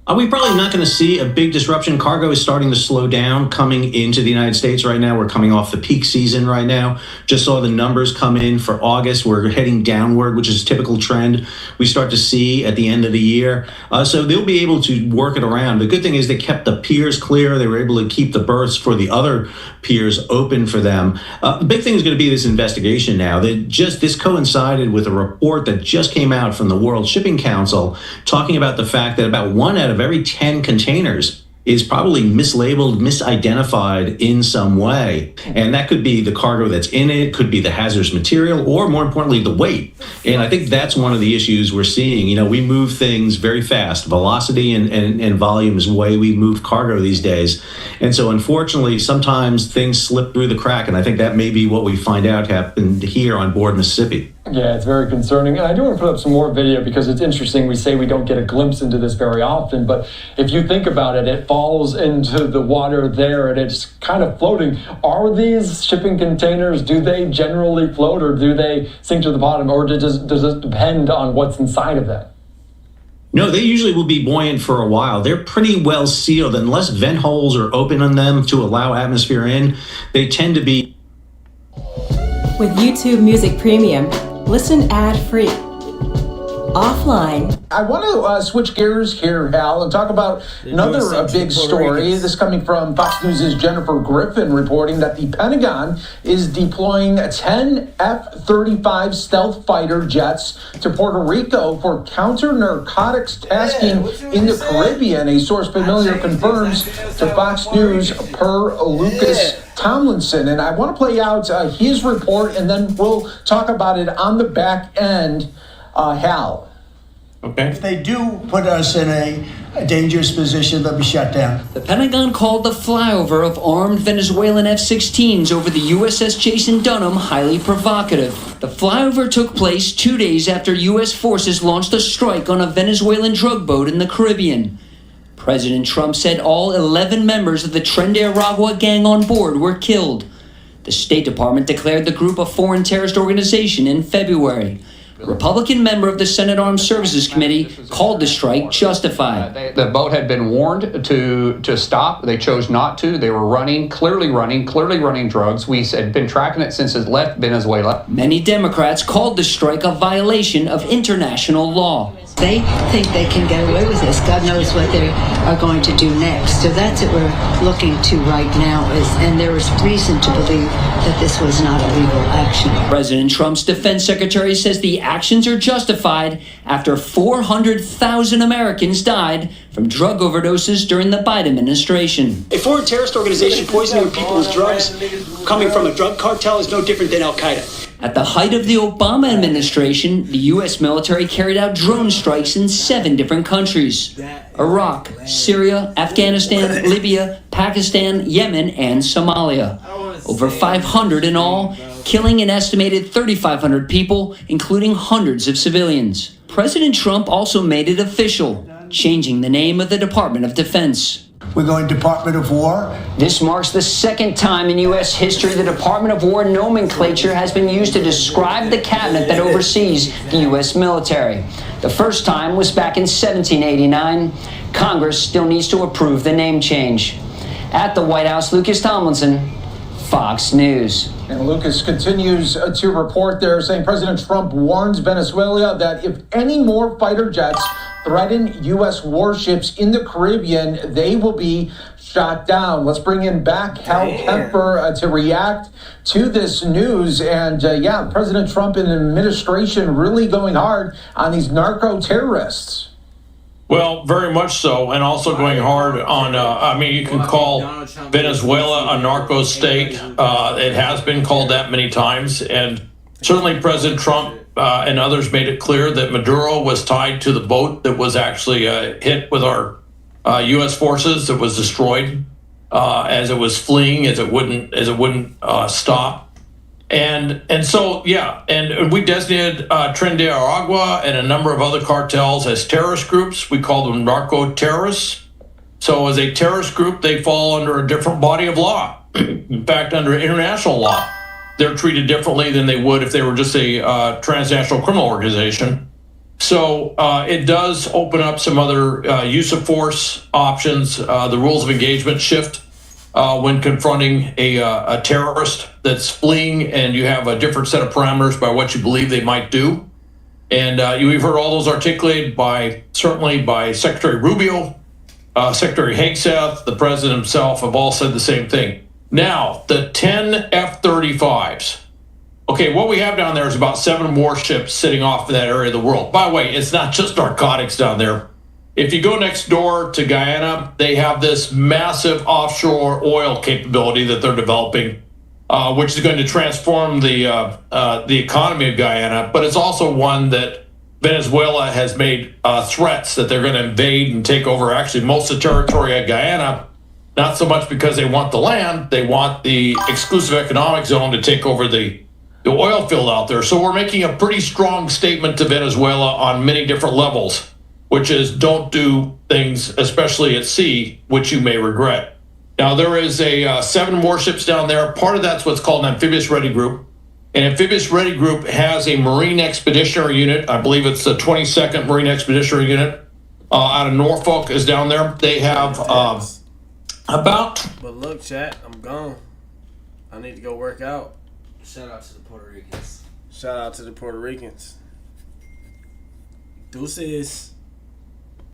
We're probably not going to see a big disruption. Cargo is starting to slow down coming into the United States right now. We're coming off the peak season right now. Just saw the numbers come in for August. We're heading downward, which is a typical trend we start to see at the end of the year. So they'll be able to work it around. The good thing is they kept the piers clear. They were able to keep the berths for the other piers open for them. The big thing is going to be this investigation now. This coincided with a report that just came out from the World Shipping Council talking about the fact that about 1 out of every 10 containers is probably mislabeled, misidentified in some way. And that could be the cargo that's in it, could be the hazardous material, or more importantly, the weight. And I think that's one of the issues we're seeing. We move things very fast. Velocity and volume is the way we move cargo these days. And so unfortunately, sometimes things slip through the crack. And I think that may be what we find out happened here on board Mississippi. Yeah, it's very concerning. And I do want to put up some more video because it's interesting. We say we don't get a glimpse into this very often, but if you think about it, it falls into the water there and it's kind of floating. Are these shipping containers, do they generally float or do they sink to the bottom, or does it depend on what's inside of them? No, they usually will be buoyant for a while. They're pretty well sealed. Unless vent holes are open on them to allow atmosphere in, they tend to be. With YouTube Music Premium, listen ad-free. Offline. I want to switch gears here, Hal, and talk about another big story. This coming from Fox News' Jennifer Griffin reporting that the Pentagon is deploying 10 F-35 stealth fighter jets to Puerto Rico for counter-narcotics tasking in the Caribbean. A source familiar confirms to Fox News per Lucas Tomlinson. And I want to play out his report, and then we'll talk about it on the back end. Hal. Okay. If they do put us in a dangerous position, they'll be shut down. The Pentagon called the flyover of armed Venezuelan F-16s over the USS Jason Dunham highly provocative. The flyover took place 2 days after U.S. forces launched a strike on a Venezuelan drug boat in the Caribbean. President Trump said all 11 members of the Tren de Aragua gang on board were killed. The State Department declared the group a foreign terrorist organization in February. A Republican member of the Senate Armed Services Committee called the strike justified. The boat had been warned to stop. They chose not to. They were clearly running drugs. We had been tracking it since it left Venezuela. Many Democrats called the strike a violation of international law. They think they can get away with this. God knows what they are going to do next. So that's what we're looking to right now, and there is reason to believe that this was not a legal action. President Trump's defense secretary says the actions are justified after 400,000 Americans died from drug overdoses during the Biden administration. A foreign terrorist organization poisoning people with drugs coming from a drug cartel is no different than Al-Qaeda. At the height of the Obama administration, the U.S. military carried out drone strikes in 7 different countries: Iraq, Syria, Afghanistan, Libya, Pakistan, Yemen, and Somalia. Over 500 in all, killing an estimated 3,500 people, including hundreds of civilians. President Trump also made it official, changing the name of the Department of Defense. We're going Department of War. This marks the second time in U.S. history the Department of War nomenclature has been used to describe the cabinet that oversees the U.S. military. The first time was back in 1789. Congress still needs to approve the name change. At the White House, Lucas Tomlinson, Fox News. And Lucas continues to report there, saying President Trump warns Venezuela that if any more fighter jets threaten U.S. warships in the Caribbean, they will be shot down. Let's bring in back Hal Kemper to react to this news. And President Trump and the administration really going hard on these narco-terrorists. Well, very much so, and also going hard on, you can call Venezuela a narco state. It has been called that many times, and certainly President Trump and others made it clear that Maduro was tied to the boat that was actually hit with our U.S. forces, that was destroyed as it was fleeing, as it wouldn't stop. And so we designated Tren de Aragua and a number of other cartels as terrorist groups. We call them narco terrorists. So as a terrorist group, they fall under a different body of law. In fact, under international law, they're treated differently than they would if they were just a transnational criminal organization. So it does open up some other use of force options. The rules of engagement shift when confronting a terrorist that's fleeing, and you have a different set of parameters by what you believe they might do. And we've heard all those articulated certainly by Secretary Rubio, Secretary Hegseth, the president himself have all said the same thing. Now, the 10 F-35s. Okay, what we have down there is about 7 warships sitting off in that area of the world. By the way, it's not just narcotics down there. If you go next door to Guyana, they have this massive offshore oil capability that they're developing, which is going to transform the economy of Guyana. But it's also one that Venezuela has made threats that they're going to invade and take over actually most of the territory of Guyana, not so much because they want the land, they want the exclusive economic zone to take over the oil field out there. So we're making a pretty strong statement to Venezuela on many different levels, which is don't do things, especially at sea, which you may regret. Now, there is 7 warships down there. Part of that's what's called an Amphibious Ready Group. An Amphibious Ready Group has a Marine Expeditionary Unit. I believe it's the 22nd Marine Expeditionary Unit out of Norfolk is down there. They have about... But look, chat, I'm gone. I need to go work out. Shout out to the Puerto Ricans. Shout out to the Puerto Ricans. Deuces.